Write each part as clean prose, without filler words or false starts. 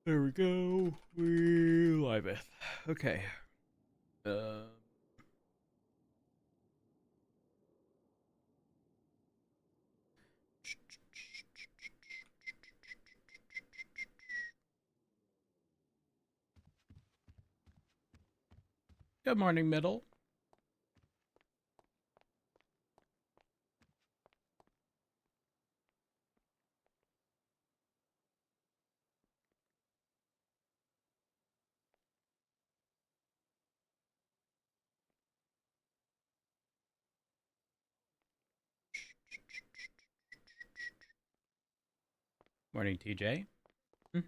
There we go. We live it. Okay. Uh, Good morning, middle. Morning, TJ. Make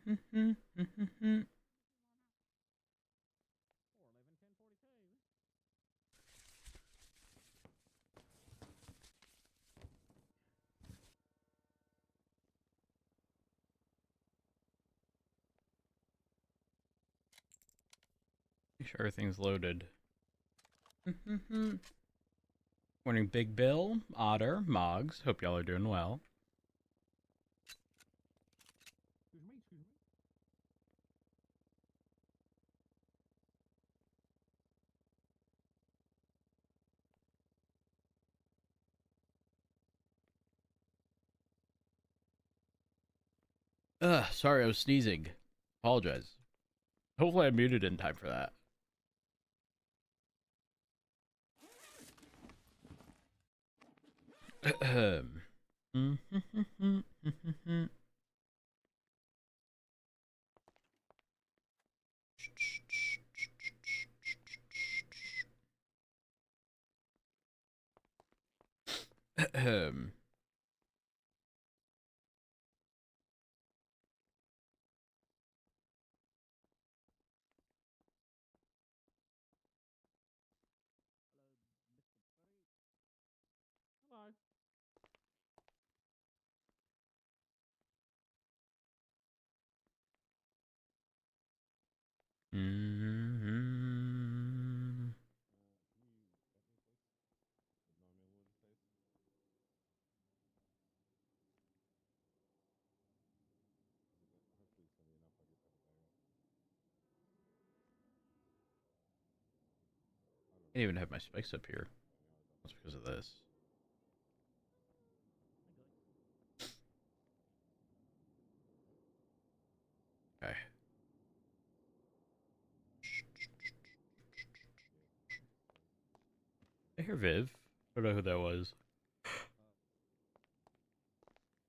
sure everything's loaded. Morning, Big Bill, Otter, Moggs. Hope y'all are doing well. Sorry, I was sneezing. Apologize. Hopefully I muted in time for that. I didn't even have my spikes up here. That's because of this. Okay. I hear Viv. I don't know who that was.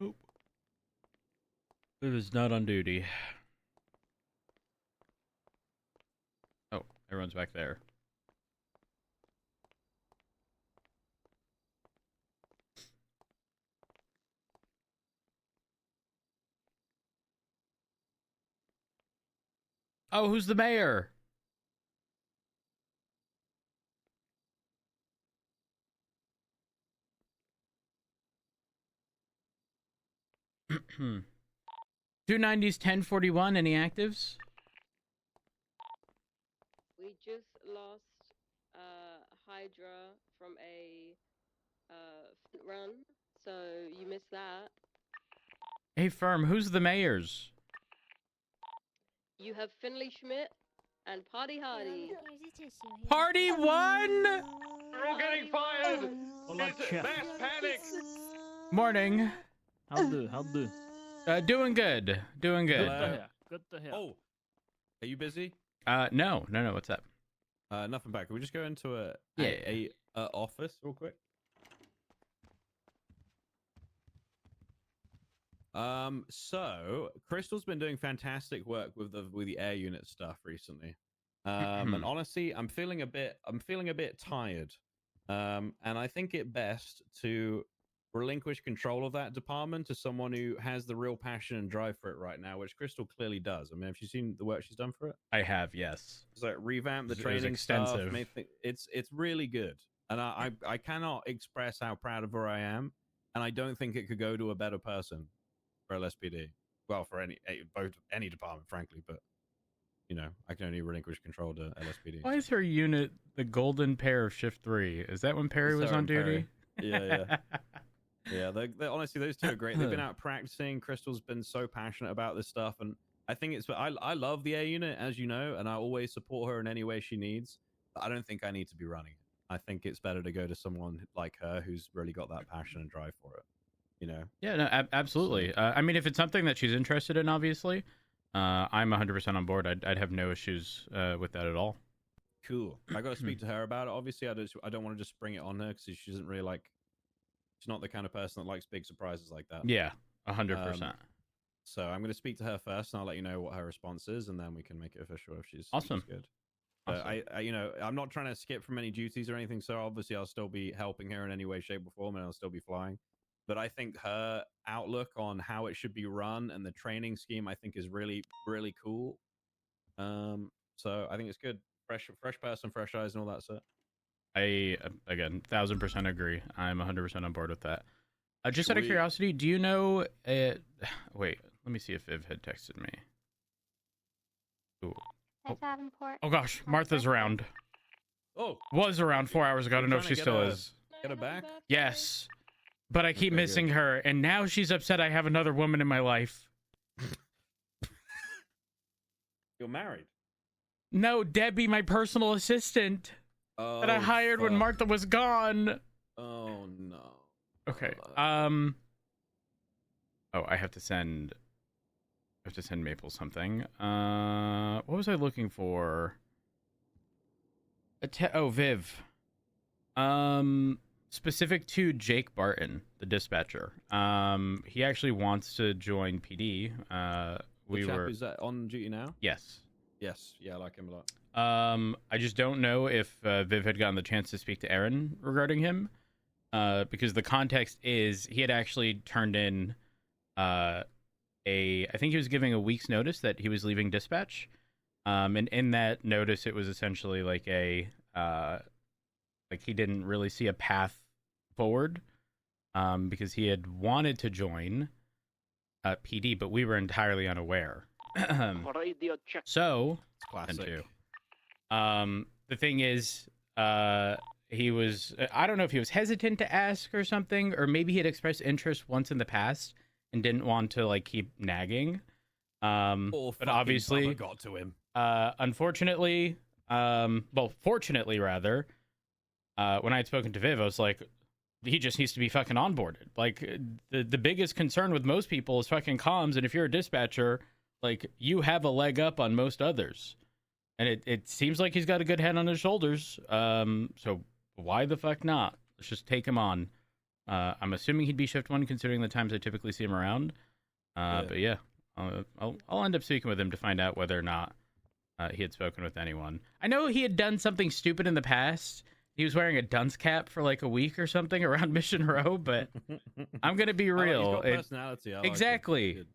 Oop. Viv is not on duty. Oh, everyone's back there. Oh, who's the mayor? Two 90s, 1041. Any actives? We just lost Hydra from a run, so you missed that. Hey, firm. Who's the mayors? You have Finley Schmidt and Party Hardy. Party one. We're all getting fired! It's mass panic! Morning. How do? Doing good. Doing good. Good to hear. Oh, are you busy? No. What's up? Nothing back. Can we just go into a Yeah. office real quick? So Crystal's been doing fantastic work with the air unit stuff recently. And honestly, I'm feeling a bit tired. And I think it best to relinquish control of that department to someone who has the real passion and drive for it right now, which Crystal clearly does. I mean, have you seen the work she's done for it? I have, yes. It's like revamp the It was training extensive. stuff. It's really good, and I cannot express how proud of her I am, and I don't think it could go to a better person for LSPD. Well, for any department, frankly, but you know, I can only relinquish control to LSPD. Why is her unit the golden pair of shift 3? Is that when Perry was Sarah on and duty? Yeah. Yeah, honestly, those two are great. They've been out practicing. Crystal's been so passionate about this stuff, and I think it's. I love the air unit, as you know, and I always support her in any way she needs. But I don't think I need to be running it. I think it's better to go to someone like her who's really got that passion and drive for it. You know? Yeah, no, absolutely. So, I mean, if it's something that she's interested in, obviously, I'm 100% on board. I'd have no issues with that at all. cool. I got to speak to her about it. Obviously, I don't want to just spring it on her because she doesn't really like. She's not the kind of person that likes big surprises like that. Yeah, 100%. So I'm going to speak to her first, and I'll let you know what her response is, and then we can make it official if she's Awesome. good. Awesome. I, you know, I'm not trying to skip from any duties or anything. So obviously, I'll still be helping her in any way, shape, or form, and I'll still be flying. But I think her outlook on how it should be run and the training scheme, I think, is really, really cool. So I think it's good. Fresh person, fresh eyes, and all that stuff. I again 1000% agree. I'm 100% on board with that. Just out of Sweet. curiosity, do you know? Wait, let me see if Viv had texted me. Ooh. That's Davenport. Oh gosh, Martha's around. Oh, Was around 4 hours ago. I don't know if Trying she to still get is. Get her back? Yes, but I keep Okay, missing good. her, and now she's upset I have another woman in my life. You're married. No, Debbie, my personal assistant Oh, that I hired when fuck. Martha was gone. Oh no. Okay. Oh, I have to send Maple something. What was I looking for? Viv. Specific to Jake Barton, the dispatcher. He actually wants to join PD. The chap who's on duty now? Yes. Yes. Yeah, I like him a lot. I just don't know if Viv had gotten the chance to speak to Aaron regarding him. Because the context is he had actually turned in I think he was giving a week's notice that he was leaving dispatch. And in that notice, it was essentially like like he didn't really see a path forward, because he had wanted to join PD, but we were entirely unaware. So, It's classic. the thing is, he was, I don't know if he was hesitant to ask or something, or maybe he had expressed interest once in the past and didn't want to like keep nagging. But obviously got to him. Unfortunately, fortunately rather, when I had spoken to Viv, I was like, he just needs to be fucking onboarded. Like the biggest concern with most people is fucking comms. And if you're a dispatcher, like you have a leg up on most others. And it seems like he's got a good head on his shoulders. So why the fuck not? Let's just take him on. I'm assuming he'd be shift one considering the times I typically see him around. But yeah, I'll end up speaking with him to find out whether or not he had spoken with anyone. I know he had done something stupid in the past. He was wearing a dunce cap for like a week or something around Mission Row, but I'm going to be real. He's got personality. I like him. Exactly.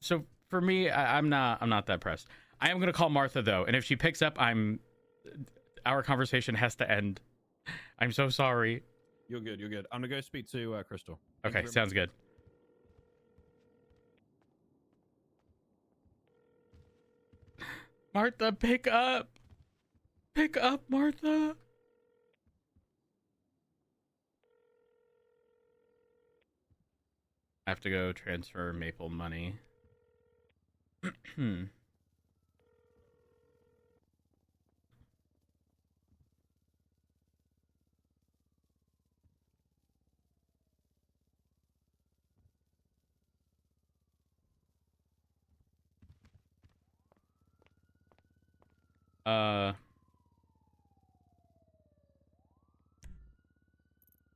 So for me, I'm not that pressed. I am going to call Martha though, and if she picks up, our conversation has to end. I'm so sorry. You're good. You're good. I'm gonna go speak to Crystal. Thank you Okay, very sounds good. Martha, pick up. Pick up, Martha. I have to go transfer Maple money.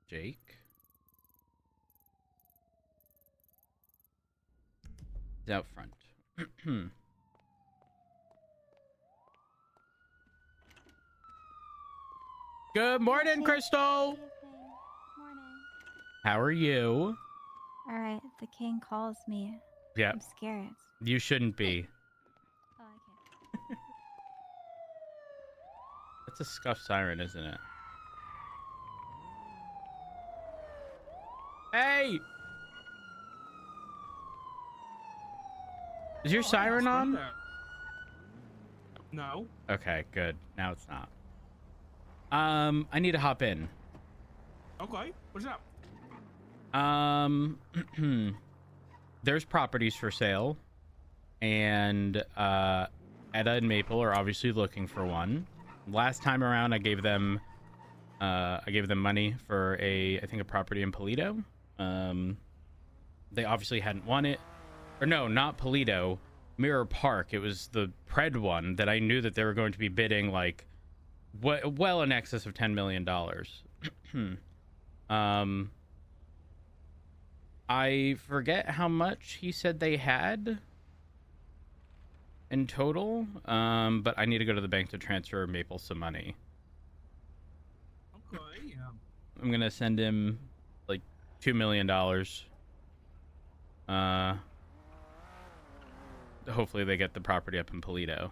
Jake? He's out front. Good morning, Crystal! Morning. How are you? All right, the king calls me. Yeah, I'm scared. you shouldn't be. Oh, okay. That's a scuffed siren, isn't it? Hey! Is your siren on? No. Okay, good. Now it's not. I need to hop in. Okay. What's up? There's properties for sale. and Etta and Maple are obviously looking for one. Last time around, I gave them money for I think a property in Polito. They obviously hadn't won it, or no, not Polito, Mirror Park. It was the Pred one that I knew that they were going to be bidding like well in excess of $10 million. I forget how much he said they had in total, but I need to go to the bank to transfer Maple some money. Okay, yeah. I'm gonna send him like $2 million. Hopefully they get the property up in Polito.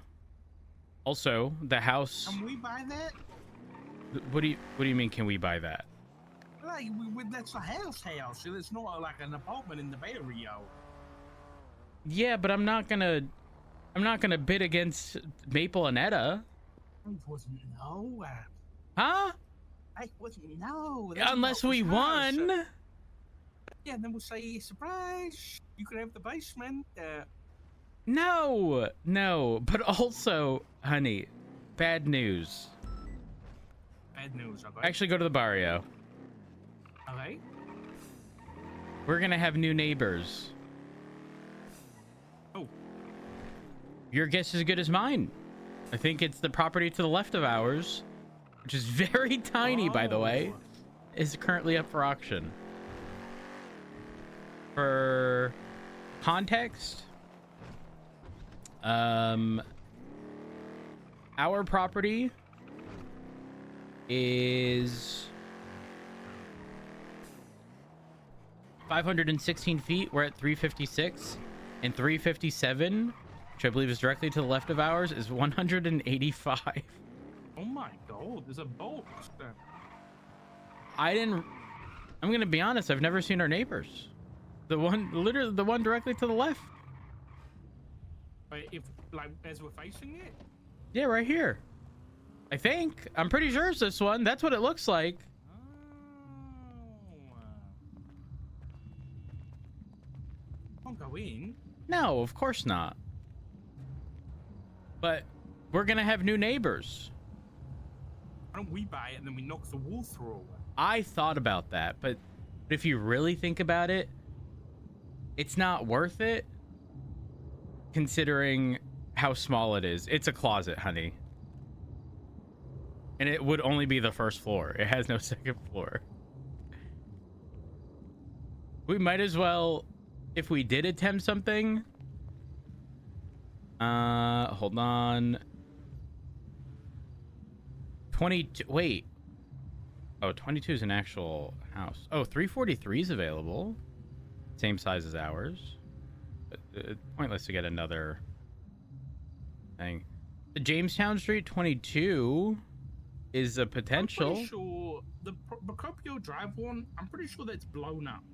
Also, the house. Can we buy that? What do you mean? Can we buy that? Like, that's a house. So it's not like an apartment in the barrio. Yeah, but I'm not gonna bid against Maple and Etta. I wasn't no. Huh? I wasn't no. Unless we won. Yeah, and then we'll say surprise. You can have the basement. No. But also, honey, bad news. Bad news. Okay. Actually, go to the barrio. Okay. We're gonna have new neighbors. Oh. Your guess is as good as mine. I think it's the property to the left of ours, which is very tiny, by the way, is currently up for auction. For context, our property is 516 feet. We're at 356, and 357, which I believe is directly to the left of ours, is 185. Oh my god, there's a box there. I'm gonna be honest, I've never seen our neighbors. Literally the one directly to the left. Wait, if, like, as we're facing it? Yeah, right here. I think. I'm pretty sure it's this one. That's what it looks like. Can't go in. No, of course not. But we're gonna have new neighbors. Why don't we buy it and then we knock the wall through? I thought about that, but if you really think about it, it's not worth it, considering how small it is. It's a closet, honey. And it would only be the first floor. It has no second floor. We might as well, if we did attempt something. Hold on. 22. Wait. Oh, 22 is an actual house. Oh, 343 is available. Same size as ours. But pointless to get another thing. The Jamestown Street 22 is a potential. I'm pretty sure the Procopio Drive one, I'm pretty sure that's blown up.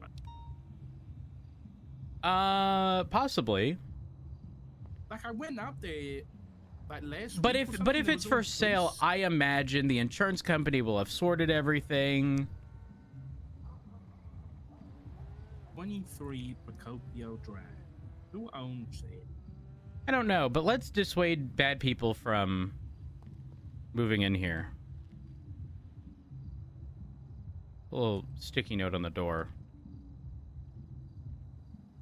Possibly. Like, I went up there like last But week or if something, there it's was for all sale, police. I imagine the insurance company will have sorted everything. 23 Procopio Drive. Who owns it? I don't know, but let's dissuade bad people from moving in here. A little sticky note on the door.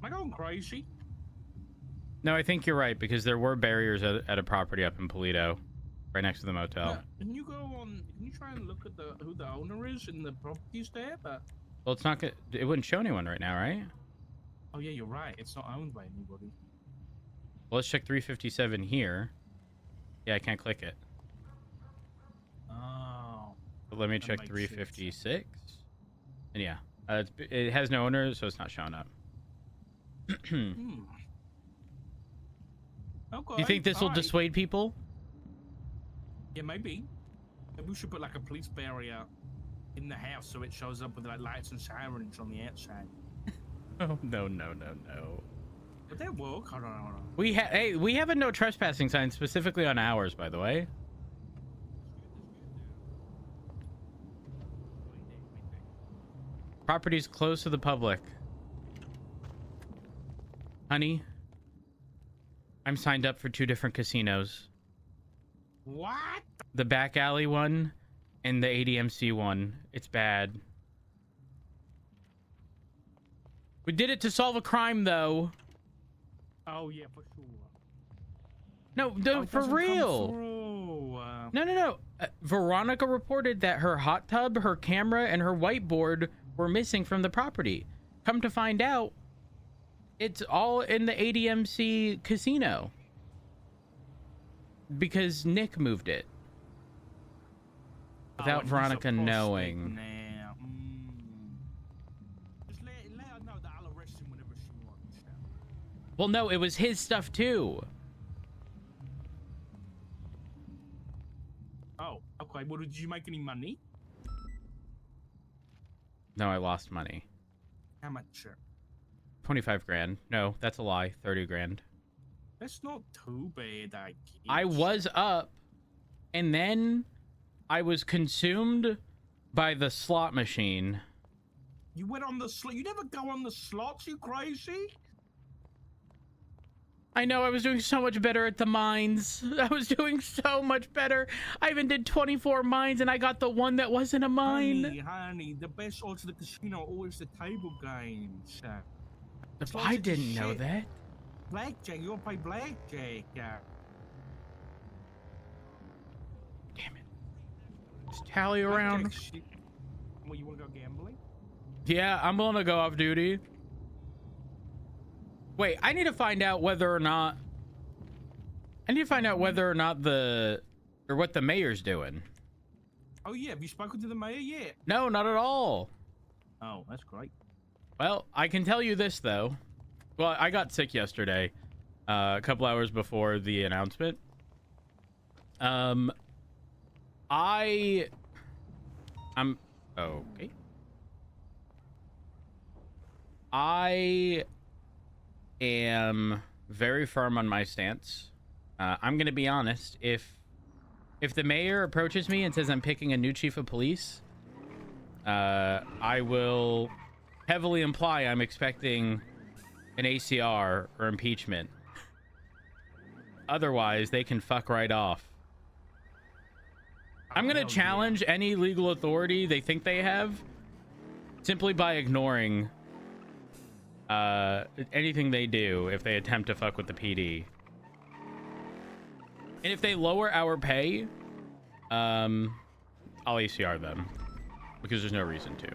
Am I going crazy? No, I think you're right, because there were barriers at a property up in Polito, right next to the motel. Yeah, can you go on? Can you try and look at who the owner is in the properties there? But Well, it's not good. It wouldn't show anyone right now, right? oh yeah, you're right. It's not owned by anybody. Well, let's check 357 here. Yeah, I can't click it. Oh. But let me That check makes 356. And yeah, it has no owner, so it's not showing up. Hmm. Okay. Do you think this will alright. dissuade people? Yeah, maybe. Maybe we should put like a police barrier in the house so it shows up with like lights and sirens on the outside. Oh, no. Would that work? Hold on. We have a no trespassing sign specifically on ours, by the way. Properties closed to the public. Honey, I'm signed up for 2 different casinos. What? The back alley one and the ADMC one. It's bad. We did it to solve a crime, though. Oh yeah, for sure. No, Oh, it for doesn't come real. through. No. Veronica reported that her hot tub, her camera, and her whiteboard were missing from the property. Come to find out, it's all in the ADMC casino. Because Nick moved it. Without and he's Veronica a prospect knowing. now. Just let her know that I'll arrest him whenever she wants. Well, no, it was his stuff too. Oh, okay. Well, did you make any money? No, I lost money. How much? 25 grand. No, that's a lie. 30 grand. That's not too bad, I guess. I was up, and then I was consumed by the slot machine. You went on the slot. You never go on the slots, you crazy? I know, I was doing so much better at the mines. I was doing so much better. I even did 24 mines, and I got the one that wasn't a mine. Honey, the best odds of the casino are always the table games. I didn't know shit. that. Blackjack, you want to play blackjack? Damn it. Just tally around. Blackjack shit. Well, you want to go gambling? Yeah, I'm willing to go off duty. Wait, I need to find out whether or not what the mayor's doing. Oh yeah, have you spoken to the mayor yet? No, not at all. Oh, that's great. Well, I can tell you this though. Well, I got sick yesterday, a couple hours before the announcement. I'm okay. I am very firm on my stance. I'm gonna be honest. If the mayor approaches me and says I'm picking a new chief of police, I will heavily imply I'm expecting an ACR or impeachment. Otherwise, they can fuck right off. I'm gonna challenge any legal authority they think they have simply by ignoring anything they do if they attempt to fuck with the PD. And if they lower our pay, I'll ACR them because there's no reason to.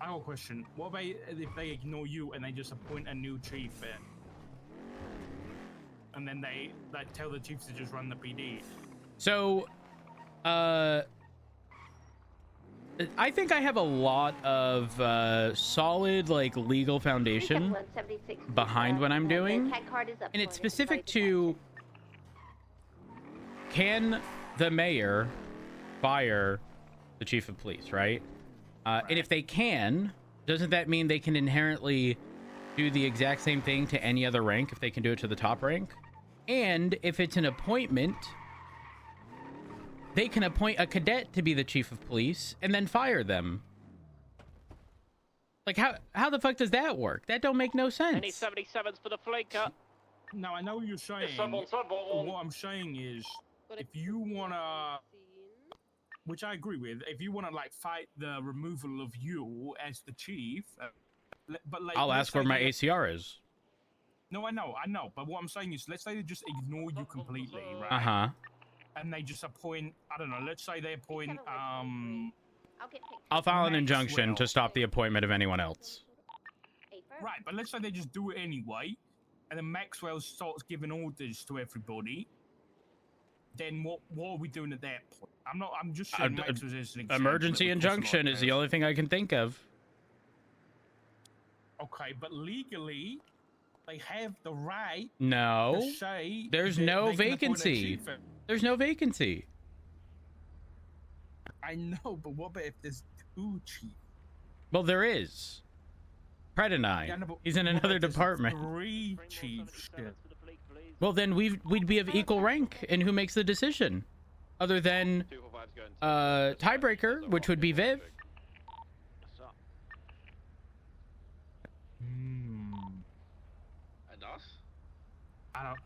I have a question. What about if they ignore you and they just appoint a new chief and then they tell the chiefs to just run the PD? So, I think I have a lot of solid legal foundation behind what I'm doing, and it's specific to: can the mayor fire the chief of police, right? And if they can, doesn't that mean they can inherently do the exact same thing to any other rank if they can do it to the top rank? And if it's an appointment, they can appoint a cadet to be the chief of police and then fire them. Like, how the fuck does that work? That don't make no sense. Any 77s for the flanker? No, I know what you're saying. Someone. What I'm saying is, if you wanna, which I agree with, if you wanna fight the removal of you as the chief, but I'll ask where my ACR is. No, I know, but what I'm saying is, let's say they just ignore you completely, right? Uh-huh. And they just appoint, I don't know, let's say they appoint, I'll file an Maxwell. injunction to stop the appointment of anyone else. Right, but let's say they just do it anyway, and then Maxwell starts giving orders to everybody. Then what are we doing at that point? I'm just saying Maxwell's as an example. Emergency injunction is the only thing I can think of. Okay, but legally, they have the right No. to say There's that no they can appoint a vacancy. chief. There's no vacancy. I know, but what about if there's two chiefs? Well, there is. Pred and I. Yeah, no, but He's in what another about there's department. 3 chiefs. Well, then we'd be of equal rank in who makes the decision, other than tiebreaker, which would be Viv. And us? I don't.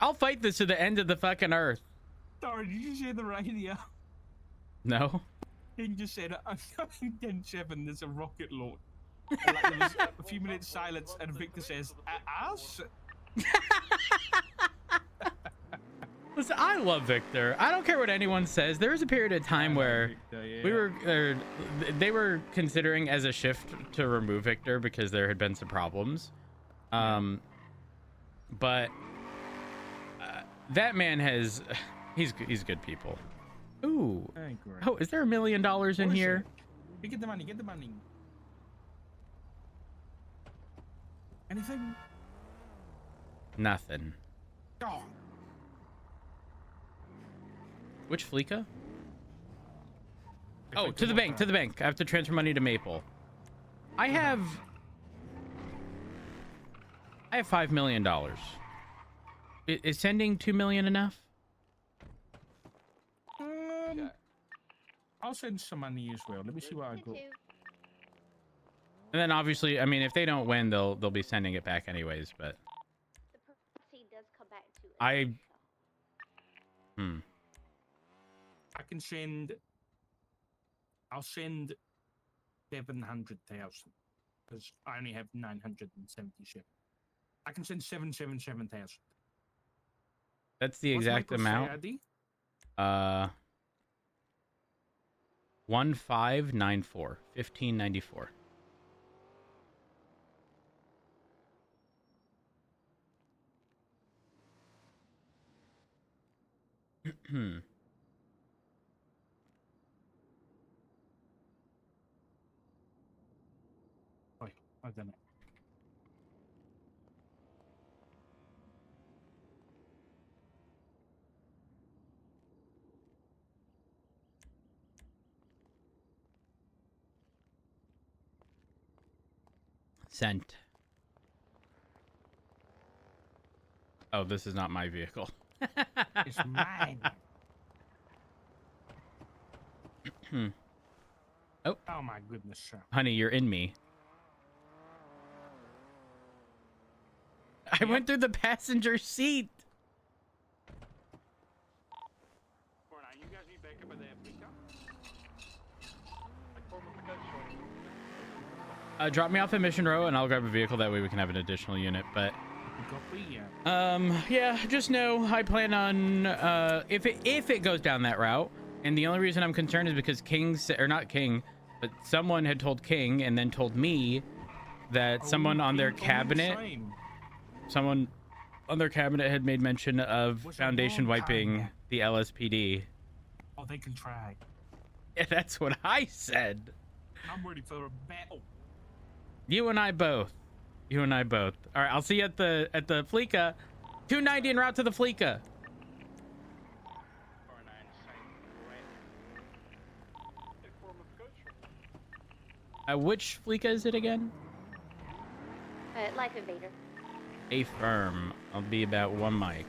I'll fight this to the end of the fucking earth. Sorry, did you hear the radio? No. He just said, I'm coming 10-7, there's a rocket launch. And like, there was a few minutes silence, and Victor says, us? Listen, I love Victor. I don't care what anyone says. There was a period of time where they were considering as a shift to remove Victor because there had been some problems. But that man he's good people. Ooh. Oh, is there $1 million in here? Hey, get the money, get the money. Anything? Nothing. Oh. Which Fleeka? Oh, to the bank, to the bank. I have to transfer money to Maple. I have $5 million. Is sending 2 million enough? I'll send some money as well. Let me see what I got. And then obviously, I mean, if they don't win, they'll be sending it back anyways. But The property does come back to us. I can send. I'll send 700,000 because I only have 977. I can send 777,000. that's the exact amount. 1594 1594. I've done it. Sent. Oh, this is not my vehicle. It's mine. Oh. Oh my goodness, sir. Honey, you're in me. I went through the passenger seat. You guys need backup at the Africa? Drop me off at Mission Row, and I'll grab a vehicle. That way we can have an additional unit. But yeah, just know I plan on if it goes down that route. And the only reason I'm concerned is because but someone had told King and then told me that someone on their cabinet had made mention of Foundation wiping the LSPD. Oh, they can try. Yeah, that's what I said. I'm ready for a battle. You and I both. All right, I'll see you at the Fleeka. 290 en route to the Fleeka. Which Fleeka is it again? Life Invader. A firm. I'll be about 1 mic.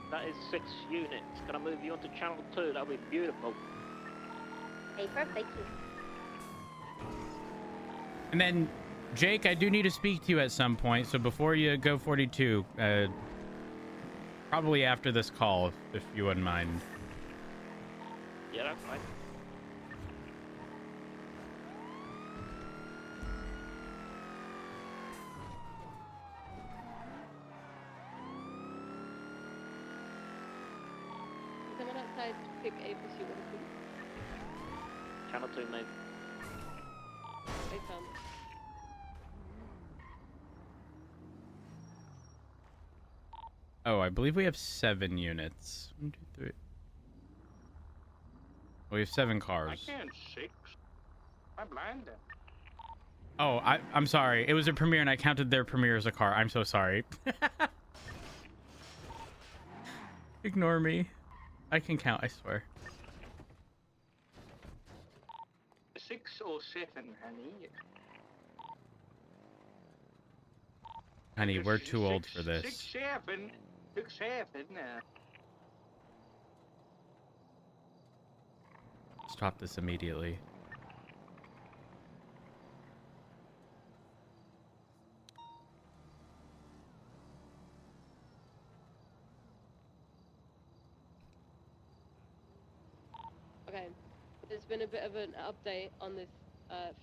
That is 6 units. Can I move you onto channel 2? That'll be beautiful. A firm, thank you. And then, Jake, I do need to speak to you at some point. So before you go 42, probably after this call, if you wouldn't mind. Yeah, that's fine. Someone outside pick A plus you want to Channel 2, mate. I found. Oh, I believe we have 7 units. 1, 2, 3. We have 7 cars. I can't 6. I'm blind. Oh, I'm sorry. It was a Premier, and I counted their Premier as a car. I'm so sorry. Ignore me. I can count, I swear. 6 or 7, honey. Honey, we're too old for this. 6, 7. 6, 7. Stop this immediately. there's been a bit of an update on this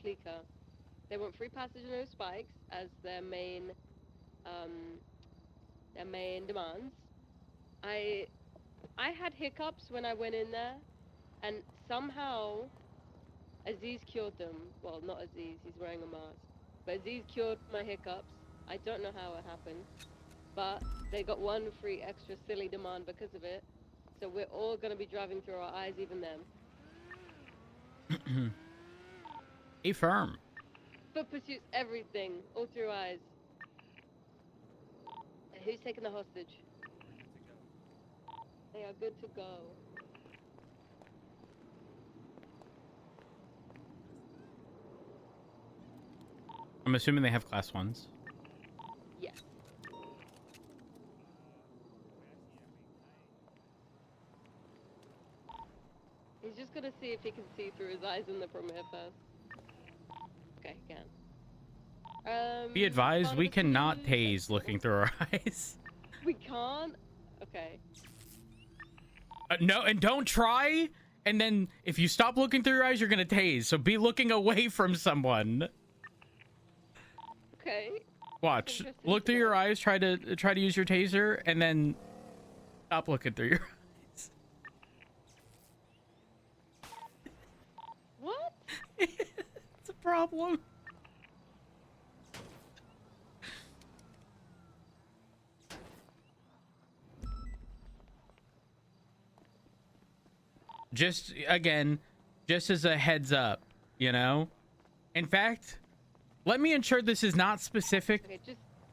Fleeker. They want free passage and no spikes as their main demands. I had hiccups when I went in there, and somehow Aziz cured them. Well, not Aziz, he's wearing a mask. But Aziz cured my hiccups. I don't know how it happened, but they got one free extra silly demand because of it. So we're all gonna be driving through our eyes, even them. A firm. Foot pursuits, everything, all through eyes. And who's taking the hostage? They are good to go. I'm assuming they have class 1s. Yes. He's just gonna see if he can see through his eyes in the premiere first. Okay, he can. Be advised, we cannot tase looking through our eyes. We can't? Okay. No, and don't try. And then if you stop looking through your eyes, you're gonna tase. So be looking away from someone. Okay. Watch. Look through your eyes. Try to use your taser, and then stop looking through your eyes. What? It's a problem. Just as a heads up, you know. In fact, let me ensure this is not specific. Okay,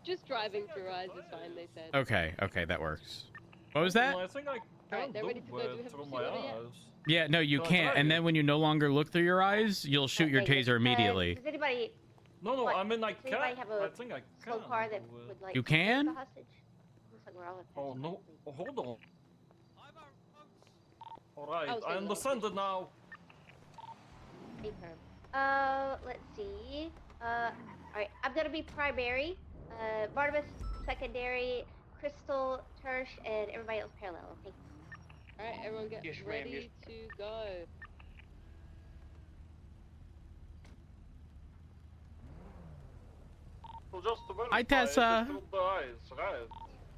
just driving through eyes is fine, they said. Okay, that works. What was that? Well, I think I Alright, can they're ready to go. Do we have through to my shoot order yet? eyes. Yeah, no, you No, can't. sorry. And then when you no longer look through your eyes, you'll shoot your Okay, taser immediately. Does anybody No, What? I mean I Does anybody can. have I a think I slow can. car that do it. would like You take can? the hostage? Looks like we're all Oh attached. no! Oh, hold on. All right, I was I thinking understand it now. Let's see. Alright, I'm gonna be primary. Barnabas secondary, Crystal, Tersh, and everybody else parallel, okay? Alright, everyone get Yes, ma'am, ready to go. So just to verify, Hi, Tessa. it's through the eyes, right?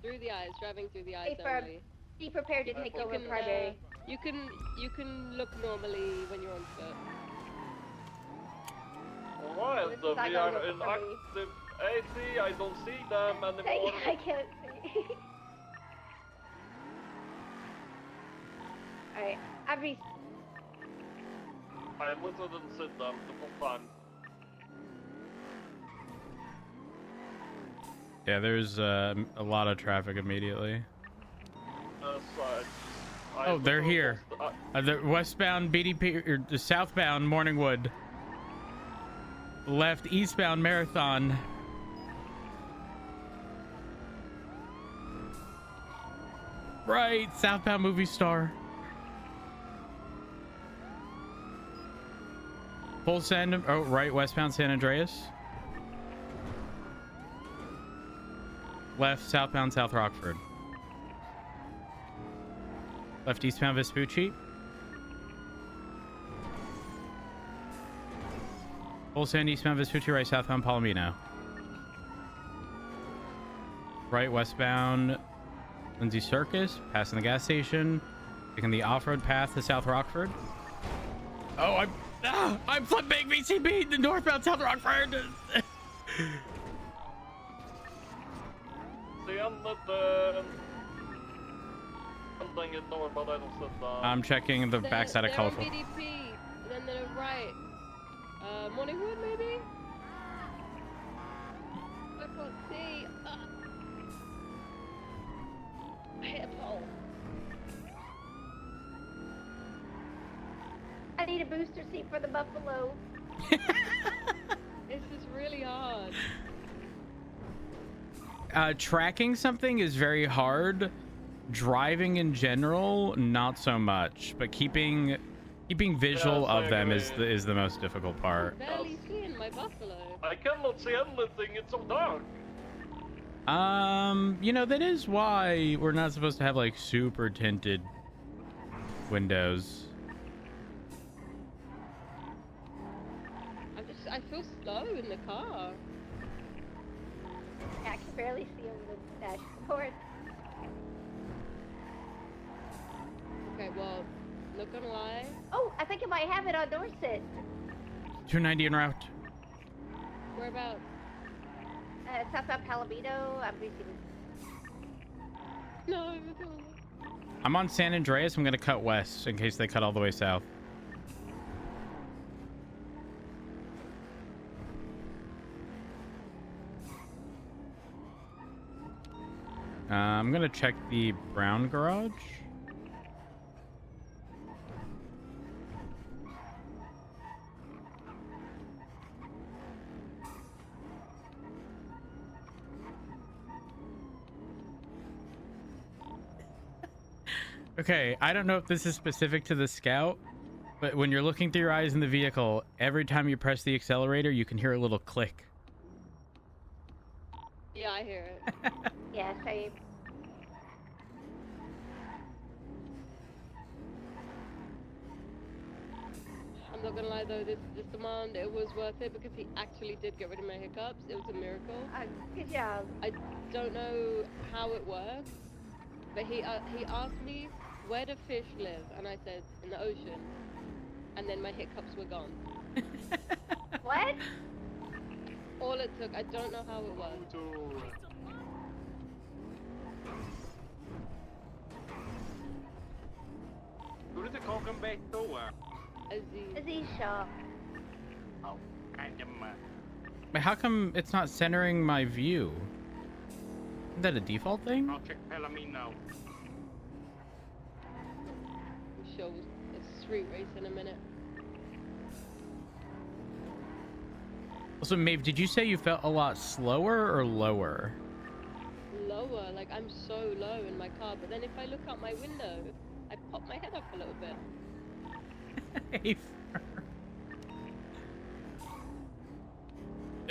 Through the eyes, driving through the eyes Hey, Ferb. only. Be prepared to take You over can, primary. you can look normally when you're on foot. Alright, This is not we gonna are look in for me. active AC. I don't see them anymore. I can't see. Alright, Abby, I literally didn't see them the full time. Yeah, there's a lot of traffic immediately. Oh, they're here. The westbound BDP or the southbound Morningwood. Left eastbound Marathon. Right, southbound Movie Star. Full send. Oh, right, westbound San Andreas. Left southbound South Rockford. Left eastbound Vespucci. Full send eastbound Vespucci, right southbound Palomino. Right westbound Lindsay Circus, passing the gas station, taking the off-road path to South Rockford. Oh, I'm flipping VCB, the northbound South Rockford. I'm checking the backside of Colorful. They're on BDP, and then they're right. Morningwood, maybe? I can't see. I hit a pole. I need a booster seat for the Buffalo. This is really hard. Tracking something is very hard. Driving in general, not so much. But keeping visual of them is the most difficult part. I'm barely seeing my buffalo. I cannot see anything. It's so dark. You know, that is why we're not supposed to have like super tinted windows. in the car. Yeah, I can barely see over the dashboard. Okay, well, not gonna lie. Oh, I think I might have it on Dorset. 290 en route. Whereabouts? Southbound Palomino. I'm receiving. No, I'm on San Andreas. I'm gonna cut west in case they cut all the way south. I'm gonna check the brown garage. Okay, I don't know if this is specific to the Scout, but when you're looking through your eyes in the vehicle, every time you press the accelerator, you can hear a little click. Yeah, I hear it. Yeah, same. I'm not gonna lie though, this demand, it was worth it because he actually did get rid of my hiccups. It was a miracle. Good job. I don't know how it works, but he asked me, where do fish live? And I said, in the ocean. And then my hiccups were gone. What? All it took, I don't know how it worked. Who did the call come back to? Aziz shop. Oh, kind of But how come it's not centering my view? Is that a default thing? I'll check Palomino. I'm sure it's street race in a minute. Also, Maeve, did you say you felt a lot slower or lower? Lower, like I'm so low in my car, but then if I look out my window, I pop my head up a little bit. Hey,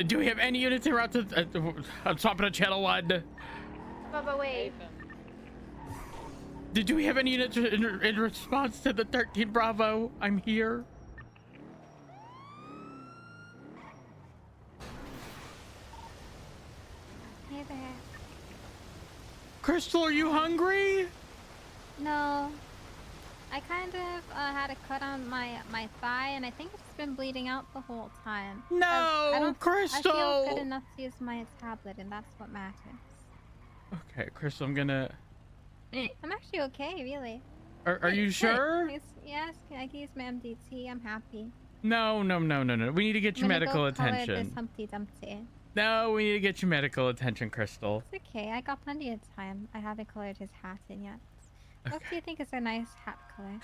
do we have any units en route to I'm stopping at channel 1? Bubba, wait. Do we have any units in response to the 13 Bravo? I'm here. Hey there. Crystal, are you hungry? No. I kind of had a cut on my thigh, and I think it's been bleeding out the whole time. No, Crystal! I feel good enough to use my tablet, and that's what matters. Okay, Crystal, I'm gonna... I'm actually okay, really. Are you sure? Yes, I can use my MDT. I'm happy. No. We need to get your medical attention. This Humpty Dumpty. No, we need to get your medical attention, Crystal. It's okay. I got plenty of time. I haven't colored his hat in yet. Okay. What do you think is a nice hat color?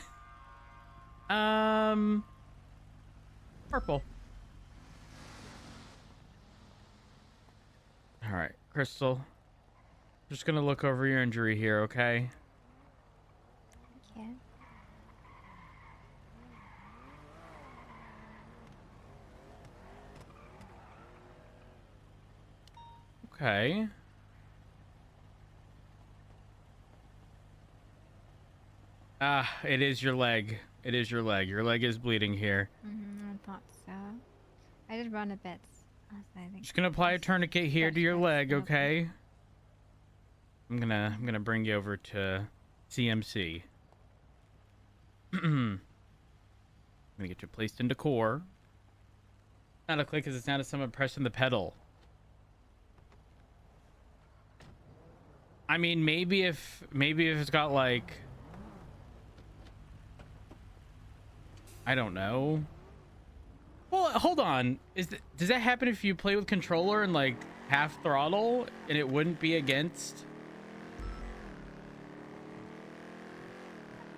Purple. All right, Crystal. Just gonna look over your injury here, okay? Yeah. Okay. It is your leg. It is your leg. Your leg is bleeding here. I thought so. I did run a bit. Just gonna apply a tourniquet here to your leg, okay? I'm gonna bring you over to CMC. I'm gonna get you placed into core. Not a click, because it's not as someone pressing the pedal. I mean, maybe if it's got like, I don't know. Well, hold on. Does that happen if you play with controller and like half throttle and it wouldn't be against?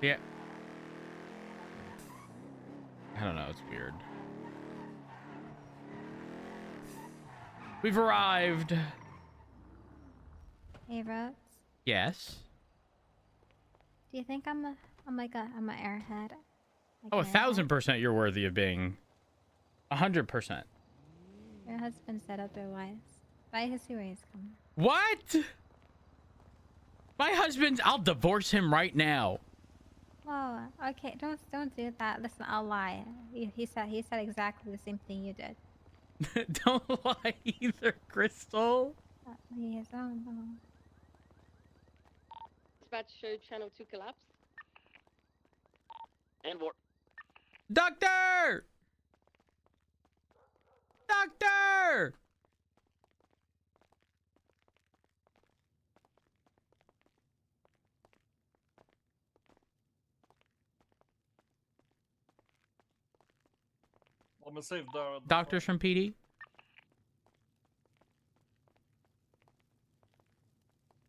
Yeah. I don't know. It's weird. We've arrived. Hey, Rose. Yes. Do you think I'm an airhead? Like Oh, an 1,000% you're worthy of being. 100%. airhead? Your husband said otherwise. By his ways, come. What? My husband's... I'll divorce him right now. Whoa. Okay, don't do that. Listen, I'll lie. He said exactly the same thing you did. Don't lie either, Crystal. Liaison. Dispatch show channel 2 collapse. And what? Doctor! Doctor! Let me save the Doctors from PD?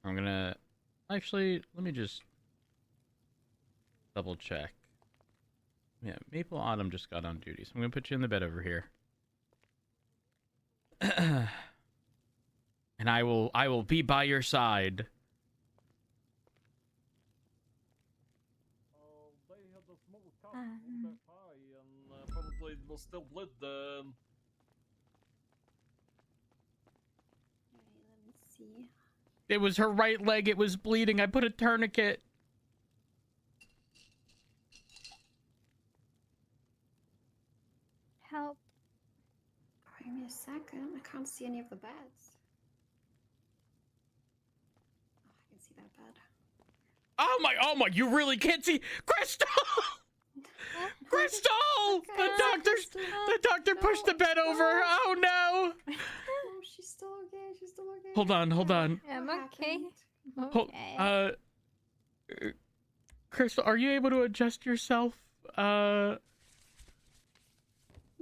I'm gonna... Actually, let me just... double check. Yeah, Maple Autumn just got on duty, so I'm gonna put you in the bed over here. And I will be by your side. They had a small cut on their thigh and probably it was still blood. Let me see. It was her right leg, it was bleeding. I put a tourniquet. Help. Give me a second. I can't see any of the beds. Oh, I can see that bed. Oh my, you really can't see. Crystal! Crystal! The doctor pushed the bed over. Oh no! Oh, she's still okay. She's still okay. Hold on. I'm okay. Hold, Crystal, are you able to adjust yourself?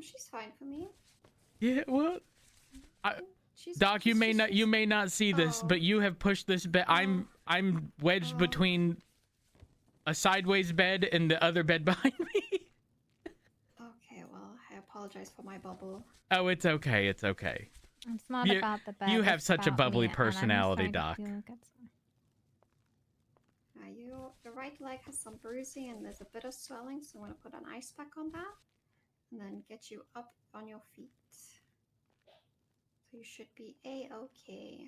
She's fine for me. Yeah, what? Doc, you may not see this, but you have pushed this bed. I'm wedged between a sideways bed and the other bed behind me. Okay, well, I apologize for my bubble. Oh, it's okay. It's okay. It's not about the bed. You have it's such a about bubbly me, and I'm personality, starting Doc. to feel good. Your right leg has some bruising and there's a bit of swelling, so I want to put an ice pack on that and then get you up on your feet. So you should be a-okay.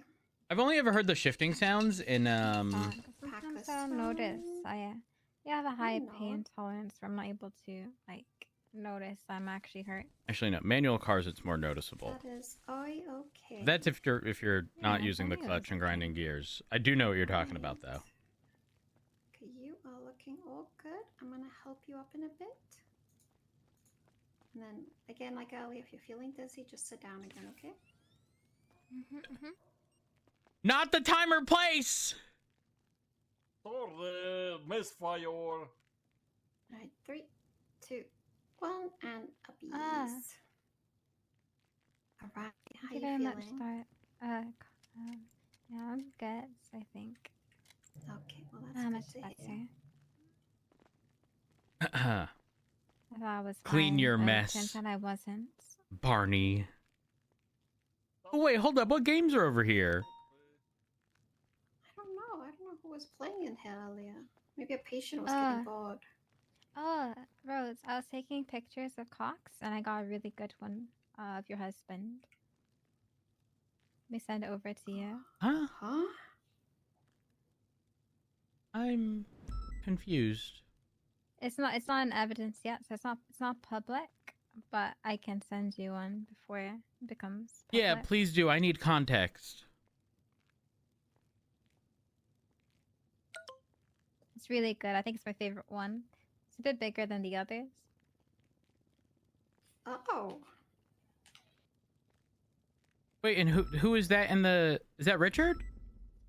I've only ever heard the shifting sounds in Sometimes I don't notice. You have a high pain tolerance where I'm not able to notice I'm actually hurt. Actually no, manual cars it's more noticeable. That is okay. That's if you're not using the clutch and grinding gears. I do know what you're talking about though. Okay, you are looking all good. I'm gonna help you up in a bit. And then again, like earlier, if you're feeling dizzy, just sit down again, okay? Not the time or place! Sorry, misfire. Alright, 3, 2, 1, and up ease. Alright, how Thank you you very feeling? much, Start. Yeah, I'm good, I think. Okay, well that's Much good to better. hear. If I was Clean fine, your but it mess. turns out I wasn't. Barney. Oh wait, hold up. What games are over here? I don't know who was playing in here earlier. Maybe a patient was getting bored. Oh, Rose, I was taking pictures of Cox, and I got a really good one of your husband. Let me send it over to you. Huh? I'm confused. It's not in evidence yet, so it's not public, but I can send you one before it becomes public. Yeah, please do. I need context. It's really good. I think it's my favorite one. It's a bit bigger than the others. Oh. Wait, and who is that in the... Is that Richard?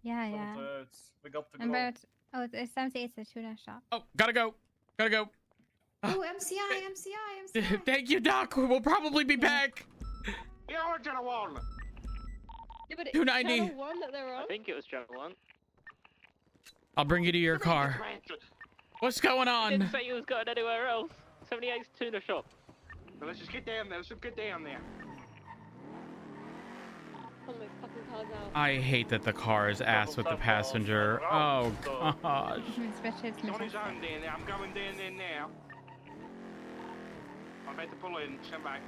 Yeah. We got to Remember, it's 78's the tuna shop. Oh, gotta go. Oh, MCI. Thank you, Doc. We'll probably be back. The original one! Yeah, but 290. Channel 1 that they're on? I think it was channel 1. I'll bring you to your car. What's going I didn't on? say you was going anywhere else. 78's tuna shop. Well, let's just get down there. Let's just get down there. Oh, my fucking car's out. I hate that the car is ass with the passenger. Oh, gosh. It's Richard's He's on his own down there. I'm going down there now. I'm about to pull in. Stand back.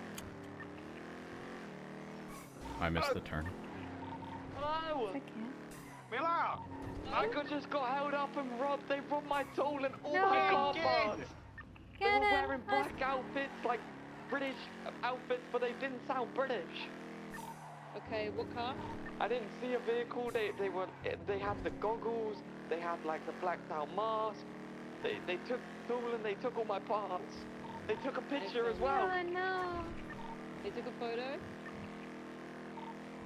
I missed the turn. Hello. Miller! I just got held up and robbed. They robbed my tool and all No. my car parts. They Get were him. wearing black outfits like British outfits, but they didn't sound British. Okay, what car? I didn't see a vehicle. They had the goggles. They had like the blacked out mask. They took Doolin. They took all my parts. They took a picture as well. Oh no. They took a photo?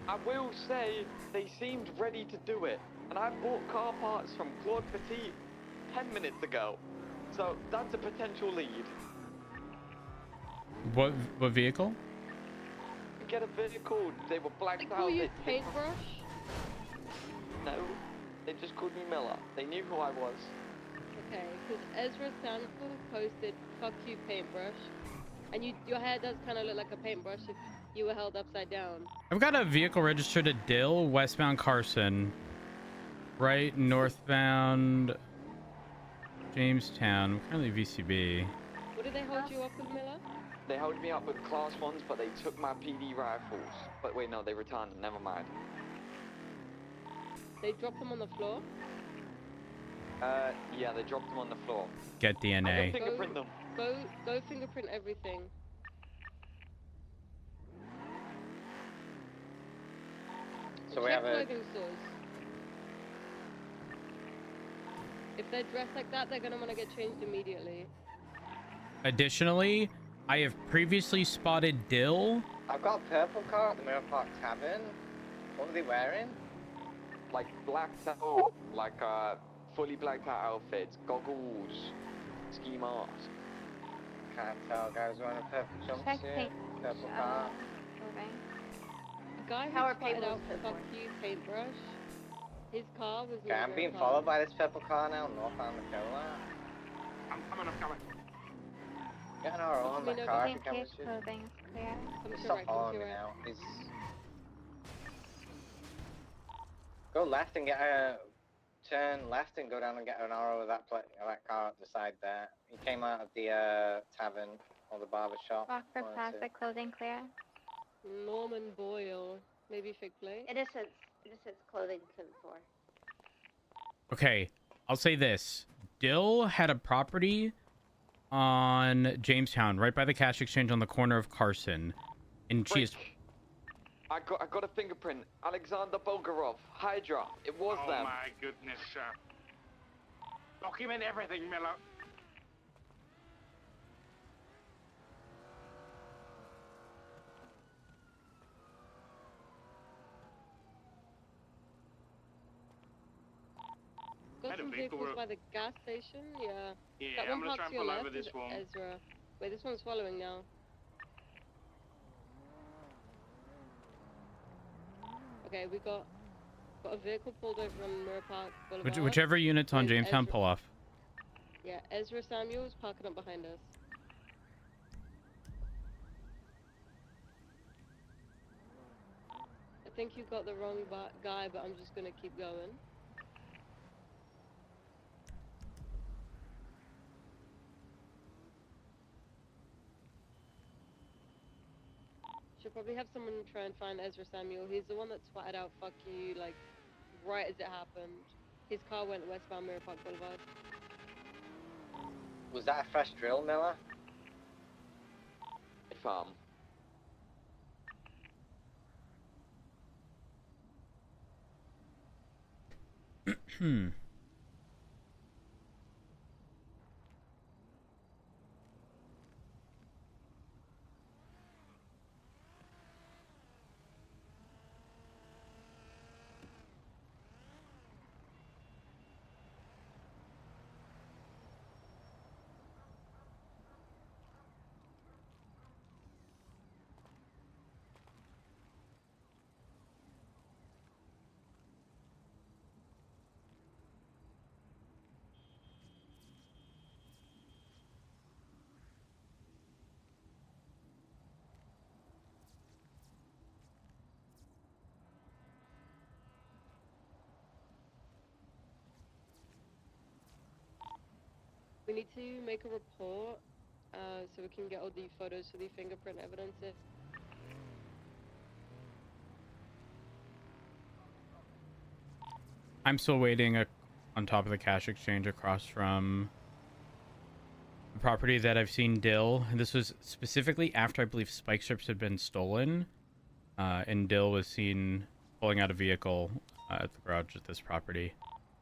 I will say they seemed ready to do it, and I bought car parts from Claude Petit 10 minutes ago, so that's a potential lead. What vehicle? Get a vehicle. They were blacked They call out. you Paintbrush? No, they just called me Miller. They knew who I was. Okay, because Ezra Samuel posted "fuck you, Paintbrush," and your hair does kind of look like a paintbrush if you were held upside down. I've got a vehicle registered at Dill, westbound Carson. Right, northbound Jamestown. I'm currently VCB. What did they hold you up with, Miller? They held me up with class ones, but they took my PD rifles. But wait, no, they returned. Never mind. They dropped them on the floor? Yeah, they dropped them on the floor. Get I'm gonna DNA. fingerprint them. Go fingerprint everything. So we Check have a... clothing stores. If they're dressed like that, they're gonna want to get changed immediately. Additionally, I have previously spotted Dill. I've got a purple car at the Mirror Park Tavern. What were they wearing? Like blacked out, like fully blacked out outfits, goggles, ski mask. Can't tell. Guys wearing a purple Check jumpsuit, paint. purple car. Okay. The guy who Power spotted paintball out is "fuck you, Paintbrush," his car was. Okay, I'm never being a followed car. by this purple car now, northbound Nicola. I'm coming. Get an RO on that car if you can. Case clothing is clear. Come to Stop right, come following to me right. now. Please. Go left and get a... Turn left and go down and get an RO of that car at the side there. He came out of the tavern or the barber shop. Rockford Plaza clothing clear. Norman Boyle, maybe fig plate. It just says clothing 10-4. Okay, I'll say this. Dill had a property on Jamestown, right by the cash exchange on the corner of Carson. And she is... I got a fingerprint. Alexander Bulgarov, Hydra. It was them. Oh my goodness, sir. Document everything, Miller. Got some vehicles by the gas station, yeah. Yeah, That I'm one gonna parked try to and your pull over left this is one. Ezra. Wait, this one's following now. Okay, we got a vehicle pulled over on Mirror Park Boulevard. Whichever unit's on with Jamestown, Ezra- pull off. Yeah, Ezra Samuels parking up behind us. I think you got the wrong guy, but I'm just gonna keep going. Should probably have someone try and find Ezra Samuel. He's the one that twatted out "fuck you" like right as it happened. His car went westbound Mirror Park Boulevard. Was that a fresh drill, Miller? Farm. We need to make a report so we can get all the photos for the fingerprint evidence. I'm still waiting on top of the cash exchange across from property that I've seen Dill, and this was specifically after I believe spike strips had been stolen, and Dill was seen pulling out a vehicle at the garage at this property.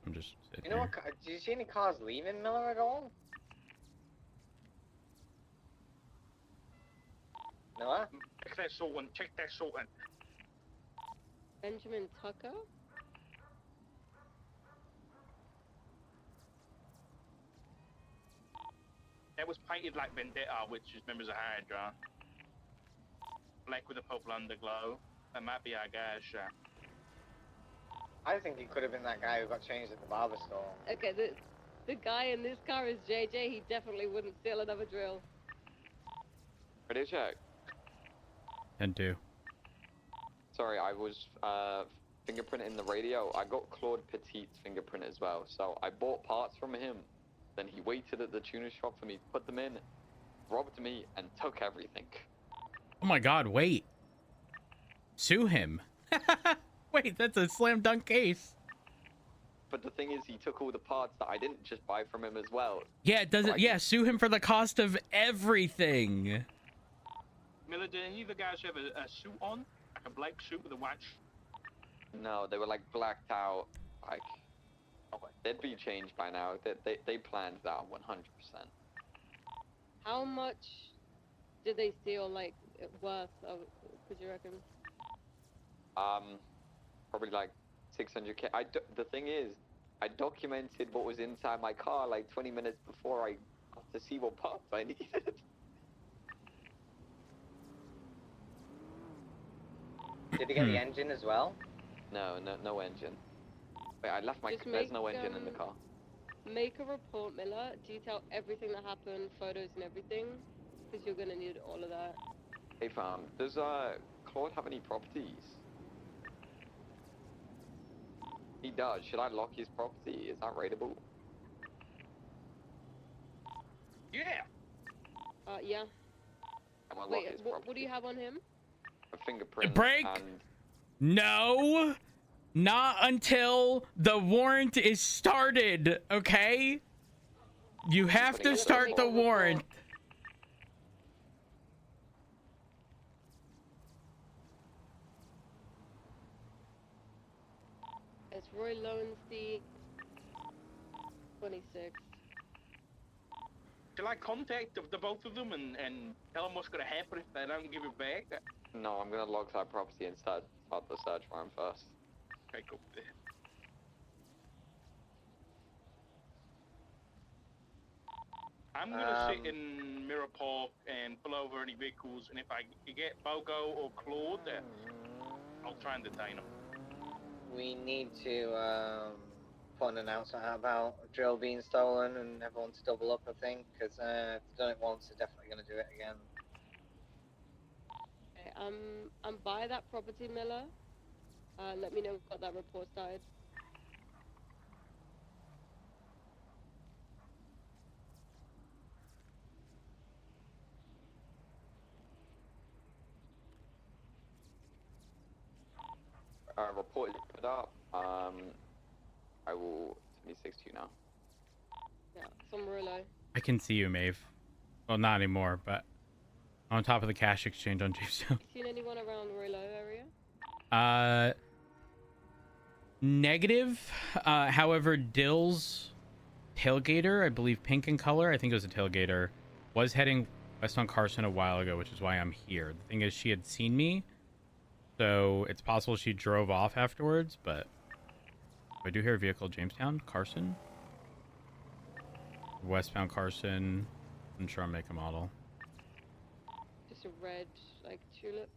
I'm just sitting You know here. what? Did you see any cars leaving Miller at all? Miller? Check that sorting. Check that sorting. Benjamin Tucker? That was painted like Vendetta, which is members of Hydra. Black with a purple underglow. That might be our guy, sure. I think he could have been that guy who got changed at the barber store. Okay, the guy in this car is JJ. He definitely wouldn't steal another drill. Ready to check? And do. Sorry, I was fingerprinting the radio. I got Claude Petit's fingerprint as well, so I bought parts from him. Then he waited at the tuner shop for me to put them in, robbed me, and took everything. Oh my god, wait. Sue him. Wait, that's a slam dunk case. But the thing is, he took all the parts that I didn't just buy from him as well. Yeah, it doesn't. Yeah, sue him for the cost of everything. Miller, did any of the guys have a suit on? Like a black suit with a white No, they were like blacked out. Like, they'd be changed by now. They planned that 100%. How much did they steal, like, worth of, could you reckon? Probably like 600K. The thing is, I documented what was inside my car like 20 minutes before I got to see what parts I needed. Did he get the engine as well? No engine. Wait, I left my. Just There's make, no engine in the car. Make a report, Miller. Detail everything that happened, photos and everything, because you're gonna need all of that. Hey fam, does Claude have any properties? He does. Should I lock his property? Is that rateable? Yeah. Yeah. I'm gonna lock Wait, his what property. do you have on him? A fingerprint. Break. And No, not until the warrant is started. Okay. You have to start the warrant. It's Roy Lowenstein, 26. Shall I contact the both of them and tell them what's going to happen if they don't give it back? no, I'm gonna log that property and start the search warrant first. Okay, cool. I'm gonna sit in Mirror Park and pull over any vehicles, and if I get Bogo or Claude, I'll try and detain them. We need to put an announcement out about a drill being stolen and everyone to double up, I think, because if they've done it once, they're definitely going to do it again. Okay, I'm by that property, Miller. Let me know if got that report started. Report is put up. I will 76 to you now. Yeah, it's on Murillo. I can see you, Maeve. Well, not anymore, but on top of the cash exchange on Jamestown. Seen anyone around Murillo area? Negative. However, Dill's tailgater, I believe pink in color, I think it was a tailgater, was heading west on Carson a while ago, which is why I'm here. The thing is, she had seen me, so it's possible she drove off afterwards, but I do hear a vehicle, Jamestown, Carson. Westbound Carson. I'm sure I'll make a model. Just a red, like, tulip.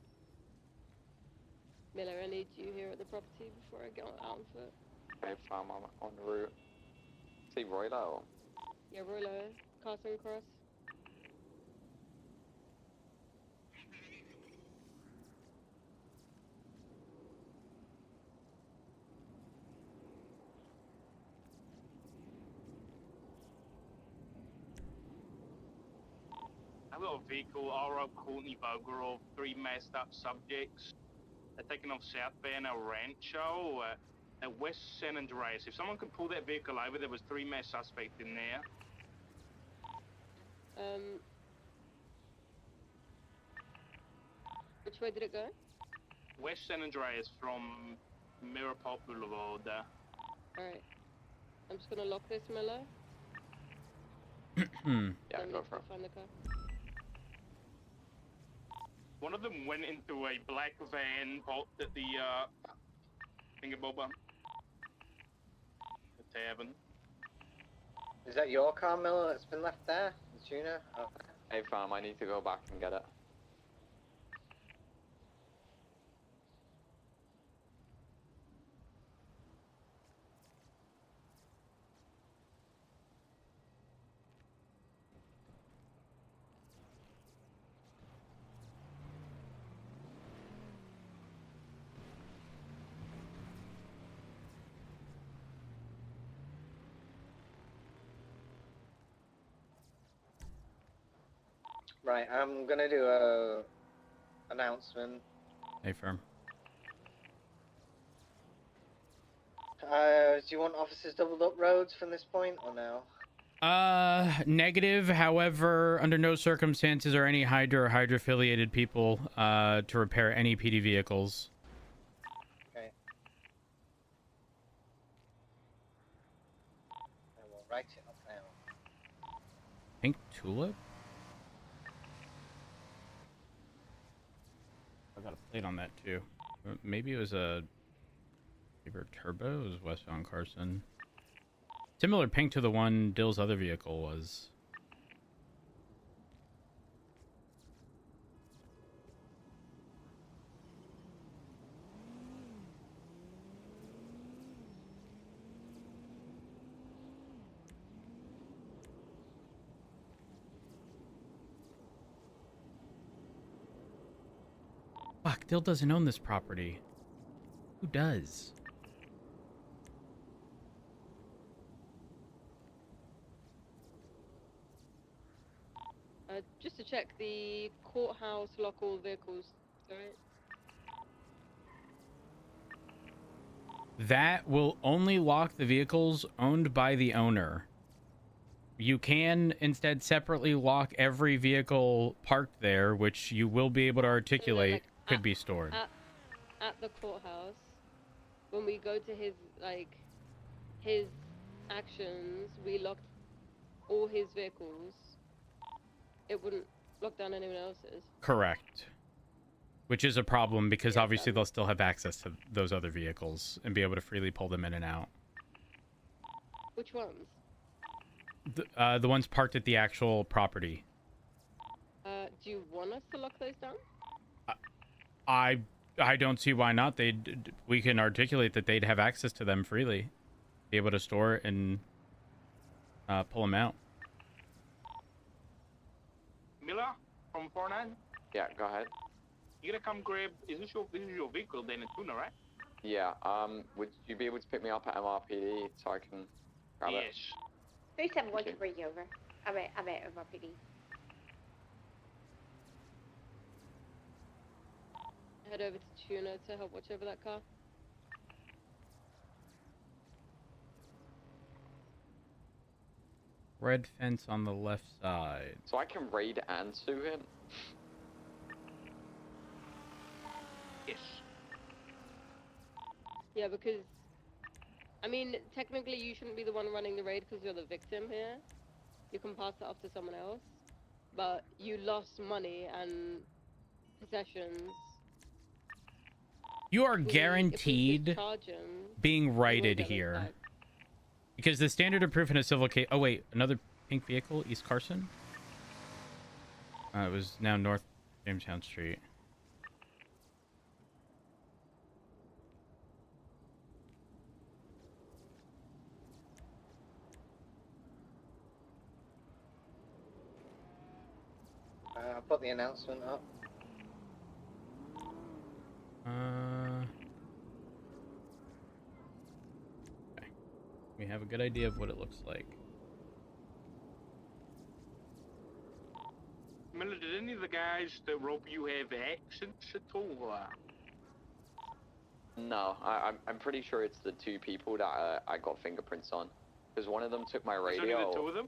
Miller, I need you here at the property before I get out on foot. Okay, fam, I'm on the route. See Roylo. Yeah, Murillo, Carson Cross. I've got a vehicle, R.O. Courtney Bogorov, 3 messed up subjects. They're taking off southbound El Rancho at West San Andreas. If someone could pull that vehicle over, there was 3 mass suspects in there. Which way did it go? West San Andreas from Mirror Park Boulevard there. Alright. I'm just gonna lock this, Miller. Yeah, go for it. Find the car. One of them went into a black van parked at the Thingabobber. The tavern. Is that your car, Miller, that's been left there? The tuner? Oh. Hey fam, I need to go back and get it. Right, I'm gonna do a announcement. Hey, firm. Do you want officers doubled up roads from this point, or no? Negative. However, under no circumstances are any Hydra or Hydra affiliated people to repair any PD vehicles. Okay. I will write it up now. Pink Tulip? I got a plate on that too. Maybe it was a Saber Turbo. It was westbound Carson. Similar pink to the one Dill's other vehicle was. Fuck, Dill doesn't own this property. Who does? Just to check, the courthouse lock all vehicles, right? That will only lock the vehicles owned by the owner. You can instead separately lock every vehicle parked there, which you will be able to articulate could be stored. At the courthouse, when we go to his actions, we locked all his vehicles. It wouldn't lock down anyone else's. Correct. Which is a problem because obviously they'll still have access to those other vehicles and be able to freely pull them in and out. Which ones? The ones parked at the actual property. Do you want us to lock those down? I don't see why not. We can articulate that they'd have access to them freely, be able to store and pull them out. Miller from 49? Yeah, go ahead. You gotta come grab. Is this your vehicle then in Tuna, right? Yeah. Would you be able to pick me up at MRPD so I can grab it? Yes. 371 can bring you over. I'm at MRPD. Head over to Tuna to help watch over that car. Red fence on the left side. So I can raid and sue him? Yes. Yeah, because, I mean, technically you shouldn't be the one running the raid because you're the victim here. You can pass it off to someone else. But you lost money and possessions. You are guaranteed being righted here. Because the standard of proof in a civil case... Oh, wait. Another pink vehicle? East Carson? It was now North Jamestown Street. I'll put the announcement up. Okay. We have a good idea of what it looks like. Miller, did any of the guys that rope you have accents at all? No, I'm pretty sure it's the two people that I got fingerprints on. Because one of them took my radio. There's only the two of them?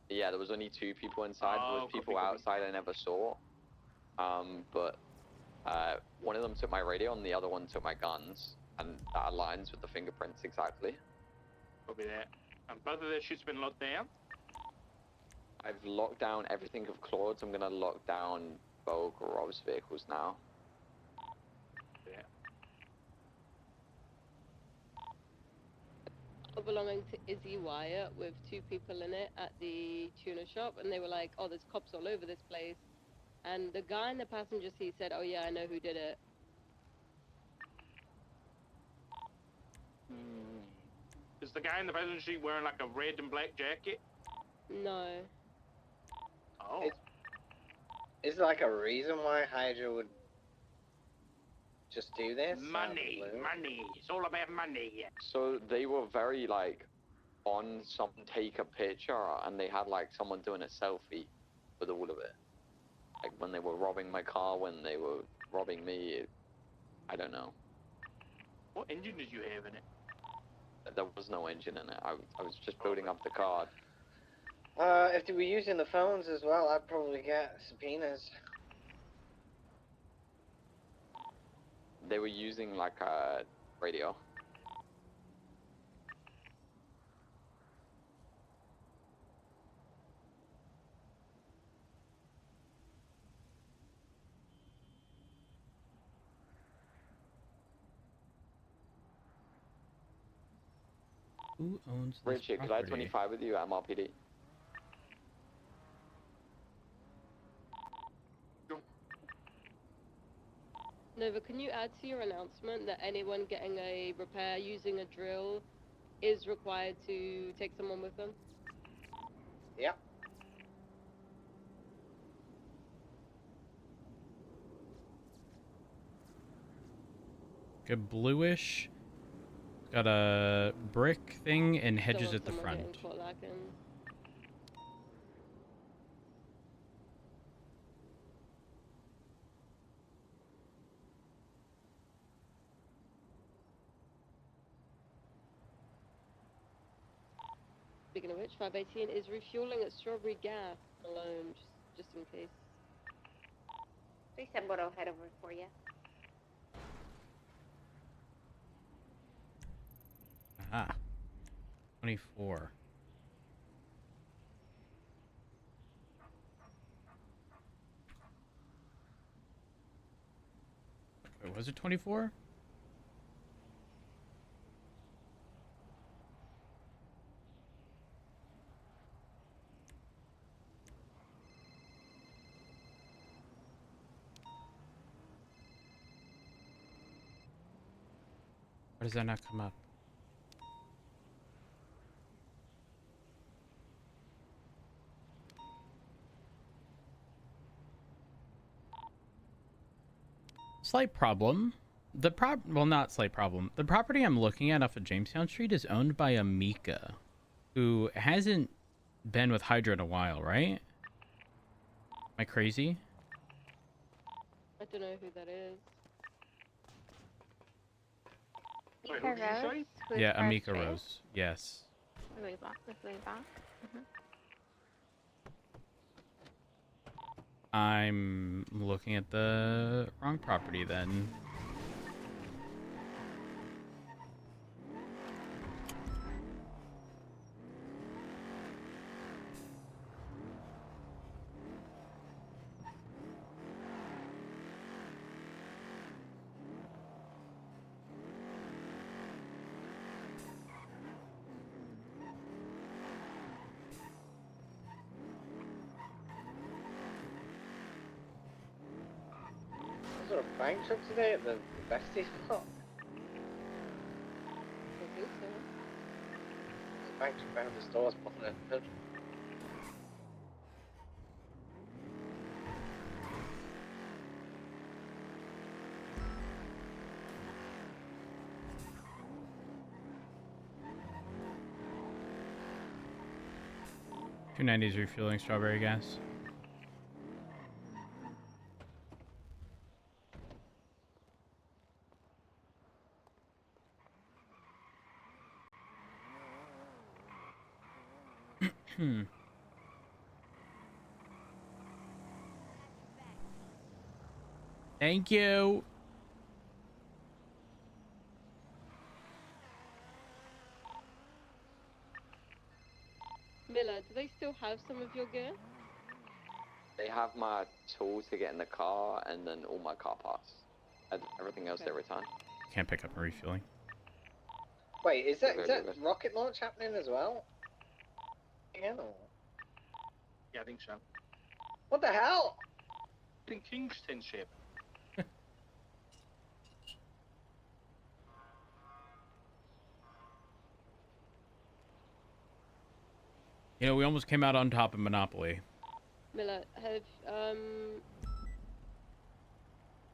Yeah, there was only 2 people inside. There was people copy. outside I never saw. But one of them took my radio and the other one took my guns, and that aligns with the fingerprints exactly. Copy that. And both of their shit's been locked down. I've locked down everything of Claude's. I'm gonna lock down Vogue or Rob's vehicles now. Yeah. Belonging to Izzy Wyatt with 2 people in it at the tuna shop, and they were like, "Oh, there's cops all over this place." And the guy in the passenger seat said, "Oh yeah, I know who did it." Is the guy in the passenger seat wearing like a red and black jacket? No. Oh. Is there like a reason why Hydra would just do this? Money. It's all about money. So they were very like on someone take a picture, and they had like someone doing a selfie with all of it. Like when they were robbing my car, when they were robbing me, I don't know. What engine did you have in it? There was no engine in it. I was just building up the car. If they were using the phones as well, I'd probably get subpoenas. They were using like a radio. Who owns this Richard, could I have property? 25 with you at MRPD? Nova, can you add to your announcement that anyone getting a repair using a drill is required to take someone with them? Yep. Good bluish. Got a brick thing and hedges Don't at the want someone front. getting caught lacking. Speaking of which, 518 is refueling at Strawberry Gas alone, just in case. 37 will head over for you. Aha. 24. Wait, was it 24? Why does that not come up? Slight problem. Well, not slight problem. The property I'm looking at off of Jamestown Street is owned by Amika, who hasn't been with Hydra in a while, right? Am I crazy? I don't know who that is. Wait, Amika who did you say? Rose? Who's Yeah, Amika first, Rose. Yes. Way back. Way back. I'm looking at the wrong property then. Was there a bank trip today at the bestie spot? I think so. There's a bank trip out of the stores popping in. $290 refueling strawberry gas. Thank you. Miller, do they still have some of your gear? They have my tools to get in the car and then all my car parts. Everything else they return. Can't pick up a refueling. Wait, is that rocket launch happening as well? Yeah. Yeah, I think so. What the hell? In Kingston ship. You know, we almost came out on top of Monopoly. Miller,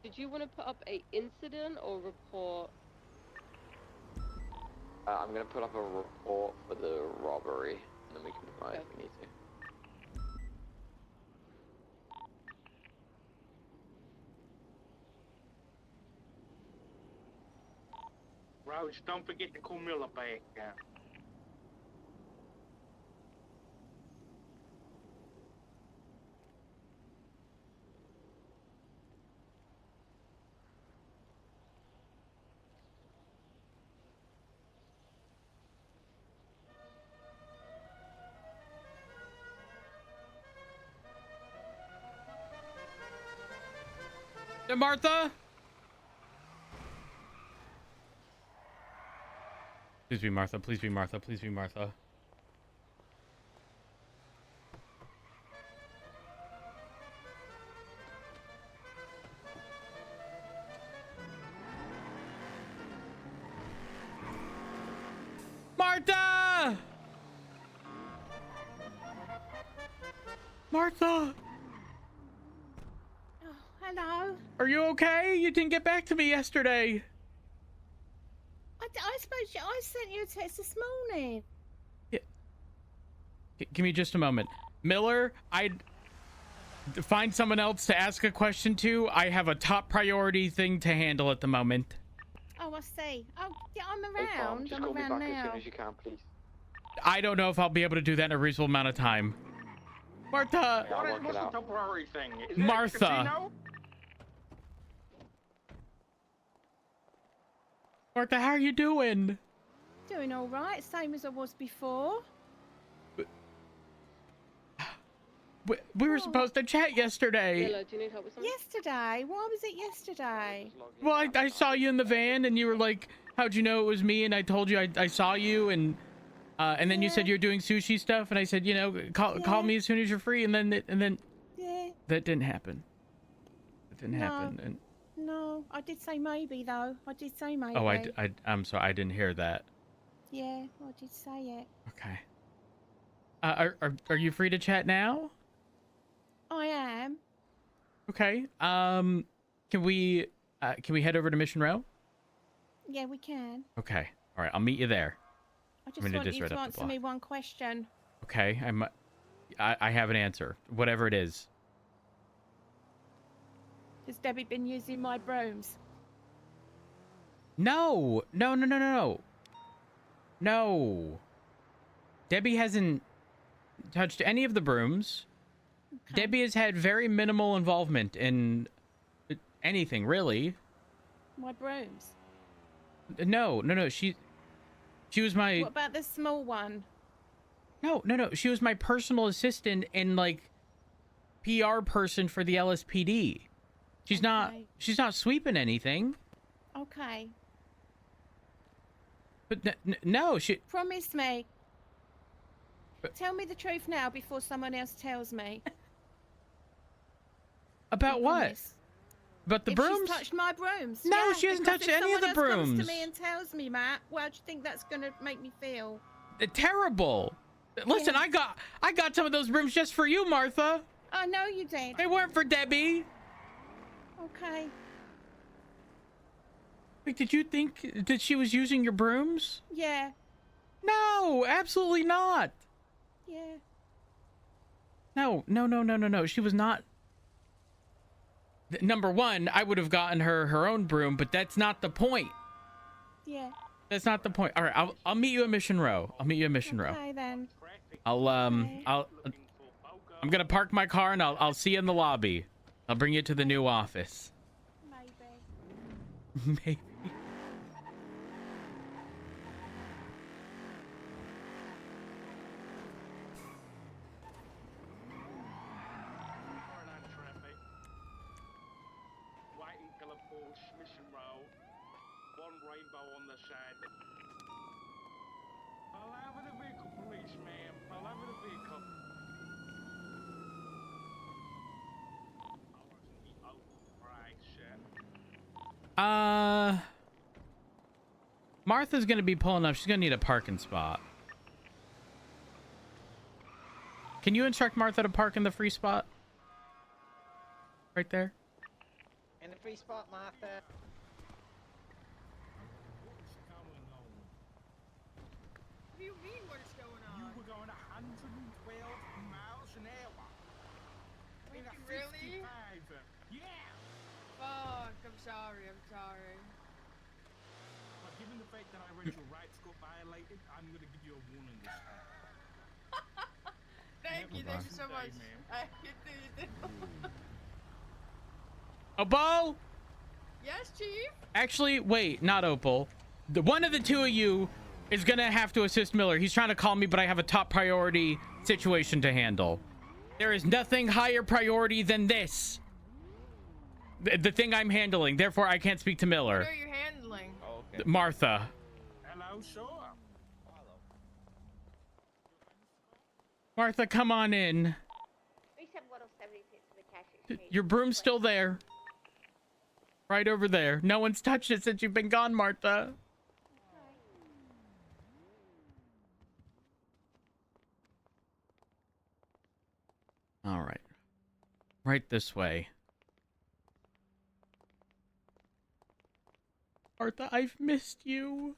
did you want to put up a incident or report? I'm gonna put up a report for the robbery, and then we can provide if we need to. Rose, don't forget to call Miller back. Martha? Please be Martha. Please be Martha. Please be Martha. Martha! Martha! Oh, hello. Are you okay? You didn't get back to me yesterday. I suppose I sent you a text this morning. Yeah. Give me just a moment. Miller, I'd find someone else to ask a question to. I have a top priority thing to handle at the moment. Oh, I see. Oh, yeah, I'm Hey, Tom, around. just I'm call me around back as now. soon as you can, please. I don't know if I'll be able to do that in a reasonable amount of time. Martha! What's the top priority thing? Is it Martha. a casino? Martha, how are you doing? Doing all right, same as I was before. We were supposed to chat yesterday. Miller, do you need help with something? Yesterday? Why was it yesterday? Well, I saw you in the van, and you were like, "How'd you know it was me?" And I told you I saw you, and then you said you were doing sushi stuff, and I said, you know, call me as soon as you're free, and then Yeah. that didn't happen. It didn't happen. And No, I did say maybe though. I did say maybe. oh, I'm sorry, I didn't hear that. Yeah, I did say it. Okay. Are you free to chat now? I am. Okay. Can we head over to Mission Row? Yeah, we can. Okay. All right. I'll meet you there. I just want you to answer me one question. Okay. I have an answer. Whatever it is. Has Debbie been using my brooms? No. No. Debbie hasn't touched any of the brooms. Okay. Debbie has had very minimal involvement in anything, really. My brooms? No. She was my... What about the small one? No. She was my personal assistant and, like, PR person for the LSPD. She's not sweeping anything. Okay. But no, she... Promise me. Tell me the truth now before someone else tells me. About what? But the brooms? She's touched my brooms. No, yeah, she hasn't touched any of the brooms. If someone else comes to me and tells me, Matt, well, do you think that's going to make me feel? Terrible. Listen, I got some of those brooms just for you, Martha. I know you did. They weren't for Debbie. Okay. Wait, did you think that she was using your brooms? Yeah. No, absolutely not. Yeah. No. She was not. Number one, I would have gotten her own broom, but that's not the point. Yeah. That's not the point. All right, I'll meet you at Mission Row. Okay, then. I'm gonna park my car and I'll see you in the lobby. I'll bring you to the new office. Maybe. White and colour Porsche, Mission Row. One rainbow on the side. Pull over the vehicle, policeman. Pull over the vehicle. Martha's gonna be pulling up. She's gonna need a parking spot. Can you instruct Martha to park in the free spot? Right there. In the free spot, Martha. What do you mean, what is going on? You were going 112 miles an hour. In a Really? 55. Yeah. Fuck, I'm sorry. Well, given the fact that I read your rights got violated, I'm going to give you a warning this time. Thank you so much. You do. Opal? Yes, Chief? Actually, wait, not Opal. One of the two of you is gonna have to assist Miller. He's trying to call me, but I have a top priority situation to handle. There is nothing higher priority than this. The thing I'm handling. Therefore, I can't speak to Miller. What are you handling? Oh, okay. Martha. Hello, sure. Martha, come on in. 37176 to the cash exchange. Your broom's still there. Right over there. No one's touched it since you've been gone, Martha. All right. Right this way. Martha, I've missed you.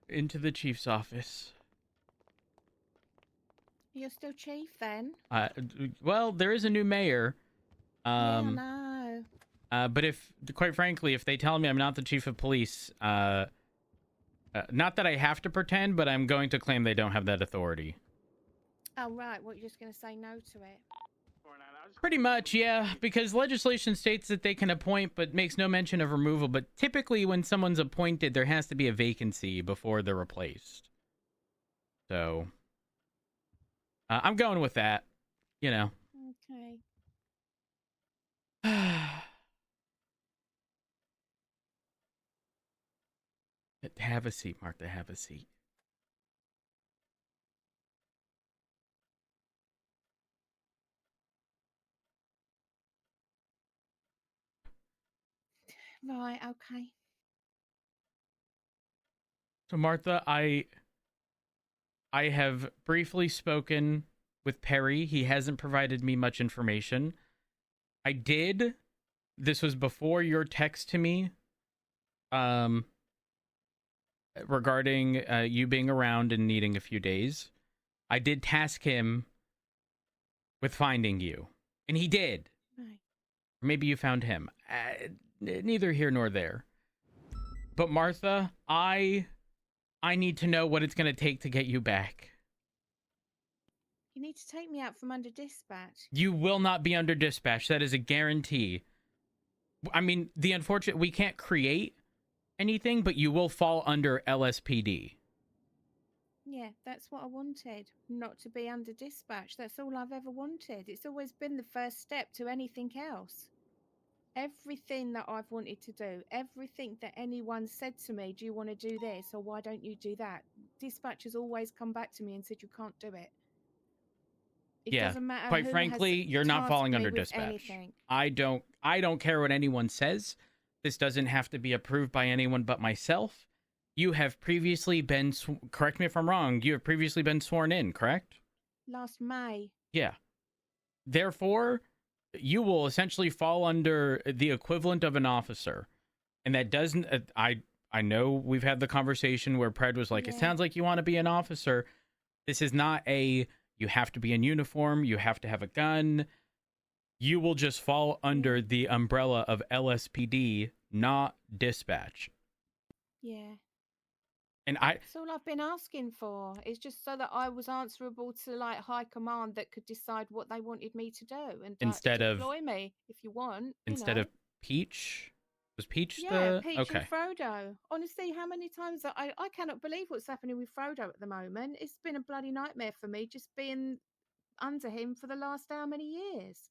Into the chief's office. You're still chief then? Well, there is a new mayor. Yeah, no. But quite frankly, if they tell me I'm not the chief of police, not that I have to pretend, but I'm going to claim they don't have that authority. Oh, right. What, you're just going to say no to it? Pretty much, yeah, because legislation states that they can appoint, but makes no mention of removal. But typically when someone's appointed, there has to be a vacancy before they're replaced. So, I'm going with that, you know. Okay. Have a seat, Martha, have a seat. Right, okay. So Martha, I have briefly spoken with Perry. He hasn't provided me much information. This was before your text to me, regarding you being around and needing a few days. I did task him with finding you, and he did. Right. Maybe you found him. Neither here nor there. But Martha, I need to know what it's going to take to get you back. You need to take me out from under dispatch. You will not be under dispatch. That is a guarantee. I mean, we can't create anything, but you will fall under LSPD. Yeah, that's what I wanted. Not to be under dispatch. That's all I've ever wanted. It's always been the first step to anything else. Everything that I've wanted to do, everything that anyone said to me, do you want to do this or why don't you do that? Dispatch has always come back to me and said you can't do it. It doesn't matter. Quite frankly, you're not falling under dispatch. Anything. I don't care what anyone says. This doesn't have to be approved by anyone but myself. You have previously been, correct me if I'm wrong, you have previously been sworn in, correct? Last May. Yeah. Therefore, you will essentially fall under the equivalent of an officer. And that doesn't, I know we've had the conversation where Pred was like, It sounds like you want to be an officer. This is not you have to be in uniform, you have to have a gun. You will just fall under the umbrella of LSPD, not dispatch. Yeah. That's all I've been asking for. It's just so that I was answerable to like high command that could decide what they wanted me to do and instead of deploy me if you want. Instead of Peach, was Peach Yeah, Peach okay? and Frodo. Honestly, how many times I cannot believe what's happening with Frodo at the moment. It's been a bloody nightmare for me just being under him for the last how many years.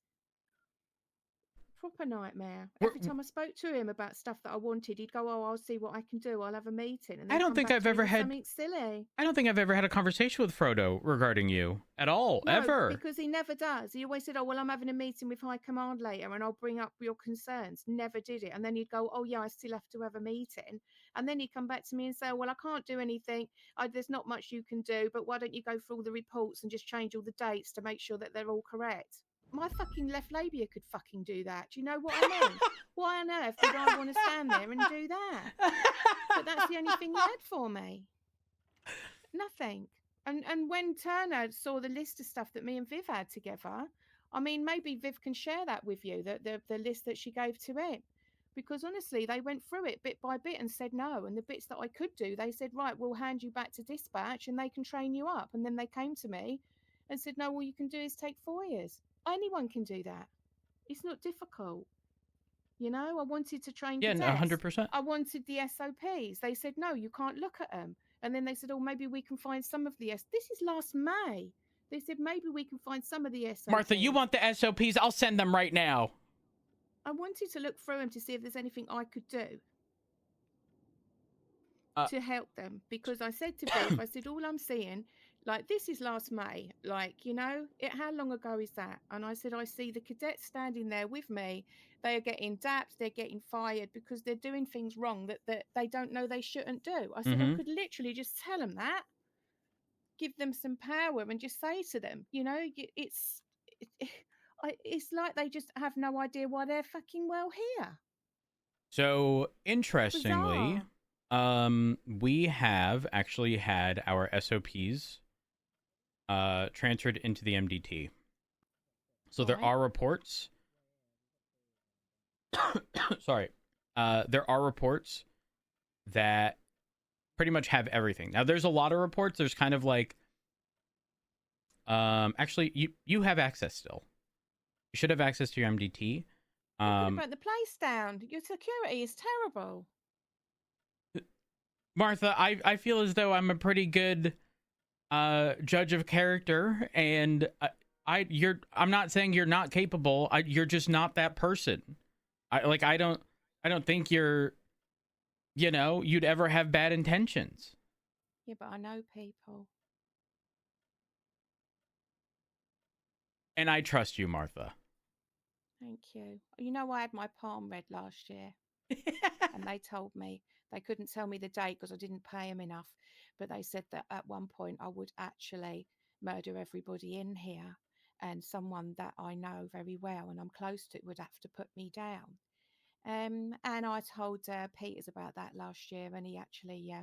Proper nightmare. Every time I spoke to him about stuff that I wanted, he'd go, "Oh, I'll see what I can do. I'll have a meeting." And then I don't think I've ever had something silly. I don't think I've ever had a conversation with Frodo regarding you at all, No, ever. because he never does. He always said, "Oh, well, I'm having a meeting with High Command later, and I'll bring up your concerns." Never did it. And then he'd go, "Oh, yeah, I still have to have a meeting." And then he'd come back to me and say, "Well, I can't do anything. There's not much you can do. But why don't you go through all the reports and just change all the dates to make sure that they're all correct?" My fucking left labia could fucking do that. Do you know what I mean? Why on earth would I want to stand there and do that? But that's the only thing he had for me. Nothing. And when Turner saw the list of stuff that me and Viv had together, I mean, maybe Viv can share that with you, the list that she gave to him. Because honestly, they went through it bit by bit and said no. And the bits that I could do, they said, right, we'll hand you back to dispatch and they can train you up. And then they came to me and said, no, all you can do is take 4 years. Anyone can do that. It's not difficult. You know, I wanted to train cadets. 100%. I wanted the SOPs. They said, no, you can't look at them. And then they said, oh, maybe we can find some of the This is last May. They said, maybe we can find some of the SOPs. Martha, you want the SOPs? I'll send them right now. I wanted to look through them to see if there's anything I could do to help them. Because I said to Viv, I said, all I'm seeing, like, this is last May. Like, you know, how long ago is that? And I said, I see the cadets standing there with me. They are getting dapped. They're getting fired because they're doing things wrong that they don't know they shouldn't do. I said, I could literally just tell them that, give them some power and just say to them, you know, it's like they just have no idea why they're fucking well here. So, interestingly, Bizarre. We have actually had our SOPs transferred into the MDT. So there are reports. Sorry. There are reports that pretty much have everything. Now, there's a lot of reports. There's kind of like, actually, you have access still. You should have access to your MDT. What about the place down? Your security is terrible. Martha, I feel as though I'm a pretty good judge of character, and I'm not saying you're not capable. You're just not that person. I don't think you're, you know, you'd ever have bad intentions. Yeah, but I know people. And I trust you, Martha. Thank you. You know, I had my palm read last year. And they told me, they couldn't tell me the date because I didn't pay them enough. But they said that at one point I would actually murder everybody in here. And someone that I know very well and I'm close to would have to put me down. And I told Peters about that last year, and he actually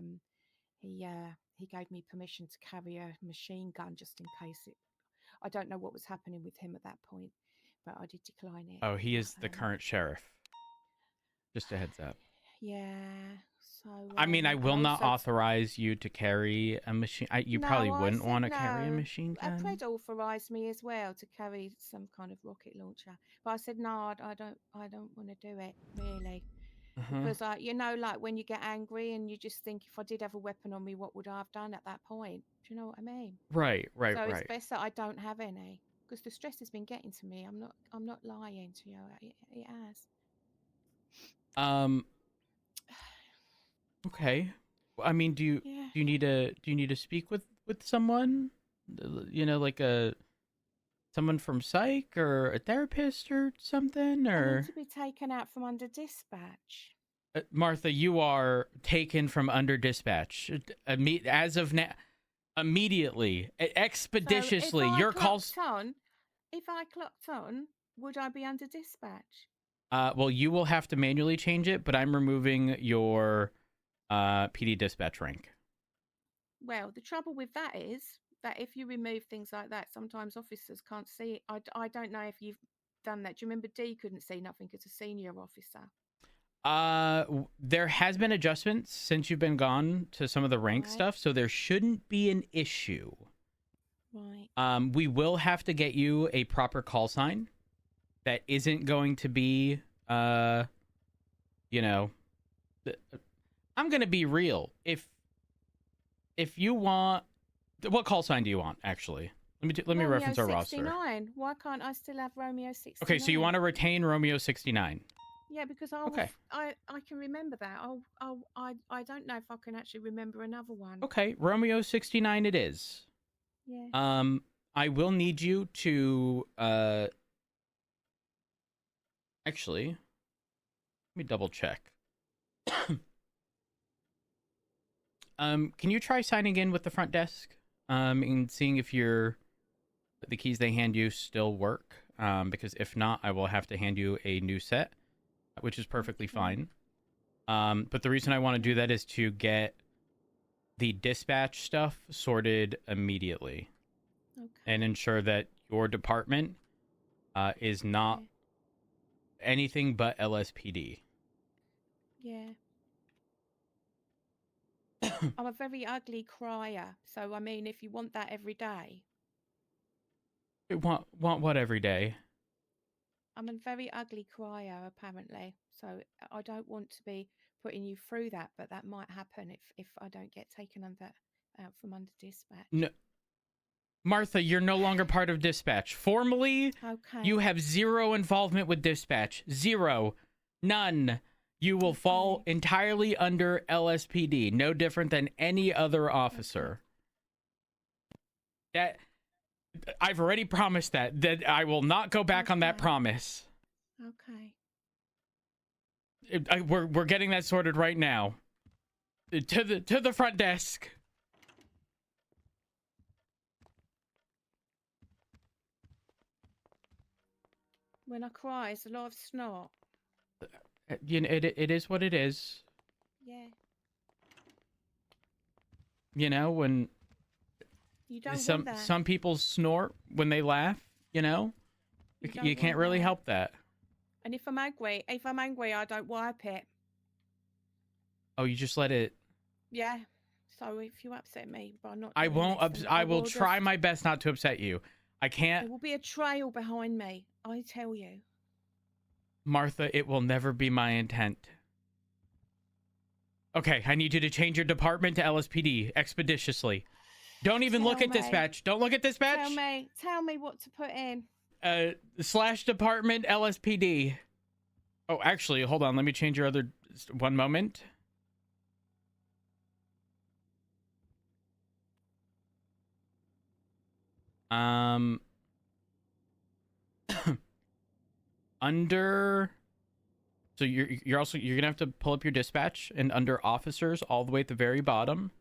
he gave me permission to carry a machine gun just in case it. I don't know what was happening with him at that point, but I did decline it. Oh, he is the current sheriff. Just a heads up. Yeah. So. I mean, I will not authorize you to carry a machine. You probably wouldn't want to carry a machine gun. Fred authorized me as well to carry some kind of rocket launcher, but I said no, I don't want to do it really, because you know, like when you get angry and you just think, if I did have a weapon on me, what would I have done at that point? Do you know what I mean? Right. So it's best that I don't have any, because the stress has been getting to me. I'm not lying to you. It has. Okay. I mean, do you need to speak with someone? You know, like someone from psych or a therapist or something, or I need to be taken out from under dispatch. Martha, you are taken from under dispatch as of now, immediately, expeditiously. So Your calls. If I clocked on, would I be under dispatch? Well, you will have to manually change it, but I'm removing your PD dispatch rank. Well, the trouble with that is that if you remove things like that, sometimes officers can't see it. I don't know if you've done that. Do you remember D couldn't see nothing as a senior officer? There has been adjustments since you've been gone to some of the rank stuff, so there shouldn't be an issue. Right. We will have to get you a proper call sign that isn't going to be, you know, I'm gonna be real. If you want, what call sign do you want? Actually, let me reference our roster. 69. Why can't I still have Romeo 69? Okay, so you want to retain Romeo 69? Yeah, because I can remember that. I don't know if I can actually remember another one. Okay, Romeo 69 it is. Yeah. I will need you to actually, let me double check. Can you try signing in with the front desk? And seeing if the keys they hand you still work. Because if not, I will have to hand you a new set, which is perfectly fine. But the reason I want to do that is to get the dispatch stuff sorted immediately. Okay. And ensure that your department is not anything but LSPD. Yeah. I'm a very ugly crier, so I mean, if you want that every day. Want what every day? I'm a very ugly crier, apparently, so I don't want to be putting you through that, but that might happen if I don't get taken out from under dispatch. No, Martha, you're no longer part of dispatch. Formally, you have zero involvement with dispatch. Zero. None. You will fall entirely under LSPD, no different than any other officer. That I've already promised that I will not go back on that promise. Okay. We're getting that sorted right now. To the front desk. When I cry, it's a lot of snot. You know, it is what it is. Yeah. You know, when you don't want that. Some people snort when they laugh, you know? You can't really help that. And if I'm angry, I don't wipe it. Oh, you just let it. Yeah. So if you upset me by not I doing won't this, I will try my best not to upset you. I can't. There will be a trail behind me, I tell you. Martha, it will never be my intent. Okay, I need you to change your department to LSPD expeditiously. Don't even look at dispatch. Don't look at dispatch. Tell me what to put in. / department LSPD. Oh, actually, hold on. Let me change your other. One moment. Under. So you're gonna have to pull up your dispatch, and under officers, all the way at the very bottom,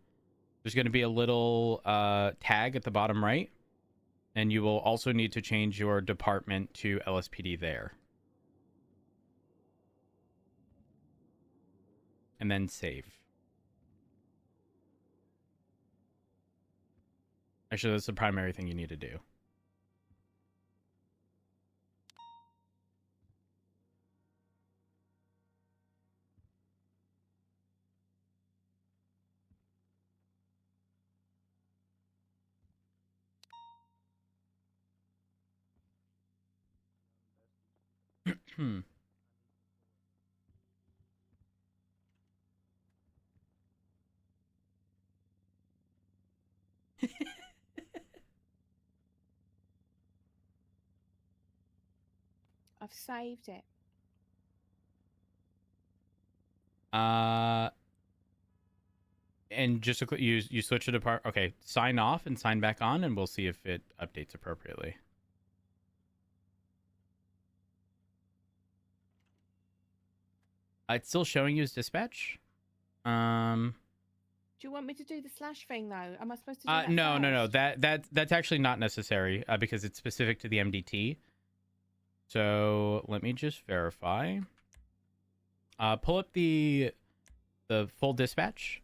there's gonna be a little tag at the bottom right, and you will also need to change your department to LSPD there, and then save. Actually, that's the primary thing you need to do. I've saved it. And just you switch it apart. Okay, sign off and sign back on, and we'll see if it updates appropriately. It's still showing you as dispatch. Do you want me to do the / thing though? Am I supposed to do that No. first? That's actually not necessary because it's specific to the MDT. So let me just verify. Pull up the full dispatch.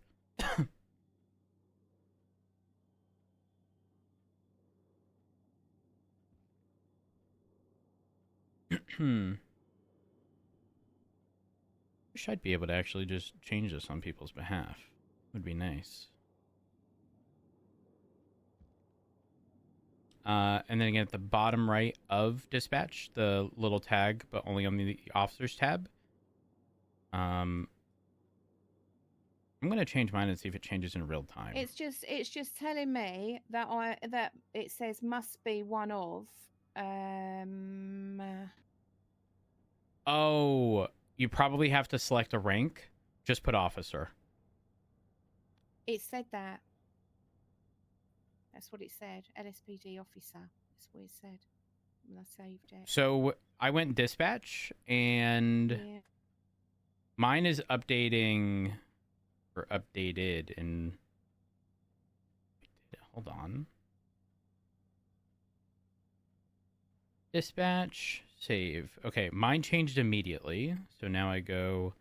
Wish I'd be able to actually just change this on people's behalf. Would be nice. And then again, at the bottom right of dispatch, the little tag, but only on the officers tab. I'm gonna change mine and see if it changes in real time. It's just telling me that it says must be one of. Oh, you probably have to select a rank. Just put officer. It said that. That's what it said. LSPD officer. That's what it said. And I saved it. So I went dispatch, and Yeah. mine is updating, or updated in... Hold on. Dispatch, save. Okay, mine changed immediately. So now I go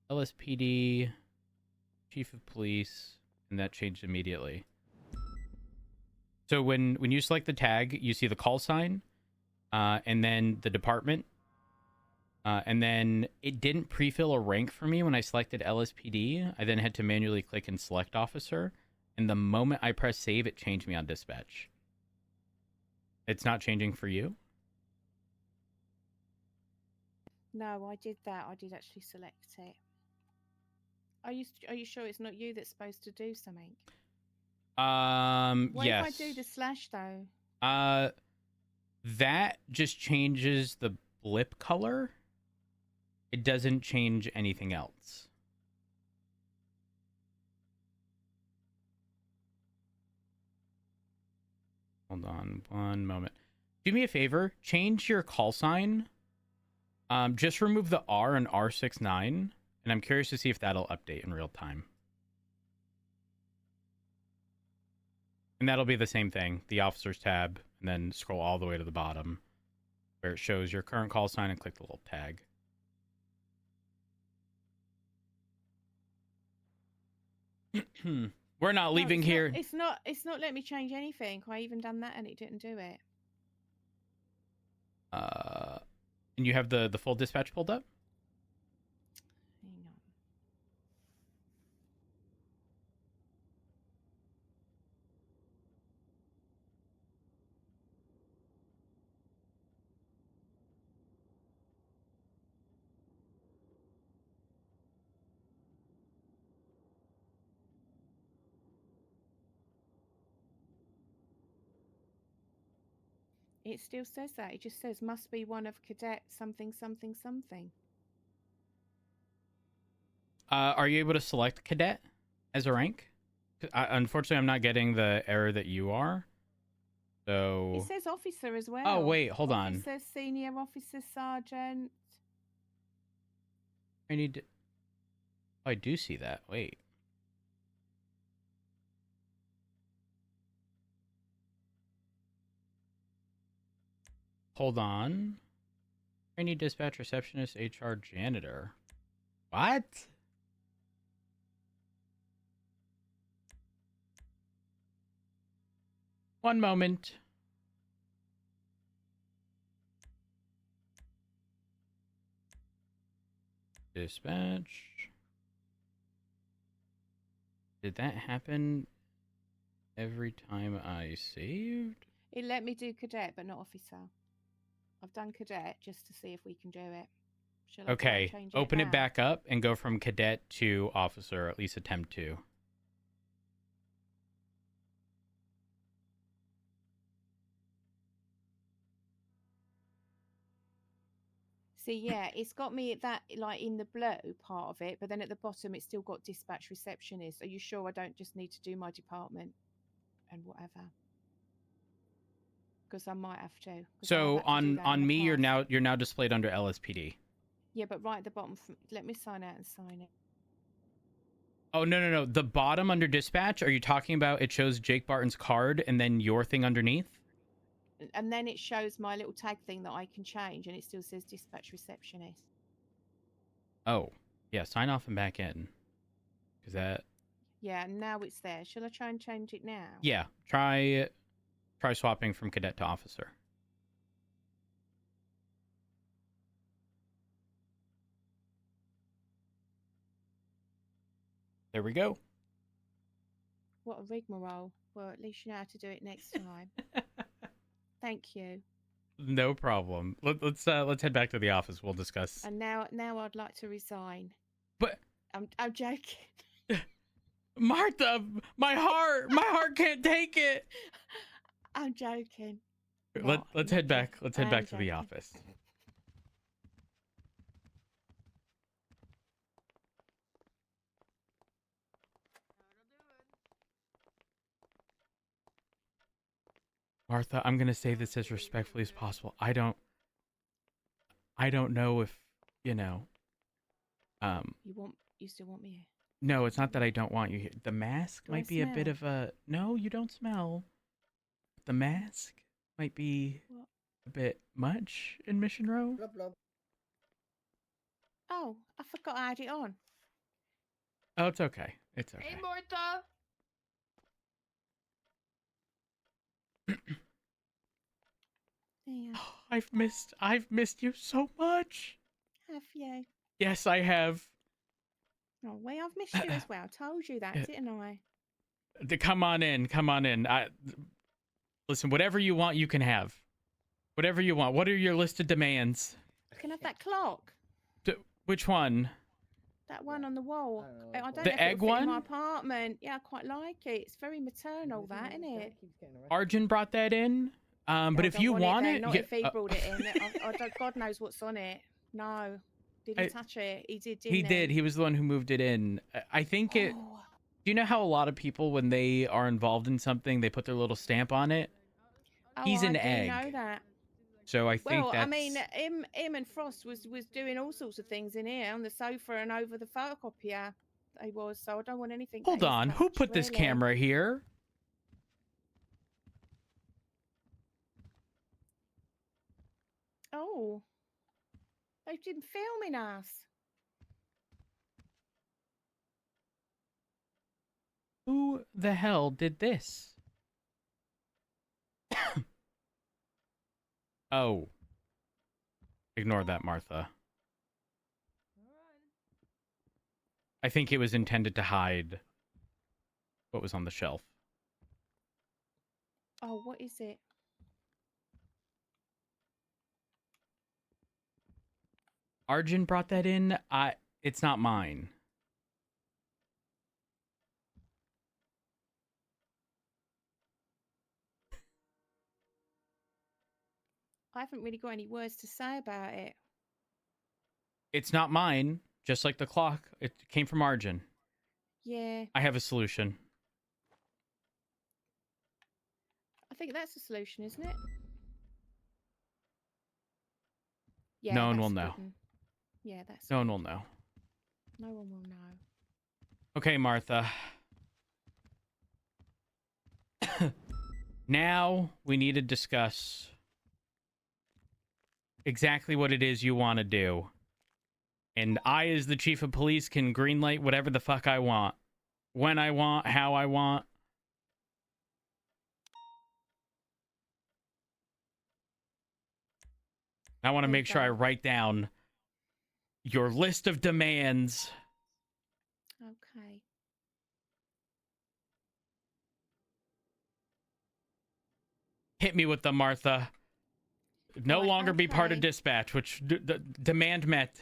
LSPD, Chief of Police, and that changed immediately. So when you select the tag, you see the call sign, and then the department, and then it didn't pre-fill a rank for me when I selected LSPD. I then had to manually click and select officer, and the moment I press save, it changed me on dispatch. It's not changing for you? No, I did that. I did actually select it. Are you sure it's not you that's supposed to do something? What Yes. if I do the slash though? That just changes the blip color. It doesn't change anything else. Hold on one moment. Do me a favor. Change your call sign. Just remove the R and R69, and I'm curious to see if that'll update in real time. And that'll be the same thing, the officers tab, and then scroll all the way to the bottom where it shows your current call sign and click the little tag. We're not leaving here. It's not letting me change anything. I even done that and it didn't do it. And you have the full dispatch pulled up? Hang on. It still says that. It just says must be one of cadet something something something. Are you able to select cadet as a rank? Unfortunately, I'm not getting the error that you are. So It says officer as well. Oh, wait, hold on. It says senior officer, sergeant. I need to... Oh, I do see that. Wait. Hold on. Trainee dispatch receptionist, HR janitor. What? One moment. Dispatch. Did that happen every time I saved? It let me do cadet, but not officer. I've done cadet just to see if we can do it. Shall I Okay, change open it now? back up and go from cadet to officer, or at least attempt to. See, yeah, it's got me at that, like, in the blue part of it, but then at the bottom it's still got dispatch receptionist. Are you sure I don't just need to do my department and whatever? Because I might have to. 'cause So I've had to do that in on the me, past. you're now displayed under LSPD. Yeah, but right at the bottom, let me sign out and sign it. Oh, no. The bottom under dispatch, are you talking about it shows Jake Barton's card and then your thing underneath? And then it shows my little tag thing that I can change, and it still says dispatch receptionist. Oh, yeah, sign off and back in. Is that... Yeah, now it's there. Shall I try and change it now? Yeah, try swapping from cadet to officer. There we go. What a rigmarole. Well, at least you know how to do it next time. Thank you. No problem. Let's head back to the office. We'll discuss. And now I'd like to resign. But I'm joking. Martha, my heart can't take it. I'm joking. Let's head back. Let's head back to the office. Martha, I'm gonna say this as respectfully as possible. I don't know if, you know. You still want me here? No, it's not that I don't want you here. The mask Do I might be a bit smell? of a... No, you don't smell. The mask might be a bit much in Mission Row. Blub, blub. Oh, I forgot I had it on. Oh, it's okay. It's okay. Hey, Martha. Yeah. I've missed you so much. Have you? Yes, I have. Oh, well, I've missed you as well. I told you that, didn't I? Come on in. Come on in. Listen, whatever you want, you can have. Whatever you want. What are your listed demands? Can I have that clock? Which one? That one on the wall. I don't know The if egg it'll fit in one? my apartment. Yeah, I quite like it. It's very maternal, that, isn't it? Arjun brought that in. But I if don't you want then, it, not you- if he brought it in. I don't, God knows what's on it. No, did he touch it? He did. Didn't he did. He was the one who moved it in. I think it. Oh. Do you know how a lot of people, when they are involved in something, they put their little stamp on it? Oh, He's an I do egg. know that. So I think Well, that's... I mean, him and Frost was doing all sorts of things in here on the sofa and over the photocopier. He was, so I don't want anything. Hold that he's on. Who touched, put this really. camera here? Oh, they've been filming us. Who the hell did this? Oh. Ignore that, Martha. I think it was intended to hide what was on the shelf. Oh, what is it? Arjun brought that in. It's not mine. I haven't really got any words to say about it. It's not mine. Just like the clock. It came from Arjun. Yeah, I have a solution. I think that's the solution, isn't it? Yeah, No one that's will a know. good one. Yeah, that's. No one will know. No one will know. Okay, Martha. Now we need to discuss exactly what it is you want to do. And I, as the chief of police, can greenlight whatever the fuck I want. When I want, how I want. I want to make sure I write down your list of demands. Okay. Hit me with them, Martha. No Right, longer be part of okay. dispatch, which demand met.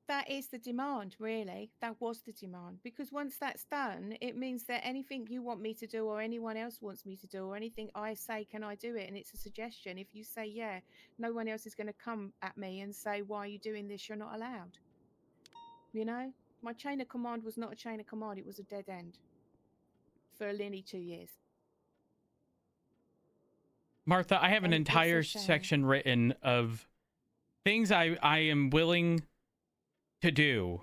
That is the demand, really. That was the demand. Because once that's done, it means that anything you want me to do or anyone else wants me to do or anything I say, can I do it? And it's a suggestion. If you say, yeah, no one else is going to come at me and say, why are you doing this? You're not allowed. You know? My chain of command was not a chain of command. It was a dead end. For nearly 2 years. Martha, I have an And it's a entire shame. section written of things I am willing to do.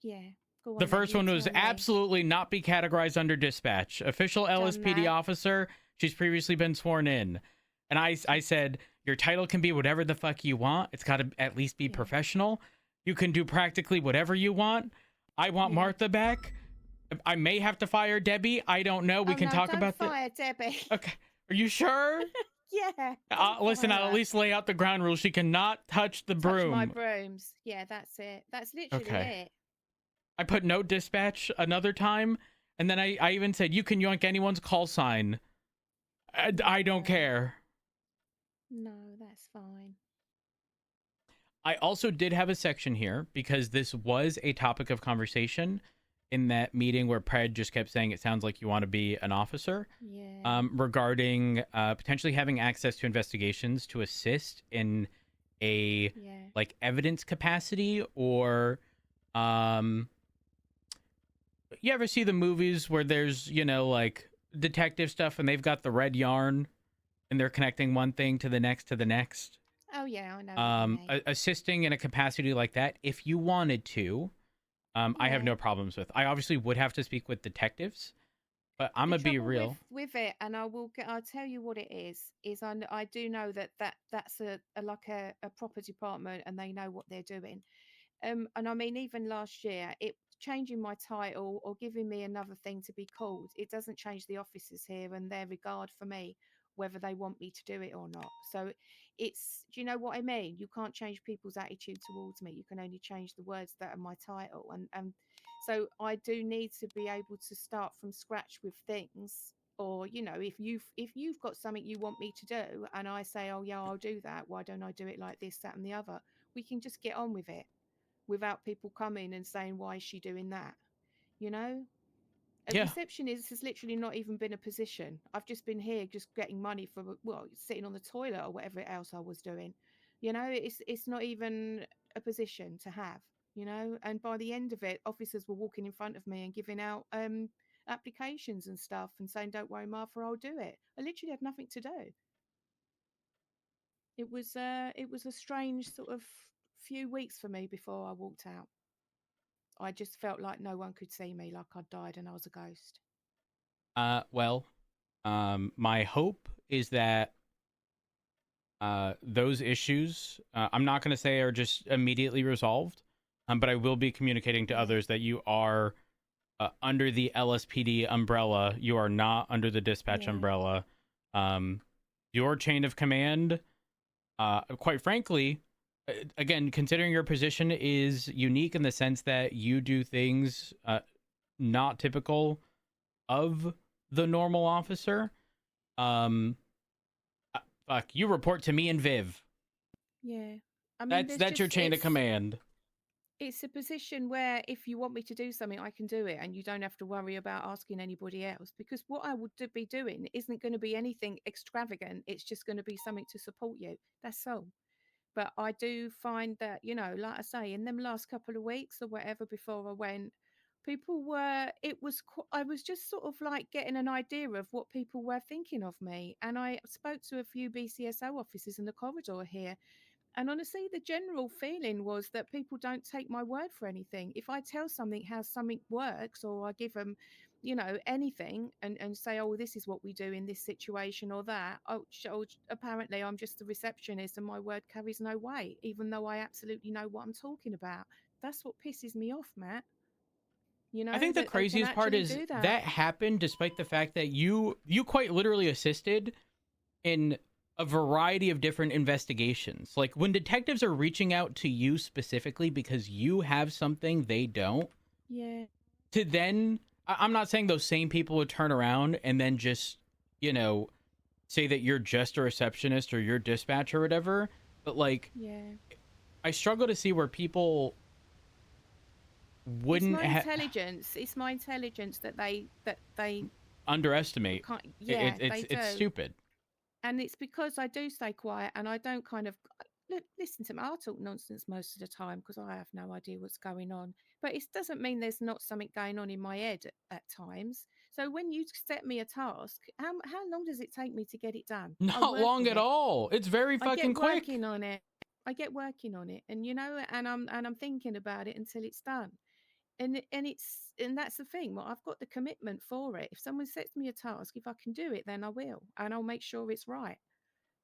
Yeah. Go on The then, first you one was tell me. absolutely not be categorized under dispatch. Official LSPD that. officer, she's previously been sworn in. And I said, your title can be whatever the fuck you want. It's got to at least be professional. You can do practically whatever you want. I want Martha back. I may have to fire Debbie. I don't know. We Oh, can no, talk don't about that. fire Debbie. Okay. Are you sure? Yeah. Listen, fire I'll at her. least lay out the ground rules. She cannot touch the broom. Touch my brooms. Yeah, that's it. That's literally Okay. it. I put no dispatch another time, and then I even said, you can yoink anyone's call sign. I don't care. No, that's fine. I also did have a section here because this was a topic of conversation in that meeting where Pred just kept saying it sounds like you want to be an officer. Yeah. Regarding potentially having access to investigations to assist in a like evidence capacity, or you ever see the movies where there's, you know, like detective stuff and they've got the red yarn and they're connecting one thing to the next to the next? Oh yeah, I know. Assisting in a capacity like that, if you wanted to, I have no problems with. I obviously would have to speak with detectives, but I'm gonna be real with it, and I'll tell you what it is. I do know that's a proper department, and they know what they're doing. And I mean, even last year, it changing my title or giving me another thing to be called, it doesn't change the officers here and their regard for me, whether they want me to do it or not. So do you know what I mean? You can't change people's attitude towards me. You can only change the words that are my title. And so I do need to be able to start from scratch with things. Or, you know, if you've got something you want me to do and I say, oh yeah, I'll do that, why don't I do it like this, that and the other? We can just get on with it without people coming and saying, why is she doing that? You know? A receptionist has literally not even been a position. I've just been here just getting money for, well, sitting on the toilet or whatever else I was doing. You know, it's not even a position to have, you know? And by the end of it, officers were walking in front of me and giving out applications and stuff and saying, don't worry, Martha, I'll do it. I literally had nothing to do. It was a strange sort of few weeks for me before I walked out. I just felt like no one could see me, like I'd died and I was a ghost. My hope is that those issues, I'm not going to say are just immediately resolved, but I will be communicating to others that you are under the LSPD umbrella. You are not under the dispatch umbrella. Your chain of command, quite frankly, again, considering your position is unique in the sense that you do things not typical of the normal officer. Fuck, you report to me and Viv. Yeah, I mean, that's your chain of command. It's a position where if you want me to do something, I can do it, and you don't have to worry about asking anybody else, because what I would be doing isn't going to be anything extravagant. It's just going to be something to support you. That's all. But I do find that, you know, like I say, in them last couple of weeks or whatever before I went, I was just sort of like getting an idea of what people were thinking of me. And I spoke to a few BCSO officers in the corridor here. And honestly, the general feeling was that people don't take my word for anything. If I tell something how something works, or I give them, you know, anything and say, oh, this is what we do in this situation or that, apparently I'm just the receptionist and my word carries no weight, even though I absolutely know what I'm talking about. That's what pisses me off, Matt. You know, I think the craziest part is that happened despite the fact that you quite literally assisted in a variety of different investigations. Like when detectives are reaching out to you specifically because you have something they don't. Yeah. To then, I'm not saying those same people would turn around and then just, you know, say that you're just a receptionist or you're dispatch or whatever. But like, I struggle to see where people wouldn't have intelligence. It's my intelligence that they underestimate. It's stupid. And it's because I do stay quiet and I don't kind of listen to me. I'll talk nonsense most of the time because I have no idea what's going on. But it doesn't mean there's not something going on in my head at times. So when you set me a task, how long does it take me to get it done? Not long at all. It's very fucking quick. I get working on it, and you know, and I'm thinking about it until it's done. And that's the thing. Well, I've got the commitment for it. If someone sets me a task, if I can do it, then I will, and I'll make sure it's right,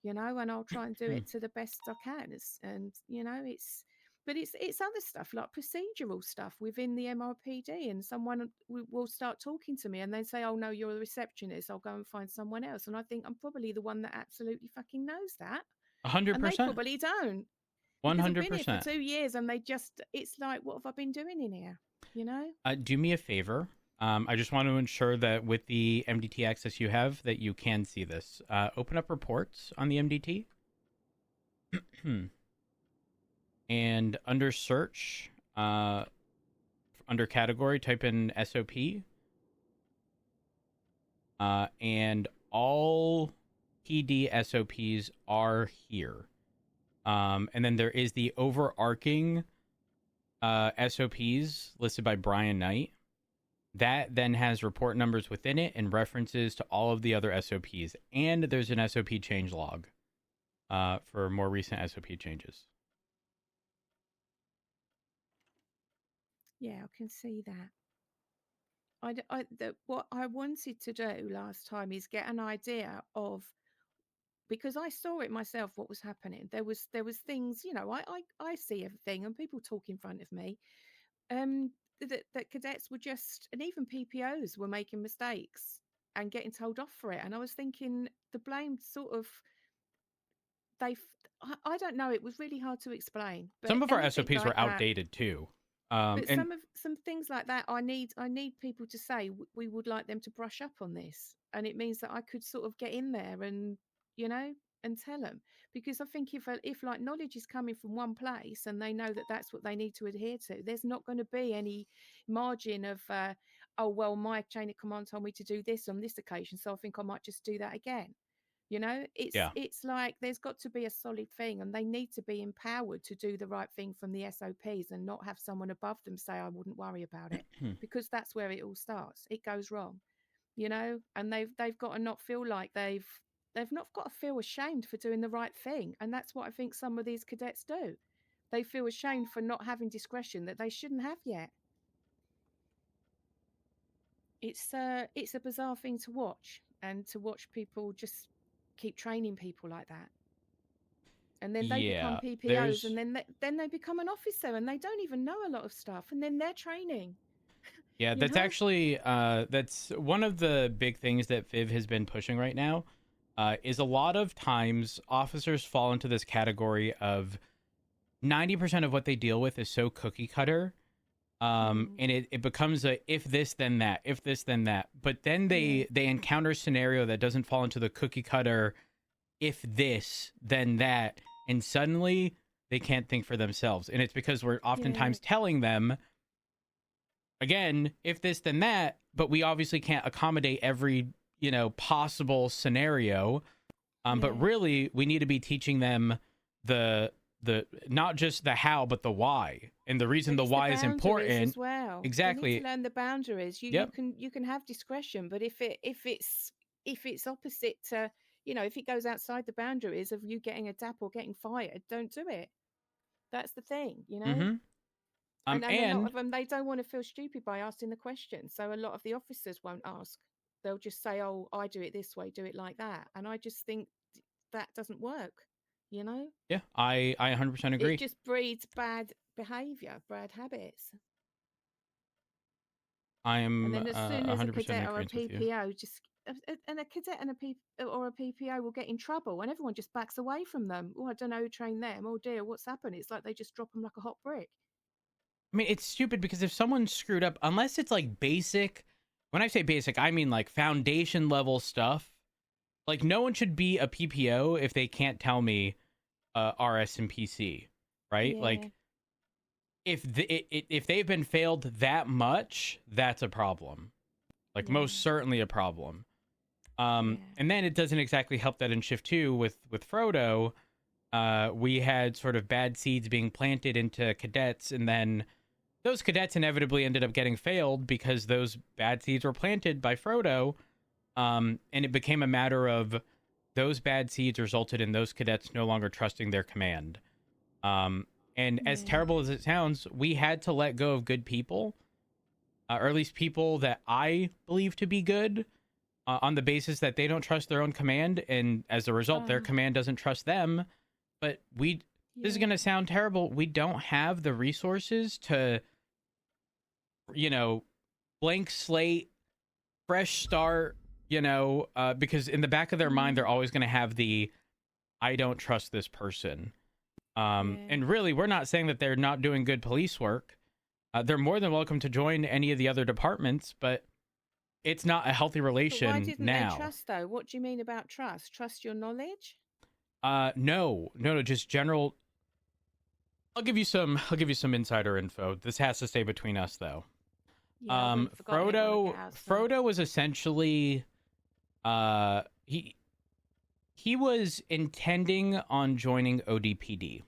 you know, and I'll try and do it to the best I can. And you know, it's other stuff like procedural stuff within the MRPD, and someone will start talking to me and they say, "Oh no, you're a receptionist. I'll go and find someone else." And I think I'm probably the one that absolutely fucking knows that. 100%. And they probably don't. 100%. I've been here for 2 years, and it's like, what have I been doing in here? You know? Do me a favor. I just want to ensure that with the MDT access you have, that you can see this. Open up reports on the MDT. And under search, under category, type in SOP. And all PD SOPs are here. And then there is the overarching SOPs listed by Brian Knight. That then has report numbers within it and references to all of the other SOPs. And there's an SOP change log for more recent SOP changes. Yeah, I can see that. What I wanted to do last time is get an idea of, because I saw it myself, what was happening. There was things, you know, I see everything, and people talk in front of me. That cadets were just, and even PPOs were making mistakes and getting told off for it. And I was thinking, the blame sort of, I don't know, it was really hard to explain. But some of our anything SOPs like were that- outdated too. But And some things like that, I need people to say we would like them to brush up on this, and it means that I could sort of get in there and, you know, and tell them, because I think if like knowledge is coming from one place and they know that that's what they need to adhere to, there's not going to be any margin of oh well, my chain of command told me to do this on this occasion, so I think I might just do that again. You know, it's like there's got to be a solid thing, and they need to be empowered to do the right thing from the SOPs and not have someone above them say, I wouldn't worry about it, because that's where it all starts. It goes wrong, you know, and they've got to not feel like they've not got to feel ashamed for doing the right thing. And that's what I think some of these cadets do. They feel ashamed for not having discretion that they shouldn't have yet. It's a bizarre thing to watch, and to watch people just keep training people like that, and then they become PPOs, and then they become an officer, and they don't even know a lot of stuff, and then they're training. yeah, that's actually that's one of the big things that Viv has been pushing right now. Is a lot of times officers fall into this category of 90% of what they deal with is so cookie cutter. And it becomes a if this then that, if this then that, but then they encounter a scenario that doesn't fall into the cookie cutter if this then that, and suddenly they can't think for themselves. And it's because we're oftentimes telling them, again, if this then that, but we obviously can't accommodate every, you know, possible scenario. But really we need to be teaching them the not just the how but the why, and the reason the why is important as well. Exactly. You need to learn the boundaries. You can have discretion, but if it's opposite to, you know, if it goes outside the boundaries of you getting a DAP or getting fired, don't do it. That's the thing, you know. And a lot of them, they don't want to feel stupid by asking the question, so a lot of the officers won't ask. They'll just say, oh, I do it this way, do it like that. And I just think that doesn't work. You know? Yeah, I 100% agree. It just breeds bad behavior, bad habits. I am and then as soon as a 100% cadet or a agreement with you. PPO and a cadet and a PPO will get in trouble, and everyone just backs away from them. Oh, I don't know who trained them. Oh dear, what's happened? It's like they just drop them like a hot brick. I mean, it's stupid because if someone screwed up, unless it's like basic, when I say basic, I mean like foundation level stuff. Like no one should be a PPO if they can't tell me RS and PC, right? Yeah. Like if they've been failed that much, that's a problem. Like most certainly a problem. And then it doesn't exactly help that in Shift 2 with Frodo, we had sort of bad seeds being planted into cadets, and then those cadets inevitably ended up getting failed because those bad seeds were planted by Frodo. And it became a matter of those bad seeds resulted in those cadets no longer trusting their command. And as terrible as it sounds, we had to let go of good people, or at least people that I believe to be good, on the basis that they don't trust their own command, and as a result, their command doesn't trust them. But this is going to sound terrible. We don't have the resources to, you know, blank slate, fresh start, you know, because in the back of their mind, they're always going to have the, I don't trust this person. And really, we're not saying that they're not doing good police work. They're more than welcome to join any of the other departments, but it's not a healthy relation But why didn't now. they trust though? What do you mean about trust? Trust your knowledge? No, just general. I'll give you some insider info. This has to stay between us, though. Yeah, I wouldn't forgot him when I get outside. Frodo was essentially, he was intending on joining ODPD,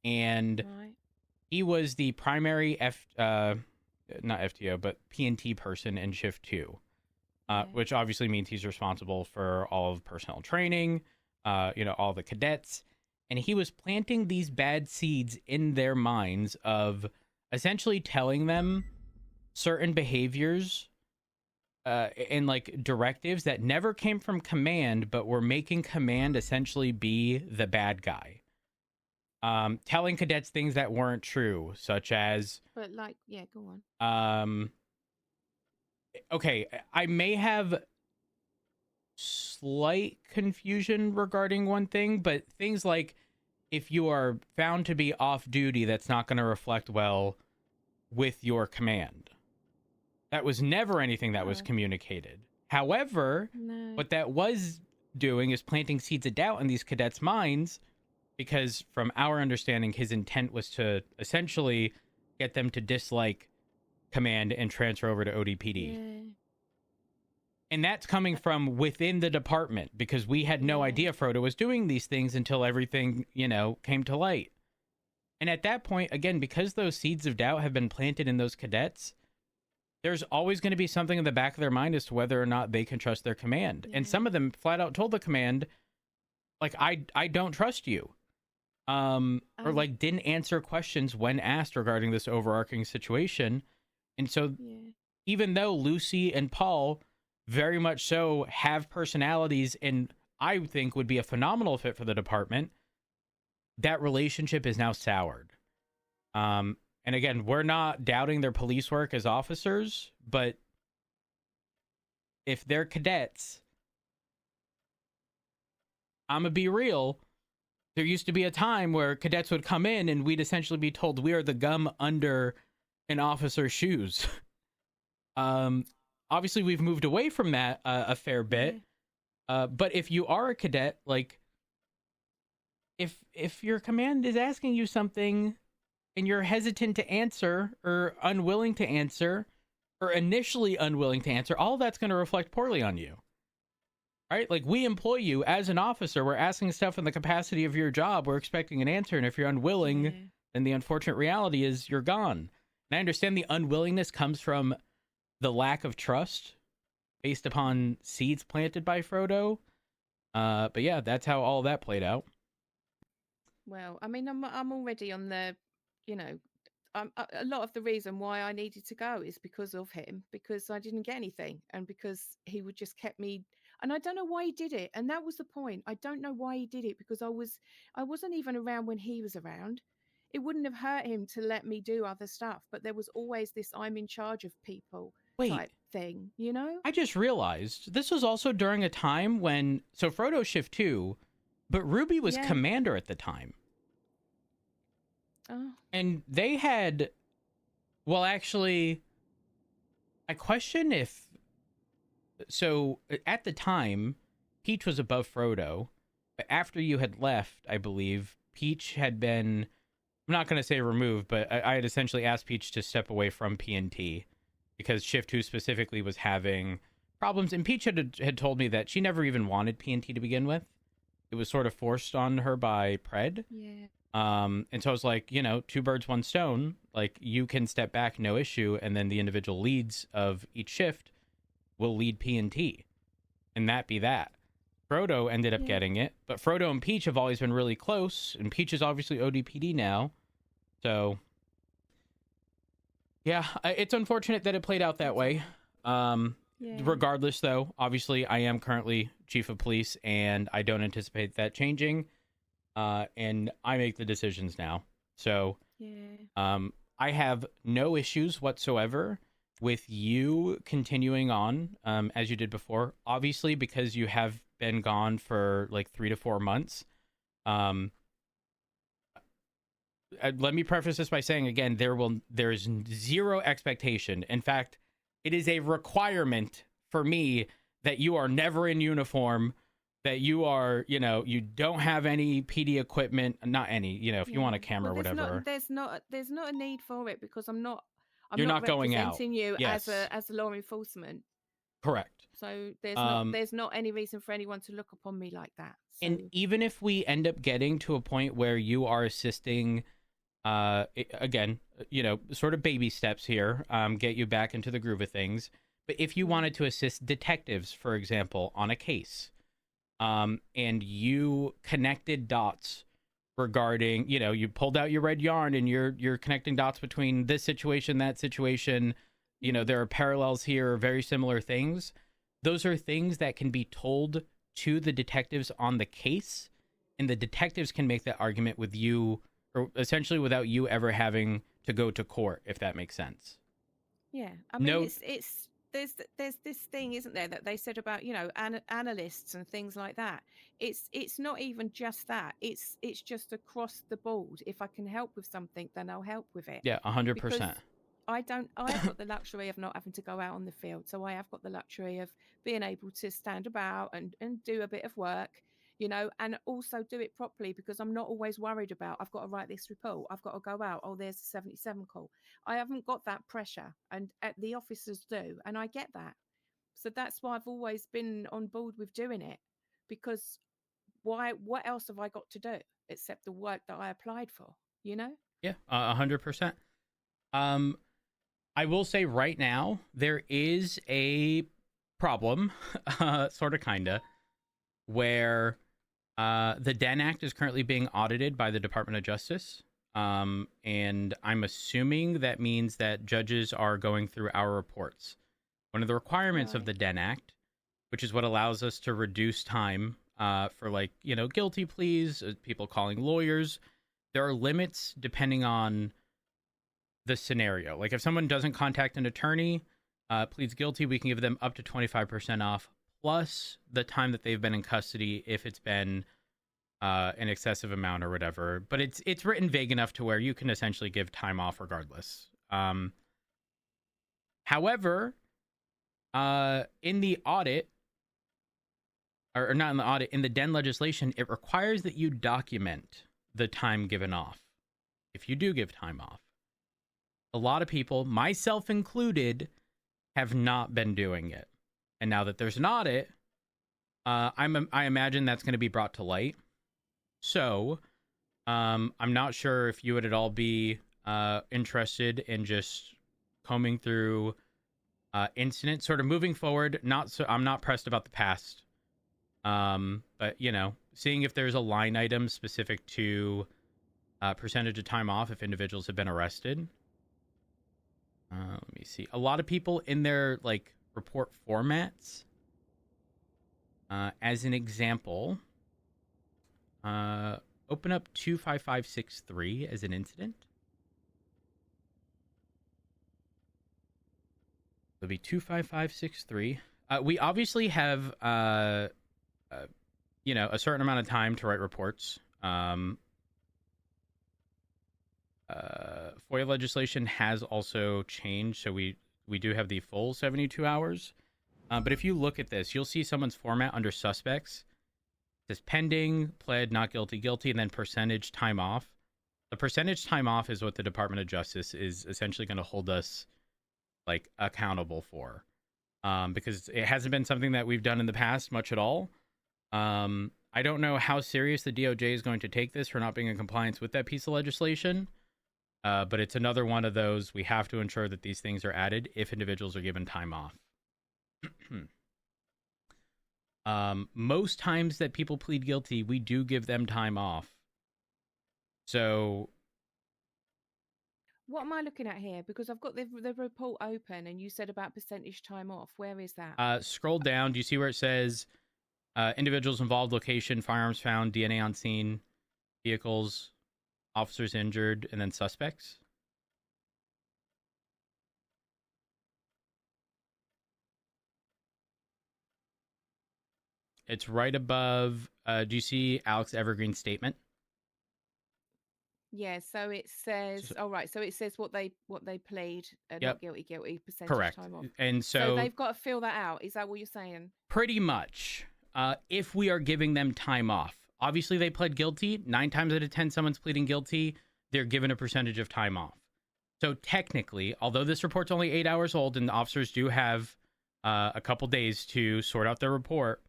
and Right. he was the primary not FTO, but PNT person in Shift 2, which obviously means he's responsible for all of personnel training, all the cadets. And he was planting these bad seeds in their minds of essentially telling them certain behaviors and like directives that never came from command, but were making command essentially be the bad guy. Telling cadets things that weren't true, such as... But like, yeah, go on. Okay, I may have slight confusion regarding one thing, but things like if you are found to be off duty, that's not going to reflect well with your command. That was never anything that was communicated. However, what that was doing is planting seeds of doubt in these cadets' minds, because from our understanding, his intent was to essentially get them to dislike command and transfer over to ODPD. Yeah. And that's coming from within the department, because we had no idea Frodo was doing these things until everything, came to light. And at that point, again, because those seeds of doubt have been planted in those cadets, there's always going to be something in the back of their mind as to whether or not they can trust their command. And some of them flat out told the command, like, I don't trust you. Or like didn't answer questions when asked regarding this overarching situation. And so even though Lucy and Paul very much so have personalities and I think would be a phenomenal fit for the department, that relationship is now soured. And again, we're not doubting their police work as officers, but if they're cadets, I'm gonna be real. There used to be a time where cadets would come in and we'd essentially be told we are the gum under an officer's shoes. Obviously, we've moved away from that a fair bit. But if you are a cadet, like, if your command is asking you something and you're hesitant to answer or unwilling to answer or initially unwilling to answer, all that's going to reflect poorly on you. Right? Like, we employ you as an officer. We're asking stuff in the capacity of your job. We're expecting an answer. And if you're unwilling, then the unfortunate reality is you're gone. And I understand the unwillingness comes from the lack of trust based upon seeds planted by Frodo. But yeah, that's how all that played out. Well, I mean, I'm already on the, a lot of the reason why I needed to go is because of him, because I didn't get anything, and because he would just kept me. And I don't know why he did it. And that was the point. I don't know why he did it, because I wasn't even around when he was around. It wouldn't have hurt him to let me do other stuff, but there was always this I'm in charge of people type thing, I just realized this was also during a time when, so Frodo Shift 2, but Ruby was commander at the time. Oh. And they had, well, actually, I question if, so at the time, Peach was above Frodo, but after you had left, I believe, Peach had been, I'm not going to say removed, but I had essentially asked Peach to step away from PNT because Shift 2 specifically was having problems. And Peach had told me that she never even wanted PNT to begin with. It was sort of forced on her by Pred. Yeah. And so I was like, two birds, one stone. Like, you can step back, no issue. And then the individual leads of each shift will lead PNT. And that be that. Frodo ended up getting it. But Frodo and Peach have always been really close. And Peach is obviously ODPD now. So, yeah, it's unfortunate that it played out that way. Regardless, though, obviously, I am currently chief of police, and I don't anticipate that changing. And I make the decisions now. So, I have no issues whatsoever with you continuing on as you did before. Obviously, because you have been gone for like 3 to 4 months. let me preface this by saying again, there is zero expectation. In fact, it is a requirement for me that you are never in uniform, that you are, you don't have any PD equipment, not any, if you want a camera or whatever. There's not a need for it because I'm not going out. representing you Yes. as a law enforcement. Correct. So there's not any reason for anyone to look upon me like that. So. And even if we end up getting to a point where you are assisting, again, sort of baby steps here, get you back into the groove of things. But if you wanted to assist detectives, for example, on a case, and you connected dots regarding, you pulled out your red yarn and you're connecting dots between this situation, that situation, there are parallels here, very similar things. Those are things that can be told to the detectives on the case, and the detectives can make that argument with you, or essentially without you ever having to go to court, if that makes sense. Yeah, I mean, it's there's this thing, isn't there, that they said about analysts and things like that. It's not even just that. It's just across the board. If I can help with something, then I'll help with it. Yeah, 100%. I've got the luxury of not having to go out on the field. So I have got the luxury of being able to stand about and do a bit of work, and also do it properly, because I'm not always worried about, I've got to write this report, I've got to go out, oh, there's a 77 call. I haven't got that pressure, and the officers do, and I get that. So that's why I've always been on board with doing it, because what else have I got to do except the work that I applied for, Yeah, 100%. I will say right now, there is a problem, sort of, kinda, where the DEN Act is currently being audited by the Department of Justice. And I'm assuming that means that judges are going through our reports. One of the requirements of the DEN Act, which is what allows us to reduce time for guilty pleas, people calling lawyers, there are limits depending on the scenario. Like if someone doesn't contact an attorney, pleads guilty, we can give them up to 25% off, plus the time that they've been in custody if it's been an excessive amount or whatever. But it's written vague enough to where you can essentially give time off regardless. However, in the audit, or not in the audit, in the DEN legislation, it requires that you document the time given off if you do give time off. A lot of people, myself included, have not been doing it. And now that there's an audit, I imagine that's going to be brought to light. So, I'm not sure if you would at all be interested in just combing through incidents, sort of moving forward. I'm not pressed about the past. But, seeing if there's a line item specific to percentage of time off if individuals have been arrested. Let me see. A lot of people in their report formats, as an example, open up 25563 as an incident. It'll be 25563. We obviously have a certain amount of time to write reports. FOIA legislation has also changed, so we do have the full 72 hours. But if you look at this, you'll see someone's format under suspects. It says pending, pled, not guilty, guilty, and then percentage time off. The percentage time off is what the Department of Justice is essentially going to hold us accountable for, because it hasn't been something that we've done in the past much at all. I don't know how serious the DOJ is going to take this for not being in compliance with that piece of legislation. But it's another one of those, we have to ensure that these things are added if individuals are given time off. Most times that people plead guilty, we do give them time off. So what am I looking at here? Because I've got the report open, and you said about percentage time off. Where is that? Scroll down. Do you see where it says individuals involved, location, firearms found, DNA on scene, vehicles, officers injured, and then suspects? It's right above. Do you see Alex Evergreen's statement? Yeah, so it says, all right. So it says what they plead, Yep. not guilty, percentage Correct. time off. And So they've got to fill that out. Is that what you're saying? pretty much, if we are giving them time off, obviously they pled guilty. 9 times out of 10, someone's pleading guilty, they're given a percentage of time off. So technically, although this report's only 8 hours old and the officers do have a couple days to sort out their report,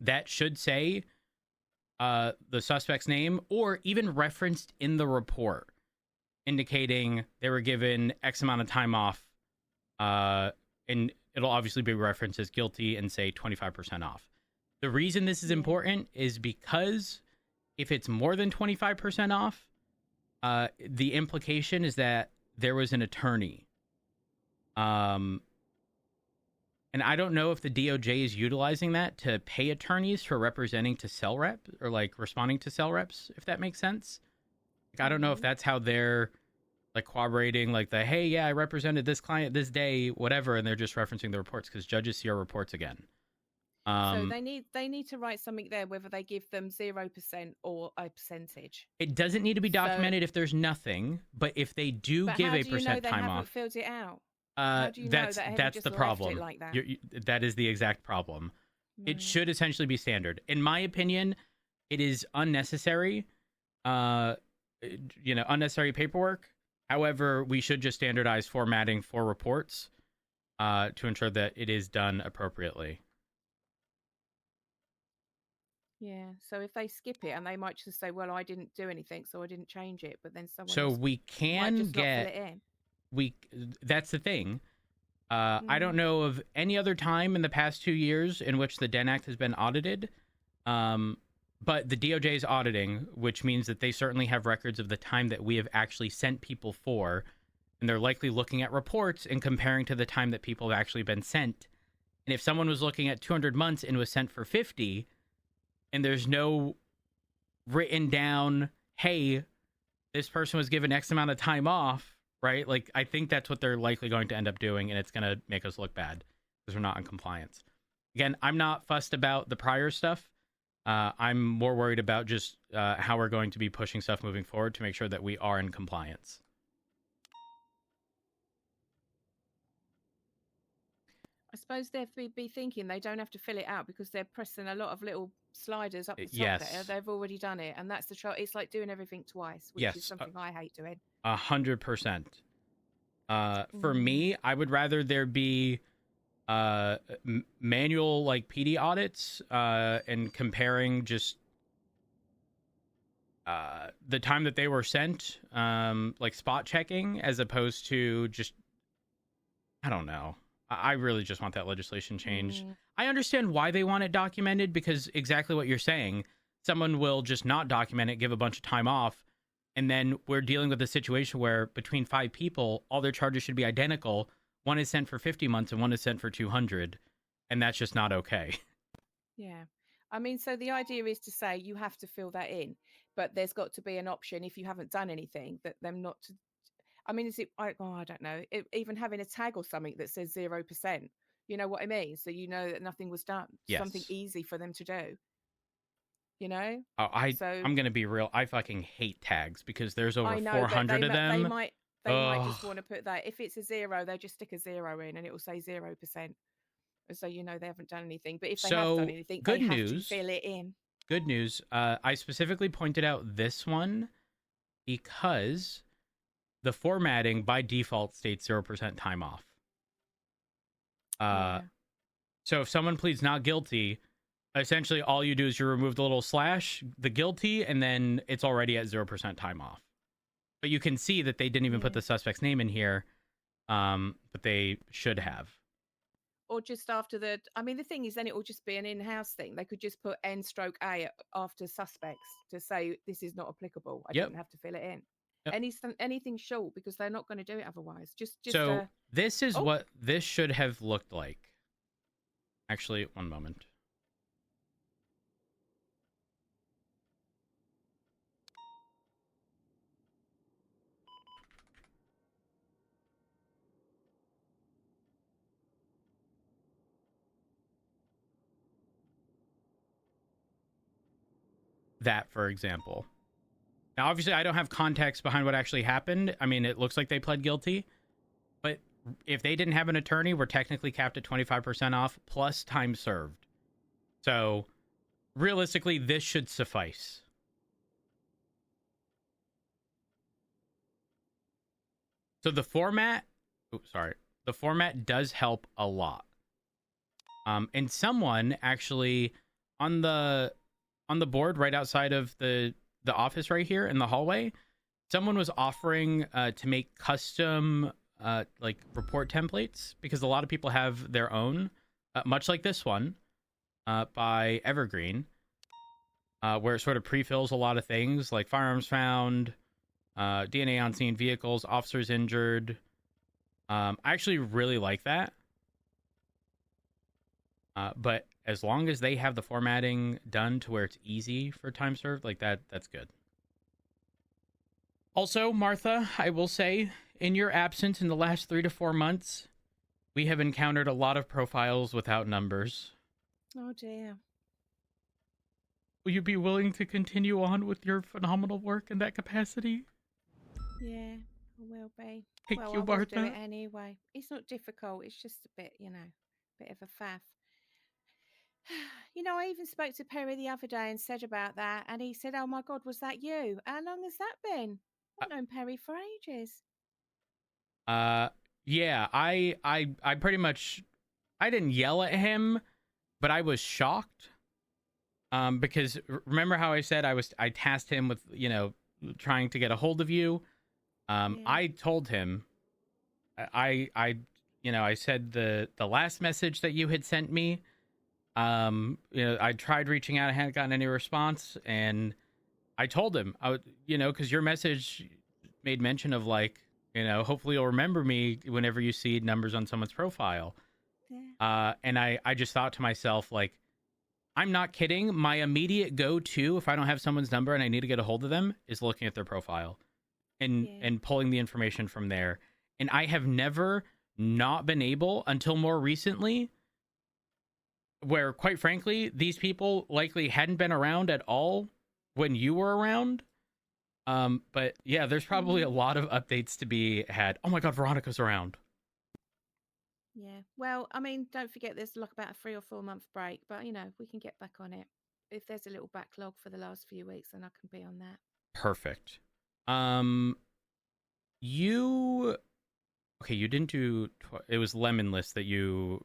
that should say the suspect's name or even referenced in the report, indicating they were given X amount of time off, and it'll obviously be referenced as guilty and say 25% off. The reason this is important is because if it's more than 25% off, the implication is that there was an attorney. And I don't know if the DOJ is utilizing that to pay attorneys for representing to cell rep or like responding to cell reps, if that makes sense. Like, I don't know if that's how they're like corroborating, like the, hey, yeah, I represented this client this day, whatever, and they're just referencing the reports because judges see our reports again. So they need to write something there, whether they give them 0% or a percentage. It doesn't need to be documented if there's nothing, but if they do give a percent time off, filled it out. How do you know that that's the problem. Like that? That is the exact problem. It should essentially be standard. In my opinion, it is unnecessary. Unnecessary paperwork. However, we should just standardize formatting for reports to ensure that it is done appropriately. Yeah. So if they skip it, and they might just say, "Well, I didn't do anything, so I didn't change it," but then someone so else we can might just get not fill it in. That's the thing. I don't know of any other time in the past 2 years in which the DEN Act has been audited. But the DOJ is auditing, which means that they certainly have records of the time that we have actually sent people for. And they're likely looking at reports and comparing to the time that people have actually been sent. And if someone was looking at 200 months and was sent for 50, and there's no written down, hey, this person was given X amount of time off, right? Like, I think that's what they're likely going to end up doing, and it's going to make us look bad because we're not in compliance. Again, I'm not fussed about the prior stuff. I'm more worried about just how we're going to be pushing stuff moving forward to make sure that we are in compliance. I suppose they'd be thinking they don't have to fill it out because they're pressing a lot of little sliders up the top Yes. there. They've already done it, and that's the trouble. It's like doing everything twice, which is something I hate doing. 100%. For me, I would rather there be manual like PD audits and comparing just the time that they were sent, like spot checking, as opposed to just, I don't know. I really just want that legislation changed. I understand why they want it documented, because exactly what you're saying, someone will just not document it, give a bunch of time off, and then we're dealing with a situation where between 5 people, all their charges should be identical. One is sent for 50 months and one is sent for 200, and that's just not okay. Yeah. I mean, so the idea is to say you have to fill that in, but there's got to be an option if you haven't done anything that them not to. I mean, is it? I don't know. Even having a tag or something that says 0%. You know what I mean? So you know that nothing was done. Yes. Something easy for them to do. You know? I'm gonna be real. I fucking hate tags because there's over 400 of them. They might just want to put that. If it's a 0, they just stick a 0 in, and it will say 0%. So you know they haven't done anything. But if they have done anything, good they news, have to fill it in. Good news. I specifically pointed out this one because the formatting by default states 0% time off. So if someone pleads not guilty, essentially all you do is you remove the little slash, the guilty, and then it's already at 0% time off. But you can see that they didn't even put the suspect's name in here, but they should have. Or just after the. I mean, the thing is, then it will just be an in-house thing. They could just put N/A after suspects to say this is not applicable. I don't have to fill it in. Anything short, because they're not going to do it otherwise. This is what this should have looked like. Actually, one moment. That, for example. Now, obviously, I don't have context behind what actually happened. I mean, it looks like they pled guilty. But if they didn't have an attorney, we're technically capped at 25% off plus time served. So, realistically, this should suffice. So the format, the format does help a lot. And someone actually on the board right outside of the office right here in the hallway, someone was offering to make custom like report templates, because a lot of people have their own, much like this one by Evergreen, where it sort of pre-fills a lot of things like firearms found, DNA on scene, vehicles, officers injured. I actually really like that. But as long as they have the formatting done to where it's easy for time served, like that's good. Also, Martha, I will say, in your absence in the last 3 to 4 months, we have encountered a lot of profiles without numbers. Oh dear. Will you be willing to continue on with your phenomenal work in that capacity? Yeah, I will be. Thank well, you, I will Martha. do it anyway. It's not difficult. It's just a bit, bit of a faff. I even spoke to Perry the other day and said about that, and he said, "Oh my God, was that you? How long has that been? I've known Perry for ages." Yeah, I pretty much, I didn't yell at him, but I was shocked. Because remember how I said I tasked him with, trying to get a hold of you. Yeah. I told him, I said the last message that you had sent me, I tried reaching out, I hadn't gotten any response, and I told him, because your message made mention of hopefully you'll remember me whenever you see numbers on someone's profile. Yeah. And I just thought to myself, I'm not kidding. My immediate go-to, if I don't have someone's number and I need to get a hold of them, is looking at their profile and pulling the information from there. And I have never not been able until more recently, where quite frankly, these people likely hadn't been around at all when you were around. But yeah, there's probably a lot of updates to be had. Oh my God, Veronica's around. Yeah. Well, I mean, don't forget there's about a 3 or 4 month break, but we can get back on it. If there's a little backlog for the last few weeks, then I can be on that. Perfect. You didn't do, it was Lemon List that you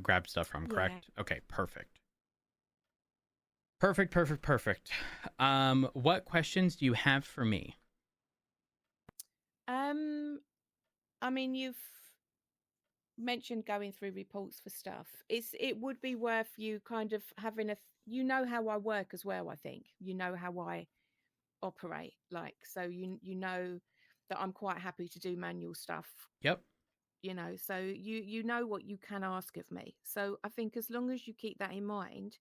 grabbed stuff from, correct? Yeah. Okay, perfect. Perfect. What questions do you have for me? I mean, you've mentioned going through reports for stuff. It would be worth you kind of having how I work as well. I think how I operate, so you know that I'm quite happy to do manual stuff. Yep. So you know what you can ask of me. So I think as long as you keep that in mind,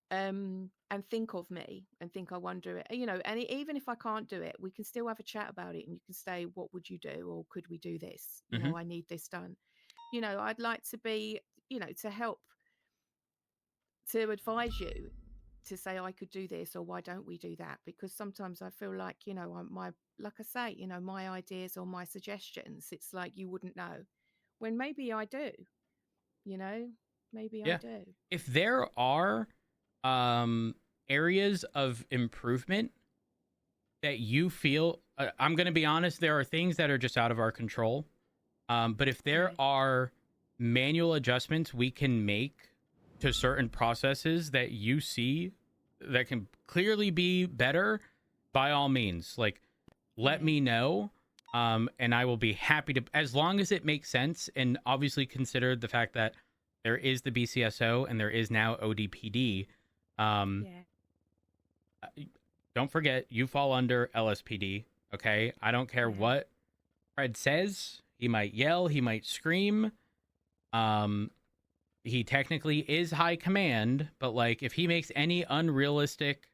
and think of me and think I won't do it, and even if I can't do it, we can still have a chat about it, and you can say, what would you do, or could we do this? I need this done. I'd like to be, to help, to advise you, to say I could do this, or why don't we do that? Because sometimes I feel like, like I say, my ideas or my suggestions, it's like you wouldn't know, when maybe I do, maybe I do. If there are areas of improvement that you feel, I'm going to be honest, there are things that are just out of our control. But if there are manual adjustments we can make to certain processes that you see that can clearly be better, by all means, let me know. And I will be happy to, as long as it makes sense, and obviously consider the fact that there is the BCSO and there is now ODPD. Don't forget, you fall under LSPD, okay? I don't care what Fred says. He might yell, he might scream. He technically is high command, but if he makes any unrealistic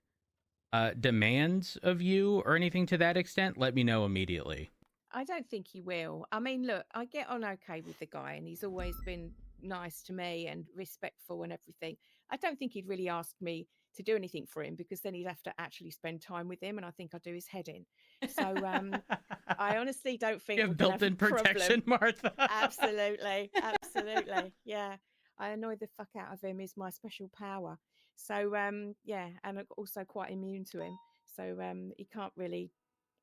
demands of you or anything to that extent, let me know immediately. I don't think he will. I mean, look, I get on okay with the guy, and he's always been nice to me and respectful and everything. I don't think he'd really ask me to do anything for him, because then he'd have to actually spend time with him, and I think I'd do his head in. So I honestly don't think you have we're gonna built-in have a problem. protection, Martha. Absolutely, absolutely, yeah. I annoy the fuck out of him is my special power. So yeah, and I'm also quite immune to him. So he can't really.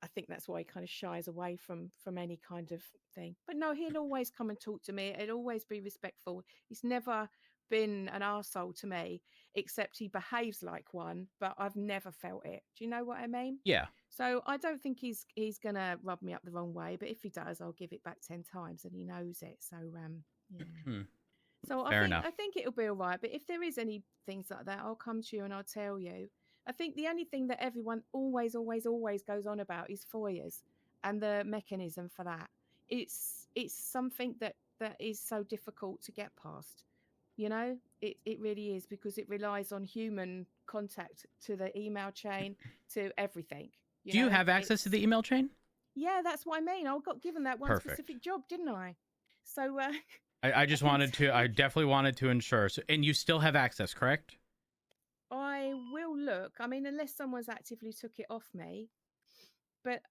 I think that's why he kind of shies away from any kind of thing. But no, he'll always come and talk to me. He'll always be respectful. He's never been an arsehole to me, except he behaves like one, but I've never felt it. Do you know what I mean? Yeah. So I don't think he's gonna rub me up the wrong way, but if he does, I'll give it back 10 times, and he knows it. So yeah. So Fair enough. I think it'll be all right. But if there is any things like that, I'll come to you and I'll tell you. I think the only thing that everyone always goes on about is FOIAs and the mechanism for that. It's something that is so difficult to get past. You know, it really is, because it relies on human contact to the email chain, to everything. Do you have access to the email chain? Yeah, that's what I mean. I got given that one specific job, didn't I? So I just wanted to. I definitely wanted to ensure. So, and you still have access, correct? I will look. I mean, unless someone's actively took it off me. But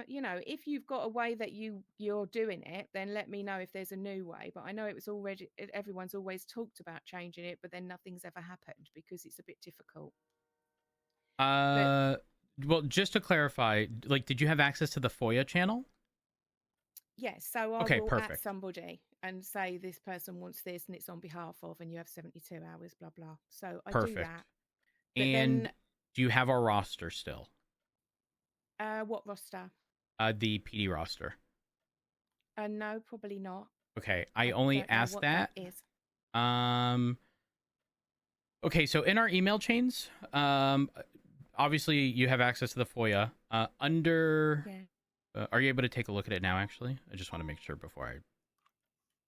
you know, if you've got a way that you're doing it, then let me know if there's a new way. But I know it was already, everyone's always talked about changing it, but then nothing's ever happened because it's a bit difficult. Well, just to clarify, like, did you have access to the FOIA channel? Yes. So I will at somebody and say this person wants this and it's on behalf of, and you have 72 hours, blah blah. So I do that. But and then, do you have our roster still? what roster? The PD roster. No, probably not. Okay, I only asked that. Okay, so in our email chains, obviously you have access to the FOIA. Are you able to take a look at it now? Actually, I just want to make sure before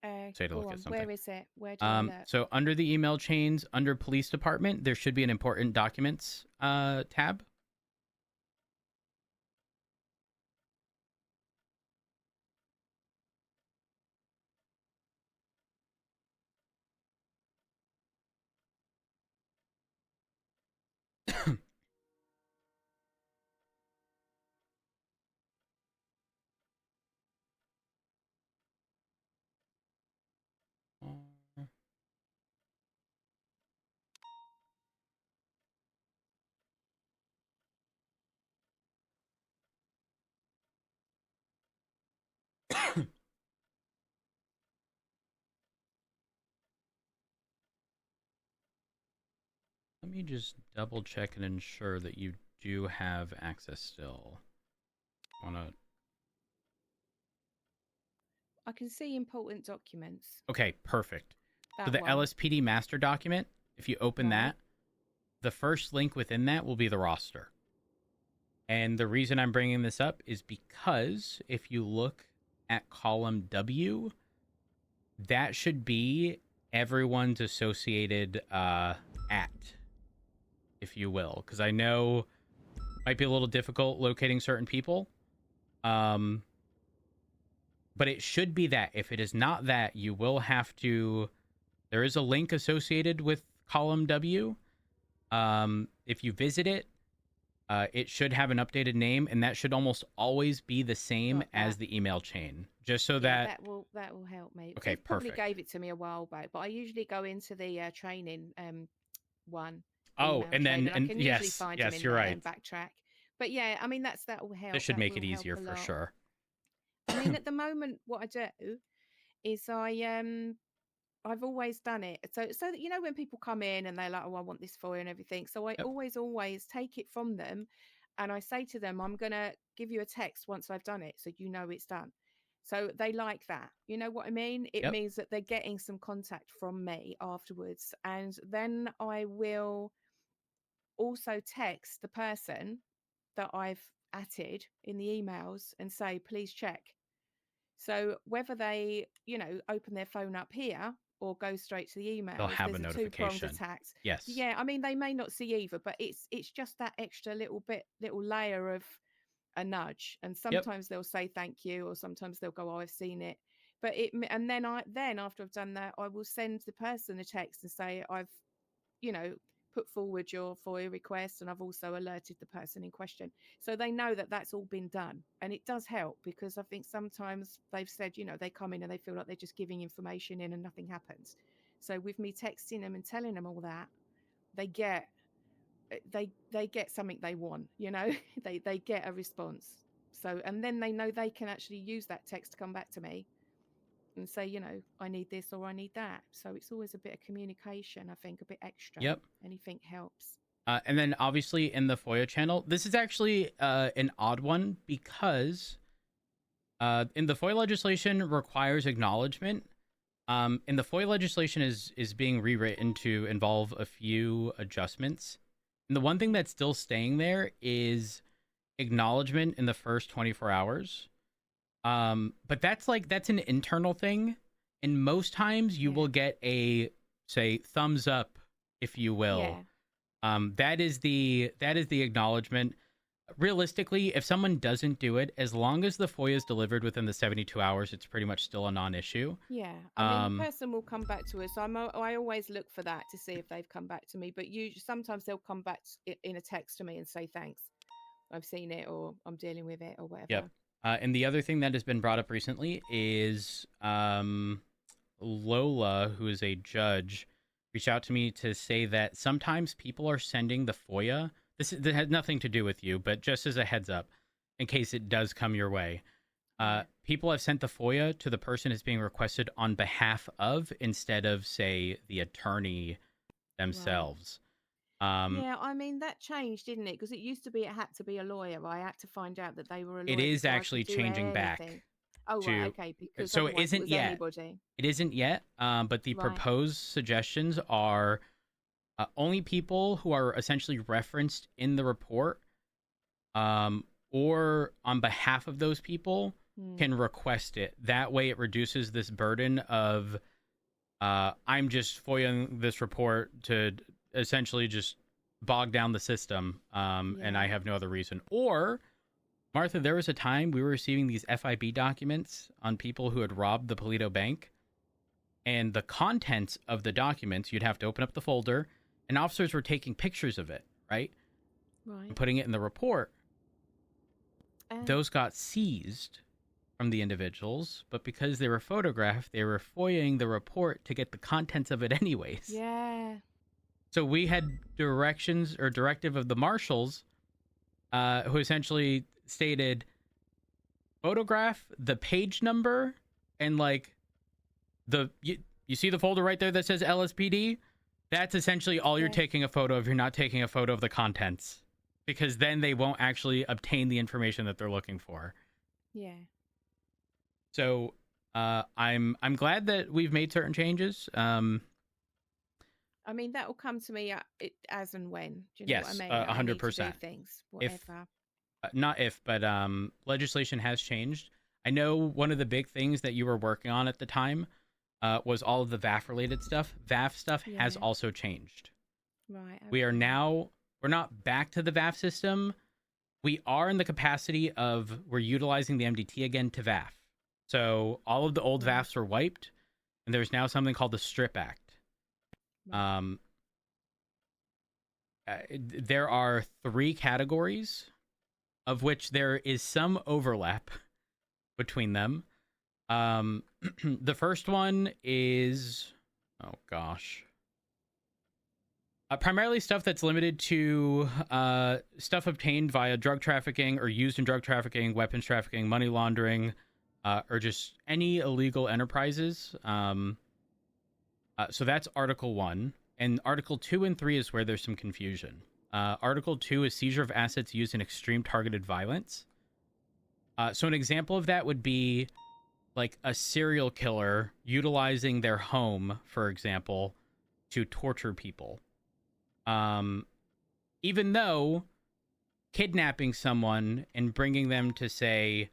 I say to look at something. Where is it? Where do I look? So under the email chains, under police department, there should be an important documents tab. Let me just double check and ensure that you do have access still. I can see important documents. Okay, perfect. That so the one. LSPD master document, if you open that, the first link within that will be the roster. And the reason I'm bringing this up is because if you look at column W, that should be everyone's associated at, if you will. Because I know it might be a little difficult locating certain people. But it should be that. If it is not that, you will have to... There is a link associated with column W. If you visit it, it should have an updated name, and that should almost always be the same as the email chain. Just so that that will help me. Okay, probably perfect. Gave it to me a while back, but I usually go into the training one. Oh, and then I can usually find them in you're there right. And backtrack. But yeah, I mean that will help. This should That make will it help easier a for lot. sure. I mean, at the moment, what I do is I've always done it. So you know when people come in and they're like, "Oh, I want this for you" and everything. So I always take it from them, and I say to them, "I'm gonna give you a text once I've done it, so you know it's done." So they like that. You know what I mean? It means that they're getting some contact from me afterwards, and then I will also text the person that I've added in the emails and say, "Please check." So whether they, open their phone up here or go straight to the email, They'll have there's a two-pronged notification. attack. Yes. Yeah, I mean they may not see either, but it's just that extra little layer of a nudge, and sometimes they'll say thank you, or sometimes they'll go, "Oh, I've seen it." But then after I've done that, I will send the person a text and say, "I've, put forward your FOIA request, and I've also alerted the person in question," so they know that that's all been done. And it does help, because I think sometimes they've said, they come in and they feel like they're just giving information in and nothing happens. So with me texting them and telling them all that, they get something they want. They get a response. So, and then they know they can actually use that text to come back to me and say, I need this or I need that. So it's always a bit of communication, I think, a bit extra. Yep. Anything helps. And then obviously in the FOIA channel, this is actually an odd one, because in the FOIA legislation requires acknowledgement. And the FOIA legislation is being rewritten to involve a few adjustments. And the one thing that's still staying there is acknowledgement in the first 24 hours. But that's an internal thing. And most times you will get a, say, thumbs up, if you will. Yeah. That is the acknowledgement. Realistically, if someone doesn't do it, as long as the FOIA is delivered within the 72 hours, it's pretty much still a non-issue. Yeah, I mean, the person will come back to us. I always look for that to see if they've come back to me. But sometimes they'll come back in a text to me and say, "Thanks, I've seen it," or "I'm dealing with it," or whatever. Yep. And the other thing that has been brought up recently is Lola, who is a judge, reached out to me to say that sometimes people are sending the FOIA. This has nothing to do with you, but just as a heads up, in case it does come your way. People have sent the FOIA to the person it's being requested on behalf of, instead of, say, the attorney themselves. Right. Yeah, I mean, that changed, didn't it? Because it used to be it had to be a lawyer. I had to find out that they were a lawyer. It is actually changing back. Oh, right, okay. Because so it isn't yet. Anybody. It isn't yet, but the proposed suggestions are only people who are essentially referenced in the report, or on behalf of those people, can request it. That way it reduces this burden of I'm just FOIAing this report to essentially just bog down the system, and I have no other reason. Or, Martha, there was a time we were receiving these FIB documents on people who had robbed the Polito Bank, and the contents of the documents, you'd have to open up the folder, and officers were taking pictures of it, right? And putting it in the report. Those got seized from the individuals, but because they were photographed, they were FOIAing the report to get the contents of it anyways. Yeah. So we had directive of the marshals, who essentially stated, photograph the page number and you see the folder right there that says LSPD? That's essentially all you're taking a photo of. You're not taking a photo of the contents, because then they won't actually obtain the information that they're looking for. Yeah. So I'm glad that we've made certain changes. I mean, that will come to me as and when. Do you know what I mean? 100%. Things, whatever. Not if, but legislation has changed. I know one of the big things that you were working on at the time was all of the VAF-related stuff. VAF stuff has also changed. Right. Okay. We're not back to the VAF system. We are in the capacity of, we're utilizing the MDT again to VAF. So all of the old VAFs are wiped, and there's now something called the Strip Act. There are 3 categories, of which there is some overlap between them. The first one is, primarily stuff that's limited to stuff obtained via drug trafficking or used in drug trafficking, weapons trafficking, money laundering, or just any illegal enterprises. So that's Article 1. And Article 2 and 3 is where there's some confusion. Article 2 is seizure of assets used in extreme targeted violence. So an example of that would be like a serial killer utilizing their home, for example, to torture people. Even though kidnapping someone and bringing them to, say,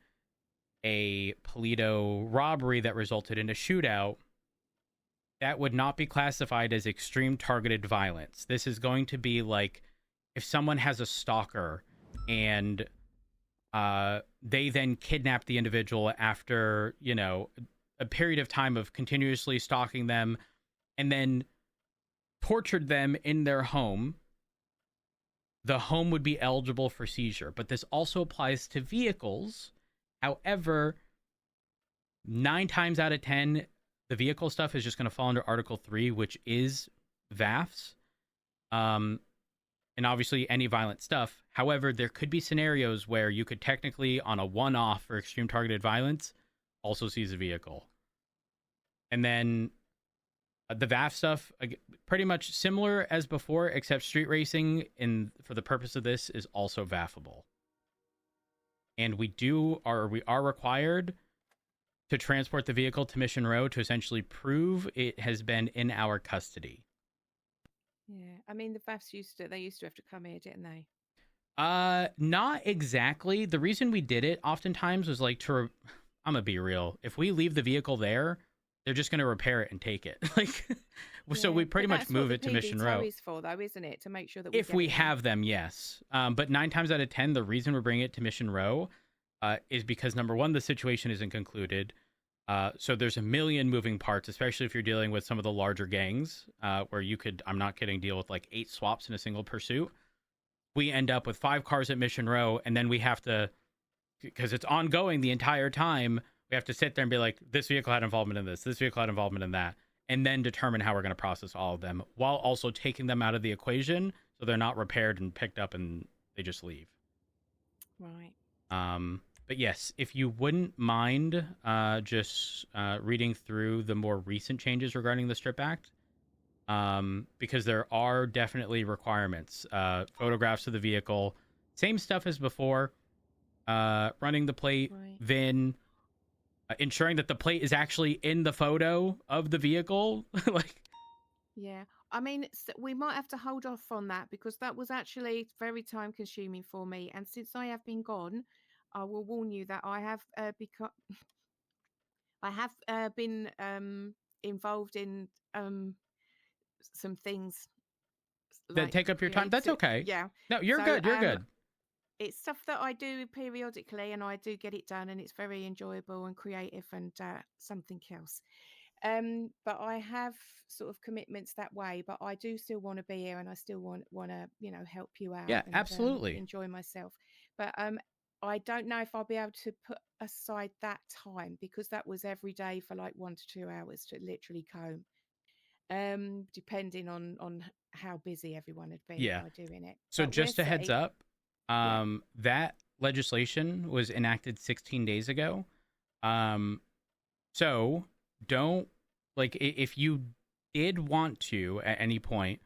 a Polito robbery that resulted in a shootout, that would not be classified as extreme targeted violence. This is going to be like if someone has a stalker and they then kidnapped the individual after, you know, a period of time of continuously stalking them, and then tortured them in their home, the home would be eligible for seizure. But this also applies to vehicles. However, 9 times out of 10, the vehicle stuff is just going to fall under Article 3, which is VAFs. And obviously any violent stuff. However, there could be scenarios where you could technically, on a one-off for extreme targeted violence, also seize a vehicle. And then the VAF stuff, pretty much similar as before, except street racing, for the purpose of this, is also VAFable. And we are required to transport the vehicle to Mission Row to essentially prove it has been in our custody. Yeah, I mean, the VAFs used to have to come here, didn't they? Not exactly. The reason we did it oftentimes was like I'm gonna be real. If we leave the vehicle there, they're just gonna repair it and take it. Like, so we pretty much move it to Mission Row. That's what the for, though, isn't it? To make sure that if we have them, yes. But 9 times out of 10, the reason we're bringing it to Mission Row is because, number one, the situation isn't concluded. So there's a million moving parts, especially if you're dealing with some of the larger gangs, where you could, I'm not kidding, deal with like 8 swaps in a single pursuit. We end up with 5 cars at Mission Row, and then we have to, because it's ongoing the entire time, we have to sit there and be like, this vehicle had involvement in this vehicle had involvement in that, and then determine how we're going to process all of them, while also taking them out of the equation so they're not repaired and picked up and they just leave. Right. But yes, if you wouldn't mind just reading through the more recent changes regarding the Strip Act, because there are definitely requirements. Photographs of the vehicle, same stuff as before, running the plate, Right. VIN, ensuring that the plate is actually in the photo of the vehicle. Like, Yeah, I mean, we might have to hold off on that because that was actually very time consuming for me. And since I have been gone, I will warn you that I have been involved in some things that take up your time. That's okay. Yeah. No, you're So, good. You're good. It's stuff that I do periodically, and I do get it done, and it's very enjoyable and creative and something else. But I have sort of commitments that way, but I do still want to be here, and I still want to, help you out. Yeah, and, absolutely. enjoy myself. But I don't know if I'll be able to put aside that time because that was every day for like 1 to 2 hours to literally comb. Depending on how busy everyone had been by doing it. So But just we'll a heads see. up, that legislation was enacted 16 days ago. So don't, like, if you did want to at any point,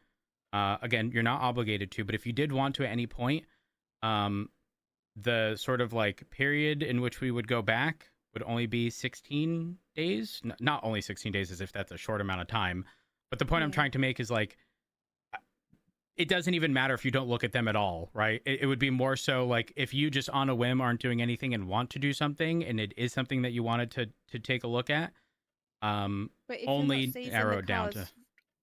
again, you're not obligated to, but if you did want to at any point, the sort of like period in which we would go back would only be 16 days. Not only 16 days, as if that's a short amount of time. But the point I'm trying to make is like, it doesn't even matter if you don't look at them at all, right? It would be more so like if you just on a whim aren't doing anything and want to do something, and it is something that you wanted to take a look at, But if only you're not seizing narrow the it down cars to.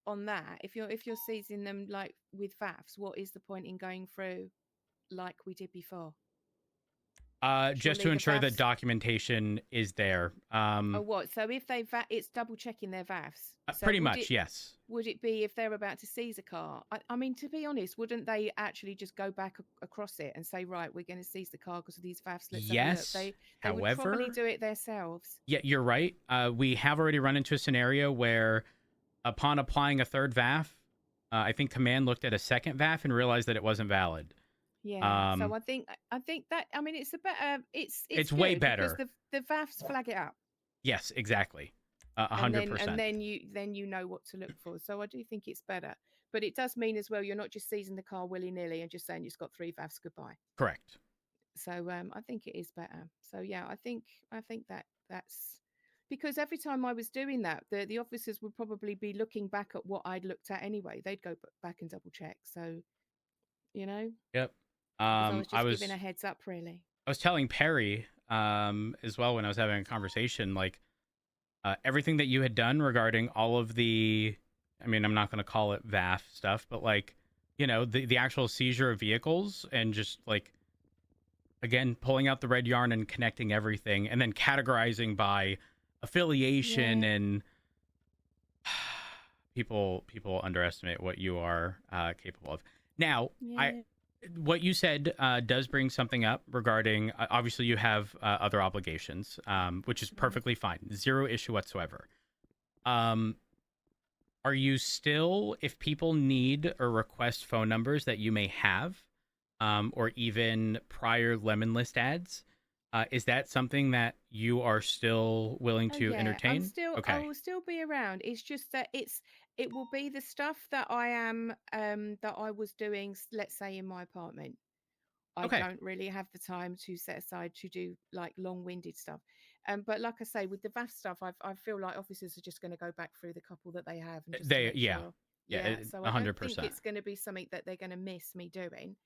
on that, if you're seizing them like with VAFs, what is the point in going through like we did before? Just to Surely the ensure that VAFs documentation is there. Oh, what? So if it's double checking their VAFs. So Pretty would much, yes. Would it be if they're about to seize a car? I mean, to be honest, wouldn't they actually just go back across it and say, right, we're going to seize the car because of these VAFs? Let's have a look. Yes. They However, would probably do it themselves. Yeah, you're right. We have already run into a scenario where, upon applying a third VAF, I think Command looked at a second VAF and realized that it wasn't valid. Yeah. So I think that, I mean, it's a better. It's way good better. because the VAFs flag it up. Yes, exactly. 100%. And then you know what to look for. So I do think it's better. But it does mean as well you're not just seizing the car willy-nilly and just saying you've got 3 VAFs, goodbye. Correct. So I think it is better. So yeah, I think that's because every time I was doing that, the officers would probably be looking back at what I'd looked at anyway. They'd go back and double check. So, Yep. I was just giving a heads up, really. I was telling Perry as well when I was having a conversation, like everything that you had done regarding all of the, I mean, I'm not going to call it VAF stuff, but like, the actual seizure of vehicles and just like again, pulling out the red yarn and connecting everything, and then categorizing by affiliation and people underestimate what you are capable of. Now, what you said does bring something up regarding, obviously you have other obligations, which is perfectly fine. Zero issue whatsoever. Are you still, if people need or request phone numbers that you may have, or even prior Lemon List ads, is that something that you are still willing to entertain? I will still be around. It's just that it will be the stuff that I am that I was doing, let's say, in my apartment. I don't really have the time to set aside to do like long-winded stuff. But like I say, with the VAF stuff, I feel like officers are just going to go back through the couple that they have. And just so 100%. I don't think it's going to be something that they're going to miss me doing.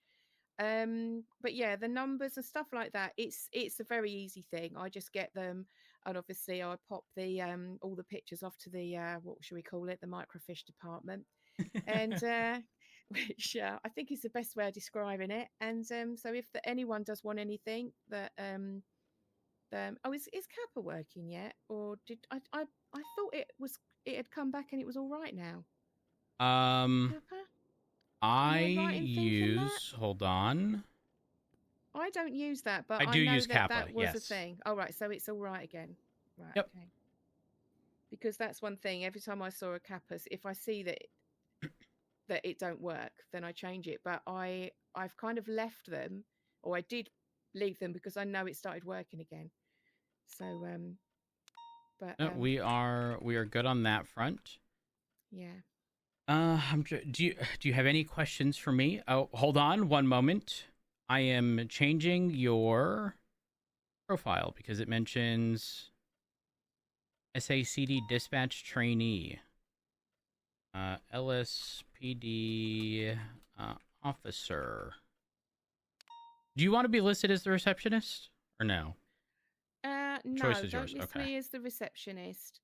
But yeah, the numbers and stuff like that, it's a very easy thing. I just get them, and obviously I pop the all the pictures off to the what should we call it, the microfiche department, and which I think is the best way of describing it. And so if anyone does want anything that is Kappa working yet, or did I thought it had come back and it was all right now. Kappa? I use. Hold on. I don't use that, but I do know use Kappa. That was yes. a thing. Oh, right, so it's all right again. Right. Yep. Okay. Because that's one thing. Every time I saw a Kappa, if I see that it don't work, then I change it. But I've kind of left them, or I did leave them because I know it started working again. So we are good on that front. Yeah. Do you have any questions for me? Oh, hold on one moment. I am changing your profile because it mentions SACD dispatch trainee, LSPD officer. Do you want to be listed as the receptionist or no? No, Choice is don't yours. list Okay. me as the receptionist.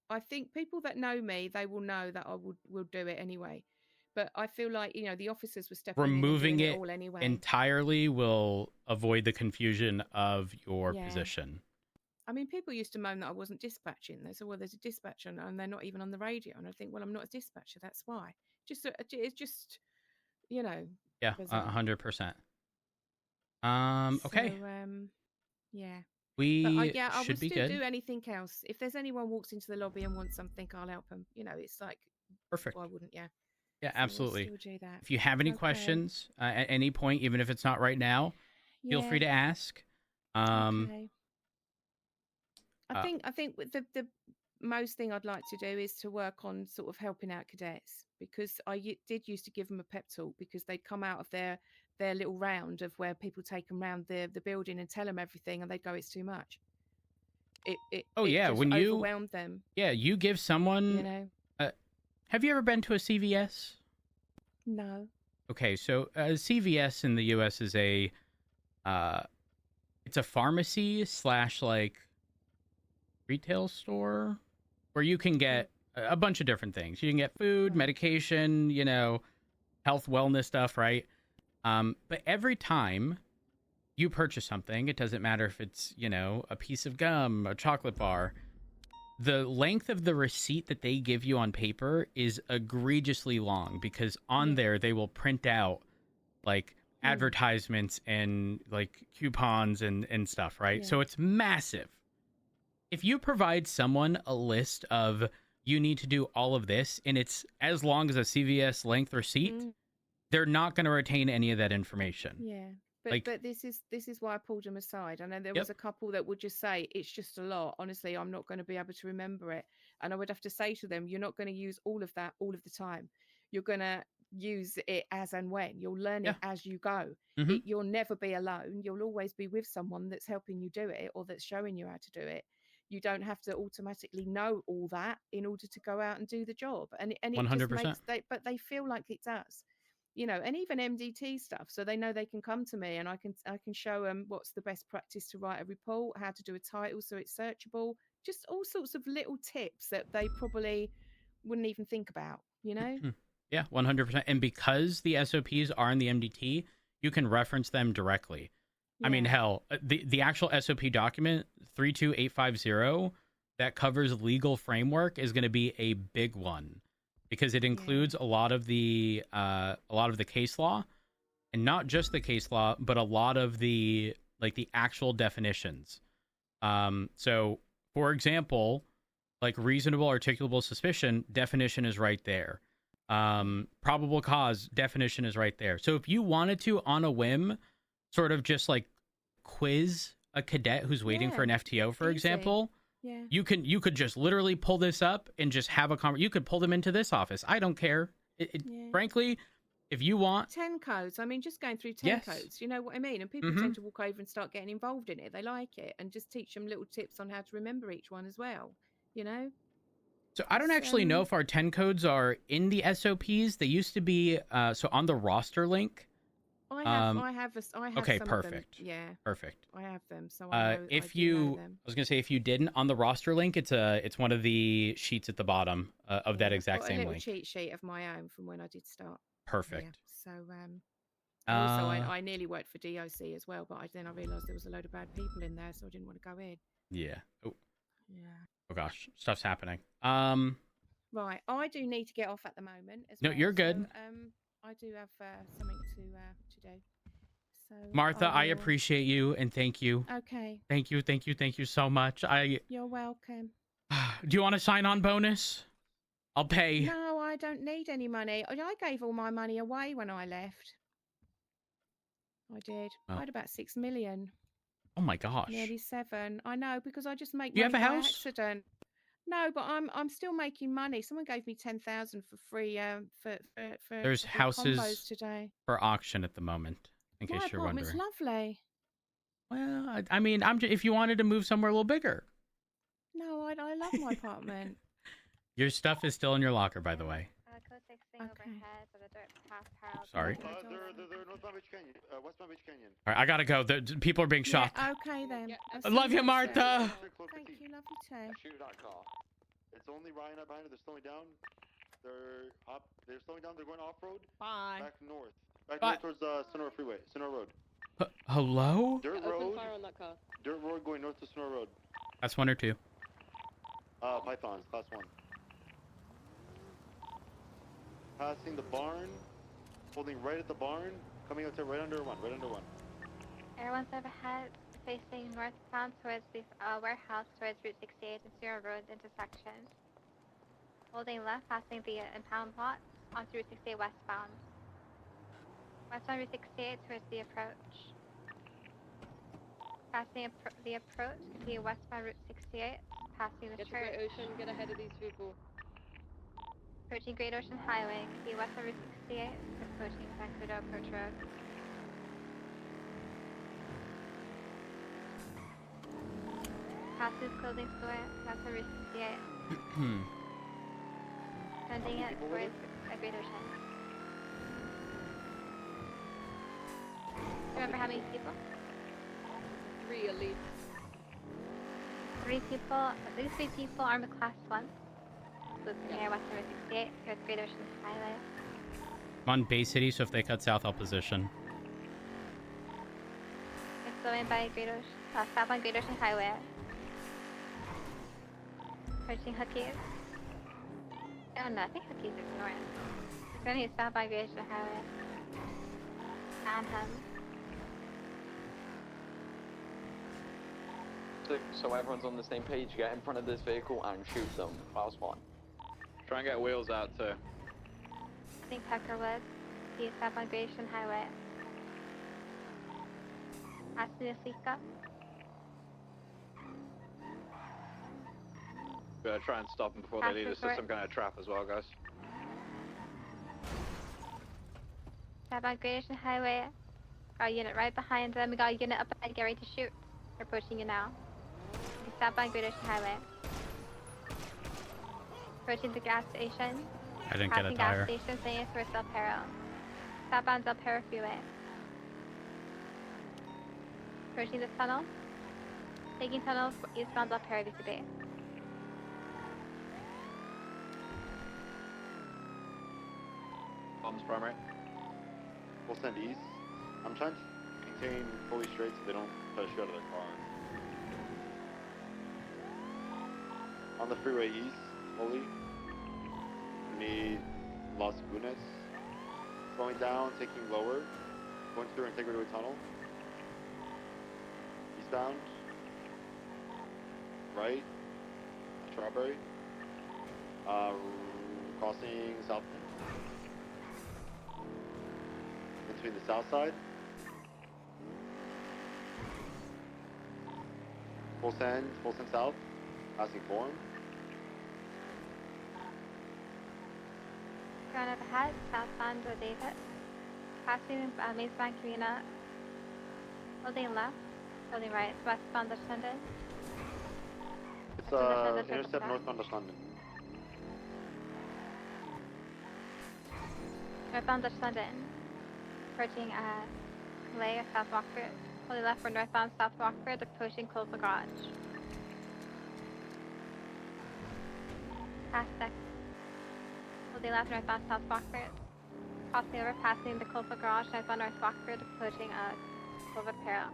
I think people that know me, they will know that I will do it anyway. But I feel like, the officers were stepping Removing in and doing it all anyway. entirely will avoid the confusion of your position. I mean, people used to moan that I wasn't dispatching. They said, well, there's a dispatcher and they're not even on the radio. And I think, well, I'm not a dispatcher. That's why. It's just, Yeah, bizarre. 100%. Okay. So, yeah. We I should would be still good. do anything else. If there's anyone walks into the lobby and wants something, I'll help them. It's like, perfect. Why wouldn't you? Yeah, So we'll absolutely. still do that. If you have any questions at any point, even if it's not right now, feel free to ask. Okay. I think with the most thing I'd like to do is to work on sort of helping out cadets, because I did used to give them a pep talk because they'd come out of their little round of where people take them around the building and tell them everything, and they'd go, it's too much. It just when you overwhelmed them. Yeah, you give someone. Have you ever been to a CVS? No. Okay, so CVS in the U.S. is it's a pharmacy / like retail store where you can get a bunch of different things. You can get food, medication, health, wellness stuff, right? But every time you purchase something, it doesn't matter if it's, a piece of gum, a chocolate bar, the length of the receipt that they give you on paper is egregiously long, because on there they will print out like advertisements and like coupons and stuff, right? So it's massive. If you provide someone a list of, you need to do all of this, and it's as long as a CVS length receipt, they're not going to retain any of that information. Yeah. But this is why I pulled them aside. I know there was a couple that would just say, it's just a lot. Honestly, I'm not going to be able to remember it. And I would have to say to them, you're not going to use all of that all of the time. You're going to use it as and when. You'll learn it as you go. You'll never be alone. You'll always be with someone that's helping you do it or that's showing you how to do it. You don't have to automatically know all that in order to go out and do the job. And it 100%. Just makes but they feel like it does. And even MDT stuff, so they know they can come to me and I can show them what's the best practice to write a report, how to do a title so it's searchable, just all sorts of little tips that they probably wouldn't even think about, Yeah, 100%. And because the SOPs are in the MDT, you can reference them directly. I mean, Yeah. hell, the actual SOP document 32850 that covers legal framework is going to be a big one because it includes a lot of the case law, and not just the case law, but a lot of the actual definitions. So for example, like reasonable articulable suspicion definition is right there. Probable cause definition is right there. So if you wanted to, on a whim, sort of just like quiz a cadet who's waiting for an FTO, for example, you could just literally pull this up and just have a conversation. You could pull them into this office. I don't care. Frankly, if you want 10 codes, I mean, just going through 10 codes, you know what I mean? And people tend to walk over and start getting involved in it. They like it, and just teach them little tips on how to remember each one as well, you know? So I don't actually know if our 10 codes are in the SOPs. They used to be so on the roster link. I have okay, some perfect. of them. Yeah. Perfect. I have them, so I know, if I do you know them. I was going to say if you didn't, on the roster link, it's one of the sheets at the bottom of that exact I've got same a little link. cheat sheet of my own from when I did start. Perfect. Yeah, so also I nearly worked for DOC as well, but then I realised there was a load of bad people in there, so I didn't want to go in. Yeah. Oh. Yeah. Oh gosh, stuff's happening. Right, I do need to get off at the moment. No, you're good. So, I do have something to do. So Martha, I appreciate you and thank you. Okay. Thank you so much. You're welcome. Do you want a sign-on bonus? I'll pay. No, I don't need any money. I gave all my money away when I left. I did. Oh. I had about 6 million. Oh my gosh. Nearly 7. I know, because I just make Do you money have a by house? accident. No, but I'm still making money. Someone gave me 10,000 for free for There's for houses combos today. for auction at the moment, in My case you're apartment's wondering. lovely. Well, I mean, if you wanted to move somewhere a little bigger. No, I love my apartment. Your stuff is still in your locker, by the way. Sorry. They're North Palm Beach Canyon, West Palm Beach Canyon. All right, I gotta go. People are being shot. Yeah, okay then. I love you, Martha. Thank you, love you too. Shoot that car. It's only Ryan up behind it. They're slowing down. They're up. They're slowing down. They're going off road. Bye. Back north. Back Bye. north towards Sonora Freeway. Sonora Road. Hello? Dirt Open road. fire on that car. Dirt road going north to Sonora Road. That's 1 or 2. Pythons, class 1. Passing the barn. Holding right at the barn. Coming out to right under 1. Right under 1. Everyone's overhead, facing northbound towards the warehouse towards Route 68 and Sierra Road intersection. Holding left, passing the impound lot onto Route 68 westbound. Westbound Route 68 towards the approach. Passing the approach, the westbound Route 68, passing the Get to church. Great Ocean, get ahead of these people. Approaching Great Ocean Highway, the westbound Route 68, approaching Vancouver Approach Road. Passes clothing store, westbound Route 68. Sending it towards Great Ocean. Remember how many people? 3 at least. 3 people, at least 3 people armed with class 1. So it's near western Route 68, towards Great Ocean Highway. I'm on Bay City, so if they cut south, I'll position. It's going by Great Ocean, south on Great Ocean Highway. Approaching Hookies. Oh no, I think Hookies is north. It's going to be south by Great Ocean Highway. And So everyone's on the same page. Get in front of this vehicle and shoot them. Class 1. Try and get wheels out too. I think Peckerwood. See south on Great Ocean Highway. Passing the Sleeka. Better try and stop them before they lead us to some kind of trap as well, guys. South on Great Ocean Highway. Got a unit right behind them. We got a unit up ahead. Get ready to shoot. They're approaching you now. Stop by Great Ocean Highway. Approaching the gas station. I didn't get a tire. Gas station, saying towards Del Perro. Stop on Del Perro Freeway. Approaching this tunnel. Taking tunnels eastbound Del Perro VCB. Bombs primary. We'll send east. I'm trying to maintain fully straight so they don't try to shoot out of their car. On the freeway east, fully. Need Las Lagunas. Slowing down, taking lower. Going through Integrity Tunnel. Eastbound. Right. Strawberry. Crossing south. Between the south side. Full send south. Passing form. Going up ahead, southbound to David. Passing Maze Bank Arena. Holding left. Holding right. Westbound to London. It's intercept northbound to London. Northbound to London. Approaching Malay or South Rockford. Holding left for northbound South Rockford. Approaching Colfa Garage. Past next. Holding left northbound South Rockford. Crossing over, passing the Colfa Garage, northbound North Rockford, approaching Boulevard Apr.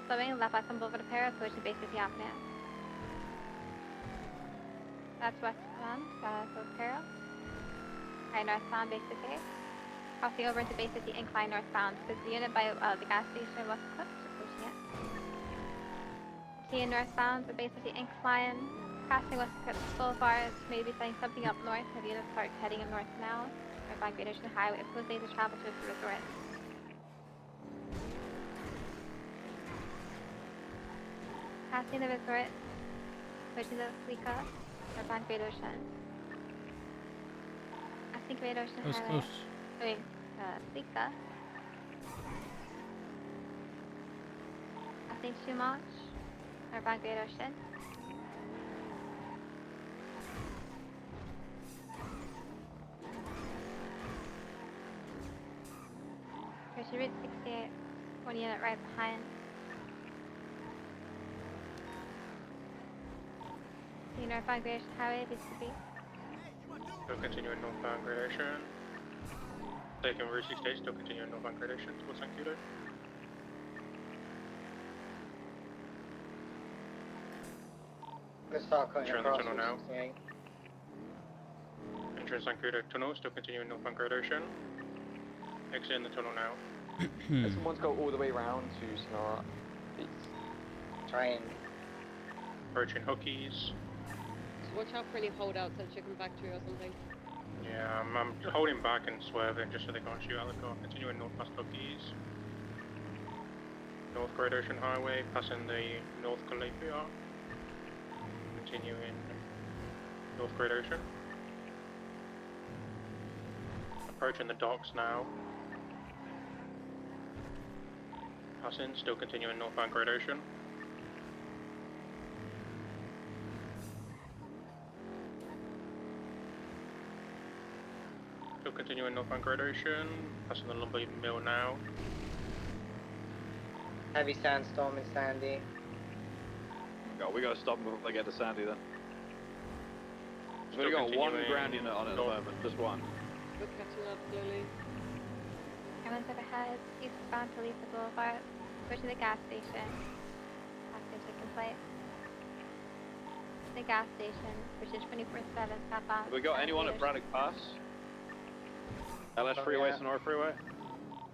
Slowing left west on Boulevard Apr, approaching Bay City Avenue. That's westbound, Boulevard Apr. Right, northbound Bay City. Crossing over into Bay City Incline northbound. There's the unit by the gas station was equipped, approaching it. Key northbound, the Bay City Incline. Passing West Boulevard, maybe setting something up north. Have units start heading up north now. Northbound Great Ocean Highway, approved lanes to travel to the resort. Passing the resort, approaching the Fleeka, northbound Great Ocean. Passing Great Ocean Highway. Close. Wait, Fleeka. Passing Shumach, northbound Great Ocean. Route 68, one unit right behind. The northbound Great Ocean Highway, BCB. Still continuing northbound Great Ocean. Taking Route 68, still continuing northbound Great Ocean towards St. Kudo. Let's start cutting Entering the across tunnel now. 68. Entering St. Kudo tunnel, still continuing northbound Great Ocean. Exiting the tunnel now. Someone's go all the way around to Sonora. Train. Approaching Hookies. So watch out for any holdouts at Chicken Factory or something. Yeah, I'm holding back and swerving just so they can't shoot out the car. Continuing north past Hookies. North Great Ocean Highway, passing the North Columbia. Continuing North Great Ocean. Approaching the docks now. Passing, still continuing northbound Great Ocean. Still continuing northbound Great Ocean, passing the Lumber Mill now. Heavy sandstorm in Sandy. We gotta stop them before they get to Sandy then. Still We've got one continuing ground unit on it at the moment, just one. We're catching up slowly. Everyone's overhead, eastbound to Lisa Boulevard, approaching the gas station. Gas station taking place. The gas station, which is 24/7 southbound. Have we got anyone at Braddock Pass? LS Freeway, Sonora Freeway?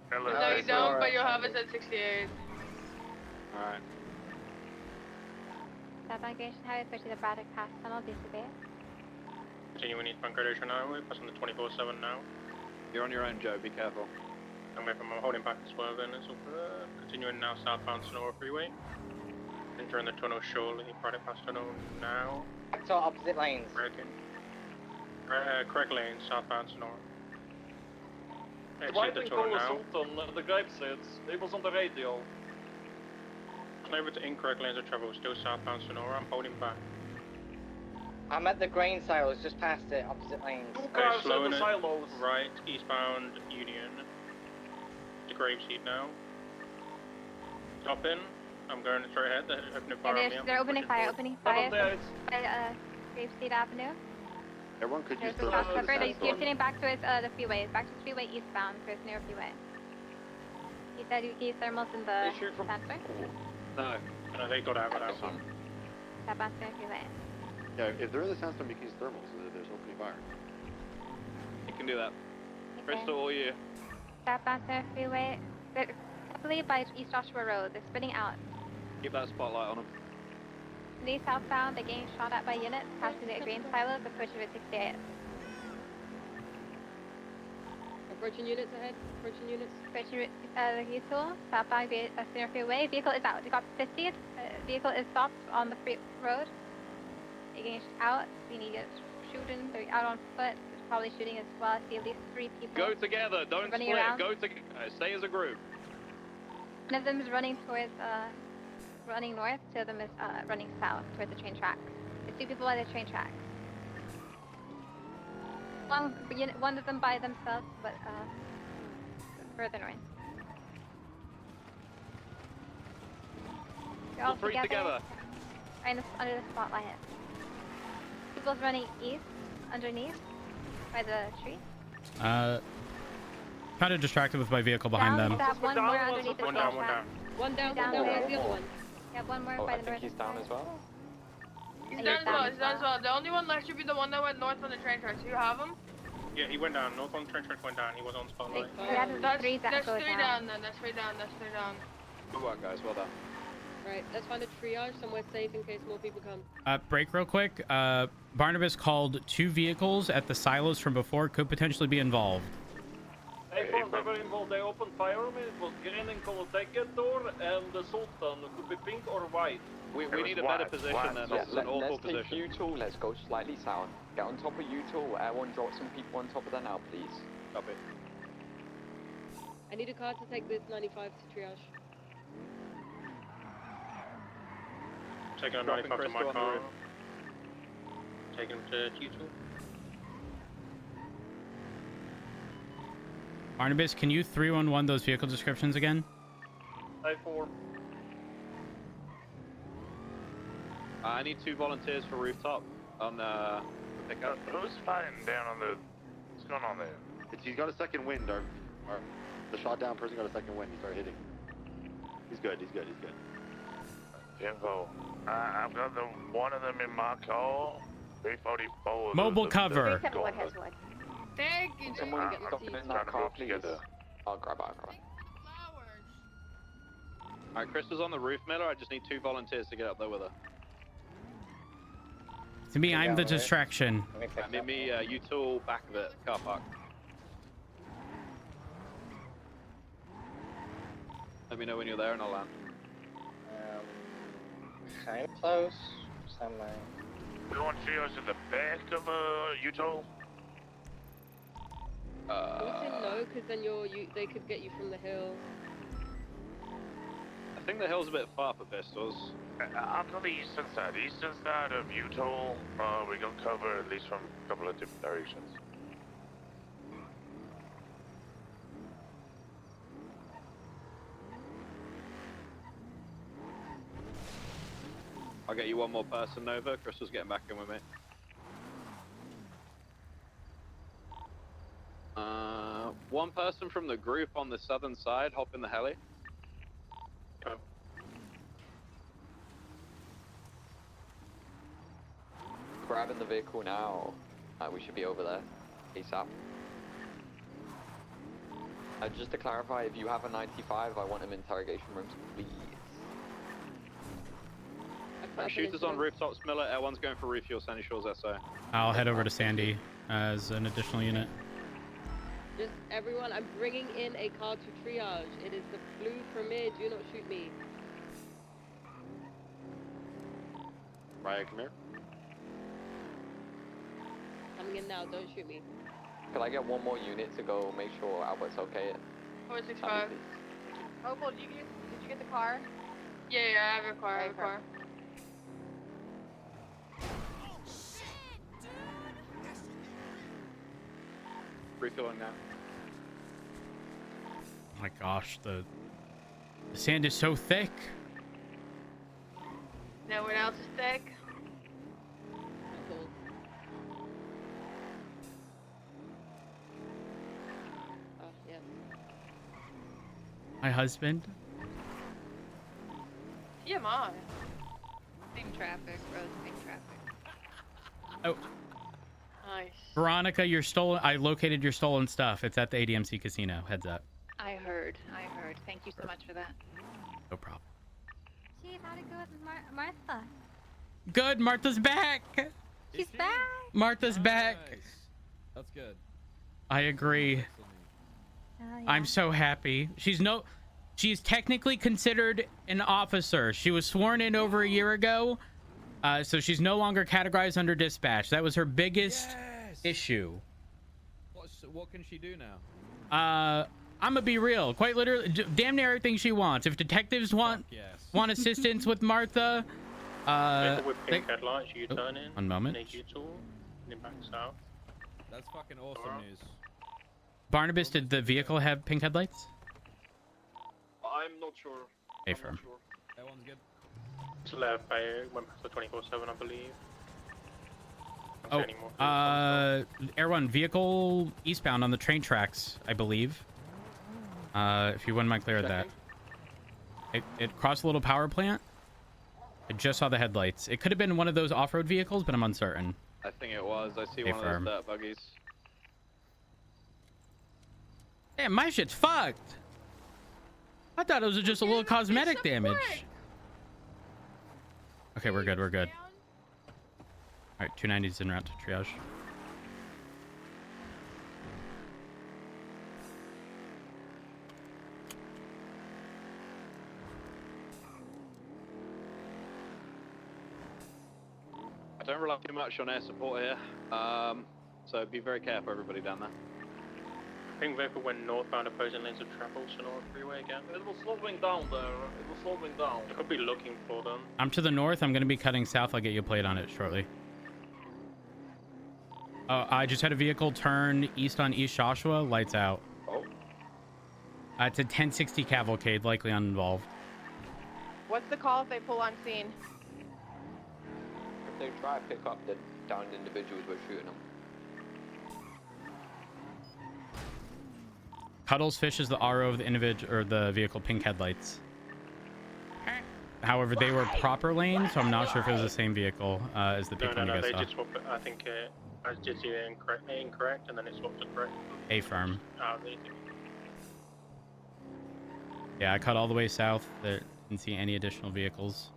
No, you don't, but you'll have us at 68. Alright. Southbound Great Ocean Highway, approaching the Braddock Pass Tunnel, BCB. Continuing eastbound Great Ocean Highway, passing the 24/7 now. You're on your own, Joe, be careful. I'm holding back and swerving. It's continuing now southbound Sonora Freeway. Entering the tunnel shortly, Braddock Pass Tunnel now. So opposite lanes. Correct lane, southbound Sonora. The Exit white the and tunnel color now. Sultan, the guy said, it was on the radio. Over to incorrect lanes of travel, still southbound Sonora. I'm holding back. I'm at the grain silos, just past it, opposite lanes. Two cars at slowing the it silos. right, eastbound Union. To Grapeseed now. Stopping. I'm going straight ahead. They're opening fire on me. They're opening fire by Grapeseed Avenue. Everyone could use There's a cross cover. You're sitting back towards the freeway. Back to the freeway eastbound towards near freeway. You said you use thermals in the sensor? No. No, they got out without one. Step on freeway. Yeah, if they're in the sandstorm, you can use thermals. There's opening fire. You can do that. Okay. Crystal, or you? Step on freeway. They're heavily by East Joshua Road. They're spinning out. Keep that spotlight on them. They southbound. They're getting shot at by units passing the grain silos, approaching Route 68. Approaching units ahead. Approaching units. Approaching the vehicle. Southbound Center Freeway. Vehicle is out. They got 50. Vehicle is stopped on the free road. They're getting out. We need to shooting. They're out on foot. There's probably shooting as well. I see at least 3 people. Go together. Don't running split. around. Go together. Stay as a group. One of them is running towards, running north. Two of them is running south towards the train tracks. There's 2 people by the train tracks. One of them by themselves, but further north. They're all All three together. Right under the spotlight. People's running east, underneath, by the tree. Kind of distracted with my vehicle behind them. Have one more underneath the One train down, one track. down. One down. Where's the other one? Yeah, one more Oh, by I the think north. he's down as well. He's And down he's as well, down he's down as well. The only one left should be the one that went north on the train tracks. You have him? Yeah, he went down. North on train track went down. He was on spotlight. That's 3 That's go 3 down then. That's 3 down. That's 3 down. Good work, guys. Well done. Right, let's find a triage somewhere safe in case more people come. Break real quick. Barnabas called 2 vehicles at the silos from before could potentially be involved. They were involved. They opened fire on me. It was green in color ticket door and the sultan. It could be pink or white. We need a better position than Yeah, this is an awful let's take position. U2, let's go slightly south. Get on top of U2, Air 1 drop some people on top of that now, please. Copy. I need a car to take this 95 to triage. Taking a Dropping 95 to my Crystal on the car. roof. Taking him to Q2. Barnabas, can you 311 those vehicle descriptions again? 4. I need 2 volunteers for rooftop on the pickup. Who's fighting down on the... What's going on there? He's got a second wind. The shot down person got a second wind. He started hitting. He's good. He's good. He's good. Info. I've got one of them in my car. 344. Mobile cover. 371 has one. Thank you, Someone Jake. stop in that car, please. I'll grab it. Alright, Crystal's on the roof, Miller. I just need 2 volunteers to get up there with her. To me, I'm the distraction. Meet me, you two all back of it, car park. Let me know when you're there and I'll land. Kind of close. Somewhere. We want trios at the back of Utah. I say no, because then they could get you from the hill. I think the hill's a bit far for pistols. I'm on the eastern side of Utah. We got cover at least from a couple of different directions. I'll get you one more person, Nova. Crystal's getting back in with me. One person from the group on the southern side, hop in the heli. Grabbing the vehicle now. We should be over there. ASAP. Just to clarify, if you have a 95, I want him in interrogation rooms, please. Shooters on rooftops, Miller. Air1's going for refuel, Sandy Shores SO. I'll head over to Sandy as an additional unit. Just everyone, I'm bringing in a car to triage. It is the blue Premier. Do not shoot me. Ryan, come here. Coming in now. Don't shoot me. Could I get one more unit to go make sure Albert's okay? 465. Opal, did you get the car? Yeah, I have a car. I have a car. Refueling now. Oh my gosh, the sand is so thick. No one else is thick. Oh, yeah. My husband. TMI. Same traffic, road, same traffic. Oh. Nice. Veronica, your stolen. I located your stolen stuff. It's at the ADMC casino. Heads up. I heard. Thank you so much for that. No problem. Jeez, how'd it go with Martha? Good. Martha's back. She's back. Martha's back. That's good. I agree. I'm so happy. She's technically considered an officer. She was sworn in over a year ago. So she's no longer categorized under dispatch. That was her biggest issue. What can she do now? I'm gonna be real. Quite literally, damn near everything she wants. If detectives want assistance with Martha, with pink headlights, you turn in. One moment. Need you to back south. That's fucking awesome news. Barnabas, did the vehicle have pink headlights? I'm not sure. A firm. That one's good. It's left by went past the 24/7, I believe. Air One vehicle eastbound on the train tracks, I believe. If you wouldn't mind clear of that. It crossed a little power plant. I just saw the headlights. It could have been one of those off-road vehicles, but I'm uncertain. I think it was. I see one of those dirt buggies. Damn, my shit's fucked. I thought it was just a little cosmetic damage. Okay, we're good. We're good. All right, 290's en route to triage. I don't rely too much on air support here, so be very careful, everybody down there. Pink vehicle went northbound opposing lanes of travel, Sonora Freeway again. It was slowing down there. It was slowing down. I could be looking for them. I'm to the north. I'm going to be cutting south. I'll get you a plate on it shortly. I just had a vehicle turn east on East Joshua. Lights out. Oh. It's a 1060 cavalcade, likely uninvolved. What's the call if they pull on scene? If they try to pick up the downed individuals, we're shooting them. Cuddles fishes the RO of the individual or the vehicle pink headlights. However, they were proper lanes, so I'm not sure if it was the same vehicle as the people No, you guys they saw. did swap it. I think I did see it incorrect, and then it swapped to correct. A firm. They Yeah, I cut all the way south. There didn't see any additional vehicles.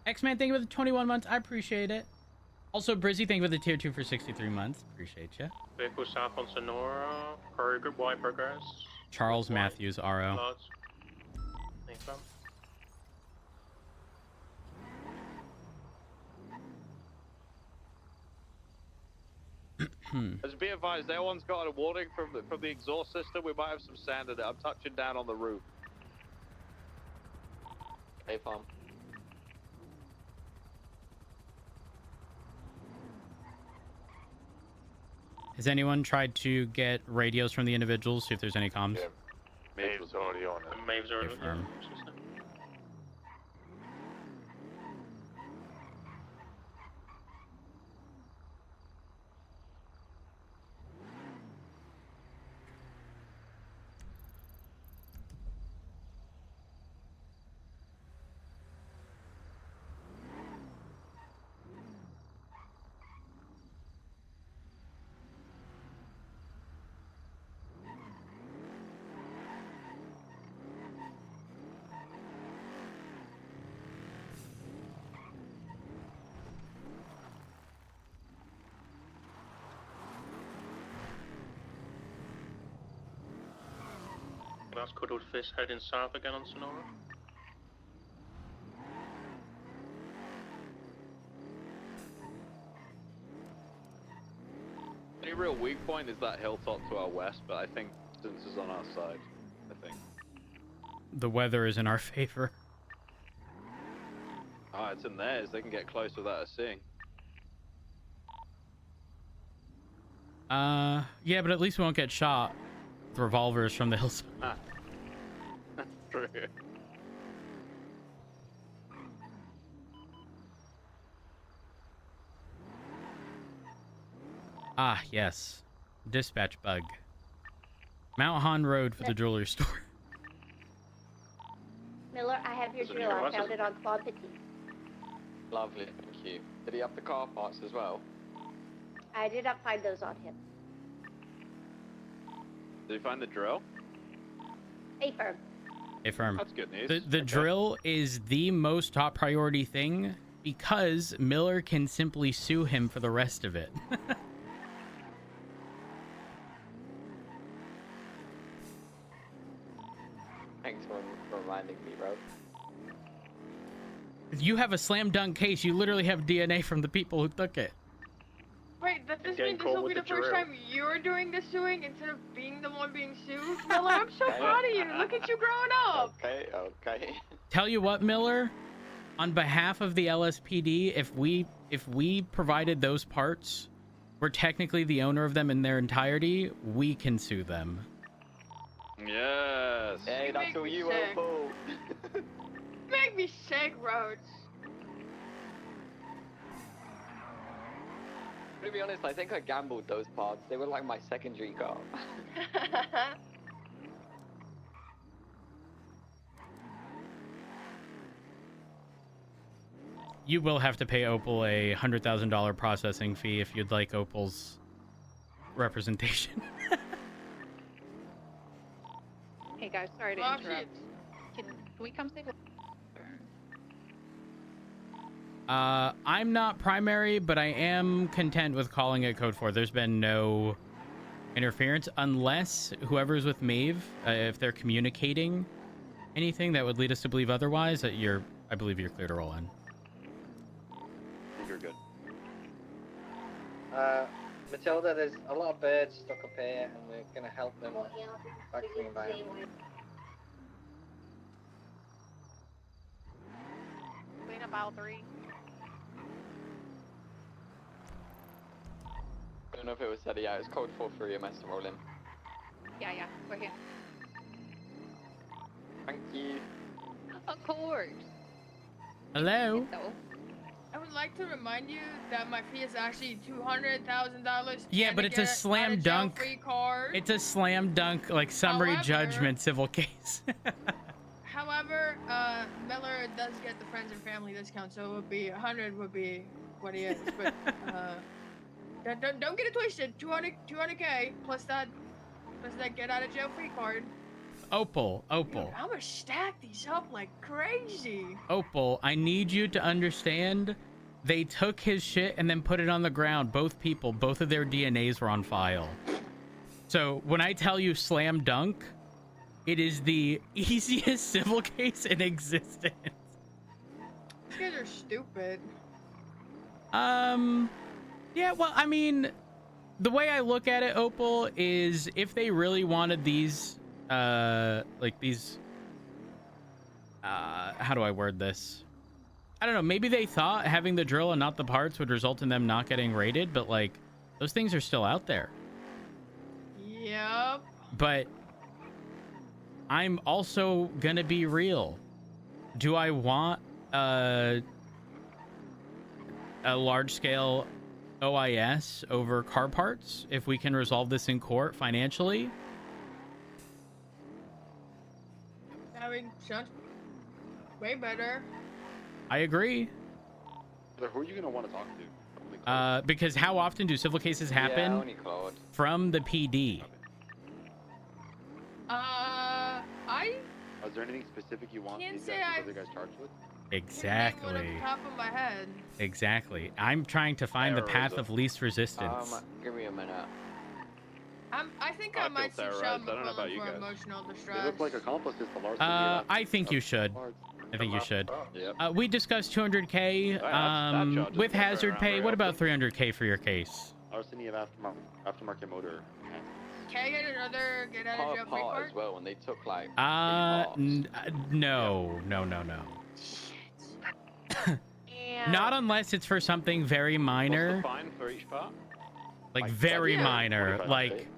X-Man, thank you for the 21 months. I appreciate it. Also, Brizzy, thank you for the tier 2 for 63 months. Appreciate you. Vehicle south on Sonora. Curry Group Y progress. Charles Matthews, RO. Large. Thanks, man. As be advised, everyone's got a warning from the exhaust system. We might have some sand in it. I'm touching down on the roof. Hey, Farm. Has anyone tried to get radios from the individuals, see if there's any comms? Yeah. Maeve's already on it. Maeve's already on it. That's Cuddled Fist heading south again on Sonora. The only real weak point is that hilltop to our west, but I think distance is on our side. I think. The weather is in our favor. Ah, it's in theirs. They can get close without us seeing. Yeah, but at least we won't get shot with revolvers from the hillside. That's true. Ah, yes. Dispatch bug. Mount Han Road for the jewelry store. Miller, I have your drill. I found it on Claude Petit. Lovely, thank you. Did he have the car parts as well? I did not find those on him. Did you find the drill? Affirm. Affirm. That's good news. The drill is the most top priority thing because Miller can simply sue him for the rest of it. Thanks for reminding me, bro. You have a slam dunk case. You literally have DNA from the people who took it. Wait, does this mean this will be the first time you're doing the suing instead of being the one being sued? Miller, I'm so proud of you. Look at you growing up. Okay. Tell you what, Miller, on behalf of the LSPD, if we provided those parts, we're technically the owner of them in their entirety, we can sue them. Yes. Hey, that's all you, Opal. Make me sick, Rhodes. To be honest, I think I gambled those parts. They were like my secondary car. You will have to pay Opal a $100,000 processing fee if you'd like Opal's representation. Hey guys, sorry to Oh, interrupt. Can we come save? I'm not primary, but I am content with calling it Code 4. There's been no interference unless whoever's with Maeve, if they're communicating anything that would lead us to believe otherwise, I believe you're clear to roll in. I think you're good. Matilda, there's a lot of birds stuck up here, and we're gonna help them back to the environment. Clean up aisle 3. I don't know if it was said, yeah, it's code 4-3 MS to roll in. Yeah, we're here. Thank you. Of course. Hello? I would like to remind you that my fee is actually $200,000. Yeah, but it's a slam dunk. Free card. It's a slam dunk, like summary judgment civil case. However, Miller does get the friends and family discount, so it would be 100 would be what he is. But don't get it twisted. 200K plus that get out of jail free card. Opal. Dude, I'm gonna stack these up like crazy. Opal, I need you to understand. They took his shit and then put it on the ground. Both people, both of their DNAs were on file. So when I tell you slam dunk, it is the easiest civil case in existence. These guys are stupid. Yeah, well, I mean, the way I look at it, Opal, is if they really wanted these, how do I word this? I don't know, maybe they thought having the drill and not the parts would result in them not getting raided, but, like, those things are still out there. Yep. But I'm also gonna be real. Do I want a large-scale OIS over car parts if we can resolve this in court financially? I mean, sounds way better. I agree. But who are you going to want to talk to? Because how often do civil cases happen? Yeah, only Claude. From the PD. Is there anything specific you want Can't these say guys, other guys charged with? Exactly. One off the top of my head. Exactly. I'm trying to find the path of least resistance. Give me a minute. I think I might see Sean McClellan for emotional distress. They look like accomplices to larceny. I think you should. I think you should. Yep. We discussed 200K with hazard pay. What about 300K for your case? Larceny of aftermarket motor. Can I get another get out of jail free card? As well when they took like. No. Not unless it's for something very minor. What's the fine for each part? Like very minor. Like,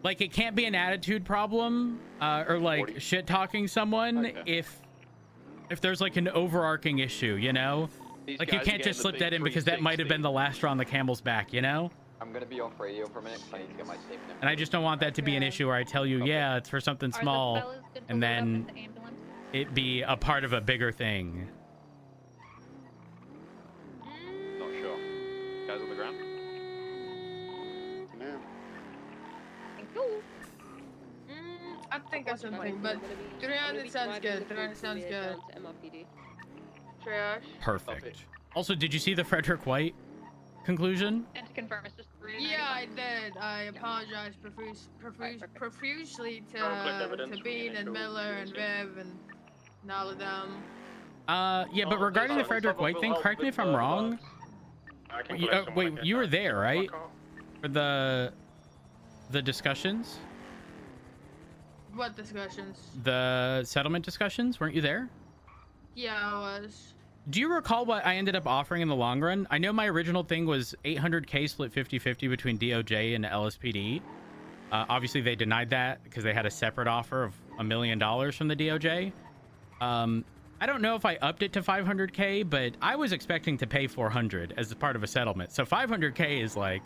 like it can't be an attitude problem or like shit talking someone if there's like an overarching issue, you know? Like you can't just slip that in because that might have been the last straw on the camel's back, you know? I'm gonna be off radio for a minute because I need to get my safe. And I just don't want that to be an issue where I tell you, yeah, it's for something small, and then it be a part of a bigger thing. Not sure. Guys on the ground? No. I think that's something, but 300 sounds good. 300 sounds good. Triage. Perfect. Also, did you see the Frederick White conclusion? And to confirm, it's just 3. Yeah, I did. I apologize profusely to Bean and Miller and Viv and all of them. Yeah, but regarding the Frederick White thing, correct me if I'm wrong. Wait, you were there, right? For the discussions? What discussions? The settlement discussions? Weren't you there? Yeah, I was. Do you recall what I ended up offering in the long run? I know my original thing was 800K split 50-50 between DOJ and LSPD. Obviously, they denied that because they had a separate offer of $1 million from the DOJ. I don't know if I upped it to 500K, but I was expecting to pay 400 as part of a settlement. So 500K is like...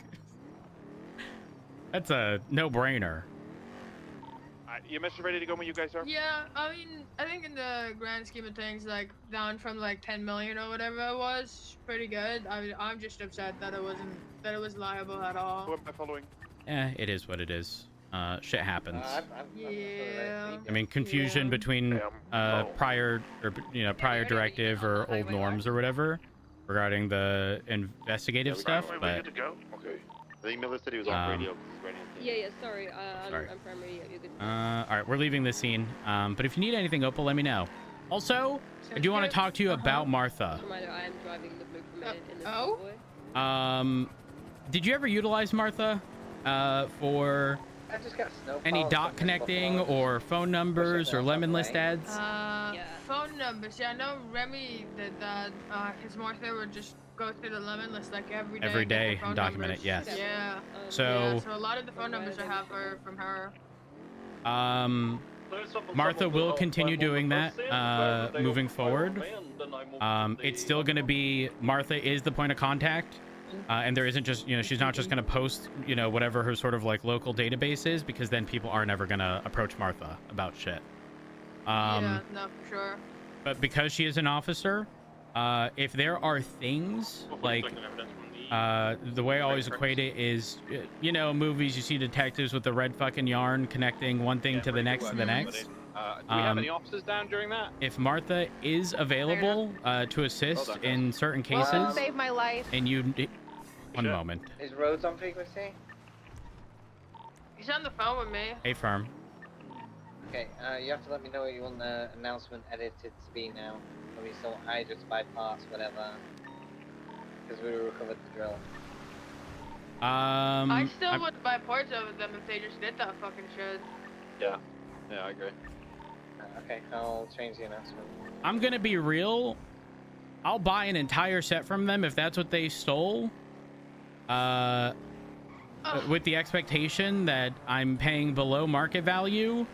that's a no-brainer. You Mr. ready to go when you guys are? Yeah, I mean, I think in the grand scheme of things, like down from like 10 million or whatever it was, pretty good. I'm just upset that it was liable at all. Who am I following? Eh, it is what it is. Shit happens. Yeah. I mean, confusion between prior directive or old norms or whatever regarding the investigative stuff, but. Okay. I think Miller said he was on radio. Yeah, sorry. Sorry. I'm from radio. You're good. All right, we're leaving the scene. But if you need anything, Opal, let me know. Also, I do want to talk to you about Martha. I am driving the blue permitted in the convoy. Did you ever utilize Martha for I just got any dot connecting or phone numbers or lemon list ads? Phone numbers. Yeah, I know Remy did that. Because Martha would just go through the lemon list like every day. Every day and document it, yes. Yeah. So a lot of the phone numbers I have are from her. Martha will continue doing that moving forward. It's still going to be Martha is the point of contact. And there isn't just, she's not just going to post, whatever her sort of like local database is, because then people are never going to approach Martha about shit. Yeah, no, for sure. But because she is an officer, if there are things like the way I always equate it is, movies, you see detectives with the red fucking yarn connecting one thing to the next to the next. Do we have any officers down during that? If Martha is available to assist in certain cases, save my life. And you, one moment. Is Rhodes on frequency? He's on the phone with me. Hey, firm. Okay, you have to let me know what you want the announcement edited to be now. So I just bypass whatever, because we recovered the drill. I still would buy parts of them if they just did that fucking shit. Yeah, I agree. Okay, I'll change the announcement. I'm gonna be real. I'll buy an entire set from them if that's what they stole. With the expectation that I'm paying below market value,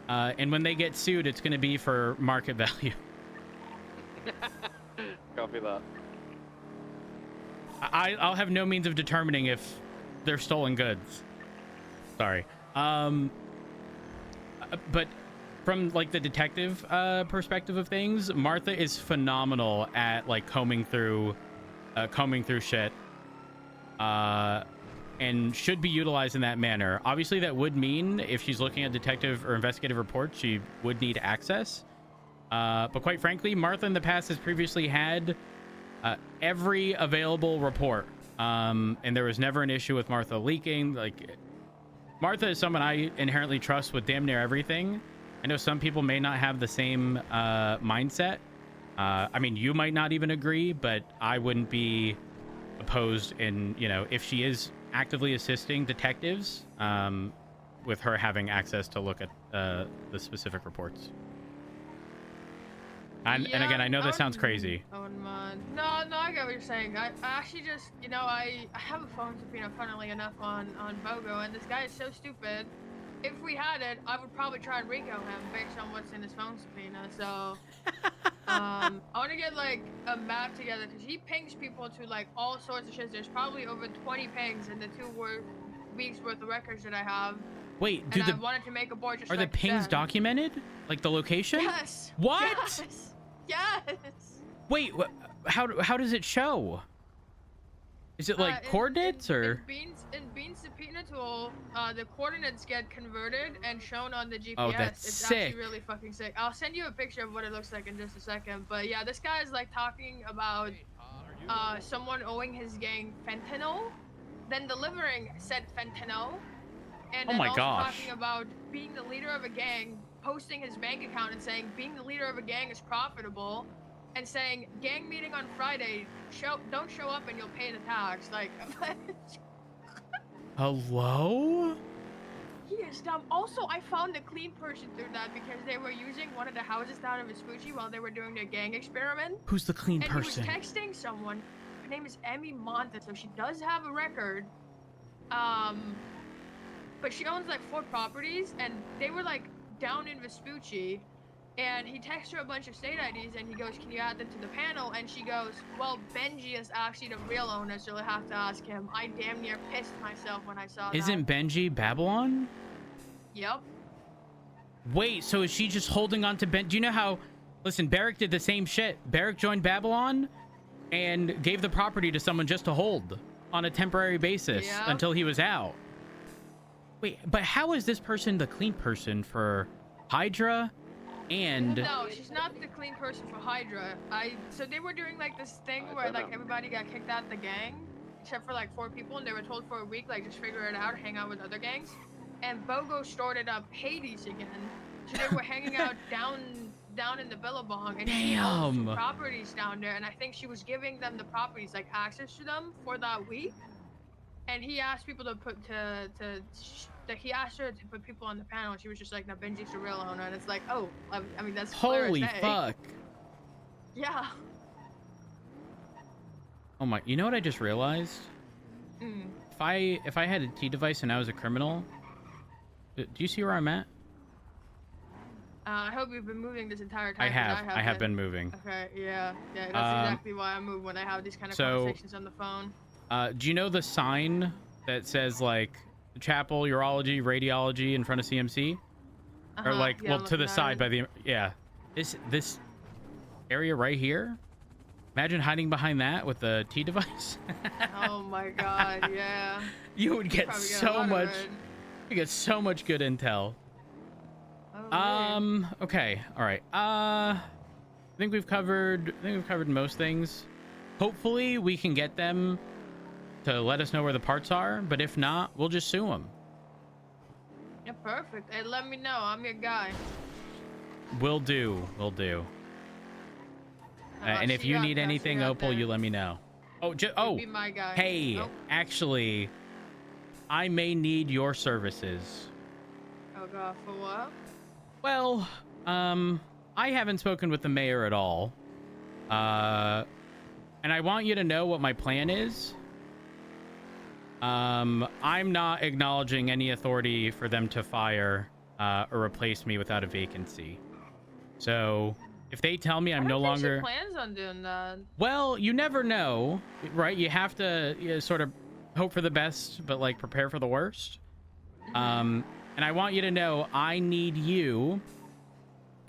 and when they get sued, it's gonna be for market value. Copy that. I'll have no means of determining if they're stolen goods. Sorry. But from like the detective perspective of things, Martha is phenomenal at like combing through shit, and should be utilized in that manner. Obviously, that would mean if she's looking at detective or investigative reports, she would need access. But quite frankly, Martha in the past has previously had every available report, and there was never an issue with Martha leaking. Like, Martha is someone I inherently trust with damn near everything. I know some people may not have the same mindset. I mean, you might not even agree, but I wouldn't be opposed in, if she is actively assisting detectives, with her having access to look at the specific reports. And again, I know that sounds crazy. Oh man. No, I get what you're saying. I actually just, you know, I have a phone subpoena, funnily enough, on BOGO, and this guy is so stupid. If we had it, I would probably try and RICO him based on what's in his phone subpoena. So, I want to get like a map together because he pings people to like all sorts of shit. There's probably over 20 pings in the 2 weeks worth of records that I have. Wait, and I wanted to make a board just are like the pings them. documented? Like the location? Yes. What? Yes. Wait, how does it show? Is it like coordinates or? In Bean's subpoena tool, the coordinates get converted and shown on the GPS. Oh, that's it's sick. actually really fucking sick. I'll send you a picture of what it looks like in just a second. But yeah, this guy is like talking about someone owing his gang fentanyl, then delivering said fentanyl, and then also talking about being the leader of a gang, posting his bank account and saying being the leader of a gang is profitable, and saying gang meeting on Friday, don't show up and you'll pay the tax. Like, hello? he is dumb. Also, I found a clean person through that because they were using one of the houses down in Vespucci while they were doing their gang experiment. Who's the clean person? And he was texting someone. Her name is Emmy Monta, so she does have a record. But she owns like 4 properties, and they were like down in Vespucci. And he texts her a bunch of state IDs, and he goes, can you add them to the panel? And she goes, well, Benji is actually the real owner, so you'll have to ask him. I damn near pissed myself when I saw that. Isn't Benji Babylon? Yep. Wait, so is she just holding on to Ben? Do you know how... Listen, Barrick did the same shit. Barrick joined Babylon and gave the property to someone just to hold on a temporary basis until he was out. Wait, but how is this person the clean person for Hydra? And no, she's not the clean person for Hydra. So they were doing like this thing where like everybody got kicked out of the gang, except for like 4 people, and they were told for a week like just figure it out, hang out with other gangs. And BOGO started up Hades again, so they were hanging out down in the Billabong, and she owned some properties down there, and I think she was giving them the properties, like access to them for that week. And he asked people to put he asked her to put people on the panel, and she was just like, no, Benji's the real owner. And it's like, oh, I mean, that's holy fuck. Yeah. Oh my, you know what I just realized? If I had a T device and I was a criminal, do you see where I'm at? I hope you've been moving this entire time. I have been moving. Okay, yeah, that's exactly why I move when I have these kind of conversations on the phone. Do you know the sign that says like chapel, urology, radiology in front of CMC? Or like, well, to the side by the, this area right here? Imagine hiding behind that with the T device. Oh my god, yeah. You would get so much, you get so much good intel. Oh, okay, all right. I think we've covered most things. Hopefully we can get them to let us know where the parts are, but if not, we'll just sue them. Yeah, perfect. Hey, let me know. I'm your guy. Will do. And if you need anything, Opal, you let me know. Oh, be my guy. Hey, actually, I may need your services. Oh god, for what? Well, I haven't spoken with the mayor at all. And I want you to know what my plan is. I'm not acknowledging any authority for them to fire or replace me without a vacancy. So if they tell me I'm no longer... She plans on doing that. Well, you never know, right? You have to sort of hope for the best, but like prepare for the worst. And I want you to know I need you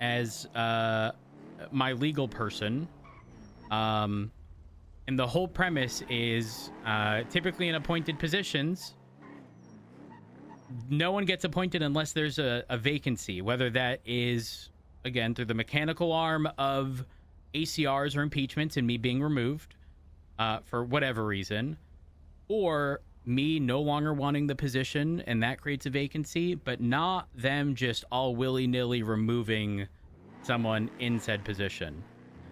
as my legal person. And the whole premise is typically in appointed positions, no one gets appointed unless there's a vacancy, whether that is, again, through the mechanical arm of ACRs or impeachments and me being removed for whatever reason, or me no longer wanting the position and that creates a vacancy, but not them just all willy-nilly removing someone in said position.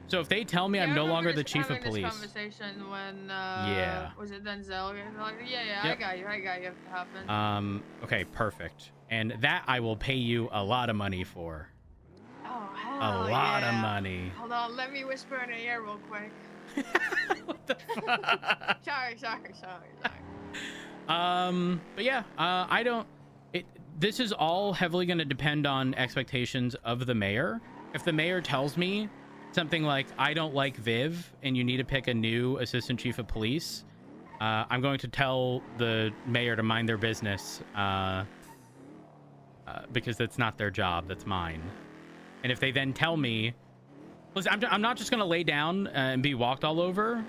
So if they tell me I'm no longer the chief of police. This conversation when was it Denzel? Yeah, Yep. I got you. It happened. Okay, perfect. And that I will pay you a lot of money for. Oh hell A lot of money. Hold on, let me whisper in the ear real quick. Sorry. But yeah, I don't. This is all heavily going to depend on expectations of the mayor. If the mayor tells me something like, I don't like Viv and you need to pick a new assistant chief of police, I'm going to tell the mayor to mind their business, because that's not their job, that's mine. And if they then tell me, listen, I'm not just going to lay down and be walked all over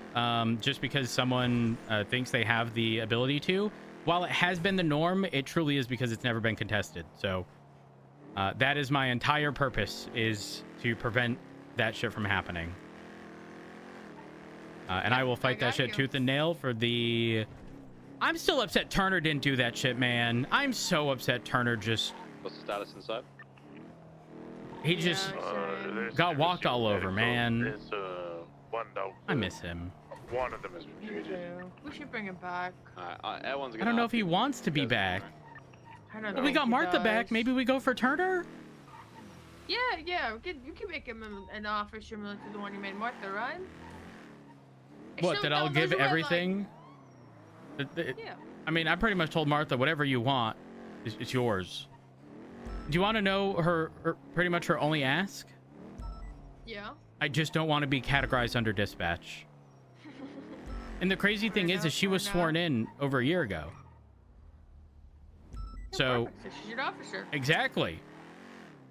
just because someone thinks they have the ability to. While it has been the norm, it truly is because it's never been contested. So that is my entire purpose, is to prevent that shit from happening. And I will fight that shit tooth and nail for the... I'm still upset Turner didn't do that shit, man. I'm so upset Turner just... What's the status inside? He just got walked all over, man. I miss him. One of them is retreated. We should bring him back. I don't know if he wants to be back. I don't know. But we got Martha back. Maybe we go for Turner? Yeah. You can make him an offer similar to the one you made Martha, right? What, that I'll give everything? Yeah. I mean, I pretty much told Martha, whatever you want, it's yours. Do you want to know her pretty much her only ask? Yeah. I just don't want to be categorized under dispatch. And the crazy thing is she was sworn in over a year ago. So she's your officer. Exactly.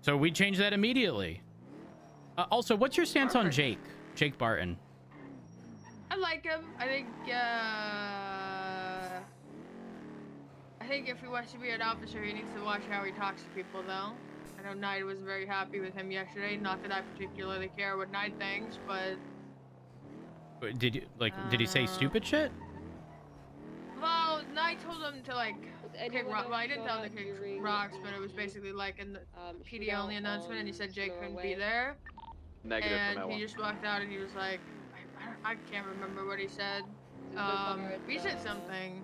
So we changed that immediately. Also, what's your stance on Jake Barton? I like him. I think if he wants to be an officer, he needs to watch how he talks to people, though. I know Knight was very happy with him yesterday. Not that I particularly care what Knight thinks, but... Did he say stupid shit? Well, Knight told him to, like, kick rocks. Well, I didn't tell him to kick rocks, but it was basically, like, in the PD-only announcement, and he said Jake couldn't be there. Negative from And L1. he just walked out, and he was like, I can't remember what he said. He said something.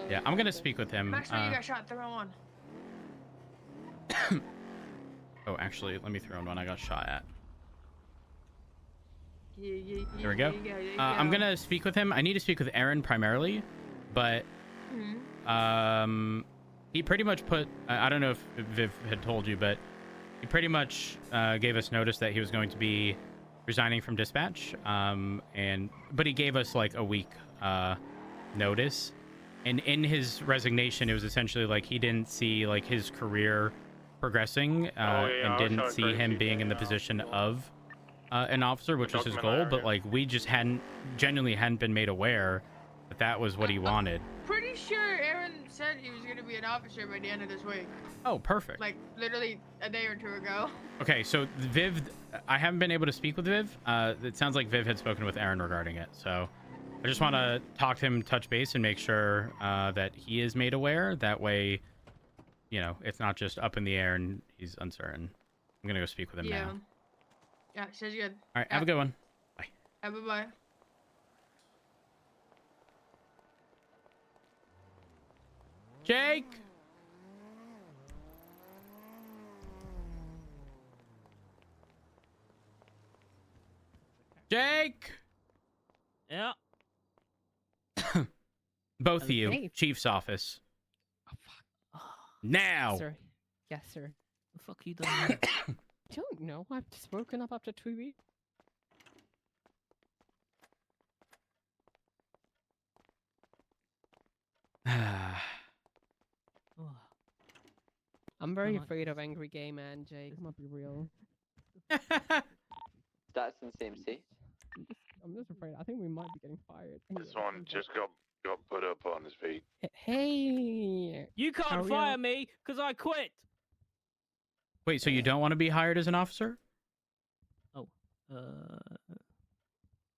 Yeah, I'm gonna speak with him. Max, when you got shot, throw one. Oh, actually, let me throw in one I got shot at. Yeah, There we go. I'm gonna speak with him. I need to speak with Aaron primarily, but he pretty much put. I don't know if Viv had told you, but he pretty much gave us notice that he was going to be resigning from dispatch. But he gave us like a week notice, and in his resignation, it was essentially like he didn't see like his career progressing and didn't see him being in the position of an officer, which was his goal. But like we just genuinely hadn't been made aware that that was what he wanted. Pretty sure Aaron said he was going to be an officer by the end of this week. Oh, perfect. Like literally a day or two ago. Okay, so Viv, I haven't been able to speak with Viv. It sounds like Viv had spoken with Aaron regarding it. So I just want to talk to him, touch base, and make sure that he is made aware. That way, you know, it's not just up in the air and he's uncertain. I'm going to go speak with him now. Yeah, says good. All right, have a good one. Bye. Bye-bye. Jake! Jake! Yeah. Both of you, Okay. Chief's office. Oh, fuck. Now! Sir. Yes, sir. The fuck you done? Here? Don't know. I've just woken up after 2 weeks. I'm very afraid of angry gay man, Jake. I'm gonna be real. That's in CMC. I'm just afraid. I think we might be getting fired. This one just got put up on his feet. Hey. You can't fire me because I quit. Wait, so you don't want to be hired as an officer? Oh,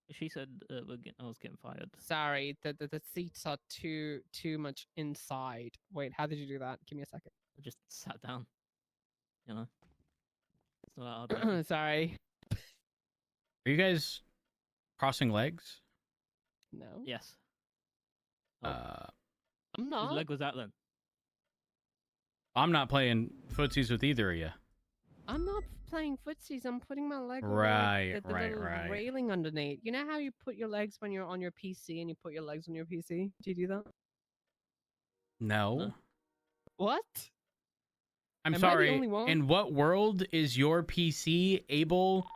she said I was getting fired. Sorry, the seats are too much inside. Wait, how did you do that? Give me a second. I just sat down. You know. It's not that hard. Sorry. Are you guys crossing legs? No. Yes. I'm not. Whose leg was that then? I'm not playing footsies with either of you. I'm not playing footsies. I'm putting my leg over Right, the right, little right. railing underneath. You know how you put your legs when you're on your PC and you put your legs on your PC? Do you do that? No. What? I'm Am I the sorry. only one? In what world is your PC able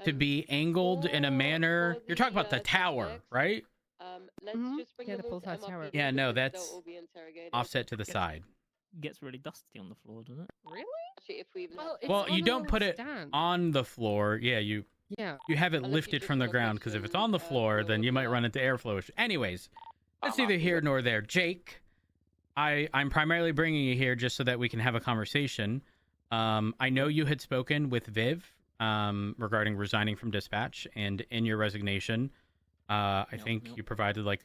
to be angled in a manner? You're talking about the tower, right? Let's just bring Yeah, them the all to full-size tower. MRPD Yeah, no, because they'll that's all be interrogated. offset to the side. Gets really dusty on the floor, doesn't it? Really? Actually, if we even Well, have it's Well, on you a don't little put it stand. on the floor. Yeah, you have it Unless you lifted just from the wanna ground, because if it's on the floor, then you might run into airflow issues. Anyways, that's neither here nor there. Jake, I'm primarily bringing you here just so that we can have a conversation. I know you had spoken with Viv regarding resigning from dispatch, and in your resignation, I think you provided I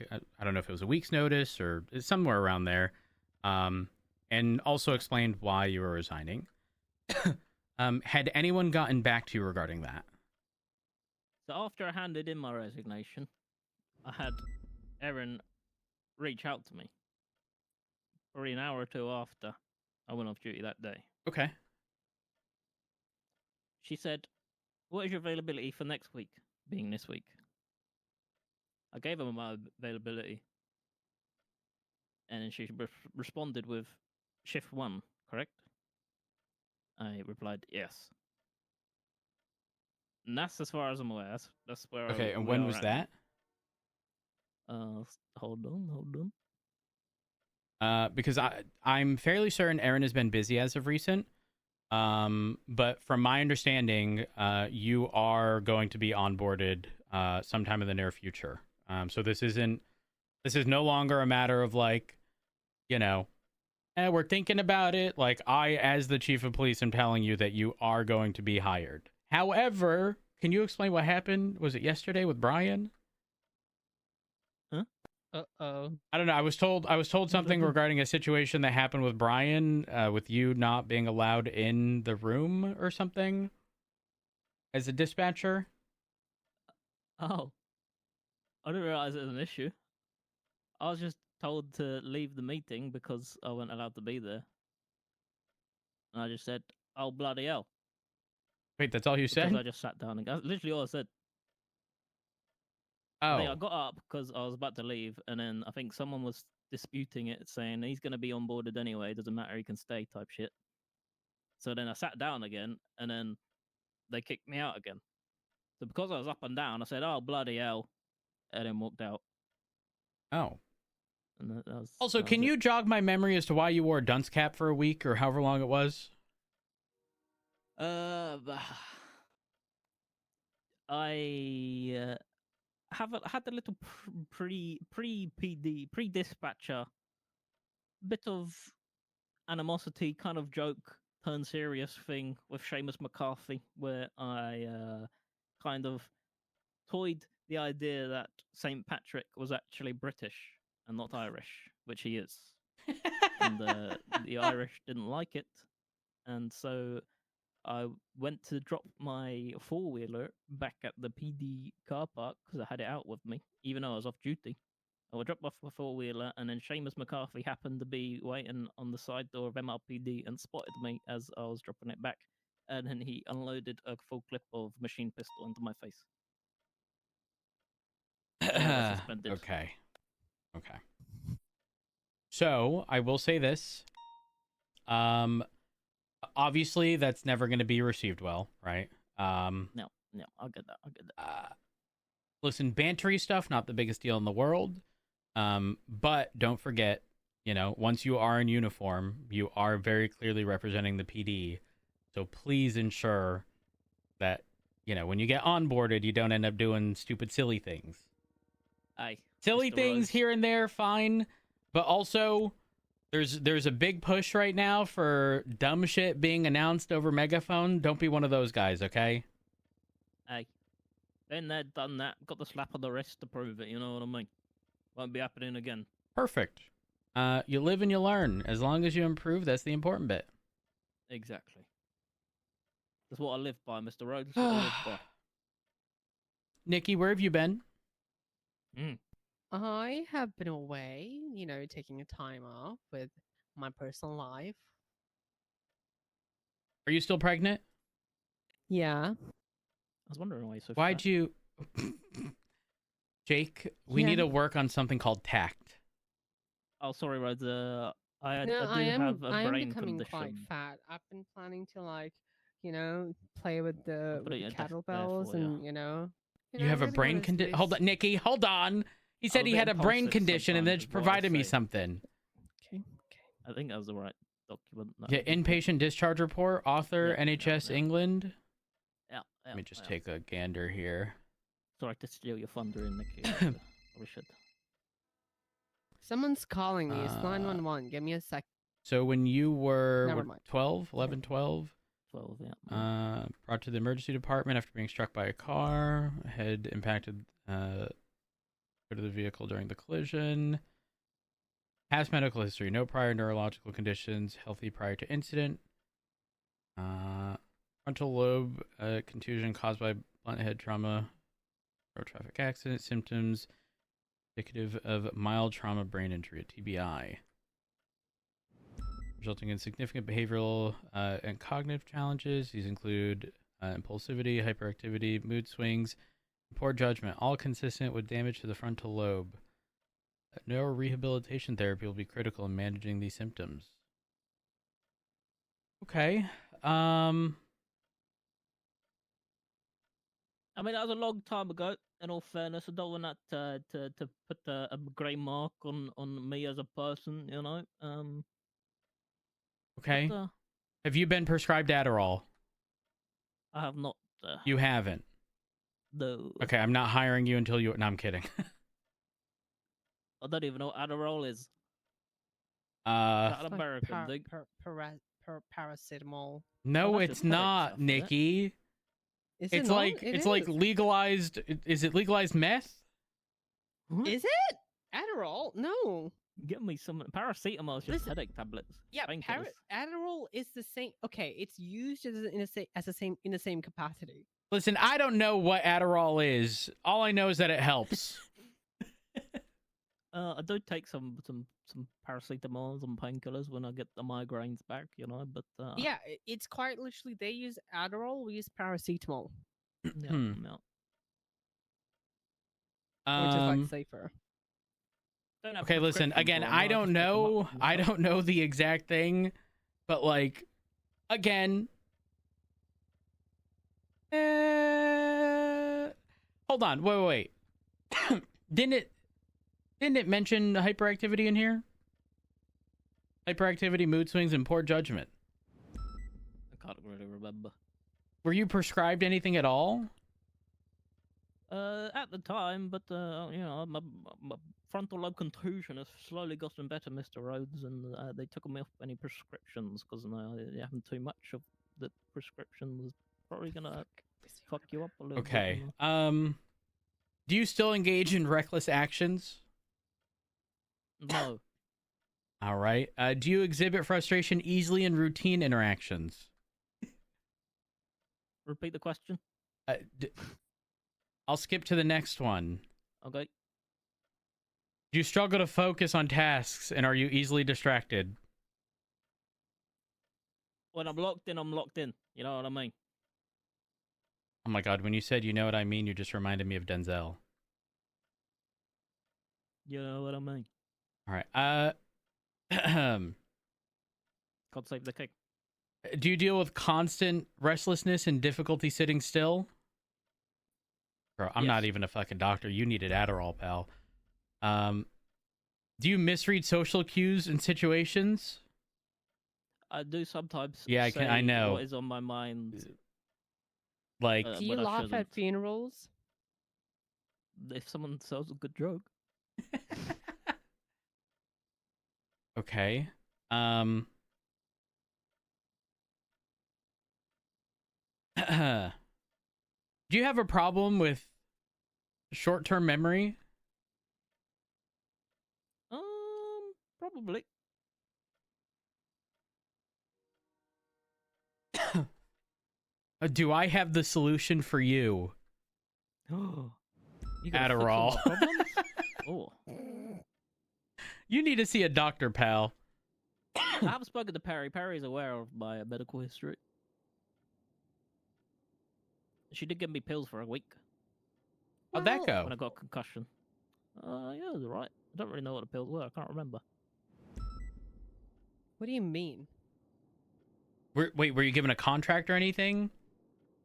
don't know if it was a week's notice or somewhere around there, and also explained why you were resigning. Had anyone gotten back to you regarding that? So after I handed in my resignation, I had Erin reach out to me. Probably an hour or two after I went off duty that day. Okay. She said, "What is your availability for next week, being this week?" I gave her my availability. And then she responded with shift 1, correct? I replied, yes. And that's as far as I'm aware. That's where Okay, and we when are was at that? now. Hold on. Because I'm fairly certain Erin has been busy as of recent. But from my understanding, you are going to be onboarded sometime in the near future. So this is no longer a matter of we're thinking about it. Like, I, as the chief of police, am telling you that you are going to be hired. However, can you explain what happened? Was it yesterday with Brian? Huh? Uh-oh. I don't know. I was told something regarding a situation that happened with Brian, with you not being allowed in the room or something as a dispatcher. Oh. I didn't realize it was an issue. I was just told to leave the meeting because I wasn't allowed to be there. And I just said, oh, bloody hell. Wait, that's all you said? Because I just sat down and that's literally all I said. Oh. I got up because I was about to leave, and then I think someone was disputing it, saying he's going to be onboarded anyway, doesn't matter, he can stay type shit. So then I sat down again, and then they kicked me out again. So because I was up and down, I said, oh, bloody hell, and then walked out. Oh. And that was, Also, that can was you jog my memory as to why you wore a dunce cap for a week or however long it was? I had a little pre-dispatcher bit of animosity kind of joke turned serious thing with Seamus McCarthy, where I kind of toyed the idea that St. Patrick was actually British and not Irish, which he is. And the Irish didn't like it, and so I went to drop my four-wheeler back at the PD car park because I had it out with me, even though I was off duty. I would drop off my four-wheeler, and then Seamus McCarthy happened to be waiting on the side door of MRPD and spotted me as I was dropping it back, and then he unloaded a full clip of machine pistol into my face. And I was suspended. Okay. So, I will say this. Obviously, that's never going to be received well, right? No, I'll get that. Listen, bantery stuff, not the biggest deal in the world. But don't forget, once you are in uniform, you are very clearly representing the PD. So please ensure that, when you get onboarded, you don't end up doing stupid, silly things. Aye. Silly Mr. things Rose. here and there, fine. But also, there's a big push right now for dumb shit being announced over megaphone. Don't be one of those guys, okay? Aye. Been there, done that. Got the slap on the wrist to prove it, you know what I mean? Won't be happening again. Perfect. You live and you learn. As long as you improve, that's the important bit. Exactly. That's what I live by, Mr. Rhodes. That's what I live by. Nikki, where have you been? I have been away, taking a time off with my personal life. Are you still pregnant? Yeah. I was wondering why you're so Why'd fat. you... Jake, we need to work on something called tact. Oh, sorry, Rhodes. I No, do I am. have a I am brain becoming condition. quite fat. I've been planning to play with the put it in a desk there kettlebells for you. and You have a brain condition? Hold on, Nikki, hold on. He said I'm a he bit had a brain impulsive condition and then sometimes, just is what I provided me say. something. I think that was the right document. Yeah, inpatient discharge report, author, NHS England. Yeah. Let me just take a gander here. Sorry to steal your thunder in, Nikki. Probably should. Someone's calling me. It's 911. Give me a sec. So when you were Never what, mind. 12, 11, 12? 12, yeah. Brought to the emergency department after being struck by a car. Head impacted to the vehicle during the collision. Past medical history. No prior neurological conditions. Healthy prior to incident. Frontal lobe contusion caused by blunt head trauma. Road traffic accident. Symptoms indicative of mild trauma brain injury, a TBI. Resulting in significant behavioral and cognitive challenges. These include impulsivity, hyperactivity, mood swings, and poor judgment, all consistent with damage to the frontal lobe. Neurorehabilitation therapy will be critical in managing these symptoms. Okay. I mean, that was a long time ago. In all fairness, I don't want that to put a grey mark on me as a person. Okay. But, Have you been prescribed Adderall? I have not. You haven't? No. Okay, I'm not hiring you until you... No, I'm kidding. I don't even know what Adderall is. Is Uh, that an American thing? Paracetamol. no, Oh, that's it's just headache not, stuff, isn't it? Nikki. Is It's it not? like It it's like is. legalized. Is it legalized meth? Is it? Adderall? No. Give me some paracetamol. Is just Listen. headache tablets. Yeah, Painkillers. Adderall is the same. Okay, it's used in the same capacity. Listen, I don't know what Adderall is. All I know is that it helps. I do take some paracetamols and painkillers when I get the migraines back, But Yeah, it's quite literally. They use Adderall. We use paracetamol, yeah, Hmm. no. which is like safer. Don't have Okay, listen. prescription Again, for 'em, I just don't pick 'em up know. from the I shop. don't know the exact thing, but like, again. Hold on. Wait. Didn't it mention hyperactivity in here? Hyperactivity, mood swings, and poor judgment. I can't really remember. Were you prescribed anything at all? At the time, but my frontal lobe contusion has slowly gotten better, Mr. Rhodes, and they took me off any prescriptions because having too much of the prescription was probably gonna fuck you up a little bit. Okay. Do you still engage in reckless actions? No. All right. Do you exhibit frustration easily in routine interactions? Repeat the question. I'll skip to the next one. Okay. Do you struggle to focus on tasks, and are you easily distracted? When I'm locked in, I'm locked in. You know what I mean? Oh my god, when you said you know what I mean, you just reminded me of Denzel. You know what I mean? All right. God save the king. Do you deal with constant restlessness and difficulty sitting still? Bro, I'm not even a fucking doctor. You needed Adderall, pal. Do you misread social cues in situations? I do sometimes. Yeah, I know. What is on my mind? Like, Do you when I laugh shouldn't. at funerals? If someone sells a good joke. Okay. Do you have a problem with short-term memory? Probably. Do I have the solution for you? You gotta fix all Adderall. my problems? Oh. You need to see a doctor, pal. I haven't spoken to Perry. Perry's aware of my medical history. She did give me pills for a week. How'd that go? When I got a concussion. Yeah, it was alright. I don't really know what the pills were. I can't remember. What do you mean? Wait, were you given a contract or anything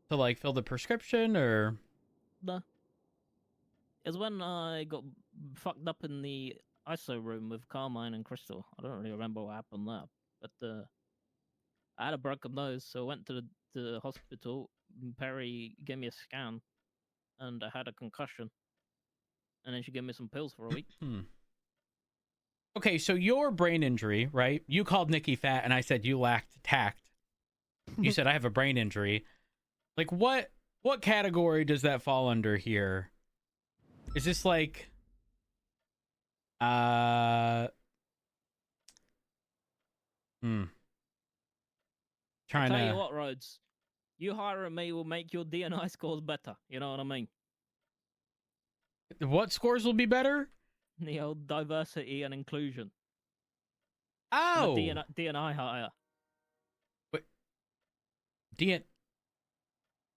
to like fill the prescription or? No. It was when I got fucked up in the ISO room with Carmine and Crystal. I don't really remember what happened there, but I had a broken nose, so I went to the hospital. Perry gave me a scan, and I had a concussion. And then she gave me some pills for a week. Okay, so your brain injury, right? You called Nikki fat, and I said you lacked tact. You said I have a brain injury. Like, what category does that fall under here? Is this like, Trying I'll tell to. you what, Rhodes. You hiring me will make your DNI scores better. You know what I mean? What scores will be better? The old diversity and inclusion. Oh! DNI higher.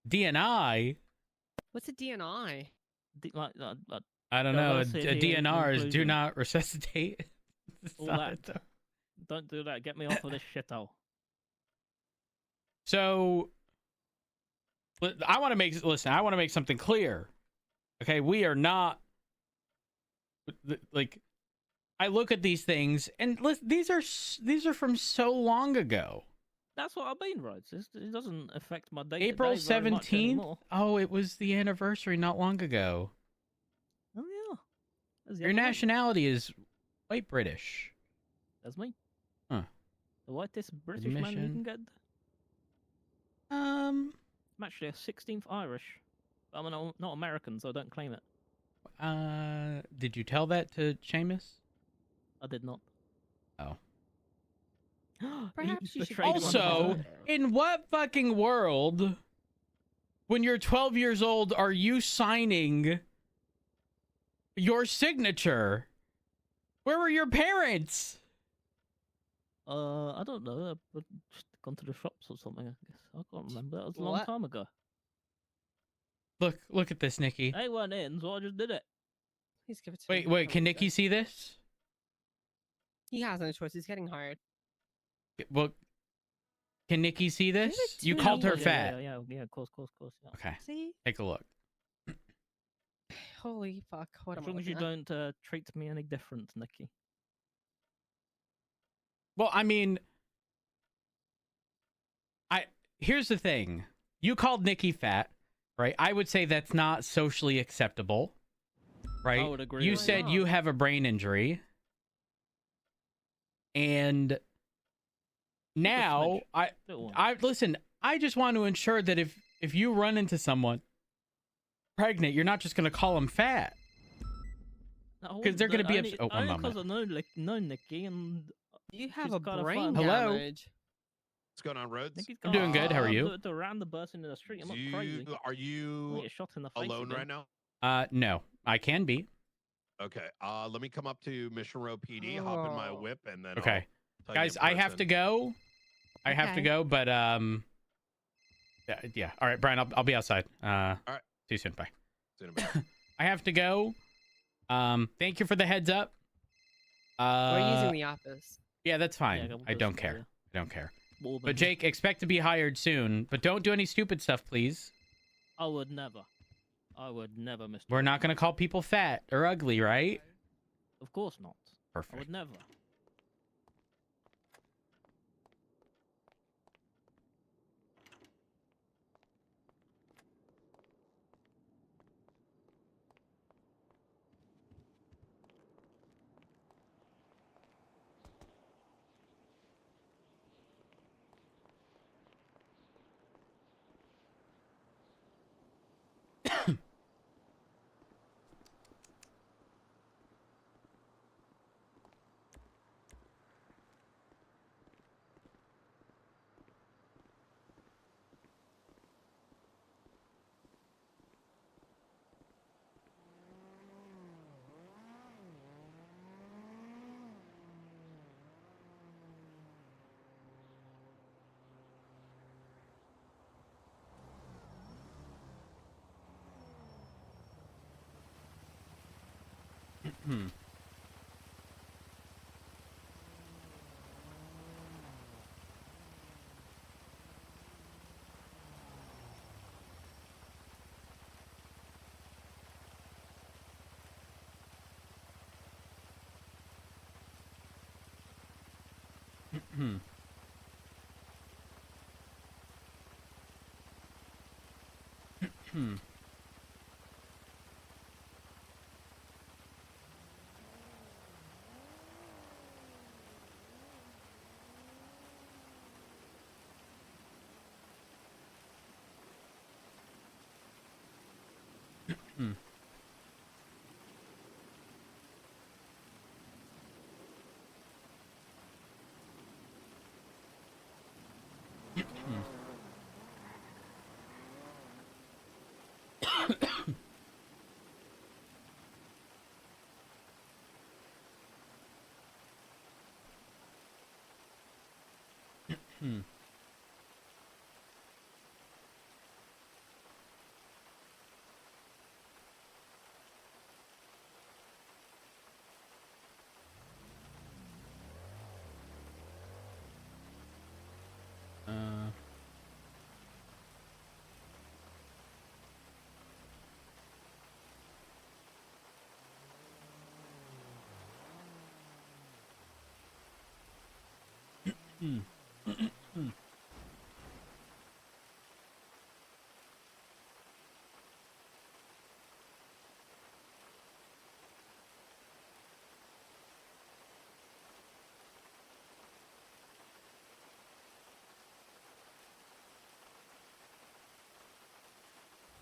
DNI? What's a DNI? I don't know. Diversity and DNRs do inclusion. not resuscitate. All that. Don't do that. Get me off of this shithole. So, I want to make something clear. Okay, we are not like. I look at these things, and listen, these are from so long ago. That's what I mean, Rhodes. It doesn't affect my day. April 17th. Oh, it was the anniversary not long ago. Oh yeah. That's the Your other one. nationality is white British. That's me. Huh. The whitest British man you Admission. can get. I'm actually a 16th Irish. I'm not American, so I don't claim it. Did you tell that to Seamus? I did not. Oh. Perhaps you should Also, in what fucking world, when you're 12 years old, are you signing your signature? Where were your parents? I don't know. I've just gone to the shops or something, I guess. I can't remember. That was a long What? time ago. Look at this, Nikki. They weren't in, so I just did it. Please give it to Wait, me. can Nikki see this? He has no choice. He's getting hired. Well, can Nikki see this? it You to called me. her fat. Yeah, of course, yeah. Okay. See? Take a look. Holy fuck. What As am I long as you looking don't treat me any different, Nikki. Well, I mean, here's the thing. You called Nikki fat, right? I would say that's not socially acceptable, right? I would agree You with said that. you have a brain injury. And now I listen, I just want to ensure that if you run into someone pregnant, you're not just going to call them fat. Because they're going to be upset. Oh, one moment. Because I know Nikki, and You have she's a kinda brain fun. Hello? damage. What's going on, Rhodes? Nikki's I'm got doing good. How are you? To ram the person in the street. I'm not crazy. Are I'll you get shot in the face alone again. right now? No, I can be. Okay. Let me come up to Mission Row PD, hop in my Oh. whip, and then Okay. I'll tell you Guys, in I have person. to go. I have to Okay. go, but yeah. All right, Brian, I'll be outside. All right. See you soon. Bye. See you in a minute. I have to go. Thank you for the heads up. We're using the office. Yeah, that's fine. Yeah, I don't care. I don't care. More than But Jake, expect to be hired soon. But don't do any stupid stuff, please. I would never, Mr. We're not gonna call people fat or ugly, right? Of course not. I Perfect. would never.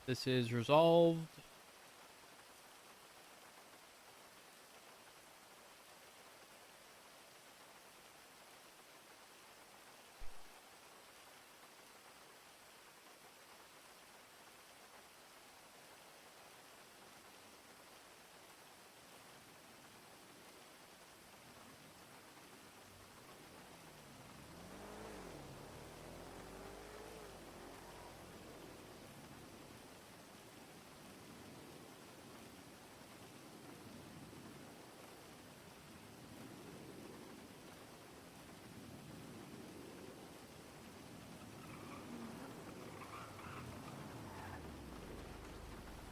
This is resolved.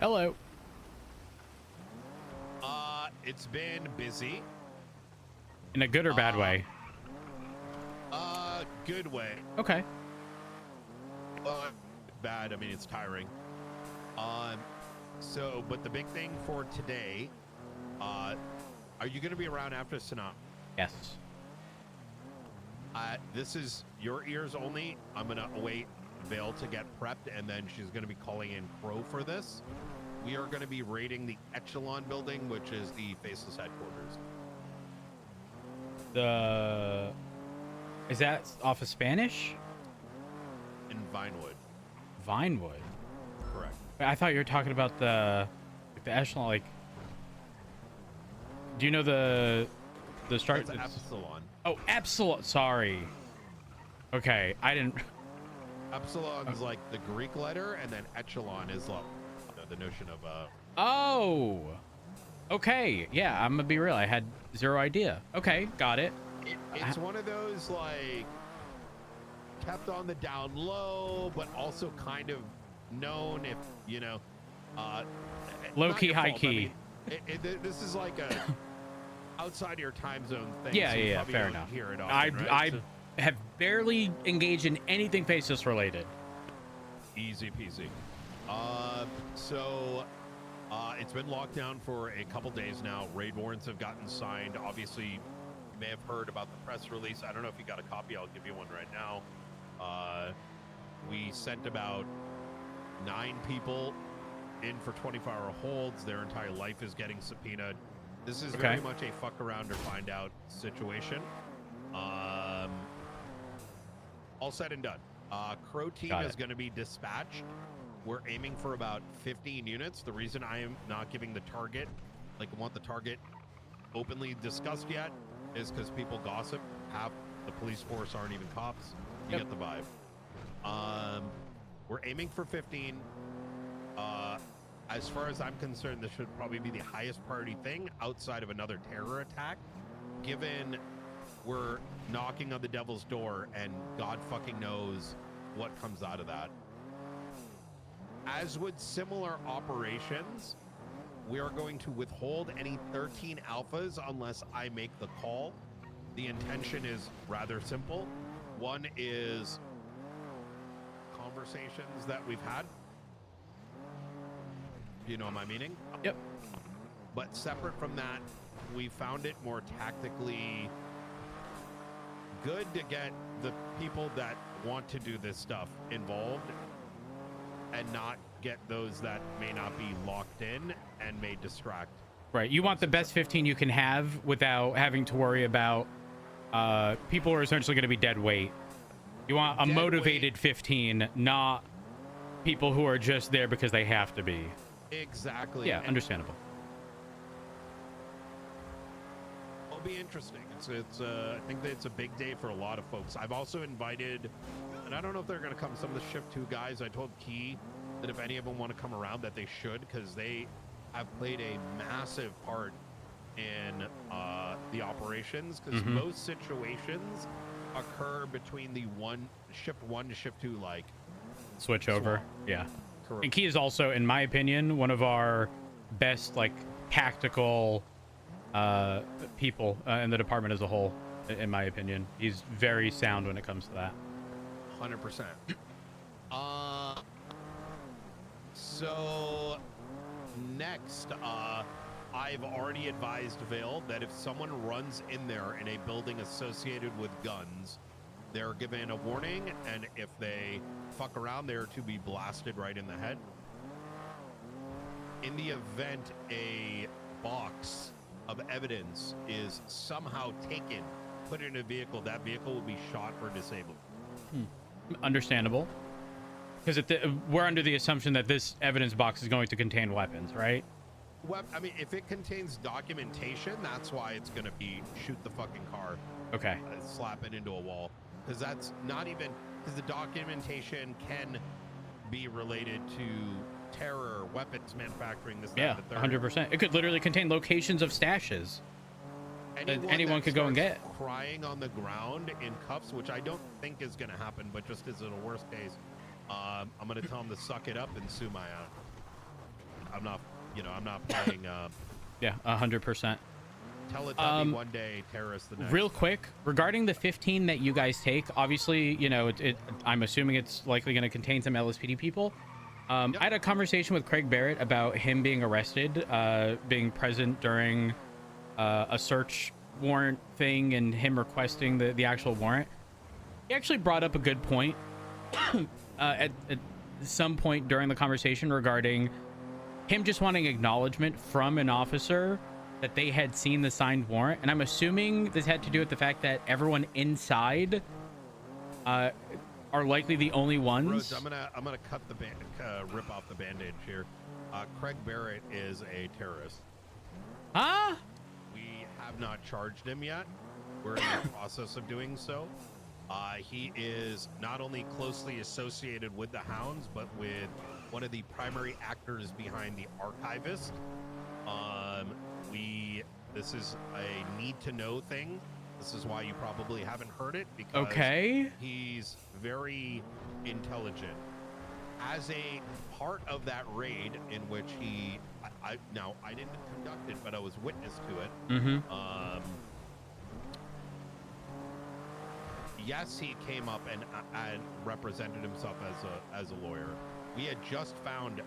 Hello. It's been busy. In a good or bad way? Good way. Okay. Bad, I mean, it's tiring. So, but the big thing for today, are you going to be around after Sanaa? Yes. This is your ears only. I'm going to await Vale to get prepped, and then she's going to be calling in Crow for this. We are going to be raiding the Echelon building, which is the Faceless headquarters. Is that off of Spanish? In Vinewood. Vinewood? Correct. I thought you were talking about the Echelon, like... Do you know the start? It's Epsilon. Oh, Epsilon. Sorry. Okay, I didn't... Epsilon is like the Greek letter, and then Echelon is like the notion of Oh. Okay. Yeah, I'm gonna be real. I had zero idea. Okay, got it. It's one of those like kept on the down low, but also kind of known if you know. Low key, high key. I mean, this is like a outside your time zone thing. Yeah, so yeah, fair enough. Hear it often, right? I have barely engaged in anything Faceless related. Easy peasy. It's been locked down for a couple days now. Raid warrants have gotten signed. Obviously, you may have heard about the press release. I don't know if you got a copy. I'll give you one right now. We sent about 9 people in for 24-hour holds. Their entire life is getting subpoenaed. This is very much a fuck around or find out situation. All said and done. Crow team is going to be dispatched. We're aiming for about 15 units. The reason I am not giving the target, like want the target openly discussed yet, is because people gossip. Half the police force aren't even cops. You get the vibe. We're aiming for 15. as far as I'm concerned, this should probably be the highest priority thing outside of another terror attack, given we're knocking on the devil's door and God fucking knows what comes out of that. As with similar operations, we are going to withhold any 13 alphas unless I make the call. The intention is rather simple. One is conversations that we've had. You know my meaning? Yep. But separate from that, we found it more tactically good to get the people that want to do this stuff involved and not get those that may not be locked in and may distract. Right. You want the best 15 you can have without having to worry about people who are essentially going to be dead weight. You want a Dead motivated 15, not people who are just there because they have to be. Exactly. Yeah, understandable. It'll be interesting. I think that it's a big day for a lot of folks. I've also invited, and I don't know if they're going to come, some of the Shift 2 guys. I told Key that if any of them want to come around, that they should, because they have played a massive part in the operations, because most situations occur between the Shift 1 to Shift 2, like, Switch over. Yeah. Correct. And Key is also, in my opinion, one of our best, like, tactical people in the department as a whole, in my opinion. He's very sound when it comes to that. 100%. So next, I've already advised Vale that if someone runs in there in a building associated with guns, they're given a warning, and if they fuck around, they're to be blasted right in the head. In the event a box of evidence is somehow taken, put in a vehicle, that vehicle will be shot or disabled. Understandable. Because we're under the assumption that this evidence box is going to contain weapons, right? Well, I mean, if it contains documentation, that's why it's going to be shoot the fucking car. Okay. Slap it into a wall. Because that's not even... Because the documentation can be related to terror, weapons manufacturing, this, Yeah, that, the third. 100%. It could literally contain locations of stashes. Anyone could go and get. Crying on the ground in cuffs, which I don't think is going to happen, but just as in a worst case, I'm going to tell them to suck it up and sue my I'm not playing. Yeah, 100%. Teletubby one day, terrorist the next. Real quick, regarding the 15 that you guys take, obviously, you know, I'm assuming it's likely going to contain some LSPD people. I had a conversation with Craig Barrett about him being arrested, being present during a search warrant thing and him requesting the actual warrant. He actually brought up a good point at some point during the conversation regarding him just wanting acknowledgement from an officer that they had seen the signed warrant. And I'm assuming this had to do with the fact that everyone inside are likely the only ones. Rhodes, I'm gonna cut the rip off the bandage here. Craig Barrett is a terrorist. Huh? We have not charged him yet. We're in the process of doing so. He is not only closely associated with the Hounds, but with one of the primary actors behind the Archivist. This is a need-to-know thing. This is why you probably haven't heard it, because he's very intelligent. As a part of that raid in which I didn't conduct it, but I was witness to it. Yes, he came up and represented himself as a lawyer. We had just found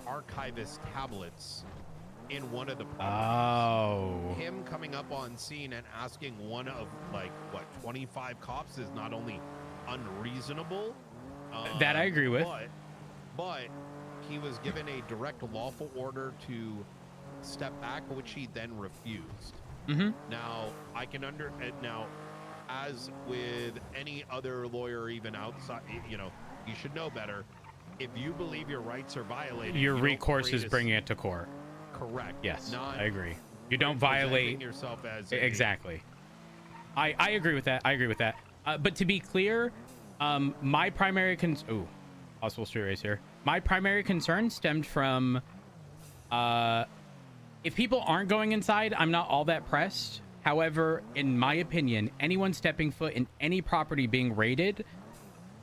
Archivist tablets in one of the properties. Him coming up on scene and asking one of 25 cops is not only unreasonable. That I agree with. But he was given a direct lawful order to step back, which he then refused. Now I can as with any other lawyer, even outside, you should know better. If you believe your rights are violated, your recourse is bringing it to court. Correct. Yes, I agree. You don't violate yourself as exactly. I agree with that. I agree with that. But to be clear, my primary possible street race here. My primary concern stemmed from If people aren't going inside, I'm not all that pressed. However, in my opinion, anyone stepping foot in any property being raided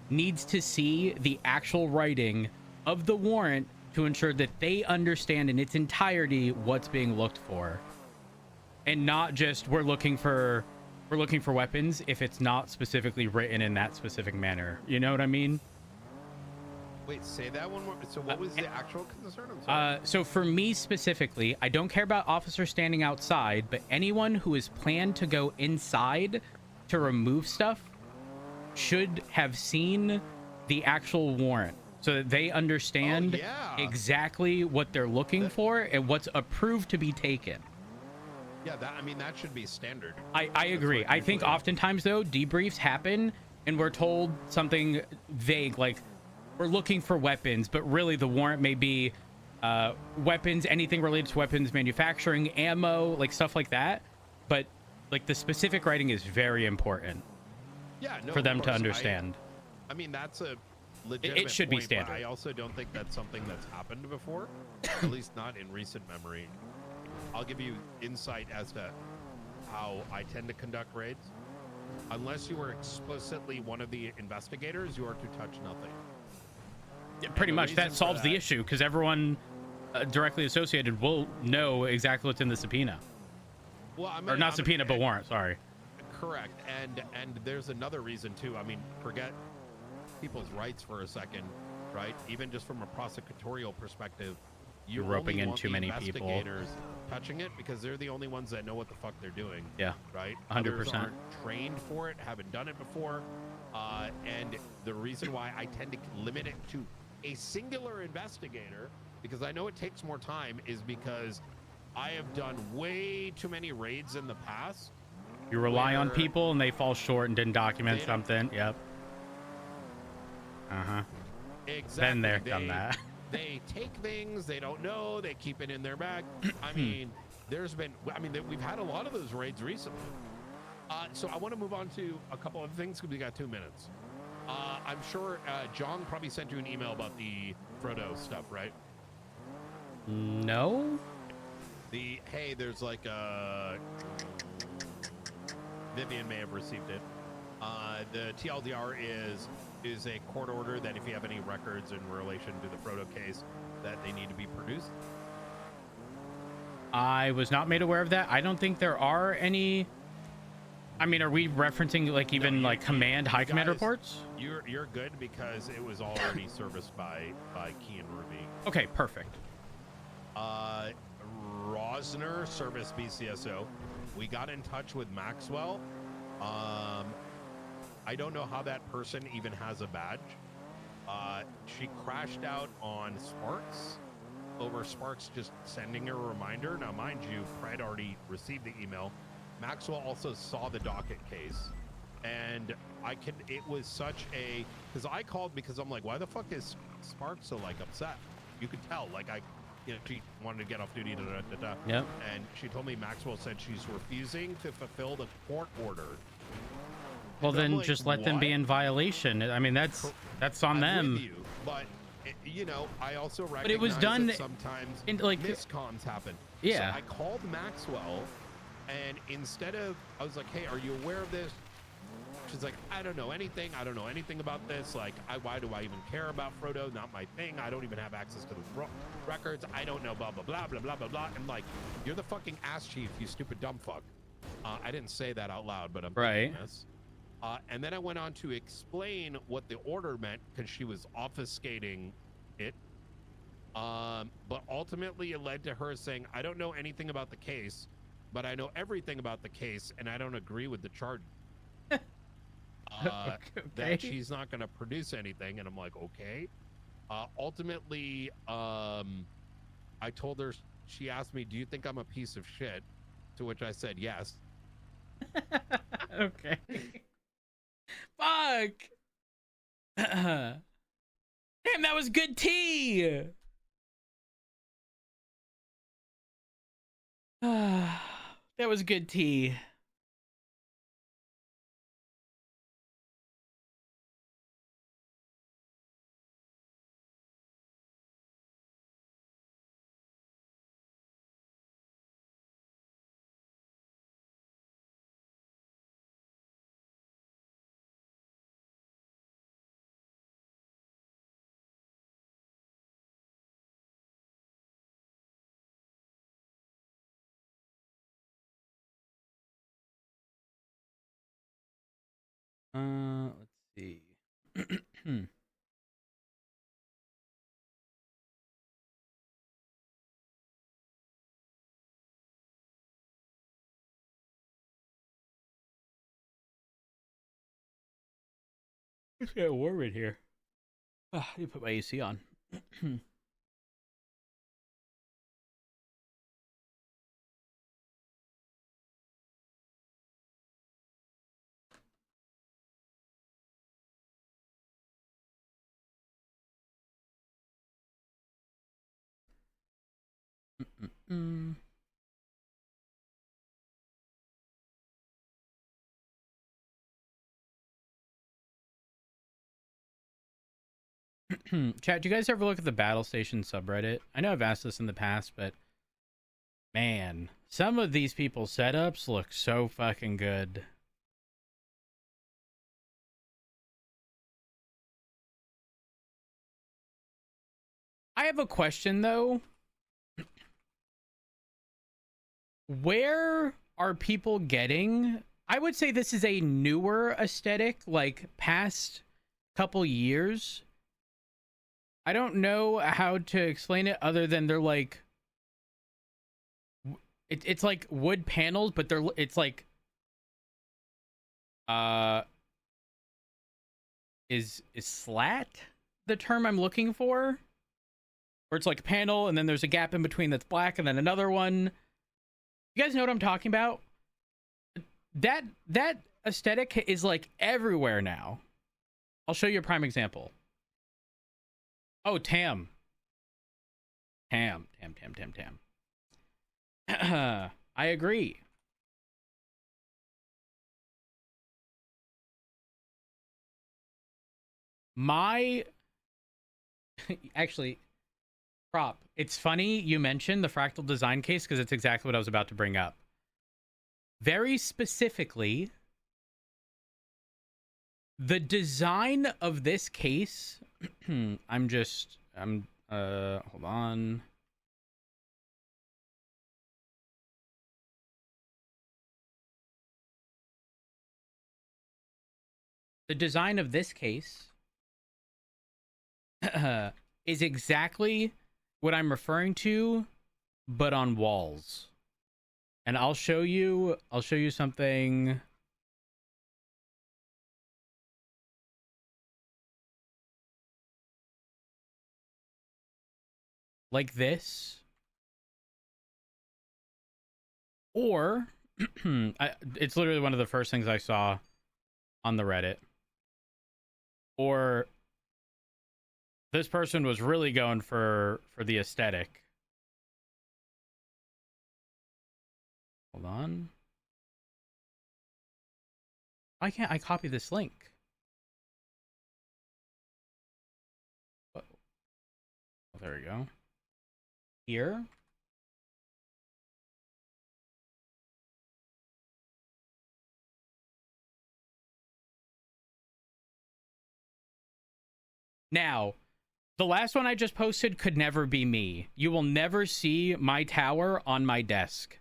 needs to see the actual writing of the warrant to ensure that they understand in its entirety what's being looked for. And not just we're looking for weapons if it's not specifically written in that specific manner. You know what I mean? Wait, say that one more. So what was the actual concern? I'm sorry. So for me specifically, I don't care about officers standing outside, but anyone who is planned to go inside to remove stuff should have seen the actual warrant so that they understand exactly what they're looking for and what's approved to be taken. Yeah, that should be standard. I agree. I think oftentimes, though, debriefs happen and we're told something vague, like, we're looking for weapons, but really the warrant may be weapons, anything related to weapons manufacturing, ammo, like stuff like that. But like the specific writing is very important for them to understand. I mean, that's a legitimate It should point, be standard. But I also don't think that's something that's happened before, at least not in recent memory. I'll give you insight as to how I tend to conduct raids. Unless you are explicitly one of the investigators, you are to touch nothing. Yeah, pretty much that solves the issue because everyone directly associated will know exactly what's in the subpoena. Well, Or not subpoena, but warrant. Sorry. Correct, and there's another reason too. I mean, forget people's rights for a second, right? Even just from a prosecutorial perspective, You're roping only in want too the many people. investigators touching it because they're the only ones that know what the fuck they're doing. Yeah, right. 100%. Others aren't trained for it, haven't done it before, and the reason why I tend to limit it to a singular investigator, because I know it takes more time, is because I have done way too many raids in the past. You rely on people and they fall short and didn't document something. Yep. Exactly. Been there, done that. They take things they don't know, they keep it in their bag. I mean, we've had a lot of those raids recently. So I want to move on to a couple of things because we got 2 minutes. I'm sure John probably sent you an email about the Frodo stuff, right? No. Hey, there's like Vivian may have received it. The TLDR is a court order that if you have any records in relation to the Frodo case, that they need to be produced. I was not made aware of that. I don't think there are any. I mean, are we referencing like even like command, high command reports? You're good because it was already serviced by Key and Ruby. Okay, perfect. Rosner, service BCSO. We got in touch with Maxwell. I don't know how that person even has a badge. She crashed out on Sparks over Sparks just sending her a reminder. Now, mind you, Fred already received the email. Maxwell also saw the docket case, and it was such a, because I called because I'm like, why the fuck is Sparks so like upset? You could tell, like she wanted to get off duty, Yep. And she told me Maxwell said she's refusing to fulfill the court order. Well, And then I'm like, just let them be in violation. I mean, that's on them. With you, but I also recognize But it was done that sometimes in, like, miscoms happen. Yeah. So I called Maxwell, and instead of, I was like, hey, are you aware of this? She's like, I don't know anything. I don't know anything about this. Like, why do I even care about Frodo? Not my thing. I don't even have access to the records. I don't know, blah, blah, blah, blah, blah, blah, blah. And like, you're the fucking ass chief, you stupid dumb fuck. I didn't say that out loud, but I'm thinking this. And then I went on to explain what the order meant because she was obfuscating it. But ultimately it led to her saying, I don't know anything about the case, but I know everything about the case, and I don't agree with the charge. That she's not going to produce anything. And I'm like, okay. Ultimately, I told her, she asked me, do you think I'm a piece of shit? To which I said, yes. Okay. Fuck. Damn, that was good tea. That was good tea. Let's see. It's getting warm in here. I need to put my AC on. Chat, do you guys ever look at the Battle Station subreddit? I know I've asked this in the past, but man, some of these people's setups look so fucking good. I have a question though. Where are people getting? I would say this is a newer aesthetic, like past couple years. I don't know how to explain it other than they're like, it's like wood panels, but it's like, is slat the term I'm looking for? Where it's like a panel and then there's a gap in between that's black and then another one. You guys know what I'm talking about? That aesthetic is like everywhere now. I'll show you a prime example. Oh, Tam. I agree. Actually, Prop, it's funny you mentioned the fractal design case because it's exactly what I was about to bring up. Very specifically, the design of this case, hold on. The design of this case is exactly what I'm referring to, but on walls. And I'll show you something. Like this. Or it's literally one of the first things I saw on the Reddit. Or this person was really going for the aesthetic. Hold on. Why can't I copy this link? Oh, there we go. Here. Now, the last one I just posted could never be me. You will never see my tower on my desk.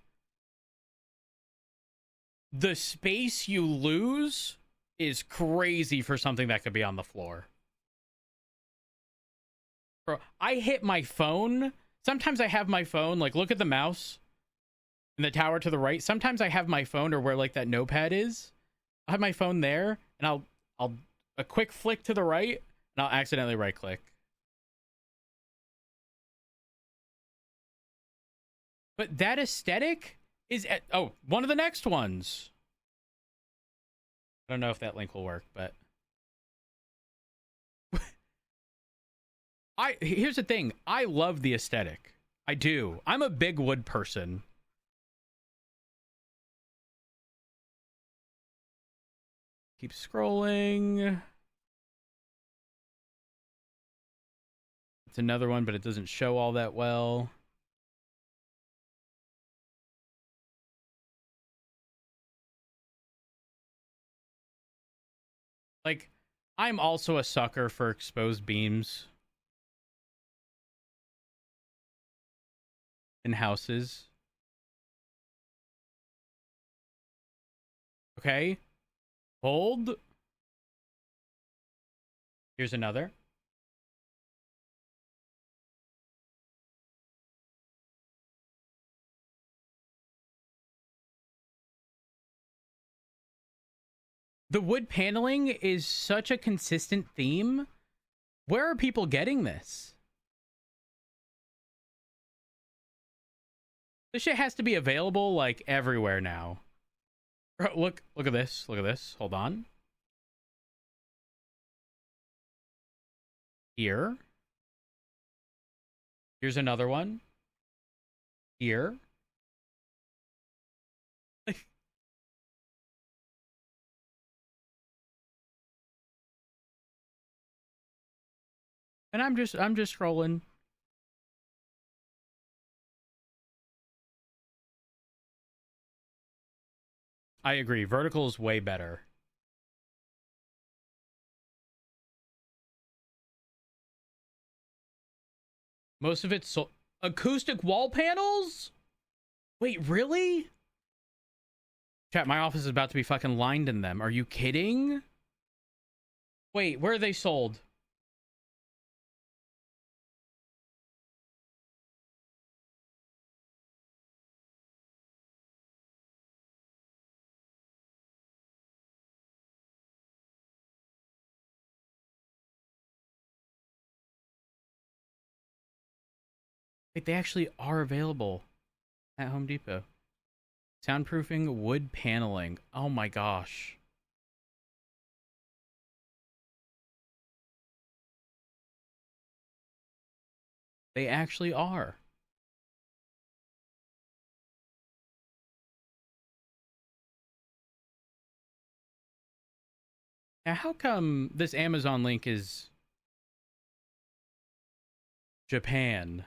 The space you lose is crazy for something that could be on the floor. Bro, I hit my phone. Sometimes I have my phone, like, look at the mouse and the tower to the right. Sometimes I have my phone or where, like, that notepad is. I have my phone there, and I'll a quick flick to the right, and I'll accidentally right-click. But that aesthetic is one of the next ones. I don't know if that link will work, but here's the thing. I love the aesthetic. I do. I'm a big wood person. Keep scrolling. It's another one, but it doesn't show all that well. Like, I'm also a sucker for exposed beams in houses. Okay. Hold. Here's another. The wood paneling is such a consistent theme. Where are people getting this? This shit has to be available like everywhere now. Look at this. Look at this. Hold on. Here. Here's another one. Here. And I'm just scrolling. I agree. Vertical is way better. Most of it's acoustic wall panels? Wait, really? Chat, my office is about to be fucking lined in them. Are you kidding? Wait, where are they sold? Wait, they actually are available at Home Depot. Soundproofing wood paneling. Oh my gosh. They actually are. Now, how come this Amazon link is Japan?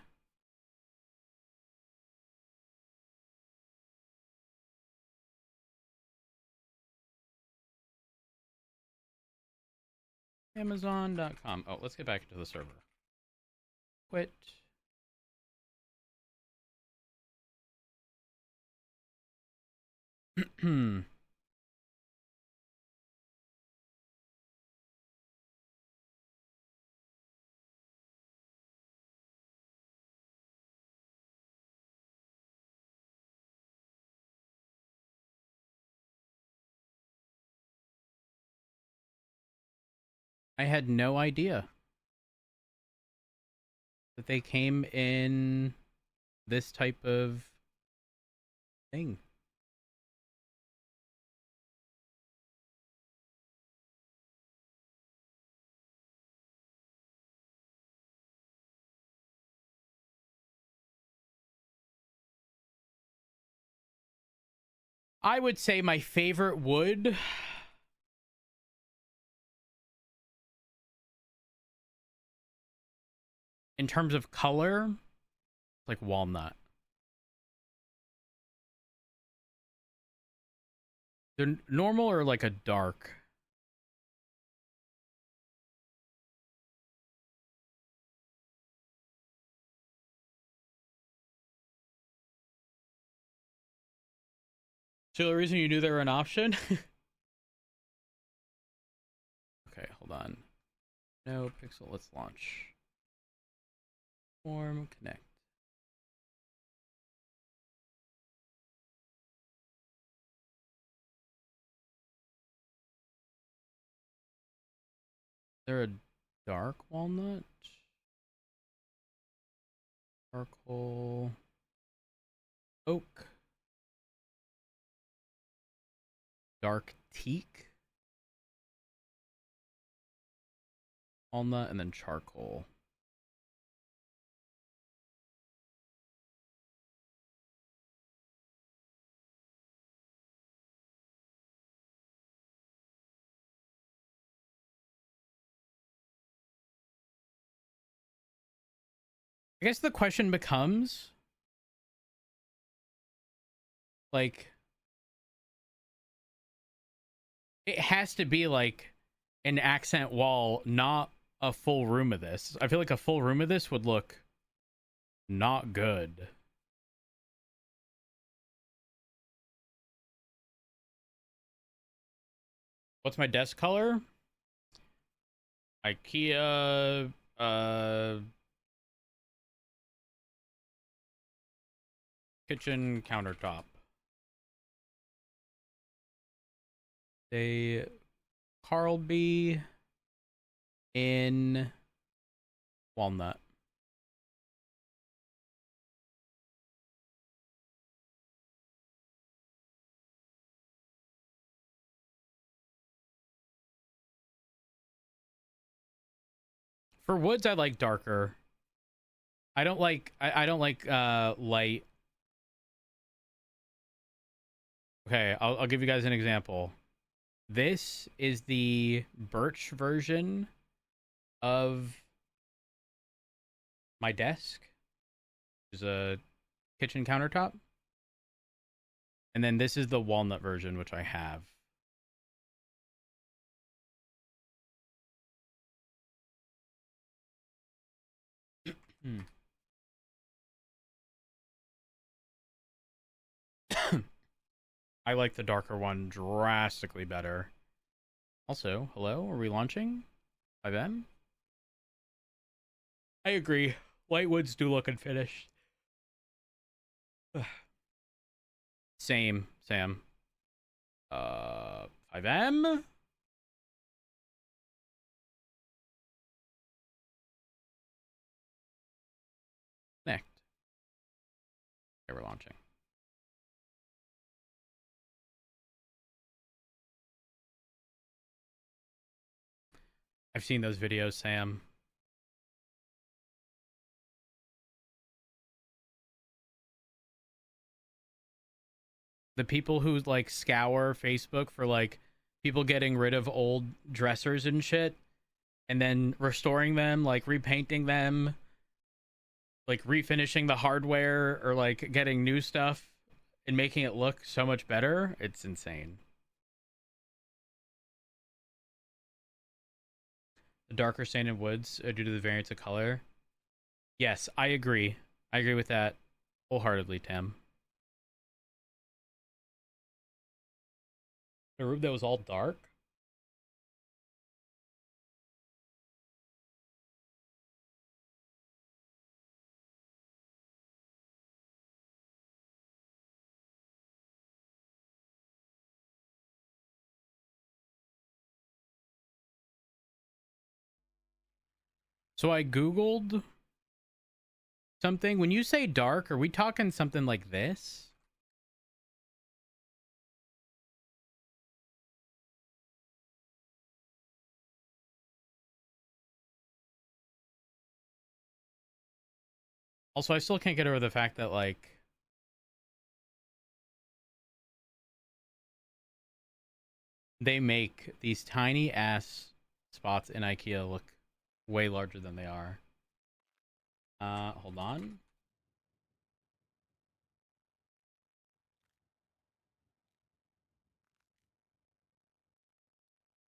Amazon.com. Oh, let's get back into the server. Quit. I had no idea that they came in this type of thing. I would say my favorite wood in terms of color, like walnut. They're normal or like a dark? So the reason you knew they were an option? Okay, hold on. NoPixel, let's launch. Form, connect. They're a dark walnut? Charcoal. Oak. Dark teak. Walnut and then charcoal. I guess the question becomes, like, it has to be like an accent wall, not a full room of this. I feel like a full room of this would look not good. What's my desk color? IKEA. Kitchen countertop. They Carlby in Walnut. For woods, I like darker. I don't like light. Okay, I'll give you guys an example. This is the birch version of my desk. There's a kitchen countertop. And then this is the walnut version, which I have. I like the darker one drastically better. Also, hello, are we launching? 5M? I agree. Light woods do look unfinished. Same, Sam. 5M? Next. Okay, we're launching. I've seen those videos, Sam. The people who like scour Facebook for like people getting rid of old dressers and shit and then restoring them, like repainting them, like refinishing the hardware or like getting new stuff and making it look so much better. It's insane. The darker stain in woods due to the variance of color. Yes, I agree. I agree with that wholeheartedly, Tim. A room that was all dark? So I Googled something. When you say dark, are we talking something like this? Also, I still can't get over the fact that, like, they make these tiny ass spots in IKEA look way larger than they are. Hold on.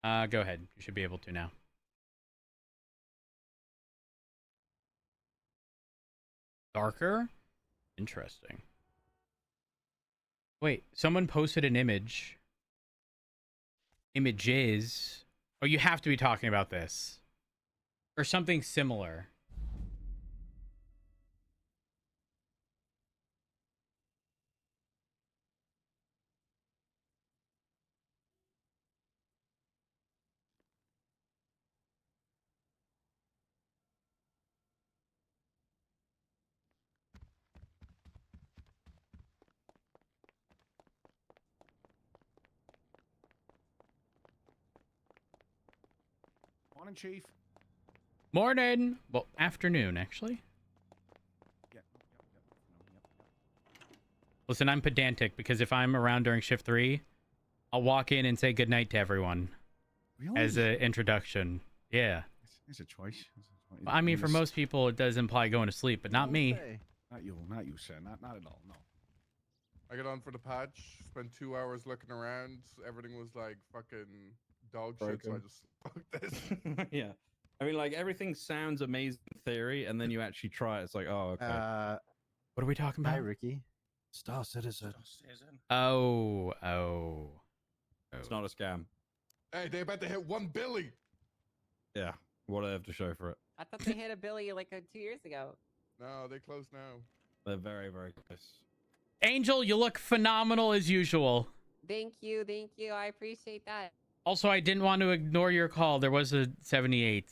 Go ahead. You should be able to now. Darker? Interesting. Wait, someone posted an image. Images. Oh, you have to be talking about this. Or something similar. Morning, Chief. Morning. Well, afternoon, actually. Yep. Listen, I'm pedantic because if I'm around during shift 3, I'll walk in and say goodnight to everyone. Really? As an introduction. Yeah. It's a choice. Well, I mean, for most people, it does imply going to sleep, but not me. Not you, sir. Not at all. No. I got on for the patch, spent 2 hours looking around. Everything was like fucking dog shit, so I just fuck this. Yeah. I mean, like, everything sounds amazing in theory, and then you actually try it. It's like, oh, okay. What are we talking about? Hi, Ricky. Star Citizen. Oh. It's not a scam. Hey, they about to hit 1 billion. Yeah. What do I have to show for it? I thought they hit a Billy like 2 years ago. No, they closed now. They're very, very close. Angel, you look phenomenal as usual. Thank you, thank you. I appreciate that. Also, I didn't want to ignore your call. There was a 78.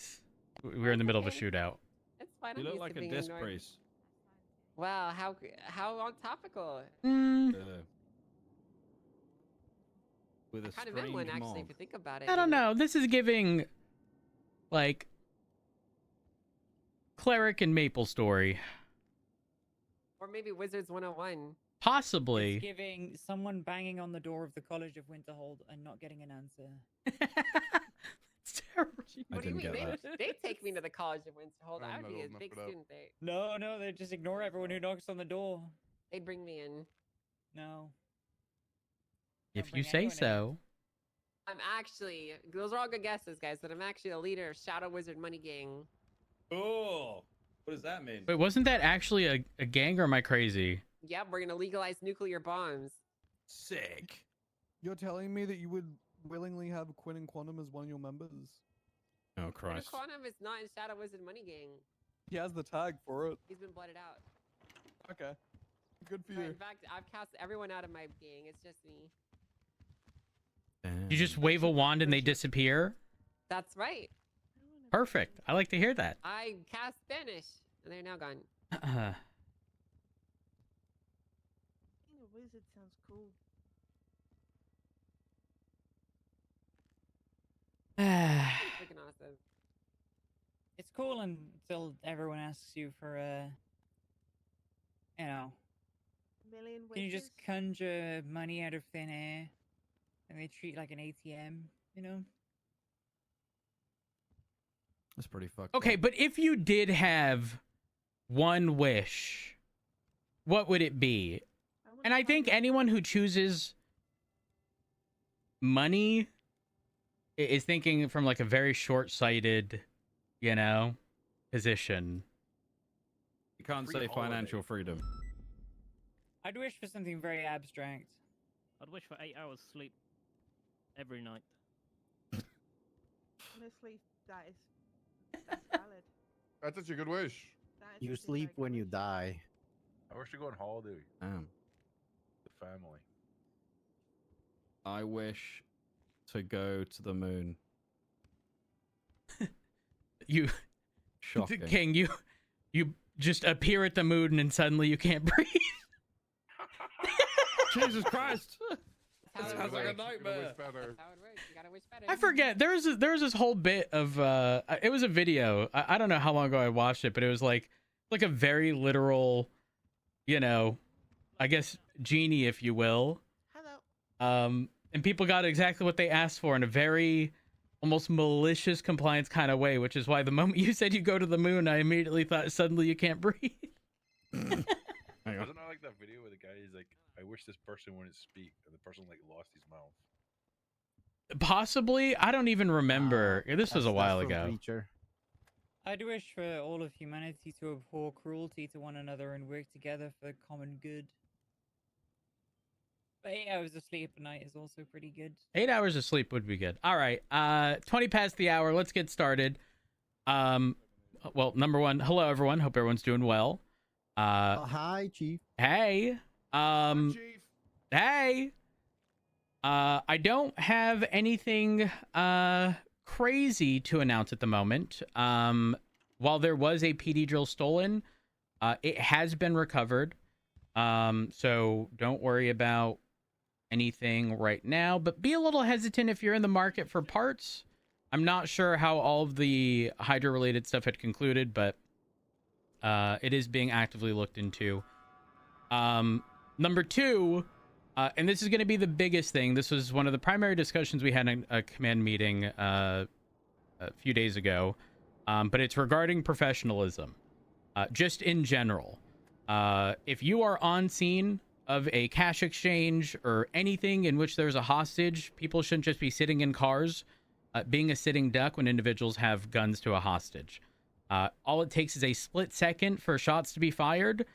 We were in the middle of a shootout. That's fine. You I'm look used like to a being disc ignored. priest. Wow, how on topical. With a Kind of in one, strange actually, mob. if you think about it. I don't know. This is giving, like, Cleric and Maple Story. Or maybe Wizards 101. Possibly. It's giving someone banging on the door of the College of Winterhold and not getting an answer. It's terrible. What do you mean? They take me to the College of Winterhold. I I'm would not be a old enough big for that. student there. No, they just ignore everyone who knocks on the door. They'd bring me in. No. If you say so. I'm actually, those are all good guesses, guys, but I'm actually a leader of Shadow Wizard Money Gang. Oh, what does that mean? Wait, wasn't that actually a gang, or am I crazy? Yep, we're gonna legalize nuclear bombs. Sick. You're telling me that you would willingly have Quinn and Quantum as one of your members? Oh, Christ. Quantum is not in Shadow Wizard Money Gang. He has the tag for it. He's been blooded out. Okay. Good for But you. in fact, I've cast everyone out of my gang. It's just me. You just wave a wand and they disappear? That's right. Perfect. I like to hear that. I cast Spanish, and they're now gone. Being a wizard sounds cool. Freaking awesome. It's cool until everyone asks you for you know, Million can you just wishes? conjure money out of thin air? And they treat like an ATM, you know? That's pretty fucked. Okay, but if you did have one wish, what would it be? And I think anyone who chooses money is thinking from like a very short-sighted, you know, position. You can't Free say holiday. financial freedom. I'd wish for something very abstract. I'd wish for 8 hours sleep every night. Honestly, that's valid. That's such a good wish. That is You actually sleep very when you die. I wish to go on holiday. Damn. The family. I wish to go to the moon. You, Shocking. King, you just appear at the moon and suddenly you can't breathe. Jesus Christ! That sounds like a nightmare. That's how it works. You gotta wish better. I forget. There was this whole bit of it was a video. I don't know how long ago I watched it, but it was like a very literal, you know, I guess genie, if you will. Hello. And people got exactly what they asked for in a very almost malicious compliance kind of way, which is why the moment you said you go to the moon, I immediately thought suddenly you can't breathe. Wasn't I like that video where the guy is like, I wish this person wouldn't speak, and the person like lost his mouth. Possibly, I don't even remember. This was a while ago. I'd wish for all of humanity to abhor cruelty to one another and work together for the common good. But 8 hours of sleep a night is also pretty good. 8 hours of sleep would be good. All right. 20 past the hour. Let's get started. Well, number one, hello everyone. Hope everyone's doing well. Hi, Chief. Hey. Hey. I don't have anything crazy to announce at the moment. While there was a PD drill stolen, it has been recovered. So don't worry about anything right now, but be a little hesitant if you're in the market for parts. I'm not sure how all of the Hydra related stuff had concluded, but it is being actively looked into. Number two, and this is going to be the biggest thing. This was one of the primary discussions we had in a command meeting a few days ago, but it's regarding professionalism, just in general. If you are on scene of a cash exchange or anything in which there's a hostage, people shouldn't just be sitting in cars, being a sitting duck when individuals have guns to a hostage. All it takes is a split second for shots to be fired,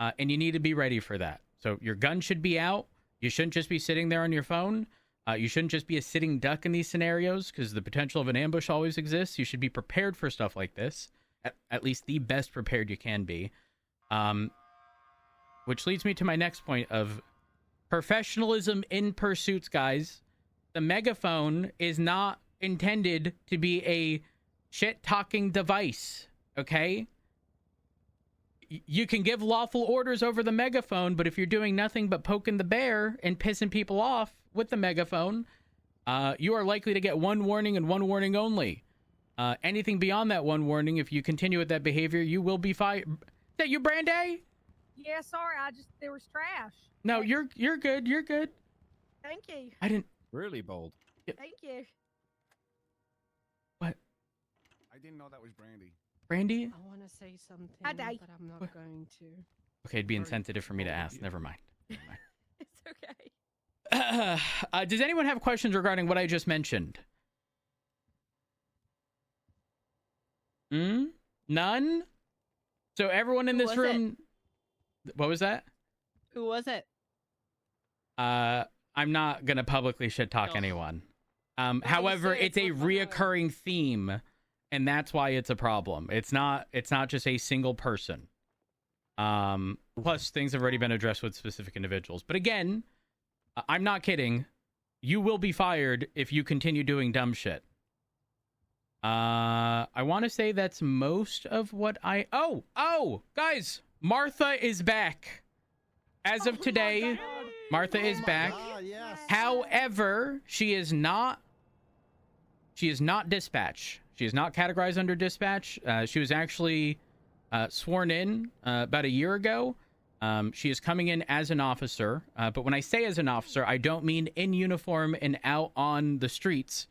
and you need to be ready for that. So your gun should be out. You shouldn't just be sitting there on your phone. You shouldn't just be a sitting duck in these scenarios because the potential of an ambush always exists. You should be prepared for stuff like this, at least the best prepared you can be. Which leads me to my next point of professionalism in pursuits, guys. The megaphone is not intended to be a shit-talking device, okay? You can give lawful orders over the megaphone, but if you're doing nothing but poking the bear and pissing people off with the megaphone, you are likely to get one warning and one warning only. Anything beyond that one warning, if you continue with that behavior, you will be fired. Is that you, Brandy? Yeah, sorry, there was trash. No, you're good. You're good. Thank you. I didn't. Really bold. Thank you. What? I didn't know that was Brandy. Brandy? I want to say something, Hi, Day. but I'm not going to. Okay, it'd be insensitive for me to ask. Never mind. It's okay. Does anyone have questions regarding what I just mentioned? None? So everyone in this room... What was that? Who was it? I'm not going to publicly shit talk anyone. However, it's a reoccurring theme, and that's why it's a problem. It's not just a single person. Plus, things have already been addressed with specific individuals. But again, I'm not kidding. You will be fired if you continue doing dumb shit. I want to say that's most of what I... Oh, guys, Martha is back. As of today, Martha is back. Yes. However, she is not dispatch. She is not categorized under dispatch. She was actually sworn in about a year ago. She is coming in as an officer. But when I say as an officer, I don't mean in uniform and out on the streets.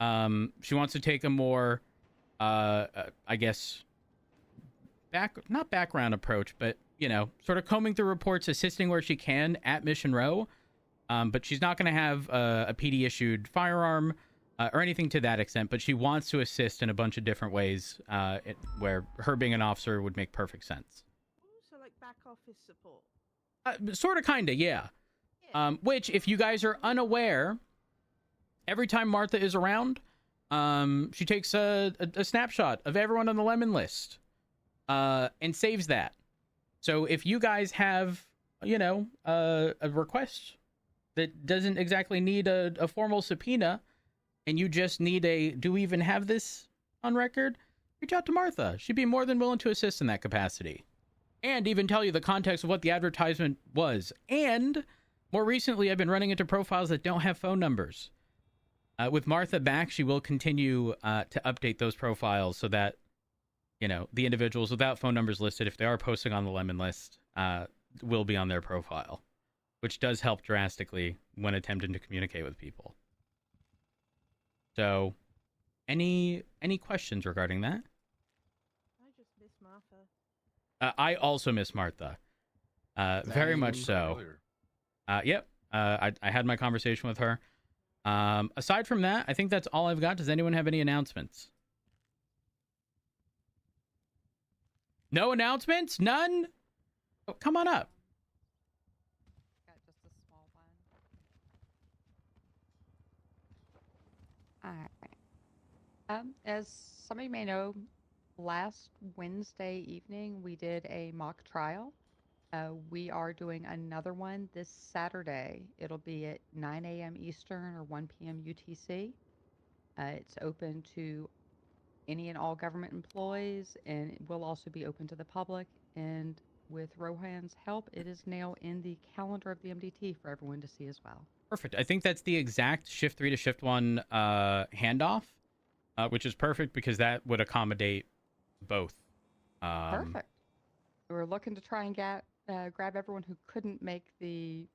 She wants to take a more, I guess, not background approach, but, you know, sort of combing through reports, assisting where she can at Mission Row. But she's not going to have a PD-issued firearm or anything to that extent, but she wants to assist in a bunch of different ways where her being an officer would make perfect sense. So like back office support. Sort of, kind of, yeah. Which, if you guys are unaware, every time Martha is around, she takes a snapshot of everyone on the lemon list and saves that. So if you guys have, you know, a request that doesn't exactly need a formal subpoena, and you just need do we even have this on record? Reach out to Martha. She'd be more than willing to assist in that capacity. And even tell you the context of what the advertisement was. And more recently, I've been running into profiles that don't have phone numbers. With Martha back, she will continue to update those profiles so that, you know, the individuals without phone numbers listed, if they are posting on the lemon list, will be on their profile, which does help drastically when attempting to communicate with people. So, any questions regarding that? I just miss Martha. I also miss Martha. Very much so. Yep. I had my conversation with her. Aside from that, I think that's all I've got. Does anyone have any announcements? No announcements? None? Oh, come on up. Got just a small one. Alright. As some of you may know, last Wednesday evening we did a mock trial. We are doing another one this Saturday. It'll be at 9 a.m. Eastern or 1 p.m. UTC. It's open to any and all government employees, and it will also be open to the public. And with Rohan's help, it is now in the calendar of the MDT for everyone to see as well. Perfect. I think that's the exact Shift 3 to Shift 1 handoff, which is perfect because that would accommodate both. Perfect. We're looking to try and grab everyone who couldn't make the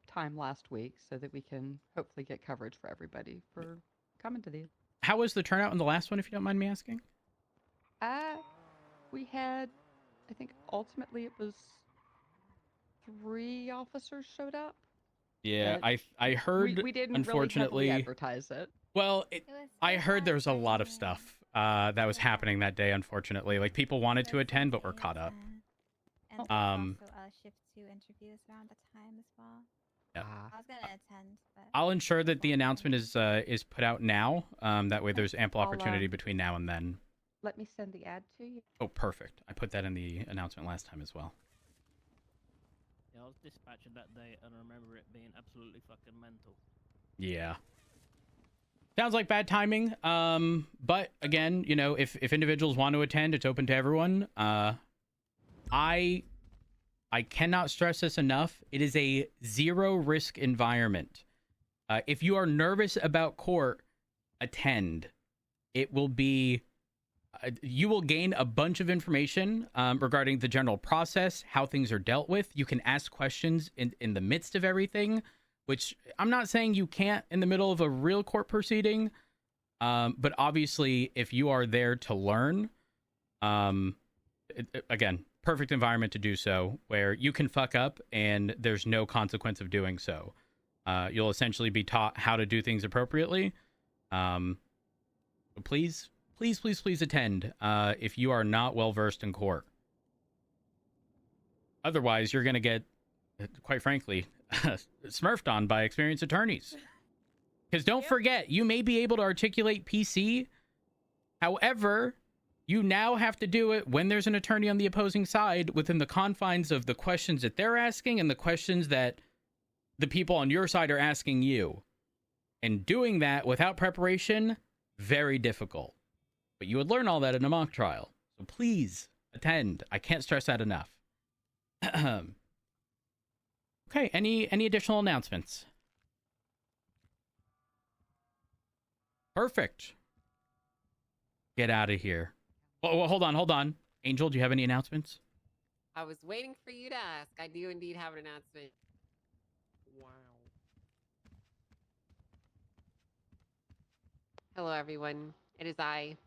time last week so that we can hopefully get coverage for everybody for coming to these. How was the turnout in the last one, if you don't mind me asking? We had, I think ultimately it was 3 officers showed up. Yeah, I heard, we didn't unfortunately, really advertise it. Well, I heard there was a lot of stuff that was happening that day, unfortunately. Like, people wanted to attend, but were caught up. And also Shift 2 interviews around the time as well. Yeah. I was gonna attend, but I'll ensure that the announcement is put out now. That way, there's ample I'll, opportunity between now and then. Let me send the ad to you. Oh, perfect. I put that in the announcement last time as well. Yeah, I was dispatching that day and I remember it being absolutely fucking mental. Yeah. Sounds like bad timing. But again, you know, if individuals want to attend, it's open to everyone. I cannot stress this enough. It is a zero risk environment. If you are nervous about court, attend. It will be you will gain a bunch of information regarding the general process, how things are dealt with. You can ask questions in the midst of everything, which I'm not saying you can't in the middle of a real court proceeding. But obviously, if you are there to learn, again, perfect environment to do so, where you can fuck up and there's no consequence of doing so. You'll essentially be taught how to do things appropriately. So please attend if you are not well versed in court. Otherwise, you're going to get, quite frankly, smurfed on by experienced attorneys. Because don't forget, you may be able to articulate PC. However, you now have to do it when there's an attorney on the opposing side within the confines of the questions that they're asking and the questions that the people on your side are asking you. And doing that without preparation, very difficult. But you would learn all that in a mock trial. So please attend. I can't stress that enough. Okay, any additional announcements? Perfect. Get out of here. Oh, hold on. Angel, do you have any announcements? I was waiting for you to ask. I do indeed have an announcement. Wow. Hello, everyone. It is I.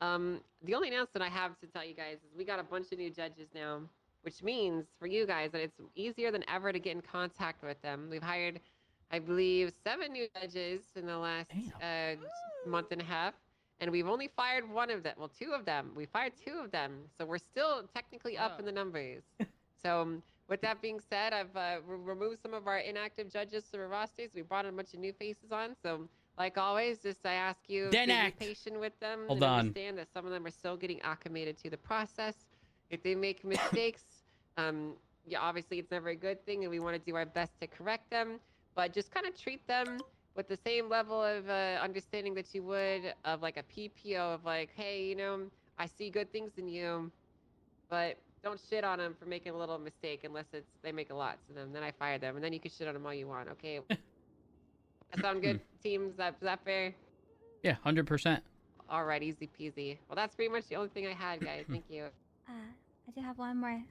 The only announcement I have to tell you guys is we got a bunch of new judges now, which means for you guys that it's easier than ever to get in contact with them. We've hired, I believe, 7 new judges in the last month and a half, and we've only fired 1 of them. Well, 2 of them. We fired 2 of them, so we're still technically up in the numbers. So with that being said, I've removed some of our inactive judges from our rosters. We brought in a bunch of new faces on, so like always, I ask you to be patient with them and understand that some of them are still getting acclimated to the process. If they make mistakes, yeah, obviously it's never a good thing, and we want to do our best to correct them. But just kind of treat them with the same level of understanding that you would of like a PPO of like, hey, you know, I see good things in you, but don't shit on them for making a little mistake unless they make a lot. So then I fire them, and then you can shit on them all you want, okay? That sound good, teams? Is that fair? Yeah, 100%. All right, easy peasy. Well, that's pretty much the only thing I had, guys. Thank you. I do have one more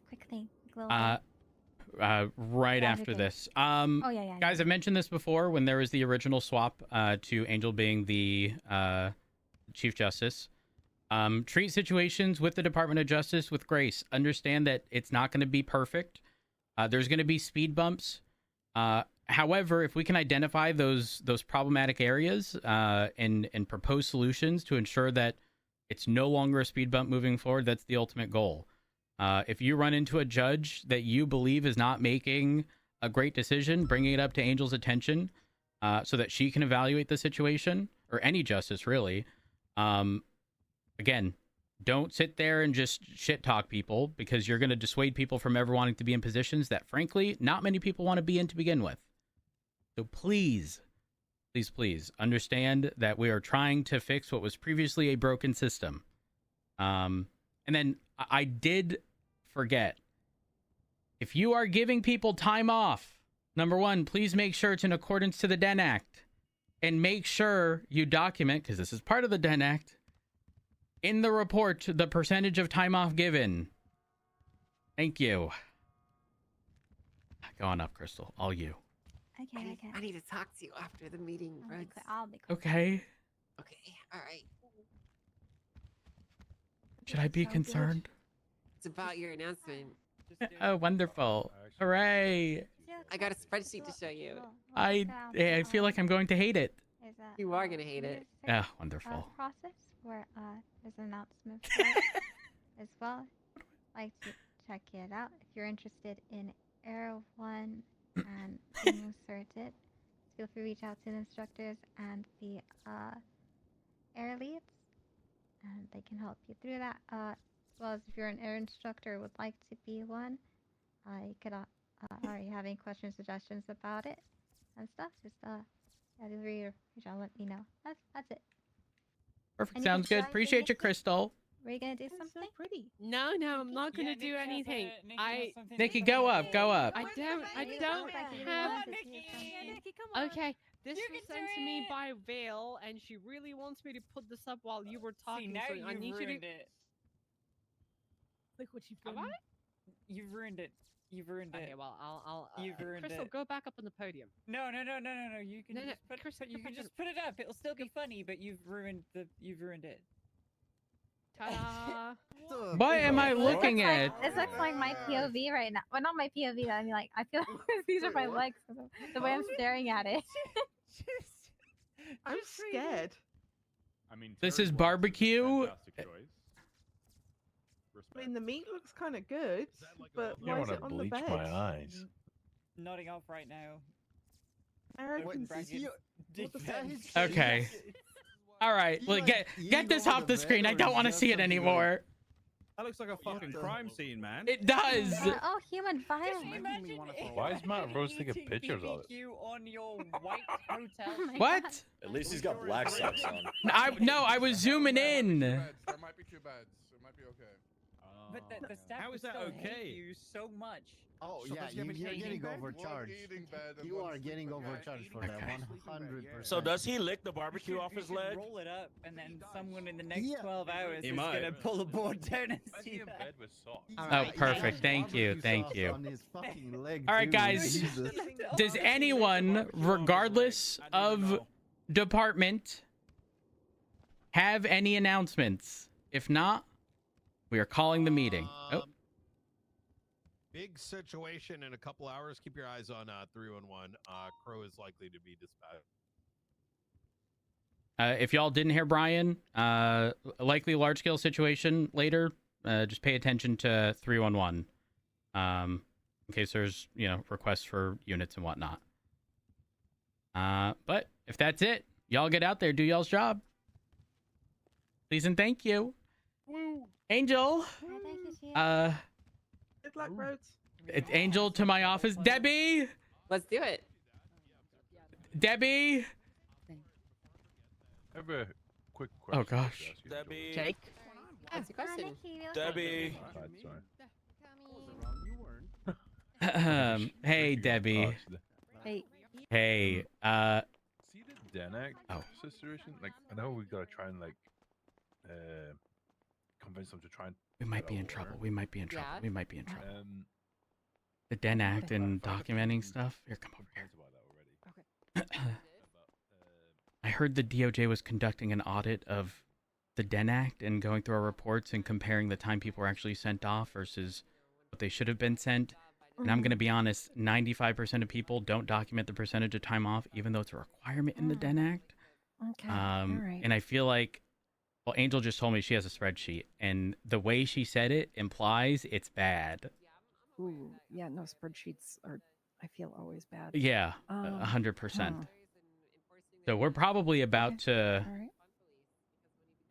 quick thing. Right after this. Guys, I've mentioned this before when there was the original swap to Angel being the Chief Justice. Treat situations with the Department of Justice with grace. Understand that it's not going to be perfect. There's going to be speed bumps. However, if we can identify those problematic areas and propose solutions to ensure that it's no longer a speed bump moving forward, that's the ultimate goal. If you run into a judge that you believe is not making a great decision, bringing it up to Angel's attention so that she can evaluate the situation, or any justice really. Again, don't sit there and just shit talk people, because you're going to dissuade people from ever wanting to be in positions that, frankly, not many people want to be in to begin with. So please understand that we are trying to fix what was previously a broken system. And then I did forget, if you are giving people time off, number 1, please make sure it's in accordance to the DEN Act, and make sure you document, because this is part of the DEN Act, in the report the percentage of time off given. Thank you. Go on up, Crystal. All you. Okay. I need to talk to you after the meeting, Rhodes. I'll be quick. Okay. Okay, all right. Should I be concerned? It's about your announcement. Oh, wonderful. Hooray. I got a spreadsheet to show you. I feel like I'm going to hate it. You are going to hate it. Ah, wonderful. Process where there's an announcement for it as well. Like to check it out if you're interested in Arrow 1 to reach out to the instructors and the air leads, and they can help you through that. As well as if you're an air instructor or would like to be one, you could, or you have any questions, suggestions about it and stuff, just yeah, feel free to reach out and let me know. That's it. Perfect. Anything Sounds good. else, Appreciate you, anything? Crystal. Were you gonna do something? Pretty. No, I'm not gonna do anything. Nikki, go up. Go up. I don't have. Okay, this was sent to me by Vale, and she really wants me to put this up while you were talking. now so I you've need you ruined to. it. Look what you've Have done. I? You've ruined it. You've ruined it. Okay, well, I'll. You've ruined Crystal, it. go back up on the podium. No. You can No, just put, Crystal, you go can back just put it up. It'll still be funny, but you've ruined it. Ta-da! What am I looking This at? looks like, this looks like my POV right now. Well, not my POV. I mean, like, I feel like these are my legs. The way I'm staring at it. I'm scared. I mean, This Terry is Watts barbecue. a fantastic choice. I mean, the meat looks kind of good, but You why is want it to on the bleach bed? my eyes. Nodding off right now. Eric, Open is bracket, he- dick what the bed. fuck? Okay. All right. Well, get this off the screen. I don't want to see it anymore. That looks like a fucking crime scene, man. It does. Oh, human violence. Why is Matt Rose taking pictures of it? You on your white hotel. What? At least he's got black socks on. I was zooming in. There might be 2 beds. It might be okay. But the staff How would is that still hate okay? you so much. Oh So yeah, there's gonna be you're eating getting bed? overcharged. One eating bed and You one are getting sleeping bed. overcharged for that 100%. So does he lick the barbecue off his leg? Roll it up, and then someone in the next Yeah. 12 hours He is might. gonna pull a board down and Why is see he in that. bed with socks? Oh, perfect. Thank you. Thank you. On his fucking leg, All right, too, guys. Jesus. Does anyone, regardless of department, have any announcements? If not, we are calling the meeting. Oh, Big situation in a couple hours. Keep your eyes on 311. Crow is likely to be dispatched. if y'all didn't hear Brian, likely large scale situation later. Just pay attention to 311, in case there's requests for units and whatnot. But if that's it, y'all get out there, do y'all's job. Please and thank you. Woo. Angel. Good luck, Rhodes. It's Angel to my office. Debbie. Let's do it. Debbie. I have a quick question. Oh gosh. Debbie. Jake. That's a question. Debbie. Hey Debbie. Hey. Hey. See the Danak situation? Like, I know we gotta try and convince them to try and. We might be in trouble. We might be in trouble. Yeah. We might be in trouble. Um, The Den Act and documenting stuff. Here, come over here. I heard the DOJ was conducting an audit of the Den Act and going through our reports and comparing the time people were actually sent off versus what they should have been sent. And I'm going to be honest, 95% of people don't document the percentage of time off, even though it's a requirement in the Den Act. Okay. All right. And I feel like, well, Angel just told me she has a spreadsheet, and the way she said it implies it's bad. Ooh, yeah, no, spreadsheets are, I feel, always bad. Yeah, 100%. So we're probably about to... All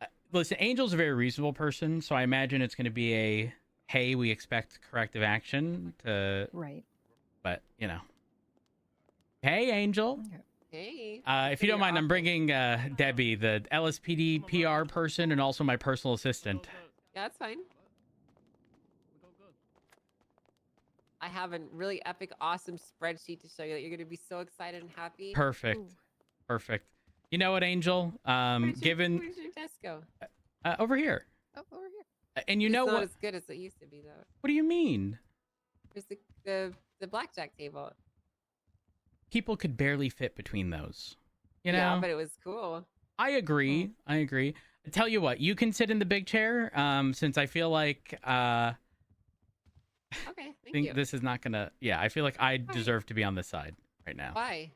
right. Listen, Angel's a very reasonable person, so I imagine it's going to be a, hey, we expect corrective action to... Right. But, Hey, Angel. Hey. If you don't mind, I'm bringing Debbie, the LSPD PR person, and also my personal assistant. Yeah, that's fine. I have a really epic, awesome spreadsheet to show you that you're going to be so excited and happy. Perfect. Perfect. You know what, Angel? Where's your desk go? Over here. Oh, over here. And you know it's not what? as good as it used to be, though. What do you mean? There's the blackjack table. People could barely fit between those. You know? Yeah, but it was cool. I agree. I agree. I tell you what, you can sit in the big chair, since I feel like Okay, thank you. this is not gonna. Yeah, I feel like I deserve to be on this side right now. Why?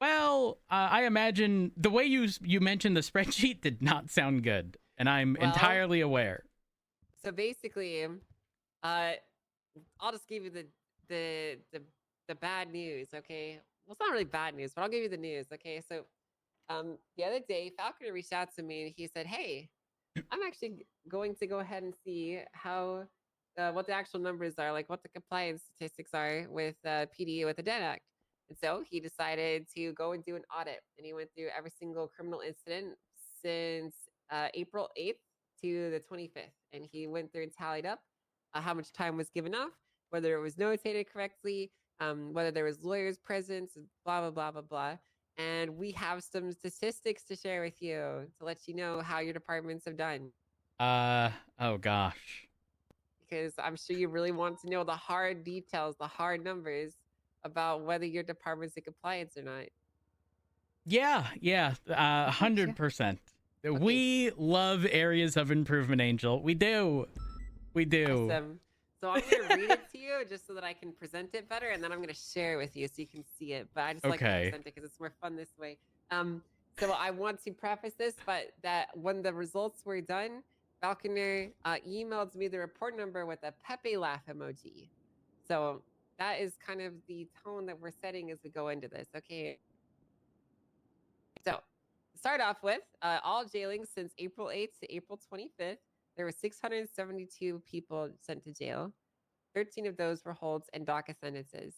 Well, I imagine the way you mentioned the spreadsheet did not sound good, and I'm entirely aware. So basically, I'll just give you the the bad news. Okay, well, it's not really bad news, but I'll give you the news. Okay, so the other day, Falconer reached out to me and he said, "Hey, I'm actually going to go ahead and see how what the actual numbers are, like what the compliance statistics are with PD with the Debt Act." And so he decided to go and do an audit, and he went through every single criminal incident since April 8th to the 25th, and he went through and tallied up how much time was given off, whether it was notated correctly, whether there was lawyers present, blah blah blah blah blah. And we have some statistics to share with you to let you know how your departments have done. Oh gosh. Because I'm sure you really want to know the hard details, the hard numbers about whether your department's in compliance or not. Yeah, 100%. We love areas of improvement, Angel. We do. Awesome. So I'm going to read it to you just so that I can present it better, and then I'm going to share it with you so you can see it. But I just like to present it because it's more fun this way. So I want to preface this, but that when the results were done, Falconer emailed me the report number with a Pepe laugh emoji. So that is kind of the tone that we're setting as we go into this. Okay. So start off with all jailings since April 8th to April 25th. There were 672 people sent to jail. 13 of those were holds and DACA sentences.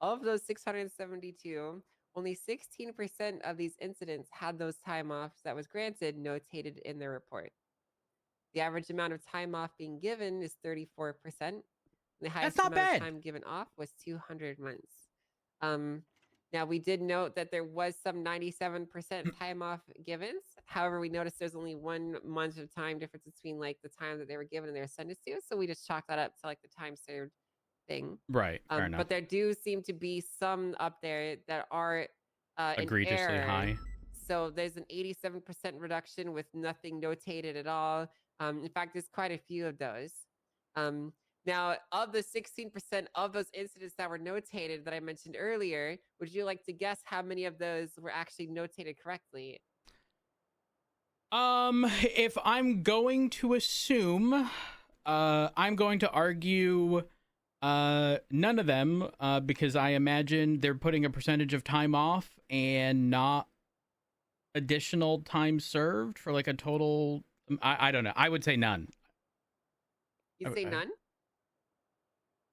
Of those 672, only 16% of these incidents had those time offs that was granted notated in their report. The average amount of time off being given is 34%. The highest amount of time given off was 200 months. Now, we did note that there was some 97% time off givens. However, we noticed there's only 1 month of time difference between like the time that they were given and they were sentenced to. So we just chalked that up to like the time served thing. Right. Fair enough. But there do seem to be some up there that are egregiously high. So there's an 87% reduction with nothing notated at all. In fact, there's quite a few of those. Now, of the 16% of those incidents that were notated that I mentioned earlier, would you like to guess how many of those were actually notated correctly? If I'm going to assume, I'm going to argue none of them, because I imagine they're putting a percentage of time off and not additional time served for like a total. I don't know. I would say none. You'd say none?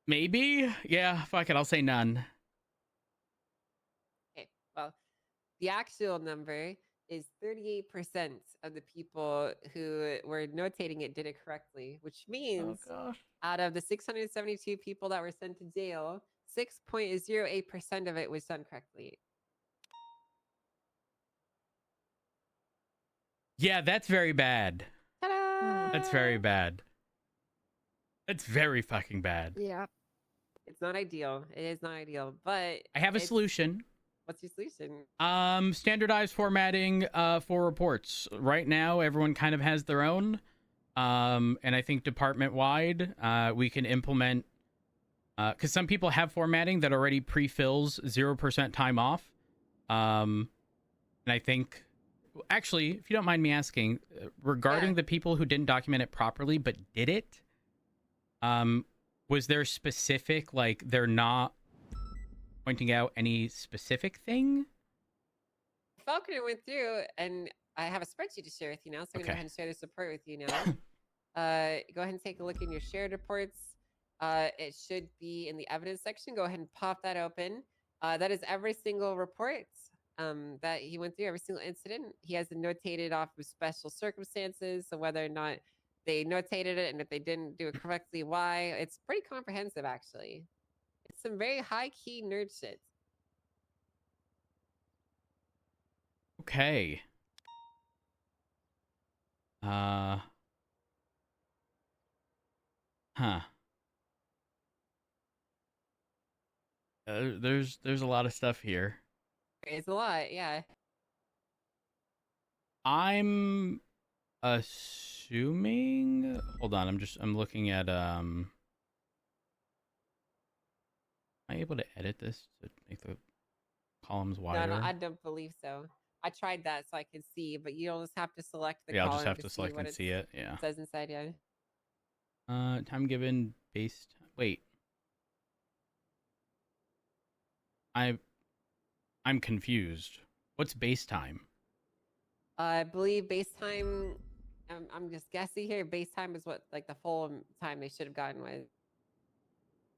Maybe. Yeah, fuck it. I'll say none. Okay, well, the actual number is 38% of the people who were notating it did it correctly, which means out of the 672 people that were sent to jail, 6.08% of it was done correctly. Yeah, that's very bad. Ta-da! That's very bad. That's very fucking bad. Yeah. It's not ideal. It is not ideal, but I have a solution. What's your solution? Standardized formatting for reports. Right now, everyone kind of has their own. And I think department-wide, we can implement... because some people have formatting that already pre-fills 0% time off. And I think... Actually, if you don't mind me asking, regarding the people who didn't document it properly but did it, was there specific, like, they're not pointing out any specific thing? Falconer went through, and I have a spreadsheet to share with you now, so I'm going to go ahead and share this report with you now. Go ahead and take a look in your shared reports. It should be in the evidence section. Go ahead and pop that open. That is every single report that he went through, every single incident. He has it notated off of special circumstances, so whether or not they notated it, and if they didn't do it correctly, why. It's pretty comprehensive, actually. It's some very high-key nerd shit. Okay. Huh. There's a lot of stuff here. It's a lot, yeah. I'm assuming. Hold on, I'm looking at Am I able to edit this to make the columns wider? No, I don't believe so. I tried that so I could see, but you just have to select the I'll column just have to see select what and see it. Yeah. It says inside, yeah. Time given based. Wait. I'm confused. What's base time? I believe base time. I'm just guessing here. Base time is what like the full time they should have gotten with.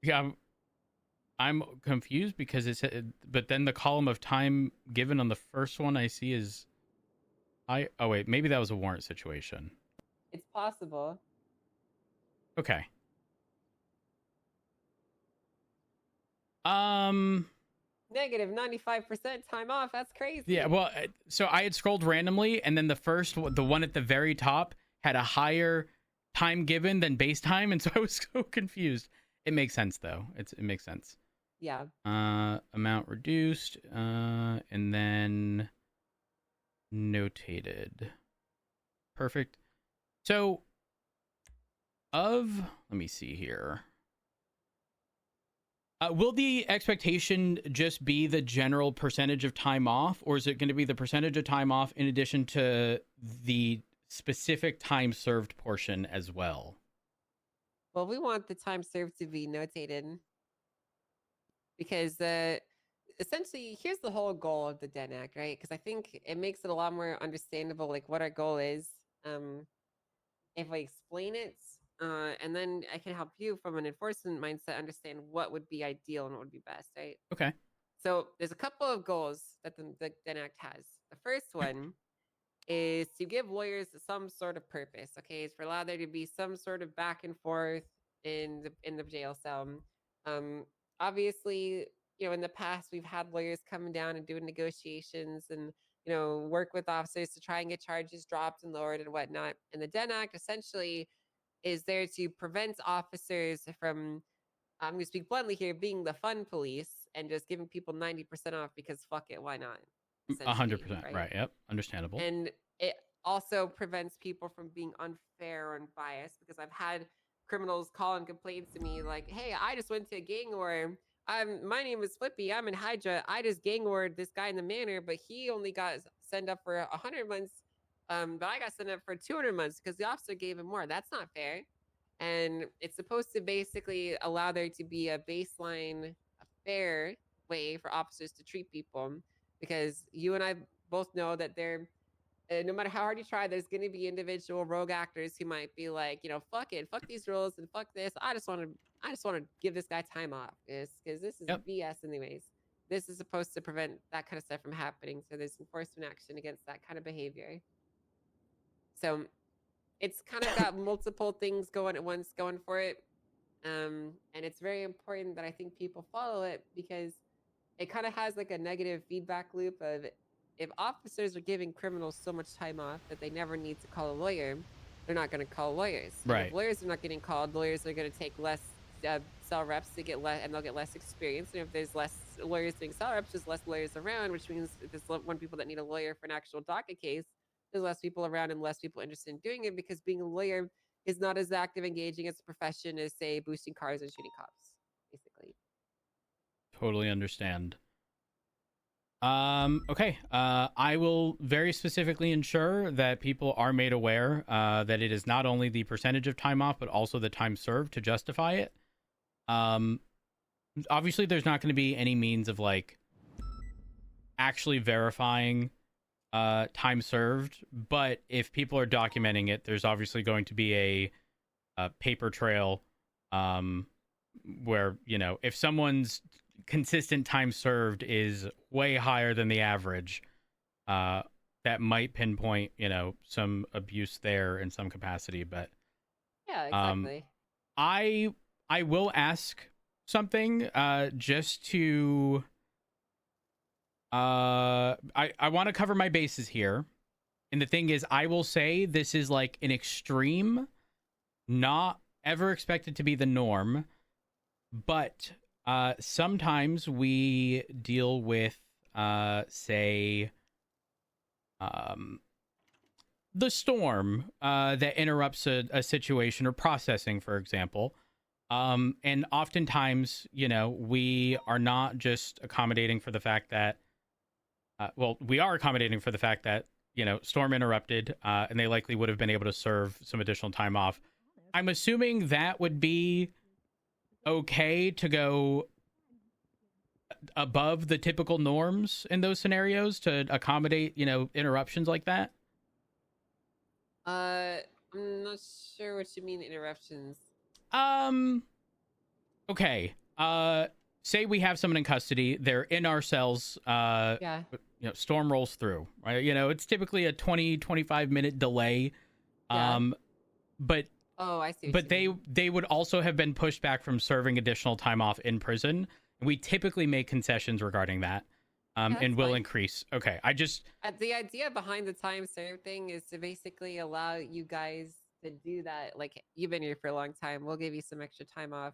Yeah, I'm confused because but then the column of time given on the first one I see is oh wait, maybe that was a warrant situation. It's possible. Okay. Negative 95% time off. That's crazy. Yeah, well, so I had scrolled randomly, and then the one at the very top had a higher time given than base time, and so I was so confused. It makes sense though. It makes sense. Yeah. Amount reduced, and then notated. Perfect. So, let me see here. Will the expectation just be the general percentage of time off, or is it going to be the percentage of time off in addition to the specific time served portion as well? Well, we want the time served to be notated because essentially, here's the whole goal of the Den Act, right? Because I think it makes it a lot more understandable, like what our goal is. If I explain it, and then I can help you from an enforcement mindset understand what would be ideal and what would be best, right? Okay. So there's a couple of goals that the Den Act has. The first one is to give lawyers some sort of purpose. Okay, it's for allow there to be some sort of back and forth in the jail cell. Obviously, in the past we've had lawyers coming down and doing negotiations and work with officers to try and get charges dropped and lowered and whatnot. And the Den Act essentially is there to prevent officers from, I'm going to speak bluntly here, being the fun police and just giving people 90% off because fuck it, why not? 100%, right? Yep, understandable. And it also prevents people from being unfair and biased because I've had criminals call and complain to me like, hey, I just went to a gang war. My name is Flippy. I'm in Hydra. I just gang warred this guy in the manor, but he only got sent up for 100 months. But I got sent up for 200 months because the officer gave him more. That's not fair. And it's supposed to basically allow there to be a baseline, a fair way for officers to treat people. Because you and I both know that no matter how hard you try, there's going to be individual rogue actors who might be like, fuck it, fuck these rules and fuck this. I just want to give this guy time off because this is BS anyways. This is supposed to prevent that kind of stuff from happening. So there's enforcement action against that kind of behavior. So it's kind of got multiple things going at once going for it. And it's very important that I think people follow it because it kind of has like a negative feedback loop of if officers are giving criminals so much time off that they never need to call a lawyer, they're not going to call lawyers. Right. And if lawyers are not getting called, lawyers are going to take less cell reps to get less, and they'll get less experience. And if there's less lawyers doing cell reps, there's less lawyers around, which means if there's one people that need a lawyer for an actual docket case, there's less people around and less people interested in doing it because being a lawyer is not as active, engaging as a profession as, say, boosting cars and shooting cops, basically. Totally understand. Okay. I will very specifically ensure that people are made aware that it is not only the percentage of time off, but also the time served to justify it. Obviously, there's not going to be any means of like actually verifying time served, but if people are documenting it, there's obviously going to be a paper trail where, if someone's consistent time served is way higher than the average, that might pinpoint, some abuse there in some capacity. But yeah, exactly. I will ask something just to I want to cover my bases here. And the thing is, I will say this is like an extreme, not ever expected to be the norm, but sometimes we deal with, say, the storm that interrupts a situation or processing, for example. And oftentimes, we are not just accommodating for the fact that, we are accommodating for the fact that, storm interrupted, and they likely would have been able to serve some additional time off. I'm assuming that would be okay to go. above the typical norms in those scenarios to accommodate, interruptions like that? I'm not sure what you mean interruptions. Okay. Say we have someone in custody, they're in our cells, Yeah. storm rolls through, right? It's typically a 20-25 minute delay. Yeah. But Oh, I see. But they would also have been pushed back from serving additional time off in prison. We typically make concessions regarding that, and will increase. Okay, the idea behind the time served thing is to basically allow you guys to do that. Like, you've been here for a long time. We'll give you some extra time off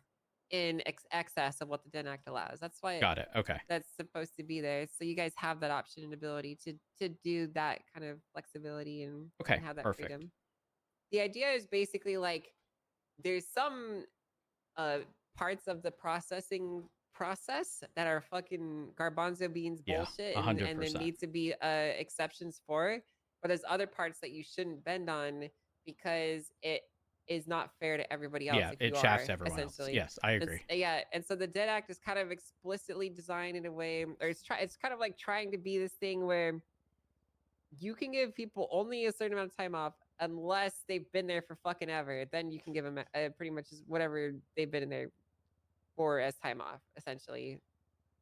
in excess of what the Den Act allows. That's why. Got it. Okay. That's supposed to be there, so you guys have that option and ability to do that kind of flexibility and have that perfect. freedom. The idea is basically like there's some parts of the processing process that are fucking garbanzo beans bullshit and there need to be exceptions for, but there's other parts that you shouldn't bend on because it is not fair to everybody else. Yeah, it shafts everyone else. Yes, I agree. And so the Den Act is kind of explicitly designed in a way, or it's kind of like trying to be this thing where you can give people only a certain amount of time off unless they've been there for fucking ever. Then you can give them pretty much whatever they've been in there for as time off, essentially,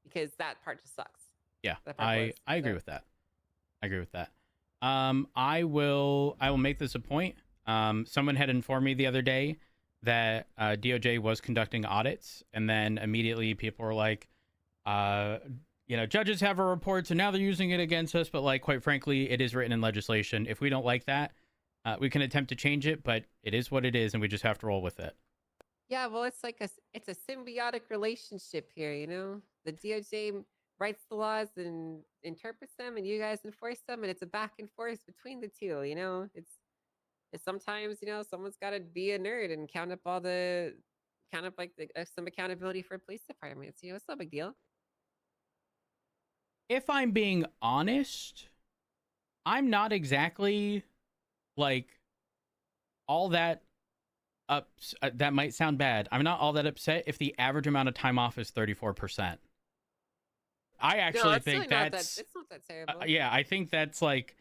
because that part just sucks. Yeah, I agree with that. I agree with that. I will make this a point. Someone had informed me the other day that DOJ was conducting audits, and then immediately people were like, judges have our reports and now they're using it against us, but like, quite frankly, it is written in legislation. If we don't like that, we can attempt to change it, but it is what it is, and we just have to roll with it. Yeah, well, it's a symbiotic relationship here, The DOJ writes the laws and interprets them, and you guys enforce them, and it's a back and forth between the two, It's sometimes, someone's got to be a nerd and count up some accountability for police departments. It's no big deal. If I'm being honest, I'm not exactly like all that that might sound bad. I'm not all that upset if the average amount of time off is 34%. I actually think it's not that terrible. Yeah, I think that's like,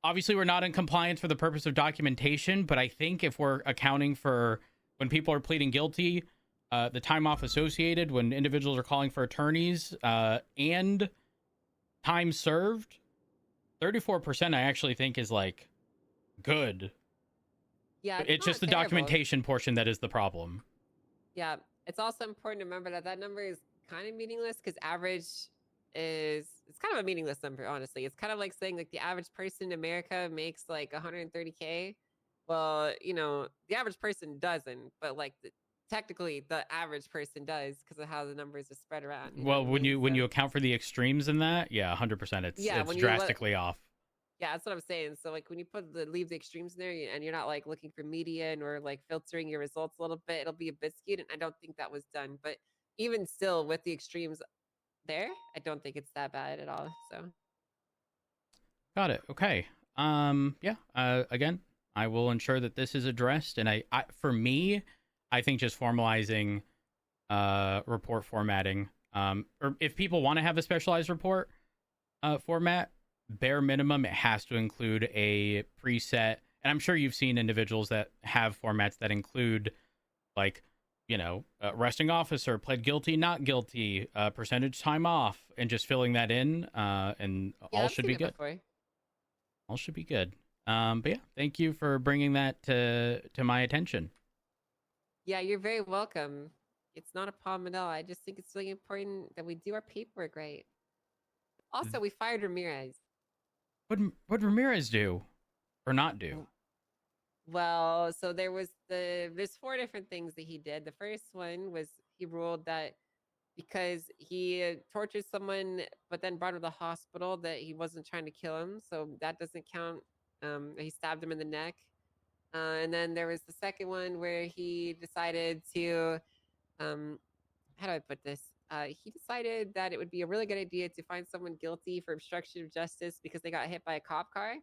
obviously we're not in compliance for the purpose of documentation, but I think if we're accounting for when people are pleading guilty, the time off associated, when individuals are calling for attorneys, and time served, 34% I actually think is like good. Yeah, it's just the terrible. documentation portion that is the problem. Yeah, it's also important to remember that number is kind of meaningless because average it's kind of a meaningless number, honestly. It's kind of like saying like the average person in America makes like 130K. Well, the average person doesn't, but like technically the average person does because of how the numbers are spread around. Well, when you account for the extremes in that, yeah, 100%, it's drastically off. Yeah, that's what I'm saying. So like when you leave the extremes in there and you're not like looking for median or like filtering your results a little bit, it'll be a bit skewed. And I don't think that was done. But even still, with the extremes there, I don't think it's that bad at all. So got it. Okay. Again, I will ensure that this is addressed. And I for me, I think just formalizing report formatting, or if people want to have a specialized report format, bare minimum, it has to include a preset. And I'm sure you've seen individuals that have formats that include like, arresting officer, pled guilty, not guilty, percentage time off, and just filling that in, and all should be good. All should be good. But yeah, thank you for bringing that to my attention. Yeah, you're very welcome. It's not a problem at all. I just think it's really important that we do our paperwork right. Also, we fired Ramirez. What'd Ramirez do or not do? Well, so there's 4 different things that he did. The first one was he ruled that because he tortured someone but then brought him to the hospital that he wasn't trying to kill him, so that doesn't count. He stabbed him in the neck. And then there was the second one where he decided to how do I put this? He decided that it would be a really good idea to find someone guilty for obstruction of justice because they got hit by a cop car.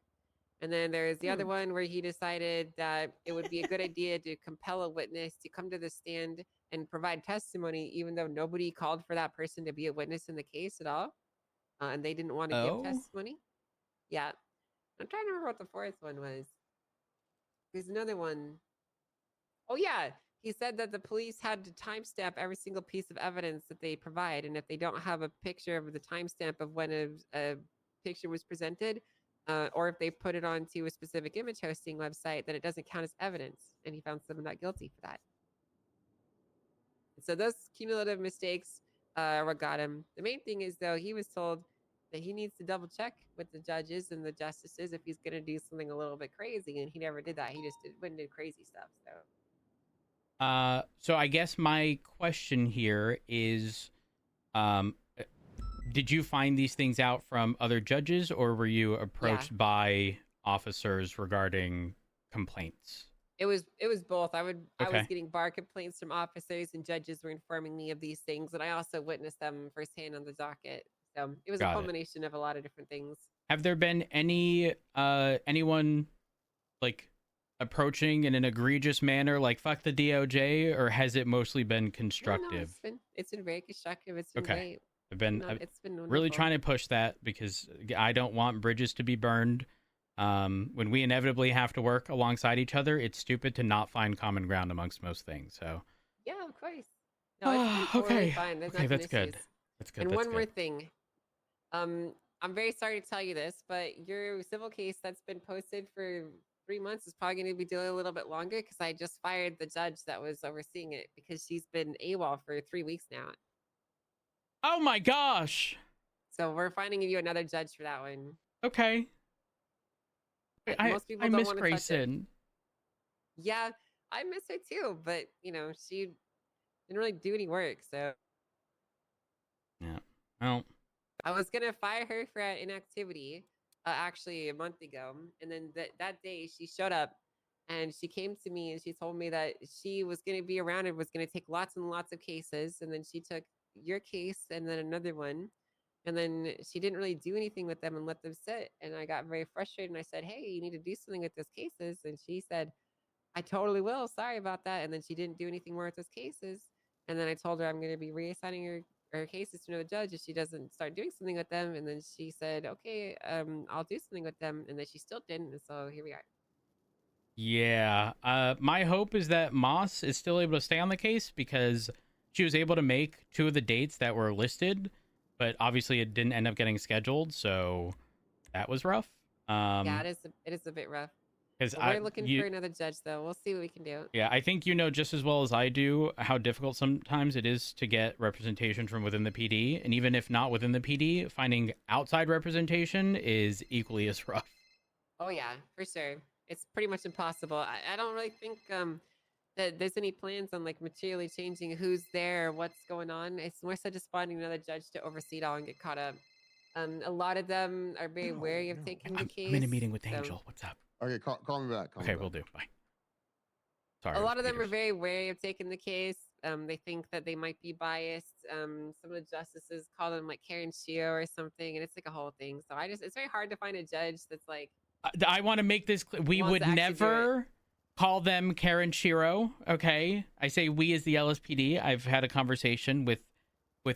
And then there's the other one where he decided that it would be a good idea to compel a witness to come to the stand and provide testimony, even though nobody called for that person to be a witness in the case at all, and they didn't want to give testimony. Yeah, I'm trying to remember what the fourth one was. There's another one. Oh yeah, he said that the police had to timestamp every single piece of evidence that they provide, and if they don't have a picture of the timestamp of when a picture was presented, or if they put it onto a specific image hosting website, then it doesn't count as evidence. And he found someone not guilty for that. So those cumulative mistakes are what got him. The main thing is, though, he was told that he needs to double check with the judges and the justices if he's going to do something a little bit crazy, and he never did that. He just went and did crazy stuff. So I guess my question here is, did you find these things out from other judges, or were you approached by officers regarding complaints? It was both. I was getting bar complaints from officers, and judges were informing me of these things, and I also witnessed them firsthand on the docket. So it was a culmination of a lot of different things. Have there been any anyone like approaching in an egregious manner, like fuck the DOJ, or has it mostly been constructive? No, it's been very constructive. It's been great. I've been wonderful. really trying to push that because I don't want bridges to be burned. When we inevitably have to work alongside each other, it's stupid to not find common ground amongst most things. So yeah, of course. No, it's totally fine. There's nothing that's good. issues. That's good. And that's one more thing. I'm very sorry to tell you this, but your civil case that's been posted for 3 months is probably going to be dealing a little bit longer because I just fired the judge that was overseeing it because she's been AWOL for 3 weeks now. Oh my gosh! So we're finding you another judge for that one. Okay. Most people I don't miss want to touch it. Grayson. Yeah, I miss her too, but she didn't really do any work, so. Yeah. Well, I was gonna fire her for inactivity, actually a month ago, and then that day she showed up, and she came to me and she told me that she was gonna be around and was gonna take lots and lots of cases, and then she took your case and then another one, and then she didn't really do anything with them and let them sit, and I got very frustrated and I said, hey, you need to do something with those cases, and she said, I totally will, sorry about that, and then she didn't do anything more with those cases, and then I told her I'm going to be reassigning her cases to another judge if she doesn't start doing something with them, and then she said, okay, I'll do something with them, and then she still didn't, and so here we are. yeah. My hope is that Moss is still able to stay on the case because she was able to make 2 of the dates that were listed, but obviously it didn't end up getting scheduled, so that was rough. Yeah, it is a bit rough. Because we're looking for another judge, though. We'll see what we can do. Yeah, I think you know just as well as I do how difficult sometimes it is to get representation from within the PD, and even if not within the PD, finding outside representation is equally as rough. Oh yeah, for sure. It's pretty much impossible. I don't really think that there's any plans on like materially changing who's there, what's going on. It's more so just finding another judge to oversee it all and get caught up. A lot of them are very wary of taking the case. I'm in a meeting with Angel. What's up? Okay, call me back. Okay, we'll do. Bye. Sorry. A lot of them are very wary of taking the case. They think that they might be biased. Some of the justices call them like Karen Shio or something, and it's like a whole thing. So it's very hard to find a judge that's like. I want to make this clear. We would never call them Karen Shiro. Okay, I say we as the LSPD. I've had a conversation with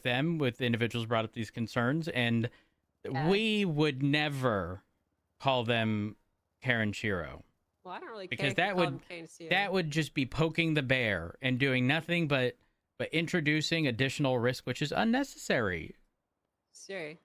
them, with individuals brought up these concerns, and we would never call them Karen Shiro. Well, I don't really because care that would just be poking the bear and doing nothing but introducing additional risk, which is unnecessary. Sure.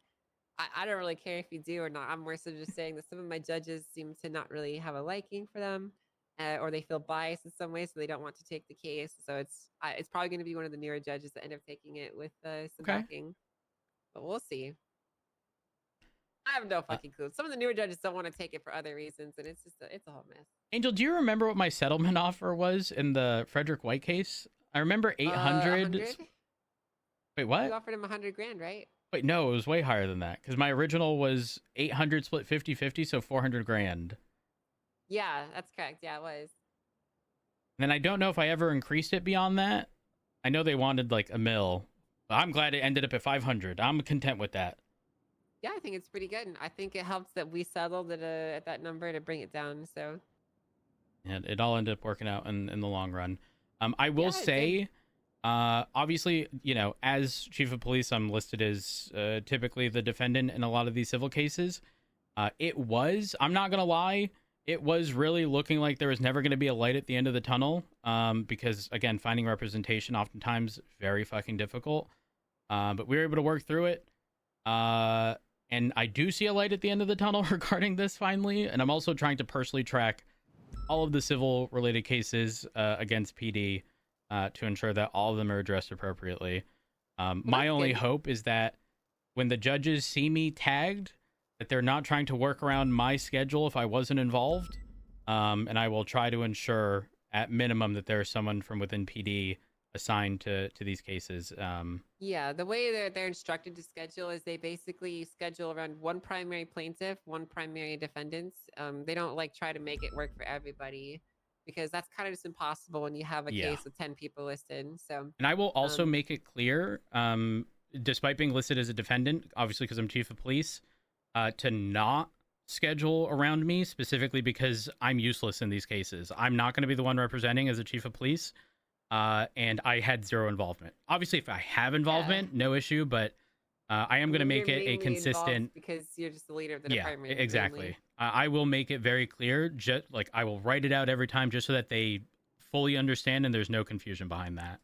I don't really care if you do or not. I'm more so just saying that some of my judges seem to not really have a liking for them, or they feel biased in some way, so they don't want to take the case. So it's probably going to be one of the newer judges that end up taking it with some backing. But we'll see. I have no fucking clue. Some of the newer judges don't want to take it for other reasons, and it's a whole mess. Angel, do you remember what my settlement offer was in the Frederick White case? I remember 800. 100? Wait, what? You offered him $100,000, right? Wait, no, it was way higher than that because my original was 800 split 50-50, so $400,000. Yeah, that's correct. Yeah, it was. And then I don't know if I ever increased it beyond that. I know they wanted like $1 million. I'm glad it ended up at 500. I'm content with that. Yeah, I think it's pretty good. And I think it helps that we settled at that number to bring it down. So. And it all ended up working out in the long run. I will say, Obviously, as chief of police, I'm listed as typically the defendant in a lot of these civil cases. I'm not going to lie, it was really looking like there was never going to be a light at the end of the tunnel, because, again, finding representation oftentimes very fucking difficult. But we were able to work through it. And I do see a light at the end of the tunnel regarding this finally. And I'm also trying to personally track all of the civil related cases against PD to ensure that all of them are addressed appropriately. My only hope is that when the judges see me tagged, that they're not trying to work around my schedule if I wasn't involved. And I will try to ensure at minimum that there is someone from within PD assigned to these cases. Yeah, the way that they're instructed to schedule is they basically schedule around one primary plaintiff, one primary defendant. They don't try to make it work for everybody, because that's kind of just impossible when you have a case with 10 people listed. So, and I will also make it clear, despite being listed as a defendant, obviously because I'm chief of police, to not schedule around me, specifically because I'm useless in these cases. I'm not going to be the one representing as a chief of police. And I had zero involvement. Obviously, if I have involvement, no issue, but I am going to make it a consistent, because you're just the leader of the department. Yeah, exactly. I will make it very clear. Just I will write it out every time, just so that they fully understand and there's no confusion behind that.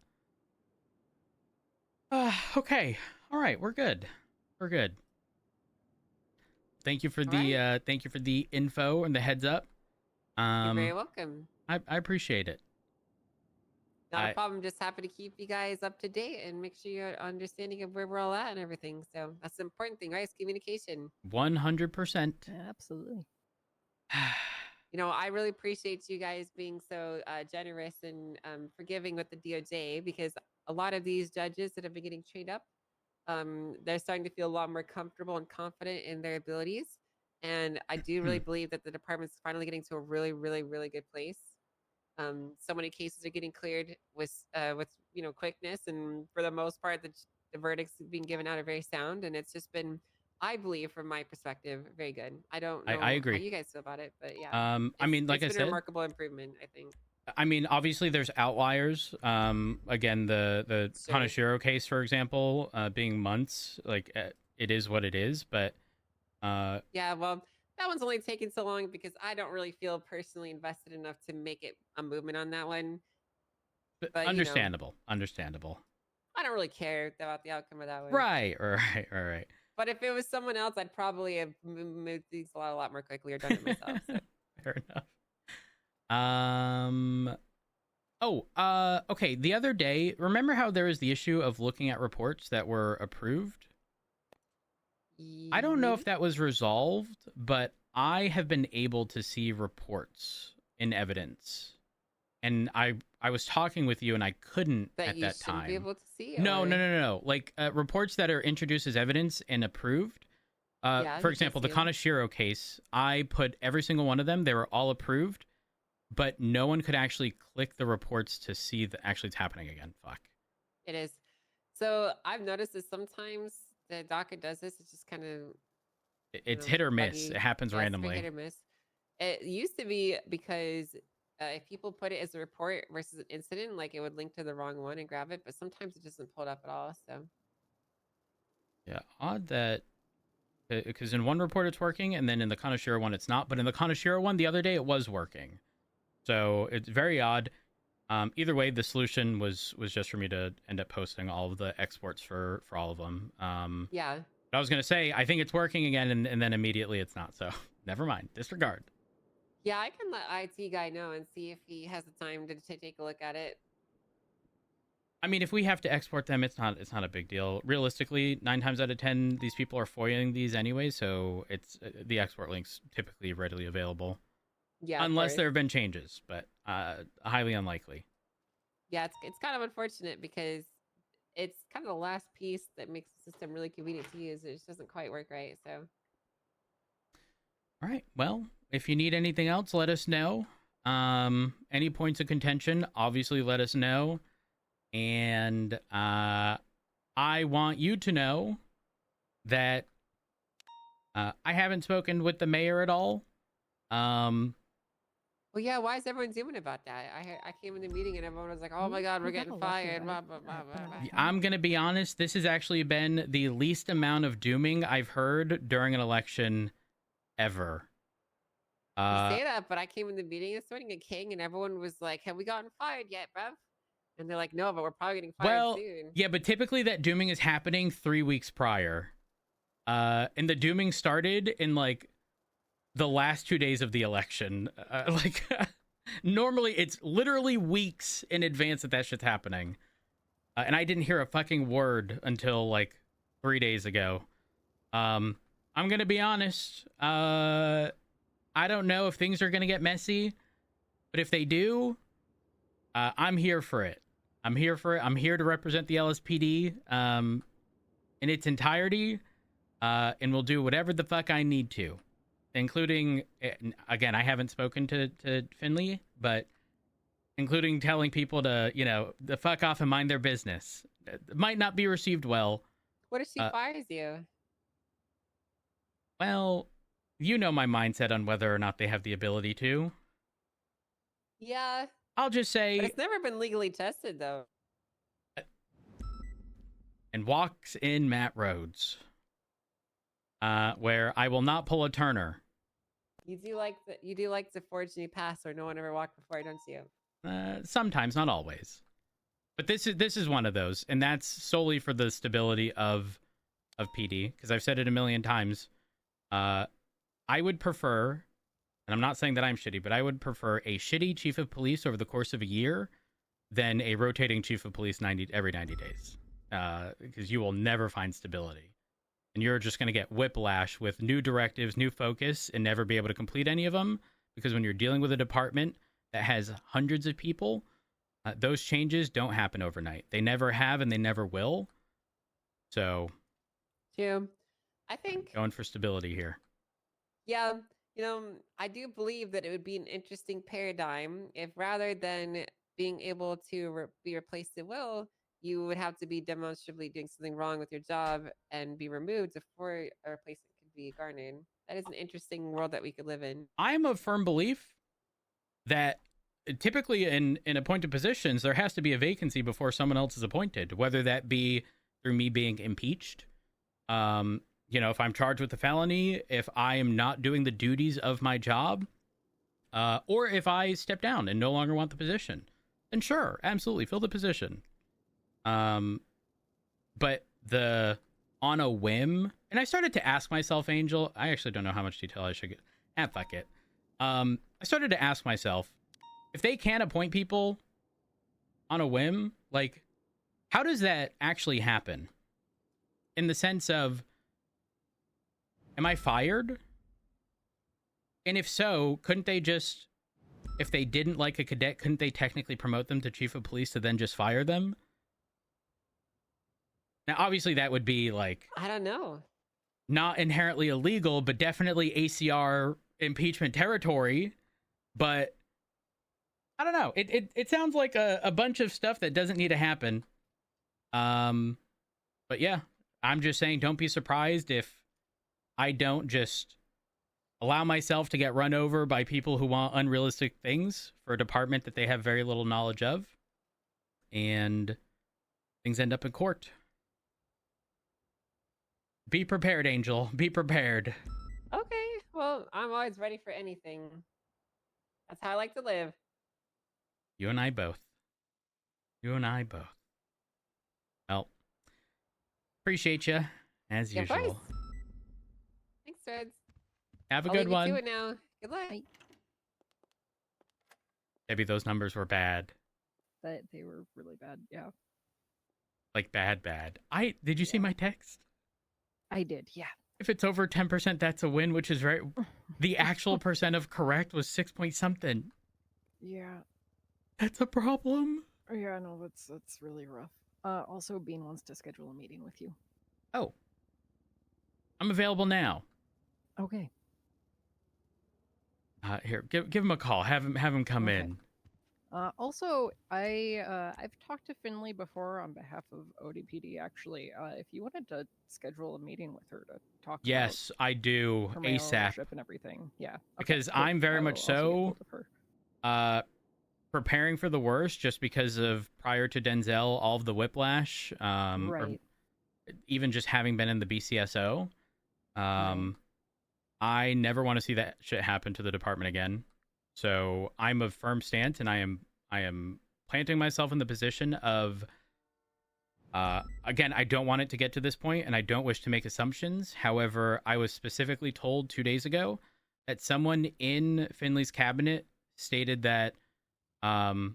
Okay. All right. We're good. Thank you for the info and the heads up. You're very welcome. I appreciate it. Not a problem. Just happy to keep you guys up to date and make sure you're understanding of where we're all at and everything. So that's the important thing, right? It's communication. 100%. Absolutely. I really appreciate you guys being so generous and forgiving with the DOJ, because a lot of these judges that have been getting trained up, they're starting to feel a lot more comfortable and confident in their abilities. And I do really believe that the department's finally getting to a really, really, really good place. So many cases are getting cleared with quickness, and for the most part, the verdicts being given out are very sound, and it's just been, I believe, from my perspective, very good. I don't know I agree. how you guys feel about it, but yeah. I mean, like I it's said, been a remarkable improvement, I think. I mean, obviously, there's outliers. Again, the Kaneshiro case, for example, being months, it is what it is. But yeah, well, that one's only taking so long because I don't really feel personally invested enough to make it a movement on that one. But understandable. I don't really care about the outcome of that one. Right. But if it was someone else, I'd probably have moved these a lot more quickly or done it myself. So. Fair enough. Okay. The other day, remember how there was the issue of looking at reports that were approved? I don't know if that was resolved, but I have been able to see reports in evidence. And I was talking with you and I couldn't at that time. Be able to see? No. Reports that are introduced as evidence and approved. For example, the Kaneshiro case, I put every single one of them. They were all approved, but no one could actually click the reports to see that actually it's happening again. Fuck. It is. So I've noticed that sometimes the docket does this. It's just kind of... It's hit or miss. It happens randomly. Hit or miss. It used to be because if people put it as a report versus an incident, it would link to the wrong one and grab it, but sometimes it doesn't pull it up at all. So yeah, odd that, because in one report it's working, and then in the Kaneshiro one it's not. But in the Kaneshiro one the other day it was working, so it's very odd. Either way, the solution was just for me to end up posting all of the exports for all of them. Yeah. I was gonna say I think it's working again, and then immediately it's not. So never mind. Disregard. Yeah, I can let IT guy know and see if he has the time to take a look at it. I mean, if we have to export them, it's not a big deal. Realistically, 9 times out of 10, these people are FOIAing these anyway, so it's the export link's typically readily available. Yeah, unless there have been changes, but highly unlikely. Yeah, it's kind of unfortunate because it's kind of the last piece that makes the system really convenient to use. It just doesn't quite work right. So, all right. Well, if you need anything else, let us know. Any points of contention, obviously let us know. And I want you to know that I haven't spoken with the mayor at all. Well, yeah. Why is everyone zooming about that? I came in the meeting and everyone was like, "Oh my God, we're getting fired." Blah, blah, blah, blah, blah. I'm gonna be honest. This has actually been the least amount of dooming I've heard during an election ever. You say that, but I came in the meeting this morning at King, and everyone was like, "Have we gotten fired yet, bruv?" And they're like, "No, but we're probably getting fired soon." Yeah, but typically that dooming is happening 3 weeks prior. And the dooming started in like the last 2 days of the election. Normally it's literally weeks in advance that shit's happening. And I didn't hear a fucking word until like 3 days ago. I'm gonna be honest. I don't know if things are gonna get messy, but if they do, I'm here for it. I'm here for it. I'm here to represent the LSPD in its entirety, and will do whatever the fuck I need to, including, again, I haven't spoken to Finley, but including telling people to, the fuck off and mind their business. It might not be received well. What if she fires you? Well, you know my mindset on whether or not they have the ability to. Yeah. I'll just say... But it's never been legally tested, though. And walks in Matt Rhodes, where I will not pull a Turner. You do like to forge new paths where no one ever walked before, don't you? Sometimes, not always. But this is one of those, and that's solely for the stability of PD. Because I've said it a million times. I would prefer, and I'm not saying that I'm shitty, but I would prefer a shitty chief of police over the course of a year than a rotating chief of police every 90 days. Because you will never find stability. And you're just going to get whiplash with new directives, new focus, and never be able to complete any of them. Because when you're dealing with a department that has hundreds of people, those changes don't happen overnight. They never have, and they never will. So... True. I think... Going for stability here. Yeah, I do believe that it would be an interesting paradigm if rather than being able to be replaced at will, you would have to be demonstrably doing something wrong with your job and be removed before a replacement could be garnered. That is an interesting world that we could live in. I'm of firm belief that typically in appointed positions, there has to be a vacancy before someone else is appointed, whether that be through me being impeached, if I'm charged with a felony, if I am not doing the duties of my job, or if I step down and no longer want the position, then sure, absolutely, fill the position. But on a whim, and I started to ask myself, Angel, I actually don't know how much detail I should get. Fuck it. I started to ask myself, if they can't appoint people on a whim, like, how does that actually happen? In the sense of, am I fired? And if so, couldn't they just, if they didn't like a cadet, couldn't they technically promote them to chief of police to then just fire them? Now, obviously, that would be like... I don't know. Not inherently illegal, but definitely ACR impeachment territory. But I don't know. It sounds like a bunch of stuff that doesn't need to happen. But yeah, I'm just saying, don't be surprised if I don't just allow myself to get run over by people who want unrealistic things for a department that they have very little knowledge of. And things end up in court. Be prepared, Angel. Be prepared. Okay. Well, I'm always ready for anything. That's how I like to live. You and I both. You and I both. Well, appreciate you, as usual. Of course. Thanks, Reds. Have a I'll good leave one. You to it now. Good luck. Maybe those numbers were bad. They were really bad, yeah. Like bad. Did you see my text? I did, yeah. If it's over 10%, that's a win, which is very... The actual percent of correct was 6 point something. Yeah. That's a problem. Yeah, no, that's really rough. Also, Bean wants to schedule a meeting with you. Oh. I'm available now. Okay. Here, give him a call. Have him come in. Also, I've talked to Finley before on behalf of ODPD, actually. If you wanted to schedule a meeting with her to talk Yes, I do. about her male ASAP. ownership and everything. Yeah. Okay, Because cool. I'm very much I'll get so... hold of her. preparing for the worst just because of prior to Denzel, all of the whiplash, or Right. even just having been in the BCSO. I never want to see that shit happen to the department again. So I'm of firm stance, and I am planting myself in the position of, again, I don't want it to get to this point, and I don't wish to make assumptions. However, I was specifically told 2 days ago that someone in Finley's cabinet stated that the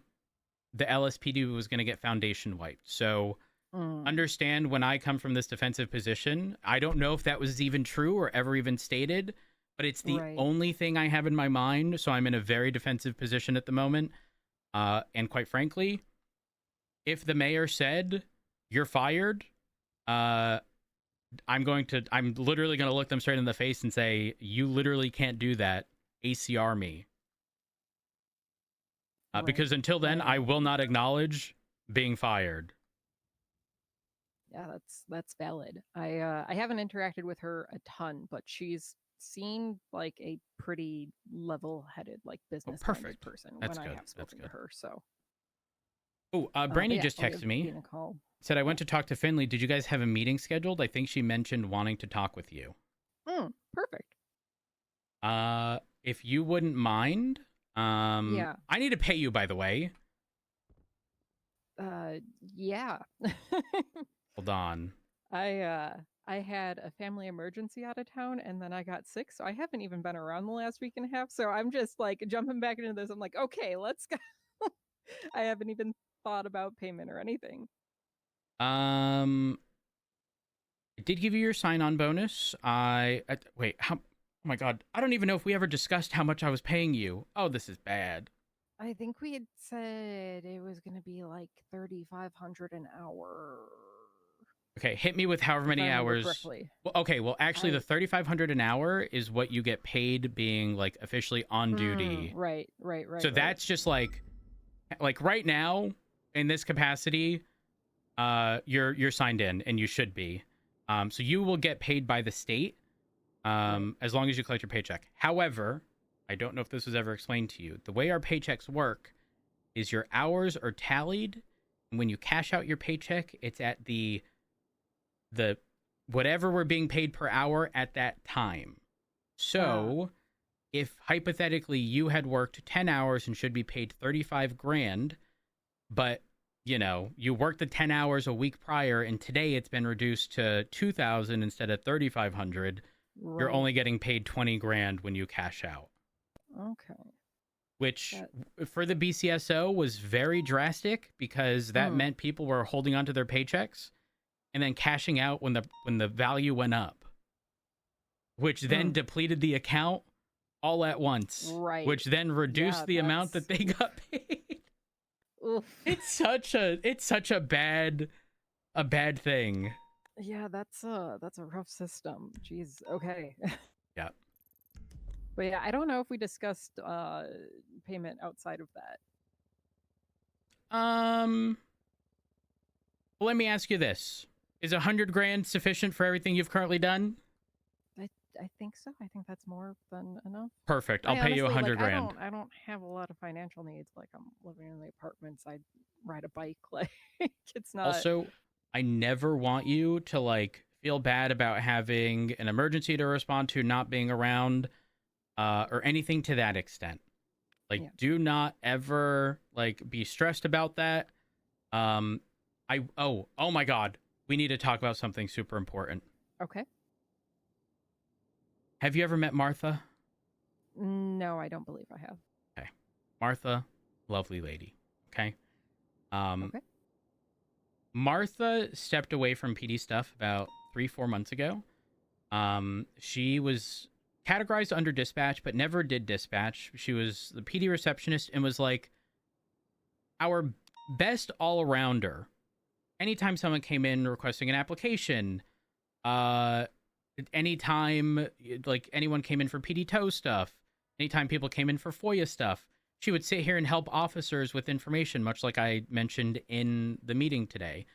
LSPD was going to get foundation wiped. So understand, when I come from this defensive position, I don't know if that was even true or ever even stated, but it's the only thing I have in my mind. So I'm in a very defensive position at the moment. And quite frankly, if the mayor said, "You're fired," I'm literally going to look them straight in the face and say, "You literally can't do that. ACR me." Because until then, I will not acknowledge being fired. Yeah, that's valid. I haven't interacted with her a ton, but she's seemed like a pretty level-headed, like, business perfect person That's when good. I have spoken to her. So. Oh, Brandy Yeah, just I'll texted give me. Dean a call. Said, "I went to talk to Finley. Did you guys have a meeting scheduled? I think she mentioned wanting to talk with you." Perfect. If you wouldn't mind, Yeah. I need to pay you, by the way. Yeah. Hold on. I had a family emergency out of town, and then I got sick, so I haven't even been around the last week and a half. So I'm just like jumping back into this. I'm like, okay, let's go. I haven't even thought about payment or anything. I did give you your sign-on bonus. Wait, how? Oh my god, I don't even know if we ever discussed how much I was paying you. Oh, this is bad. I think we had said it was going to be like 3,500 an hour. Okay, hit me with however many If I remember hours. correctly. Well, okay, well, actually, the 3,500 an hour is what you get paid being like officially on duty. Right. So that's just like right now in this capacity, you're signed in, and you should be. So you will get paid by the state, as long as you collect your paycheck. However, I don't know if this was ever explained to you. The way our paychecks work is your hours are tallied, and when you cash out your paycheck, it's at the whatever we're being paid per hour at that time. So if hypothetically you had worked 10 hours and should be paid 35 grand, but you worked the 10 hours a week prior, and today it's been reduced to 2,000 instead of 3,500, you're only getting paid 20 grand when you cash out. Okay. Which for the BCSO was very drastic, because that meant people were holding onto their paychecks and then cashing out when the value went up, which then depleted the account all at once, which then reduced the amount that they got paid. Oof. It's such a bad thing. Yeah, that's a rough system. Jeez. Okay. Yeah. But yeah, I don't know if we discussed payment outside of that. Well, let me ask you this: is 100 grand sufficient for everything you've currently done? I think so. I think that's more than enough. Perfect. I'll pay you 100 grand. I don't have a lot of financial needs. Like, I'm living in the apartments. I ride a bike. Like, it's not. Also, I never want you to feel bad about having an emergency to respond to, not being around, or anything to that extent. Do not ever be stressed about that. Oh my god, we need to talk about something super important. Okay. Have you ever met Martha? No, I don't believe I have. Okay. Martha, lovely lady. Okay. Okay. Martha stepped away from PD stuff about 3-4 months ago. She was categorized under dispatch, but never did dispatch. She was the PD receptionist and was our best all-arounder. Anytime someone came in requesting an application, anytime anyone came in for PD tow stuff, anytime people came in for FOIA stuff, she would sit here and help officers with information, much like I mentioned in the meeting today.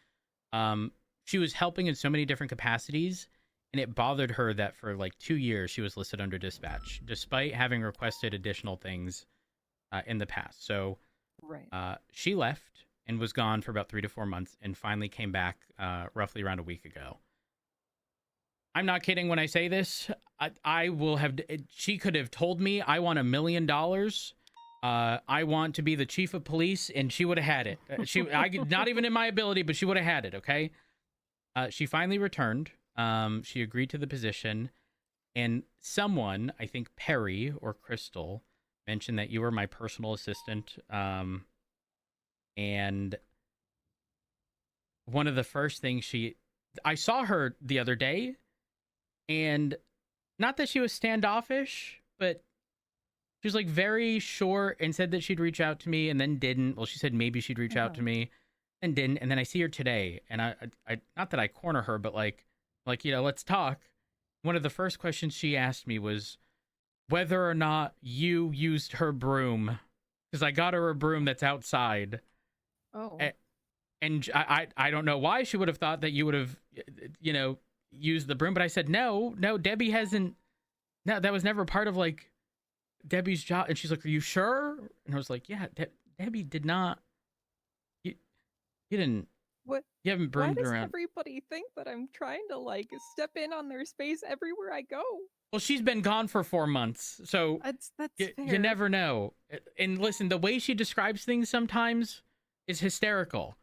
She was helping in so many different capacities, and it bothered her that for 2 years she was listed under dispatch, despite having requested additional things in the past. So Right. she left and was gone for about 3 to 4 months and finally came back roughly around a week ago. I'm not kidding when I say this. I will have. She could have told me, I want $1 million. I want to be the chief of police, and she would have had it. Not even in my ability, but she would have had it. Okay. She finally returned. She agreed to the position, and someone, I think Perry or Crystal, mentioned that you were my personal assistant. And one of the first things I saw her the other day. And not that she was standoffish, but she was like very short and said that she'd reach out to me and then didn't. Well, she said maybe she'd reach out to me and didn't. And then I see her today, and I not that I corner her, but like, let's talk. One of the first questions she asked me was whether or not you used her broom, because I got her a broom that's outside. Oh. And I don't know why she would have thought that you would have, use the broom, but I said no, Debbie hasn't. No, that was never part of like Debbie's job. And she's like, "Are you sure?" And I was like, "Yeah, Debbie did not. You didn't. What? You haven't broomed Why does around." everybody think that I'm trying to like step in on their space everywhere I go? Well, she's been gone for 4 months, so that's you fair. never know. And listen, the way she describes things sometimes is hysterical.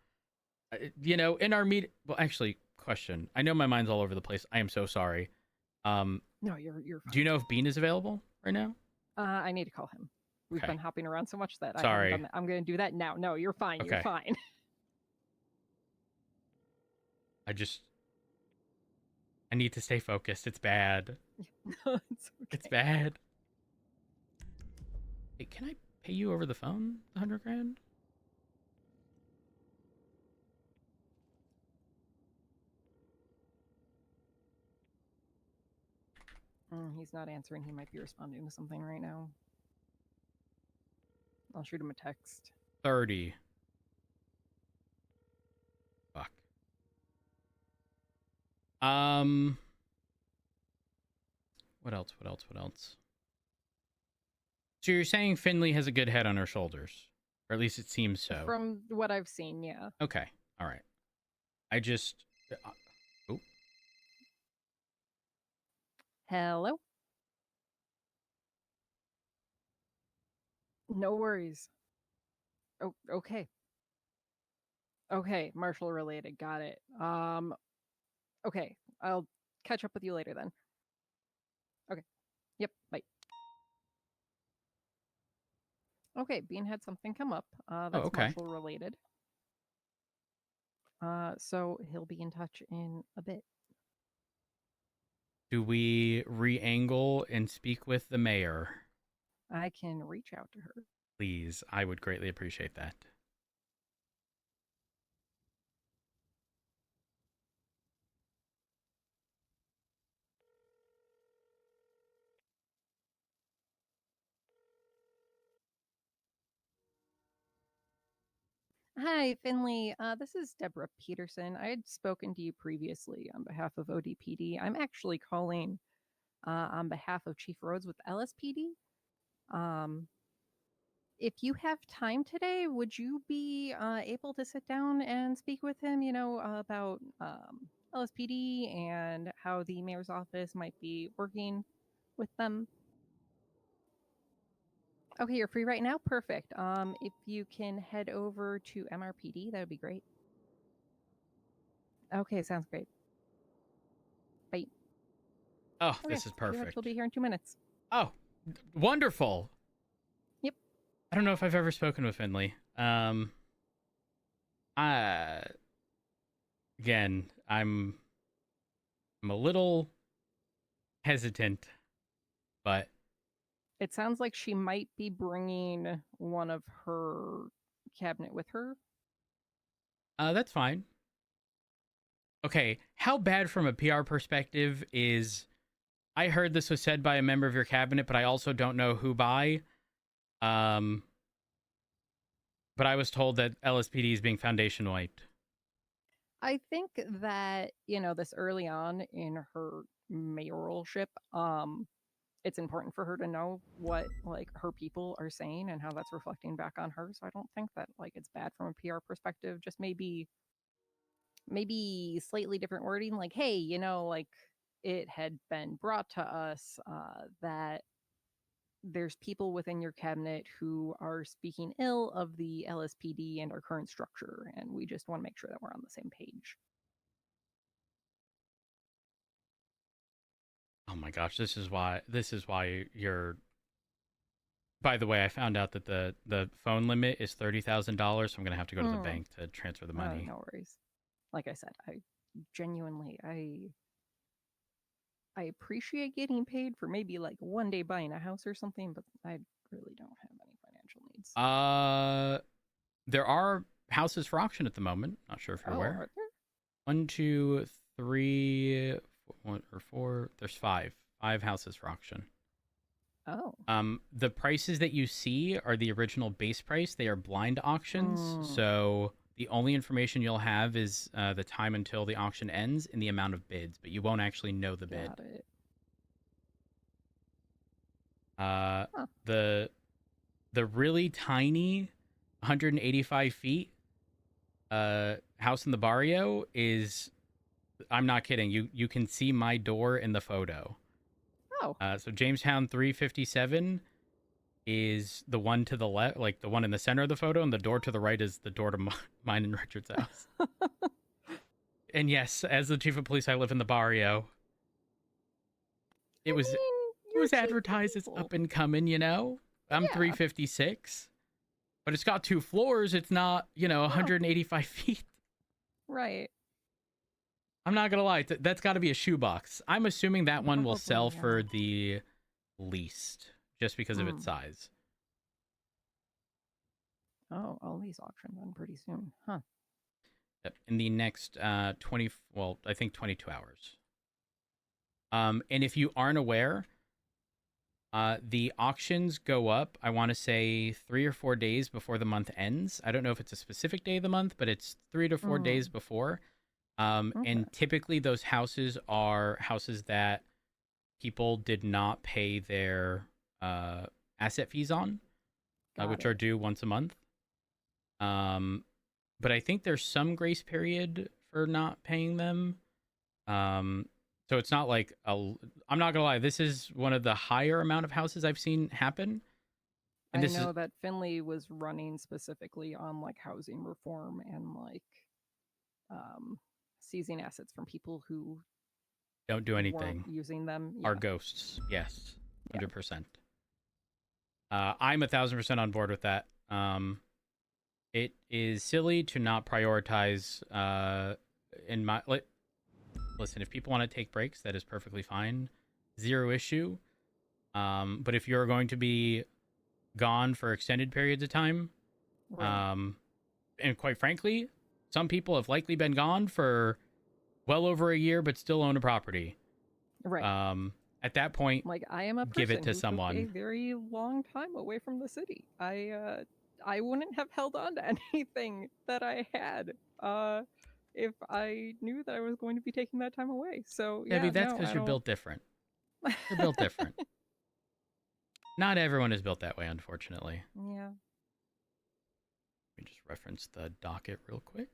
In our meet. Well, actually. Question. I know my mind's all over the place. I am so sorry. No, you're fine. Do you know if Bean is available right now? I need to call him. We've Okay. been hopping around so much that Sorry. I'm going to do that now. No, you're fine. Okay. You're fine. I need to stay focused. It's bad. No, it's okay. It's bad. Hey, can I pay you over the phone? $100,000? He's not answering. He might be responding to something right now. I'll shoot him a text. 30. Fuck. What else? So you're saying Finley has a good head on her shoulders, or at least it seems so. From what I've seen, yeah. Okay. All right. I just. Oh. Hello? No worries. Oh, okay. Okay, Marshall related. Got it. Okay. I'll catch up with you later then. Okay. Yep, bye. Okay, Bean had something come up. That's okay. Marshall related. So he'll be in touch in a bit. Do we re-angle and speak with the mayor? I can reach out to her. Please, I would greatly appreciate that. Hi, Finley. This is Deborah Peterson. I had spoken to you previously on behalf of ODPD. I'm actually calling on behalf of Chief Rhodes with LSPD. If you have time today, would you be able to sit down and speak with him, about LSPD and how the mayor's office might be working with them? Okay, you're free right now? Perfect. If you can head over to MRPD, that would be great. Okay, sounds great. Bye. Oh, Okay, this is perfect. She'll be here in 2 minutes. Oh, wonderful. Yep. I don't know if I've ever spoken with Finley. Again, I'm a little hesitant, but it sounds like she might be bringing one of her cabinet with her. That's fine. Okay, how bad from a PR perspective is... I heard this was said by a member of your cabinet, but I also don't know who by. But I was told that LSPD is being foundation wiped. I think that, this early on in her mayoralship, it's important for her to know what like her people are saying and how that's reflecting back on her. So I don't think that like it's bad from a PR perspective. Just maybe slightly different wording, like, hey, you know, like it had been brought to us that there's people within your cabinet who are speaking ill of the LSPD and our current structure, and we just want to make sure that we're on the same page. Oh my gosh, this is why you're. By the way, I found out that the phone limit is $30,000, so I'm gonna have to go to the bank to transfer the money. No worries. Like I said, I genuinely I appreciate getting paid for maybe like one day buying a house or something, but I really don't have any financial needs. There are houses for auction at the moment. Not sure if you're aware. Are there? 1, 2, 3, 1 or 4. There's 5 houses for auction. Oh. The prices that you see are the original base price. They are blind auctions, so the only information you'll have is the time until the auction ends and the amount of bids, but you won't actually know the bid. Got it. The really tiny 185 feet house in the barrio is, I'm not kidding, you can see my door in the photo. Oh. So Jamestown 357 is the one to the left, like the one in the center of the photo, and the door to the right is the door to mine and Richard's house. And yes, as the chief of police, I live in the barrio. It was advertised as up and coming, you know? I'm 356. But it's got 2 floors. It's not, 185 feet. Right. I'm not going to lie. That's got to be a shoebox. I'm assuming that one will sell Probably, for the least, just because of its size. Oh, all these auction done pretty soon. Huh. In the next 22 hours. And if you aren't aware, the auctions go up, I want to say 3 or 4 days before the month ends. I don't know if it's a specific day of the month, but it's 3 to 4 days before. And typically those houses are houses that people did not pay their asset fees on, which are due once a month. But I think there's some grace period for not paying them. So it's not like I'm not gonna lie, this is one of the higher amount of houses I've seen happen. And I know that Finley was running specifically on like housing reform and like seizing assets from people who don't do anything, using them. Are ghosts. Yes, 100%. I'm 1,000% on board with that. It is silly to not prioritize. Listen, if people want to take breaks, that is perfectly fine. Zero issue. But if you're going to be gone for extended periods of time, and quite frankly, some people have likely been gone for well over a year, but still own a property. Right. At that point, like I am a person give it to who someone. took a very long time away from the city. I wouldn't have held on to anything that I had if I knew that I was going to be taking that time away. So yeah, Debbie, that's because you're built different. You're built different. Not everyone is built that way, unfortunately. Yeah. Let me just reference the docket real quick.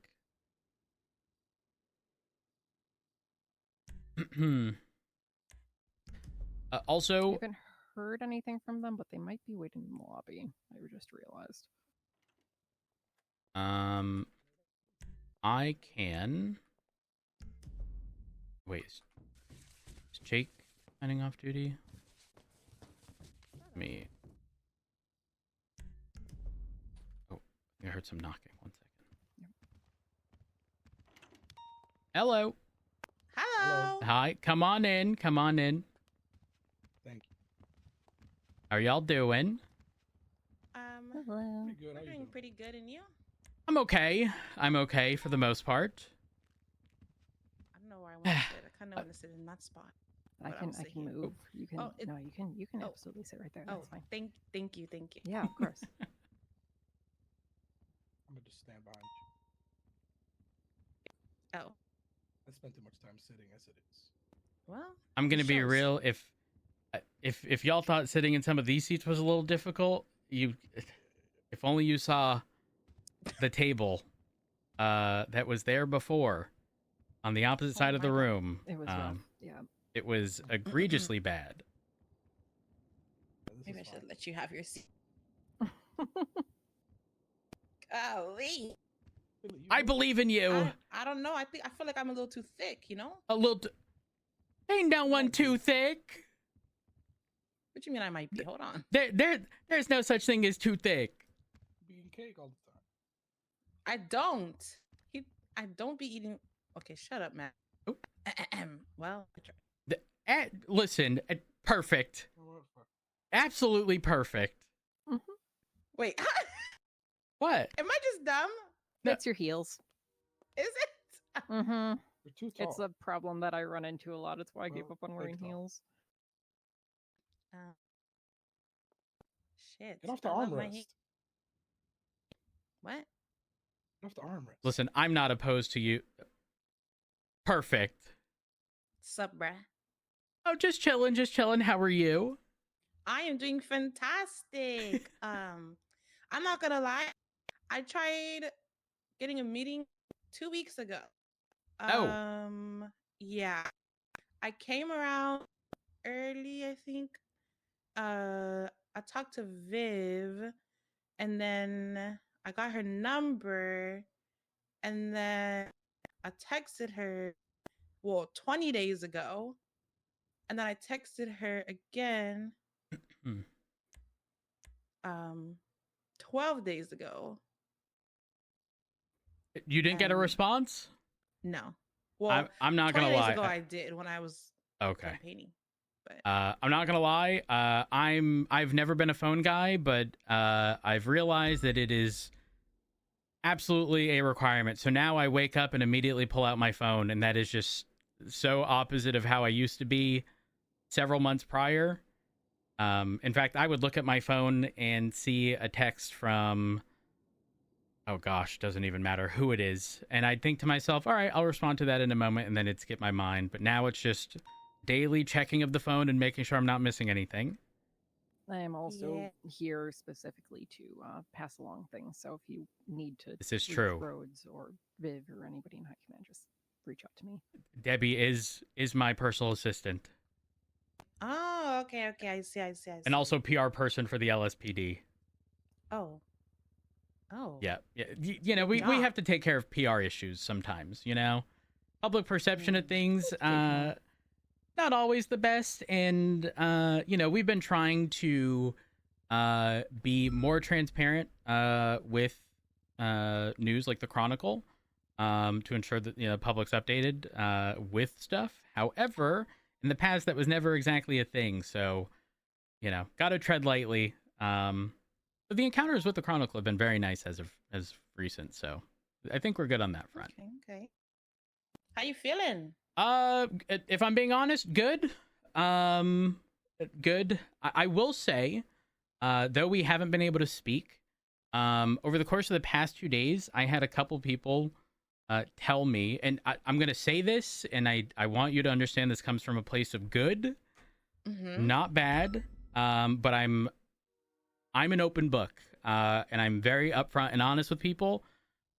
Also, I haven't heard anything from them, but they might be waiting in the lobby. I just realized. I can. Wait, is Jake signing off duty? Let me. Oh, I heard some knocking. 1 second. Hello. Hello. Hi. Come on in. Come on in. Thank you. How are y'all doing? Hello. Pretty good. We're doing pretty good, and you? I'm okay. I'm okay for the most part. I don't know where I want to sit. I kind of want to sit in that spot. I but can I'll sit move. here. You can Oh, it- no, you can absolutely sit right there. Oh, That's fine. thank you. Yeah, of course. I'm gonna just stand behind you. Oh, I spent too much time sitting as it is. well. I'm gonna it be shows. real. if y'all thought sitting in some of these seats was a little difficult, if only you saw the table that was there before on the opposite side of the room. It was rough. Yeah. It was egregiously bad. Maybe I should let you have your seat. Golly. I believe in you. I don't know. I feel like I'm a little too thick, you know? A little. Ain't no one too thick. What do you mean I might be? Hold on. There's no such thing as too thick. Eating cake all the time. I don't. I don't be eating. Okay, shut up, Matt. Well, I try. Listen, perfect. Absolutely perfect. Wait. What? Am I just dumb? It's your heels. Is it? Mm-hmm. You're too tall. It's a problem that I run into a lot. It's why I gave up on wearing heels. Shit. Get off the I love my armrest. he- What? Get off the armrest. Listen, I'm not opposed to you. Perfect. Sup, bruh? Oh, just chilling. How are you? I am doing fantastic. I'm not gonna lie. I tried getting a meeting 2 weeks ago. Yeah. I came around early, I think. I talked to Viv, and then I got her number, and then I texted her, 20 days ago, and then I texted her again, 12 days ago. You didn't get a response? No. Well, I'm not 20 gonna days lie. ago I did when I was campaigning. But I'm not gonna lie. I've never been a phone guy, but I've realized that it is absolutely a requirement. So now I wake up and immediately pull out my phone, and that is just so opposite of how I used to be several months prior. In fact, I would look at my phone and see a text from, oh gosh, doesn't even matter who it is, and I'd think to myself, all right, I'll respond to that in a moment, and then it'd skip my mind. But now it's just daily checking of the phone and making sure I'm not missing anything. I am also here specifically to pass along things. So if you need to This is reach true. Rhodes or Viv or anybody in high command, just reach out to me. Debbie is my personal assistant, oh, okay, I see. and also PR person for the LSPD. Oh. Yeah. You know, we have to take care of PR issues sometimes, you know? Public perception of things, not always the best. And, you know, we've been trying to be more transparent with news like the Chronicle to ensure that, you know, the public's updated with stuff. However, in the past, that was never exactly a thing. So, you know, got to tread lightly. But the encounters with the Chronicle have been very nice as recent, so I think we're good on that front. Okay. How you feeling? If I'm being honest, good. Good. I will say, though we haven't been able to speak, over the course of the past 2 days, I had a couple people tell me, and I'm going to say this, and I want you to understand this comes from a place of good, not bad, but I'm an open book, and I'm very upfront and honest with people.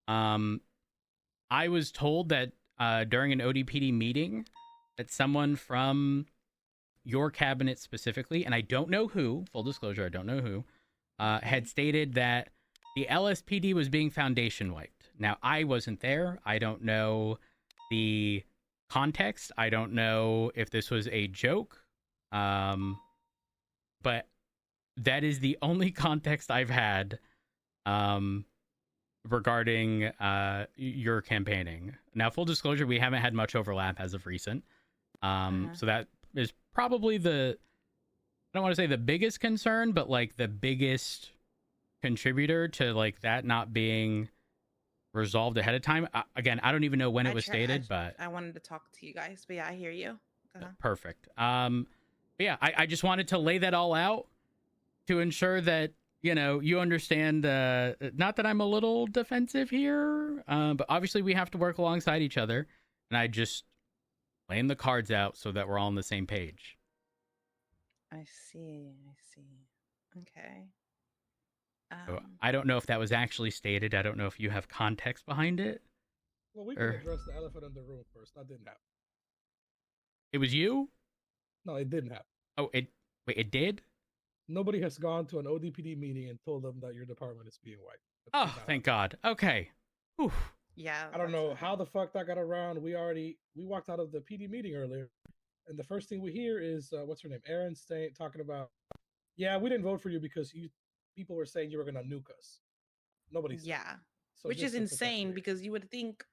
I was told that during an ODPD meeting that someone from your cabinet specifically, and I don't know who, full disclosure, I don't know who, had stated that the LSPD was being foundation wiped. Now, I wasn't there. I don't know the context. I don't know if this was a joke. But that is the only context I've had regarding your campaigning. Now, full disclosure, we haven't had much overlap as of recent. So that is probably I don't want to say the biggest concern, but like the biggest contributor to like that not being resolved ahead of time. Again, I don't even know when it was stated, but I wanted to talk to you guys, but yeah, I hear you. perfect. But yeah, I just wanted to lay that all out to ensure that, you know, you understand, not that I'm a little defensive here, but obviously we have to work alongside each other, and I just laying the cards out so that we're all on the same page. I see. Okay. So I don't know if that was actually stated. I don't know if you have context behind it. Well, we can address the elephant in the room first. That didn't happen. It was you? No, it didn't happen. Oh, it did? Nobody has gone to an ODPD meeting and told them that your department is being wiped. Oh, thank God. Okay. Whew. Yeah. I don't know how the fuck that got around. We walked out of the PD meeting earlier, and the first thing we hear is what's her name, Erin, talking about, yeah, we didn't vote for you because people were saying you were gonna nuke us. Nobody said. Yeah. So Which just is to put that insane clear. because you would think,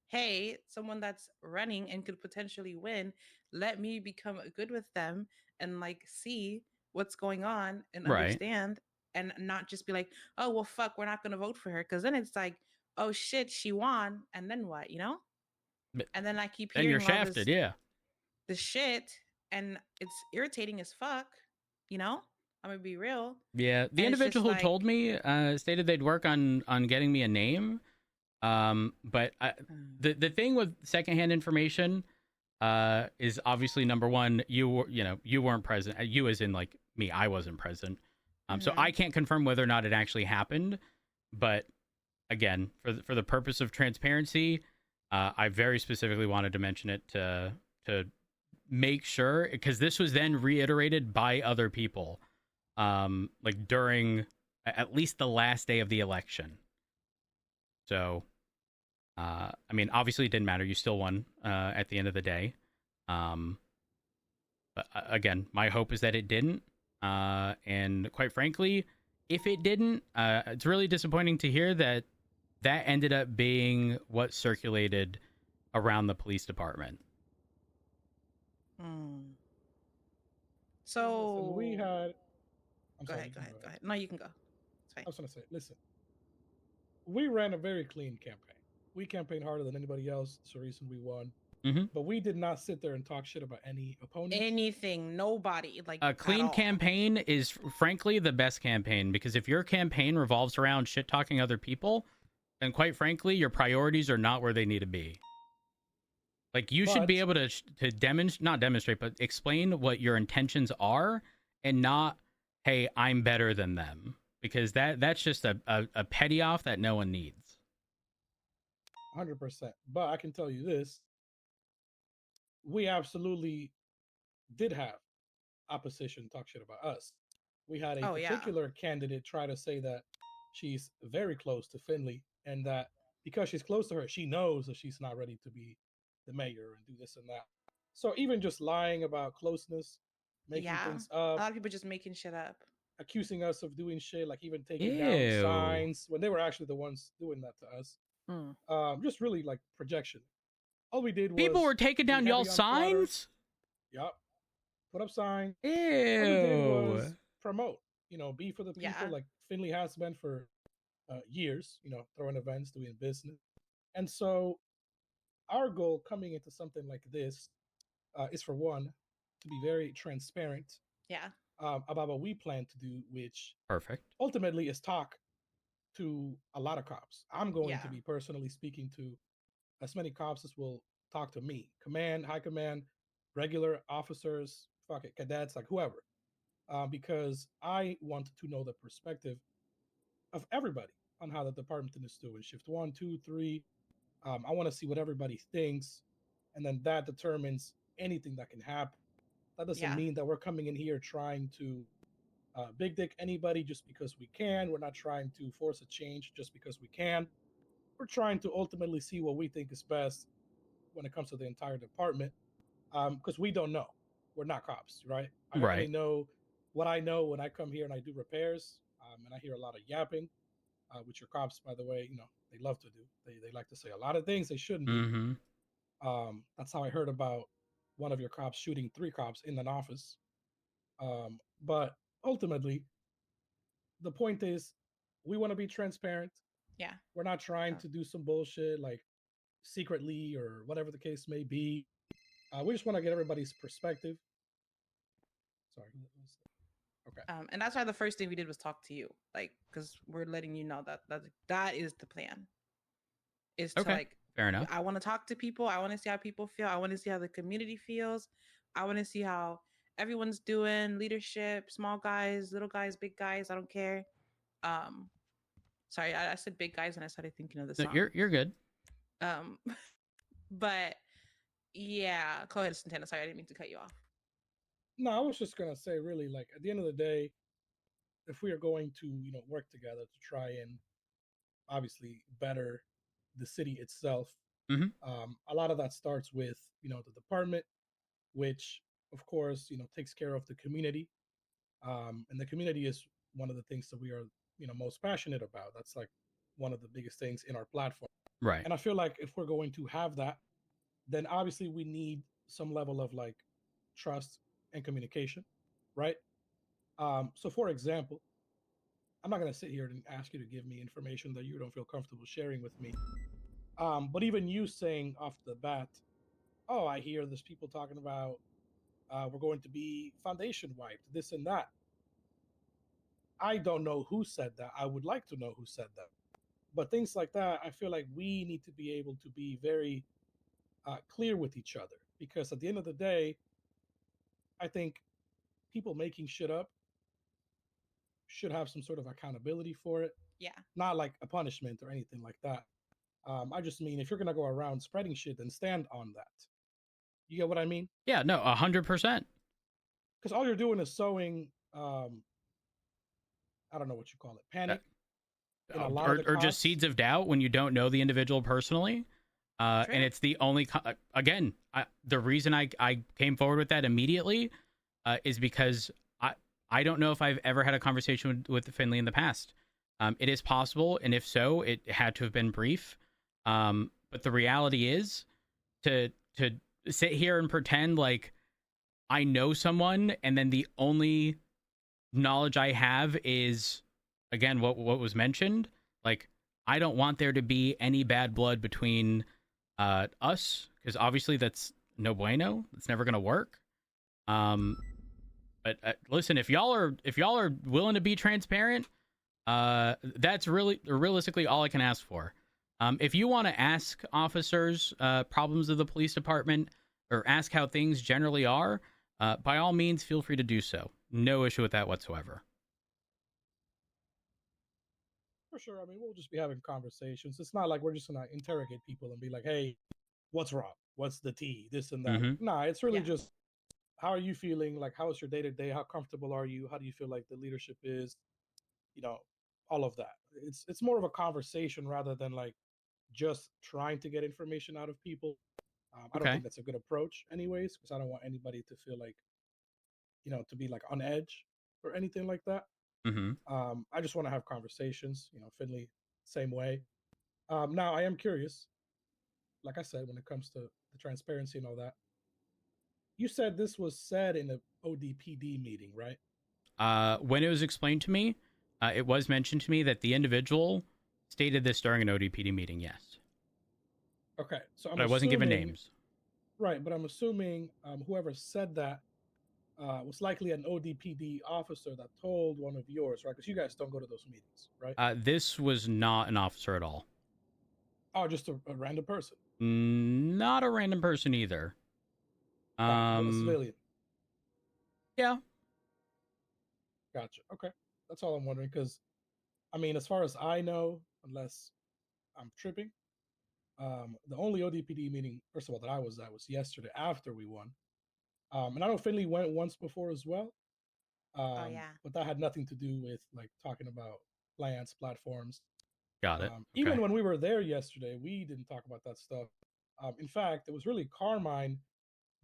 hey, someone that's running and could potentially win, let me become good with them and like see what's going on and Right. understand and not just be like, oh, well, fuck, we're not going to vote for her. Because then it's like, oh, shit, she won. And then what, you know? And then I keep Then hearing you're shafted, this shit, and it's irritating as fuck, you know? I'm going to be real. Yeah. The And it's individual who just told me stated they'd work on getting me a name. But the thing with secondhand information is obviously number one, you weren't present. You as in like me, I wasn't present. So I can't confirm whether or not it actually happened. But again, for the purpose of transparency, I very specifically wanted to mention it to make sure, because this was then reiterated by other people, like during at least the last day of the election. So, I mean, obviously it didn't matter. You still won at the end of the day. But again, my hope is that it didn't. And quite frankly, if it didn't, it's really disappointing to hear that ended up being what circulated around the police department. So we had. Go ahead. No, you can go. It's fine. I was going to say, listen, we ran a very clean campaign. We campaigned harder than anybody else. It's the reason we won. Mm-hmm. But we did not sit there and talk shit about any opponent. Anything, nobody. Like a clean campaign is frankly the best campaign, because if your campaign revolves around shit talking other people, then quite frankly, your priorities are not where they need to be. Like you should be able to not demonstrate, but explain what your intentions are, and not, hey, I'm better than them, because that's just a petty off that no one needs. 100%. But I can tell you this. We absolutely did have opposition talk shit about us. We had a particular candidate try to say that she's very close to Finley, and that because she's close to her, she knows that she's not ready to be the mayor and do this and that. So even just lying about closeness, making things up. A lot of people just making shit up. Accusing us of doing shit, like even taking down signs when they were actually the ones doing that to us. Just really like projection. All we did was people were taking down y'all's signs. Yep. Put up signs. Ew. All we did was promote. Be for the people, like Finley has been for years. Throwing events, doing business, and so our goal coming into something like this is, for one, to be very transparent. Yeah. About what we plan to do, which perfect ultimately is talk to a lot of cops. I'm going to be personally speaking to as many cops as will talk to me. Command, high command, regular officers, cadets, like whoever. Because I want to know the perspective of everybody on how the department is doing. Shift 1, 2, 3. I want to see what everybody thinks. And then that determines anything that can happen. That doesn't mean that we're coming in here trying to big dick anybody just because we can. We're not trying to force a change just because we can. We're trying to ultimately see what we think is best when it comes to the entire department, because we don't know. We're not cops, right? I only know what I know when I come here and I do repairs, and I hear a lot of yapping, which your cops, by the way, they love to do. They like to say a lot of things they shouldn't do. Mm-hmm. That's how I heard about one of your cops shooting 3 cops in an office. But ultimately, the point is, we want to be transparent. Yeah. We're not trying to do some bullshit like secretly or whatever the case may be. We just want to get everybody's perspective. Sorry. Okay. And that's why the first thing we did was talk to you, like, because we're letting you know that is the plan. Is to like, fair enough. I want to talk to people. I want to see how people feel. I want to see how the community feels. I want to see how everyone's doing, leadership, small guys, little guys, big guys, I don't care. Sorry, I said big guys and I started thinking of the No, song. you're good. But yeah, go ahead, Santana. Sorry, I didn't mean to cut you off. No, I was just gonna say, really, like at the end of the day, if we are going to, work together to try and obviously better the city itself, a lot of that starts with, the department, which of course, takes care of the community, and the community is one of the things that we are, most passionate about. That's like one of the biggest things in our platform, Right. and I feel like if we're going to have that, then obviously we need some level of like trust and communication, right? So for example, I'm not going to sit here and ask you to give me information that you don't feel comfortable sharing with me. But even you saying off the bat, oh, I hear there's people talking about we're going to be foundation wiped, this and that. I don't know who said that. I would like to know who said that. But things like that, I feel like we need to be able to be very clear with each other, because at the end of the day, I think people making shit up should have some sort of accountability for it. Yeah. Not like a punishment or anything like that. I just mean, if you're going to go around spreading shit, then stand on that. You get what I mean? Yeah, no, 100%. Because all you're doing is sowing, I don't know what you call it, panic. In a lot of the Or just seeds of doubt when you don't know the individual personally. And it's the only, again, the reason I came forward with that immediately is because I don't know if I've ever had a conversation with Finley in the past. It is possible, and if so, it had to have been brief. But the reality is to sit here and pretend like I know someone, and then the only knowledge I have is, again, what was mentioned. Like, I don't want there to be any bad blood between us, because obviously that's no bueno. It's never gonna work. But listen, if y'all are willing to be transparent, that's really realistically all I can ask for. If you want to ask officers problems of the police department, or ask how things generally are, by all means, feel free to do so. No issue with that whatsoever. For sure. I mean, we'll just be having conversations. It's not like we're just gonna interrogate people and be like, "Hey, what's wrong? What's the tea? This and that." Nah, it's really just, how are you feeling? Like, how is your day to day? How comfortable are you? How do you feel like the leadership is? All of that. It's more of a conversation rather than like just trying to get information out of people. I don't think that's a good approach, anyways, because I don't want anybody to feel like, to be like on edge or anything like that. I just want to have conversations. Finley, same way. Now, I am curious. Like I said, when it comes to the transparency and all that, you said this was said in the ODPD meeting, right? When it was explained to me, it was mentioned to me that the individual stated this during an ODPD meeting. Yes. Okay, so I wasn't given names. Right, but I'm assuming whoever said that was likely an ODPD officer that told one of yours, right? Because you guys don't go to those meetings, right? This was not an officer at all. Oh, just a random person. Not a random person either. A civilian. Yeah. Gotcha. Okay, that's all I'm wondering. Because, I mean, as far as I know, unless I'm tripping, the only ODPD meeting, first of all, that I was at was yesterday after we won. And I know Finley went once before as well. But that had nothing to do with like talking about plans, platforms. Got it. Even when we were there yesterday, we didn't talk about that stuff. In fact, it was really Carmine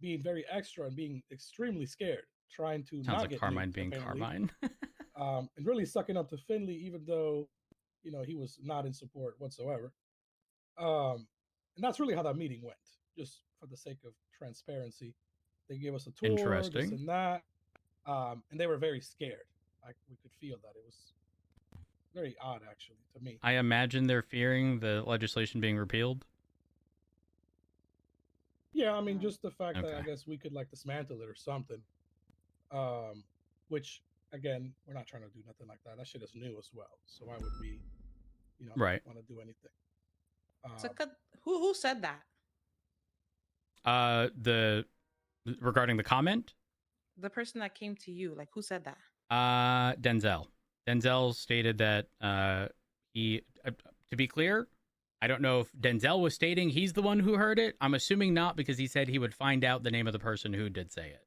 being very extra and being extremely scared, trying to Sounds not like get Carmine nuked, being apparently. Carmine. And really sucking up to Finley, even though he was not in support whatsoever. And that's really how that meeting went. Just for the sake of transparency, they gave us a tour, this Interesting. and that, and they were very scared. We could feel that. It was very odd, actually, to me. I imagine they're fearing the legislation being repealed. Yeah, I mean, just the fact that I guess we could like dismantle it or something. Which again, we're not trying to do nothing like that. That shit is new as well. So why would we, Right. want to do anything? So who said that? Regarding the comment? the person that came to you, like who said that? Denzel. Denzel stated that he, to be clear, I don't know if Denzel was stating he's the one who heard it. I'm assuming not, because he said he would find out the name of the person who did say it.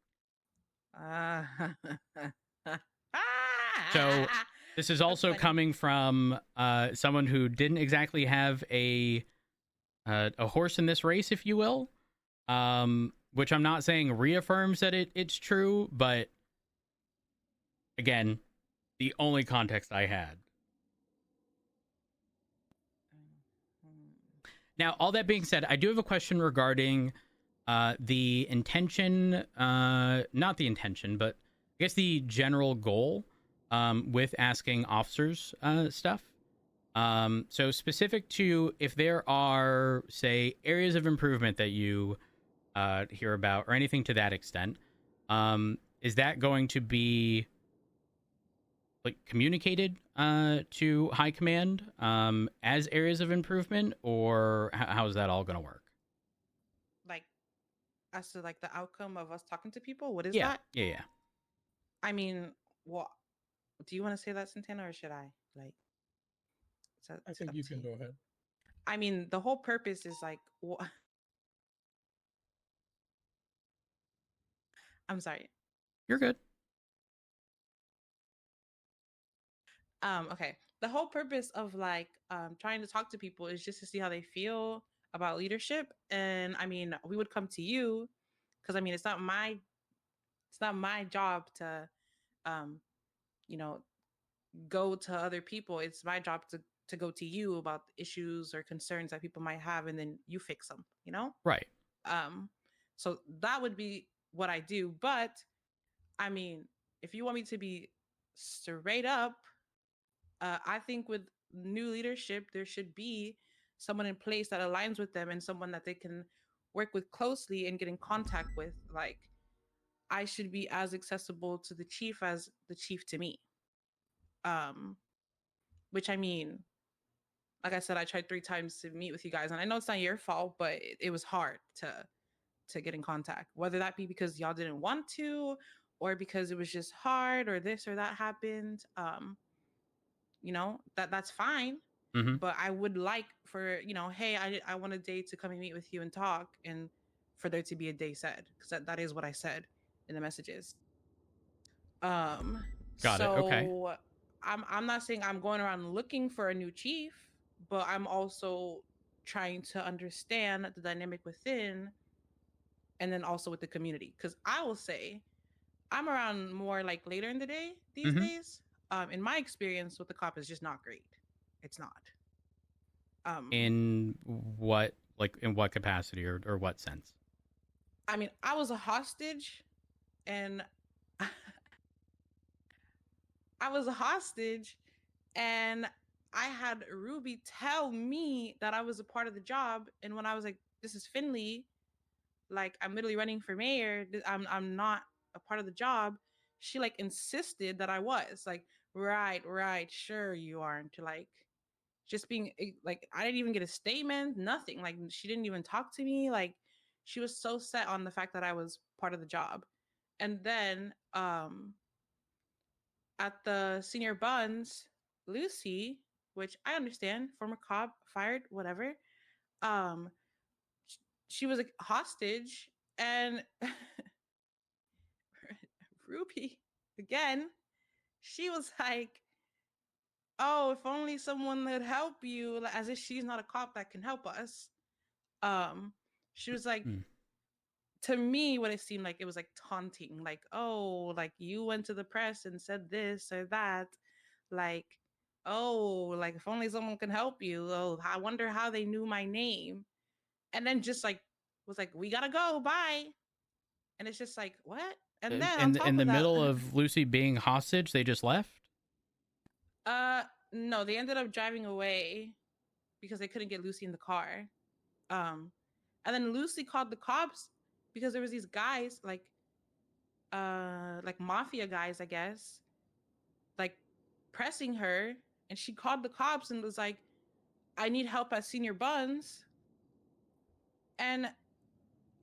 So this is also coming from someone who didn't exactly have a horse in this race, if you will, which I'm not saying reaffirms that it's true, but again, the only context I had. Now, all that being said, I do have a question regarding the intention, not the intention, but I guess the general goal with asking officers stuff. So specific to if there are, say, areas of improvement that you hear about or anything to that extent, is that going to be like communicated to high command as areas of improvement, or how is that all going to work? Like, as to like the outcome of us talking to people, what is Yeah, that? yeah. I mean, well, do you want to say that, Santana, or should I? Like, I think you can go ahead. I mean, the whole purpose is like, I'm sorry. You're good. Okay. The whole purpose of like trying to talk to people is just to see how they feel about leadership. And I mean, we would come to you because I mean, it's not my job to you know, go to other people. It's my job to go to you about issues or concerns that people might have, and then you fix them, you know? Right. So that would be what I do. But I mean, if you want me to be straight up, I think with new leadership, there should be someone in place that aligns with them and someone that they can work with closely and get in contact with. Like, I should be as accessible to the chief as the chief to me. Which I mean, like I said, I tried 3 times to meet with you guys, and I know it's not your fault, but it was hard to get in contact. Whether that be because y'all didn't want to, or because it was just hard, or this or that happened. You know, that's fine. Mm-hmm. But I would like for, you know, hey, I want a day to come and meet with you and talk, and for there to be a day said, because that is what I said in the messages. Got it. Okay. I'm not saying I'm going around looking for a new chief, but I'm also trying to understand the dynamic within, and then also with the community. Because I will say, I'm around more like later in the day these days. In my experience with the cop is just not great. It's not. In what capacity or what sense? I mean, I was a hostage, and I had Ruby tell me that I was a part of the job, and when I was like, "This is Finley, like I'm literally running for mayor. I'm not a part of the job." She like insisted that I was like, right, sure you aren't. Like, just being like, I didn't even get a statement, nothing. Like, she didn't even talk to me. Like, she was so set on the fact that I was part of the job. And then at the senior buns, Lucy, which I understand, former cop, fired, whatever. She was a hostage, and Ruby, again, she was like, "Oh, if only someone would help you," like, as if she's not a cop that can help us. She was like, to me, what it seemed like, it was like taunting, like, "Oh, like you went to the press and said this or that, like, oh, like if only someone can help you. Oh, I wonder how they knew my name." And then just like was like, "We gotta go, bye." And it's just like, what? And then in the middle of Lucy being hostage, they just left? No, they ended up driving away because they couldn't get Lucy in the car. And then Lucy called the cops because there was these guys like mafia guys, I guess, like pressing her, and she called the cops and was like, "I need help at Senior Buns." And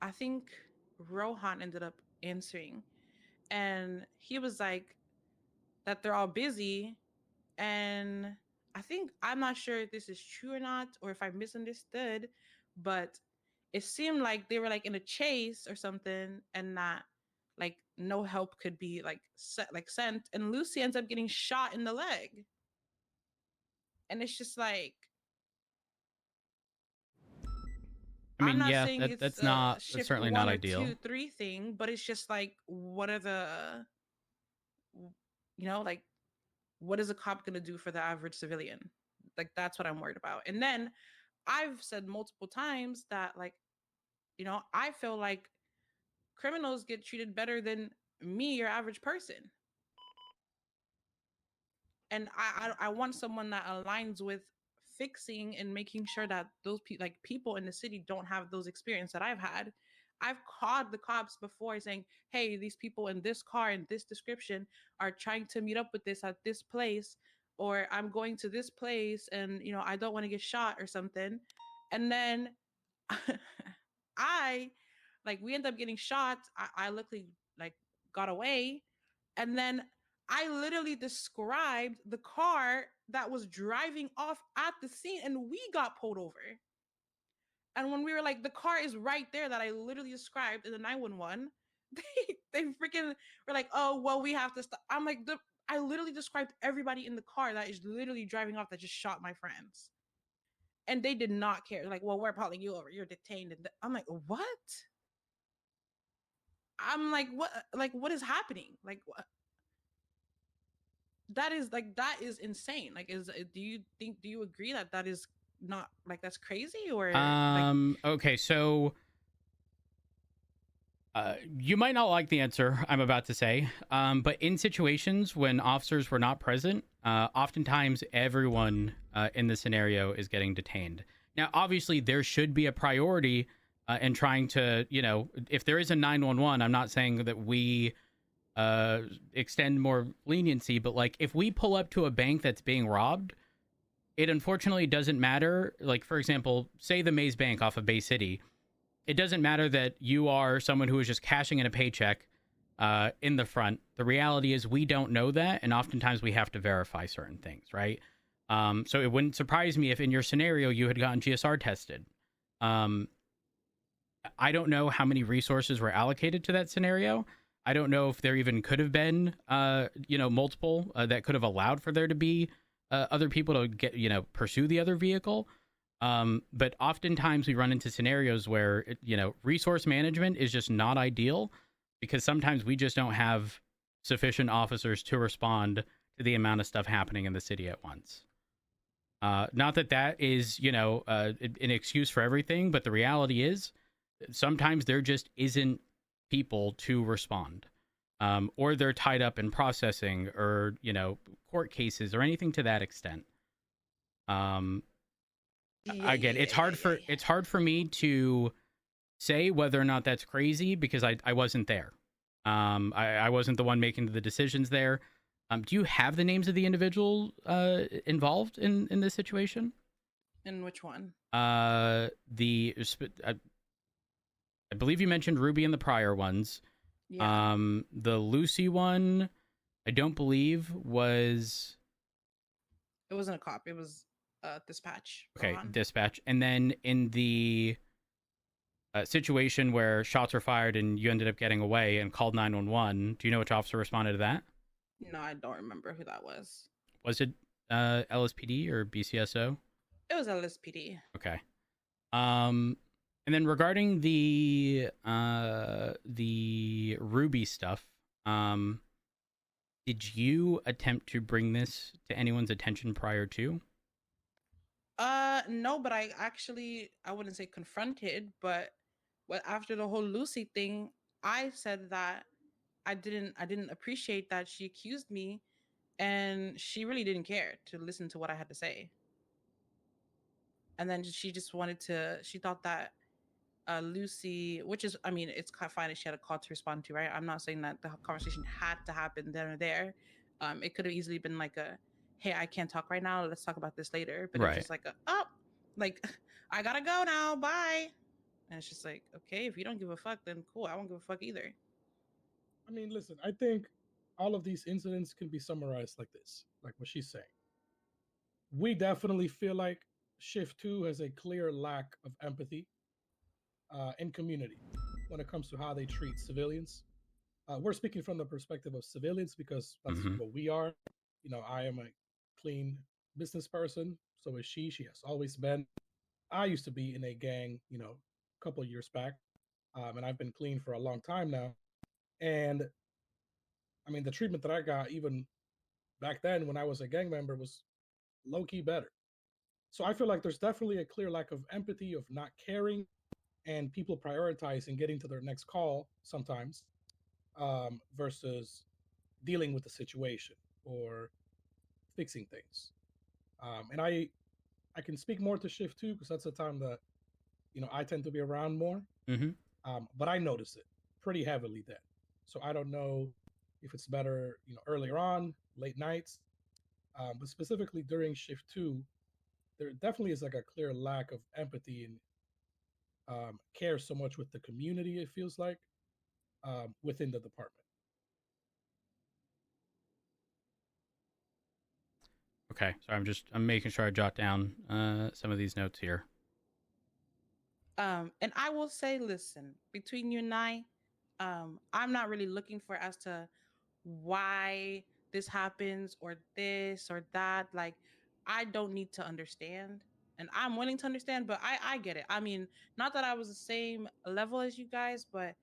I think Rohan ended up answering. and he was like that they're all busy, and I'm not sure if this is true or not, or if I misunderstood, but it seemed like they were like in a chase or something, and that like no help could be like sent, and Lucy ends up getting shot in the leg, and it's just like, I mean, I'm not yeah, saying it's that's shift certainly 1 not or ideal. 2, 3 thing, but it's just like, what are the, like, what is a cop going to do for the average civilian? Like, that's what I'm worried about. And then I've said multiple times that, like, I feel like criminals get treated better than me, your average person. And I want someone that aligns with fixing and making sure that those people in the city don't have those experiences that I've had. I've called the cops before saying, hey, these people in this car in this description are trying to meet up with this at this place, or I'm going to this place and I don't want to get shot or something. And then we end up getting shot. I luckily got away. And then I literally described the car that was driving off at the scene, and we got pulled over. And when we were like, the car is right there that I literally described in the 911, they freaking were like, oh, well, we have to stop. I'm like, I literally described everybody in the car that is literally driving off that just shot my friends. And they did not care. Like, well, we're pulling you over. You're detained. And I'm like, what? I'm like, what? Like, what is happening? Like, what? That is insane. Like, do you agree that is not like that's crazy or Okay, so you might not like the answer I'm about to say, but in situations when officers were not present, oftentimes everyone in the scenario is getting detained. Now, obviously, there should be a priority in trying to, if there is a 911, I'm not saying that we extend more leniency, but like if we pull up to a bank that's being robbed, it unfortunately doesn't matter. Like, for example, say the Maze Bank off of Bay City. It doesn't matter that you are someone who is just cashing in a paycheck in the front. The reality is we don't know that, and oftentimes we have to verify certain things, right? So it wouldn't surprise me if in your scenario you had gotten GSR tested. I don't know how many resources were allocated to that scenario. I don't know if there even could have been, multiple that could have allowed for there to be other people to get, pursue the other vehicle. But oftentimes we run into scenarios where, resource management is just not ideal because sometimes we just don't have sufficient officers to respond to the amount of stuff happening in the city at once. Not that is, an excuse for everything, but the reality is sometimes there just isn't people to respond, or they're tied up in processing or, court cases or anything to that extent. Again, it's hard for me to say whether or not that's crazy because I wasn't there. I wasn't the one making the decisions there. Do you have the names of the individual involved in this situation? In which one? I believe you mentioned Ruby in the prior ones. Yeah. The Lucy one, I don't believe was. It wasn't a cop. It was dispatch. Okay, dispatch. And then in the situation where shots were fired and you ended up getting away and called 911, do you know which officer responded to that? No, I don't remember who that was. Was it LSPD or BCSO? It was LSPD. Okay. And then regarding the Ruby stuff, did you attempt to bring this to anyone's attention prior to? No, but I wouldn't say confronted, but after the whole Lucy thing, I said that I didn't appreciate that she accused me, and she really didn't care to listen to what I had to say. And then she just she thought that Lucy, which is, I mean, it's kind of fine if she had a call to respond to, right? I'm not saying that the conversation had to happen then or there. It could have easily been like hey, I can't talk right now. Let's talk about this later. But right. It's just like I gotta go now. Bye. And it's just like, okay, if you don't give a fuck, then cool. I won't give a fuck either. I mean, listen, I think all of these incidents can be summarized like this, like what she's saying. We definitely feel like Shift 2 has a clear lack of empathy in community when it comes to how they treat civilians. We're speaking from the perspective of civilians because that's what we are. You know, I am a clean business person. So is she. She has always been. I used to be in a gang, you know, a couple of years back, and I've been clean for a long time now. And I mean, the treatment that I got even back then when I was a gang member was low key better. So I feel like there's definitely a clear lack of empathy, of not caring, and people prioritizing getting to their next call sometimes versus dealing with the situation or fixing things. And I can speak more to Shift 2 because that's the time that I tend to be around more. But I notice it pretty heavily then. So I don't know if it's better earlier on, late nights, but specifically during Shift 2, there definitely is like a clear lack of empathy and care so much with the community. It feels like within the department. Okay, so I'm making sure I jot down some of these notes here. And I will say, listen, between you and I, I'm not really looking for as to why this happens or this or that. Like, I don't need to understand, and I'm willing to understand, but I get it. I mean, not that I was the same level as you guys, but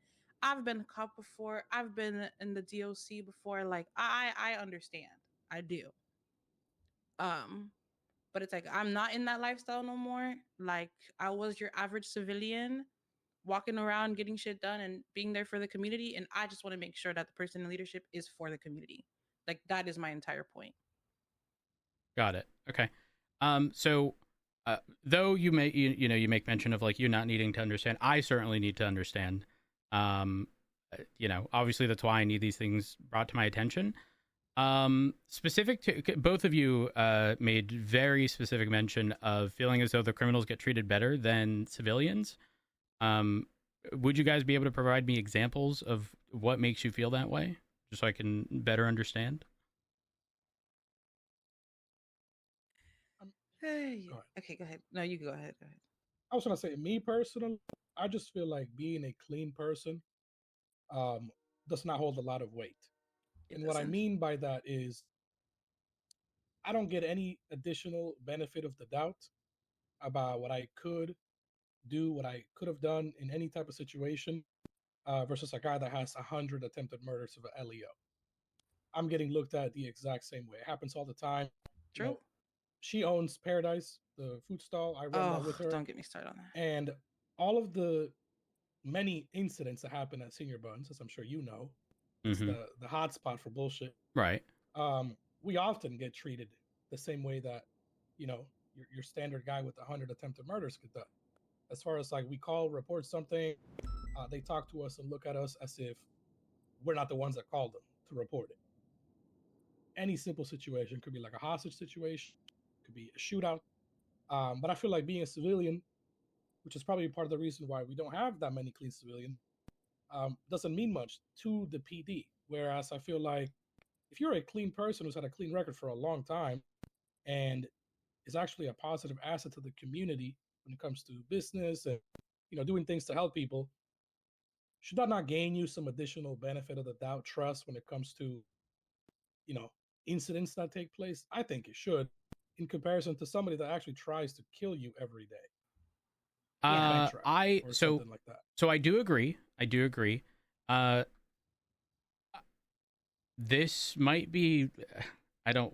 I've been a cop before. I've been in the DOC before. Like, I understand. I do. But it's like I'm not in that lifestyle no more. Like, I was your average civilian walking around getting shit done and being there for the community, and I just want to make sure that the person in leadership is for the community. Like, that is my entire point. Got it. Okay. So though you make mention of like you not needing to understand, I certainly need to understand. Obviously that's why I need these things brought to my attention. Specific to both of you made very specific mention of feeling as though the criminals get treated better than civilians. Would you guys be able to provide me examples of what makes you feel that way, just so I can better understand? Okay, go ahead. No, you go ahead. Go ahead. I was gonna say, me personally, I just feel like being a clean person does not hold a lot of weight. And what I mean by that is I don't get any additional benefit of the doubt about what I could do, what I could have done in any type of situation versus a guy that has 100 attempted murders of an LEO. I'm getting looked at the exact same way. It happens all the time. True. She owns Paradise, the food stall. I run that with her. Don't get me started on that. And all of the many incidents that happen at Senior Buns, as I'm sure you know, it's the hotspot for bullshit. Right. We often get treated the same way that, your standard guy with 100 attempted murders get done. As far as like we call, report something, they talk to us and look at us as if we're not the ones that called them to report it. Any simple situation could be like a hostage situation, could be a shootout. But I feel like being a civilian, which is probably part of the reason why we don't have that many clean civilians, doesn't mean much to the PD. Whereas I feel like if you're a clean person who's had a clean record for a long time and is actually a positive asset to the community when it comes to business and doing things to help people, should that not gain you some additional benefit of the doubt, trust when it comes to incidents that take place? I think it should, in comparison to somebody that actually tries to kill you every day. Like that. So I do agree. This might be, I don't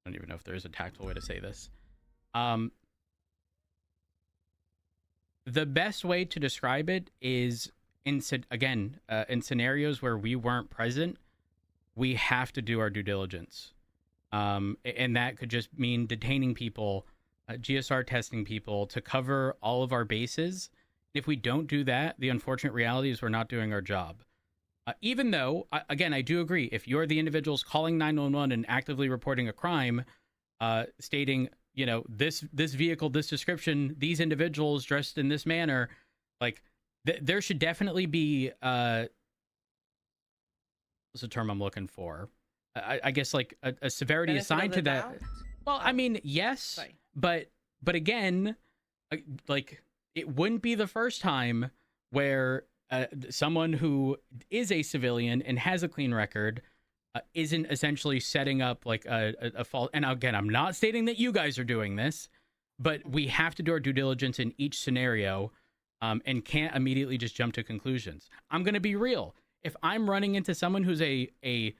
even know if there is a tactful way to say this. The best way to describe it is in scenarios where we weren't present, we have to do our due diligence. And that could just mean detaining people, GSR testing people to cover all of our bases. If we don't do that, the unfortunate reality is we're not doing our job. Even though, again, I do agree, if you're the individuals calling 911 and actively reporting a crime, stating, this vehicle, this description, these individuals dressed in this manner, like there should definitely be what's the term I'm looking for? I guess like a severity Benefit assigned of to the that. doubt? Well, I mean, yes, Sorry. but again, like it wouldn't be the first time where someone who is a civilian and has a clean record isn't essentially setting up like a fault. And again, I'm not stating that you guys are doing this, but we have to do our due diligence in each scenario, and can't immediately just jump to conclusions. I'm going to be real. If I'm running into someone who's a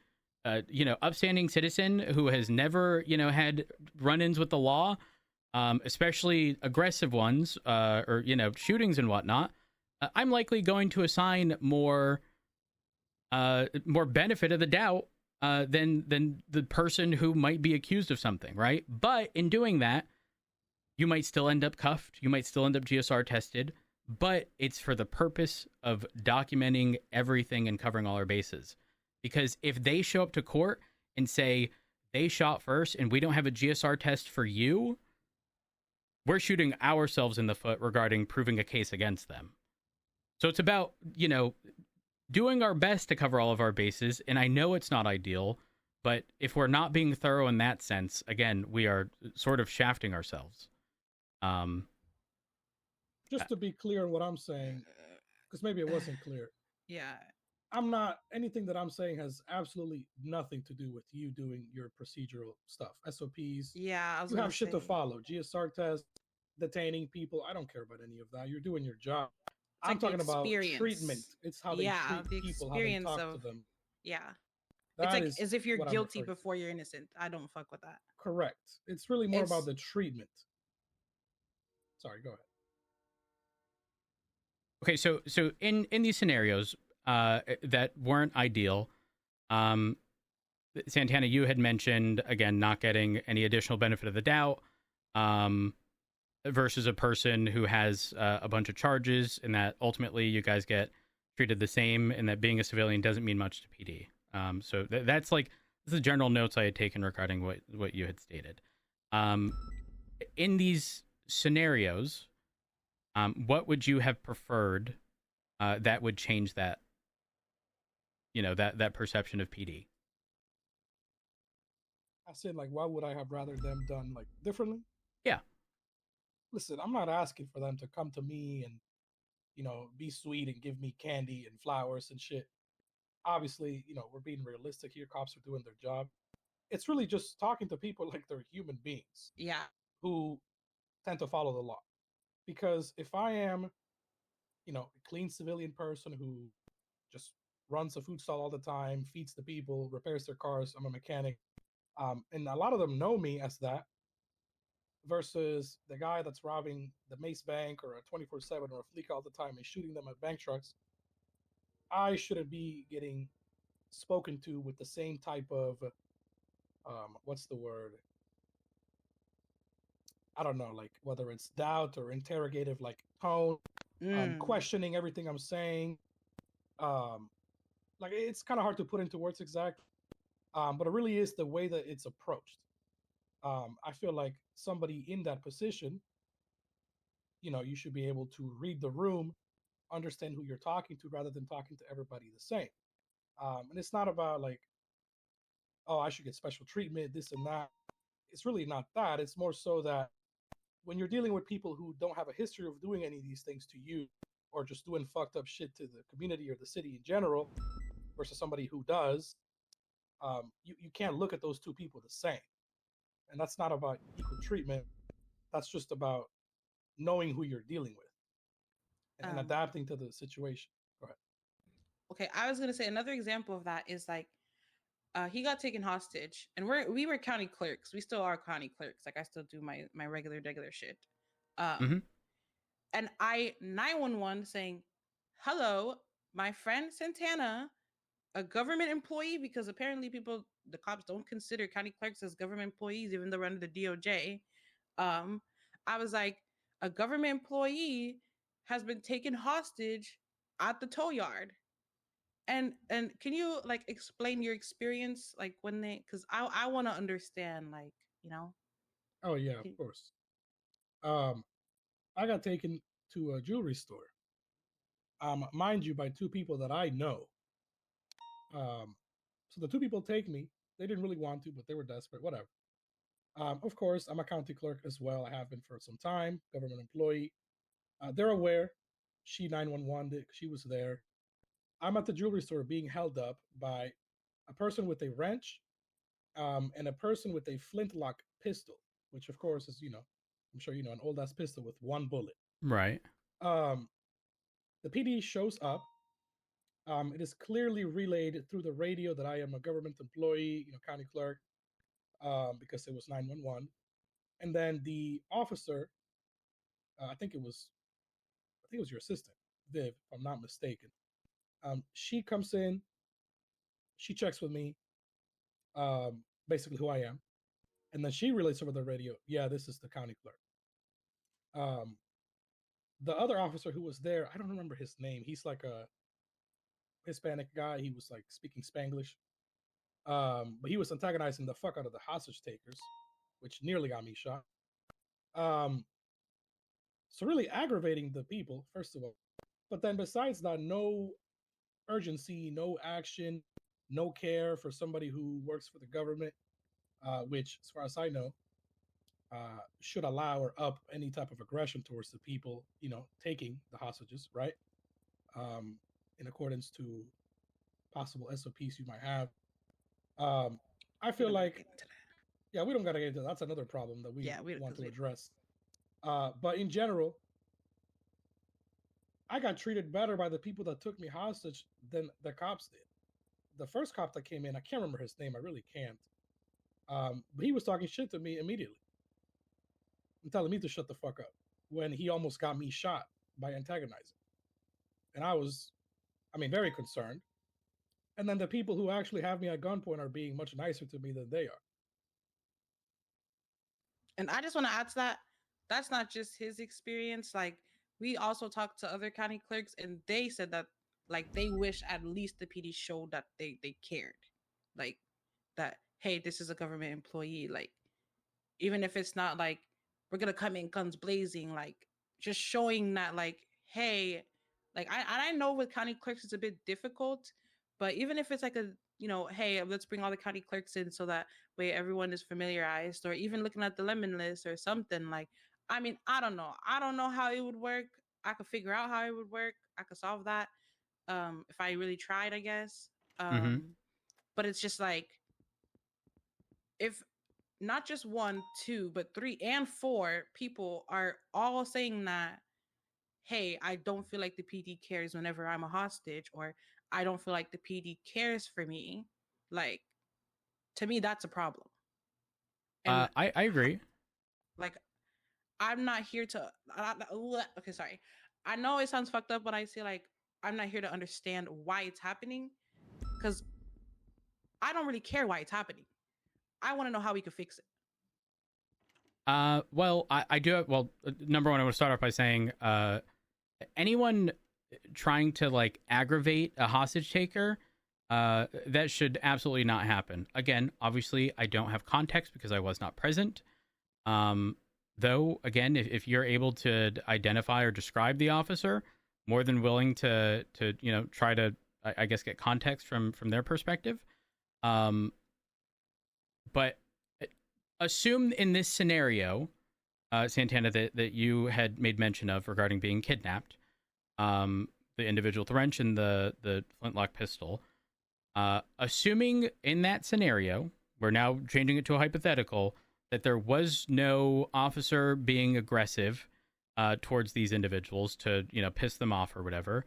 upstanding citizen who has never, had run-ins with the law, especially aggressive ones, or, shootings and whatnot, I'm likely going to assign more benefit of the doubt than the person who might be accused of something, right? But in doing that, you might still end up cuffed. You might still end up GSR tested, but it's for the purpose of documenting everything and covering all our bases. Because if they show up to court and say they shot first and we don't have a GSR test for you, we're shooting ourselves in the foot regarding proving a case against them. So it's about, doing our best to cover all of our bases. And I know it's not ideal, but if we're not being thorough in that sense, again, we are sort of shafting ourselves. Just to be clear on what I'm saying, because maybe it wasn't clear. Yeah. Anything that I'm saying has absolutely nothing to do with you doing your procedural stuff, SOPs. Yeah, I was you gonna have shit to say. follow. GSR test, detaining people. I don't care about any of that. You're doing your job. I'm like the talking about experience. treatment. It's how they Yeah, treat the people, how they experience talk of- to them. Yeah. That It's like is as if you're what I'm guilty referring to. before you're innocent. I don't fuck with that. Correct. It's really more about It's- the treatment. Sorry, go ahead. Okay, so in these scenarios that weren't ideal, Santana, you had mentioned again not getting any additional benefit of the doubt, versus a person who has a bunch of charges, and that ultimately you guys get treated the same, and that being a civilian doesn't mean much to PD. So that's like the general notes I had taken regarding what you had stated. In these scenarios, what would you have preferred that would change that, that perception of PD? I said, like, why would I have rather them done like differently? Yeah. Listen, I'm not asking for them to come to me and, be sweet and give me candy and flowers and shit. Obviously, we're being realistic here. Cops are doing their job. It's really just talking to people like they're human beings. Yeah. Who tend to follow the law. Because if I am, a clean civilian person who just runs a food stall all the time, feeds the people, repairs their cars, I'm a mechanic, and a lot of them know me as that, versus the guy that's robbing the Mace Bank or a 24/7 or a Fleek all the time and shooting them at bank trucks, I shouldn't be getting spoken to with the same type of, what's the word? I don't know, like whether it's doubt or interrogative, like tone, questioning everything I'm saying. Like it's kind of hard to put into words exactly, but it really is the way that it's approached. I feel like somebody in that position, you should be able to read the room, understand who you're talking to, rather than talking to everybody the same. And it's not about like, oh, I should get special treatment, this and that. It's really not that. It's more so that when you're dealing with people who don't have a history of doing any of these things to you, or just doing fucked up shit to the community or the city in general, versus somebody who does, you can't look at those two people the same. And that's not about equal treatment. That's just about knowing who you're dealing with and adapting to the situation. Go ahead. Okay, I was gonna say another example of that is like he got taken hostage, and we were county clerks. We still are county clerks. Like I still do my regular shit. And I 911 saying, "Hello, my friend Santana, a government employee," because apparently the cops don't consider county clerks as government employees, even though they're under the DOJ. I was like, a government employee has been taken hostage at the tow yard. And can you like explain your experience, like when because I want to understand, like, Oh yeah, of course. I got taken to a jewelry store. Mind you, by two people that I know. So the two people take me. They didn't really want to, but they were desperate. Whatever. Of course, I'm a county clerk as well. I have been for some time, government employee. They're aware. She 911. She was there. I'm at the jewelry store being held up by a person with a wrench and a person with a flintlock pistol, which of course is, I'm sure you know, an old ass pistol with one bullet. Right. The PD shows up. It is clearly relayed through the radio that I am a government employee, county clerk, because it was 911. And then the officer, I think it was your assistant, Viv, if I'm not mistaken. She comes in, she checks with me, basically who I am, and then she relates over the radio, yeah, this is the county clerk. The other officer who was there, I don't remember his name. He's like a Hispanic guy. He was like speaking Spanglish. But he was antagonizing the fuck out of the hostage takers, which nearly got me shot. So really aggravating the people, first of all. But then besides that, no urgency, no action, no care for somebody who works for the government, which, as far as I know, should allow or up any type of aggression towards the people, taking the hostages, right? In accordance to possible SOPs you might have. I feel like, yeah, we don't got to get into that. That's another problem that we want to address. But in general, I got treated better by the people that took me hostage than the cops did. The first cop that came in, I can't remember his name. I really can't. But he was talking shit to me immediately and telling me to shut the fuck up when he almost got me shot by antagonizing. And I was, very concerned. And then the people who actually have me at gunpoint are being much nicer to me than they are. And I just want to add to that, that's not just his experience. Like, we also talked to other county clerks, and they said that, like, they wish at least the PD showed that they cared. Like, that, hey, this is a government employee. Like, even if it's not like, we're going to come in guns blazing, like, just showing that, like, hey, like, I know with county clerks it's a bit difficult, but even if it's like a, hey, let's bring all the county clerks in so that way everyone is familiarized, or even looking at the lemon list or something, like, I don't know. I don't know how it would work. I could figure out how it would work. I could solve that if I really tried, I guess. But it's just like, if not just 1, 2, but 3 and 4 people are all saying that, hey, I don't feel like the PD cares whenever I'm a hostage, or I don't feel like the PD cares for me, like, to me, that's a problem. And I agree. Like, I'm not here to, okay, sorry. I know it sounds fucked up when I say, like, I'm not here to understand why it's happening, because I don't really care why it's happening. I want to know how we could fix it. Well, I do have, number one, I want to start off by saying, anyone trying to, like, aggravate a hostage taker, that should absolutely not happen. Again, obviously, I don't have context because I was not present. Though, again, if you're able to identify or describe the officer, more than willing to try to, I guess, get context from their perspective. But assume in this scenario, Santana, that you had made mention of regarding being kidnapped, the individual with the wrench and the flintlock pistol. Assuming in that scenario, we're now changing it to a hypothetical, that there was no officer being aggressive towards these individuals to, piss them off or whatever.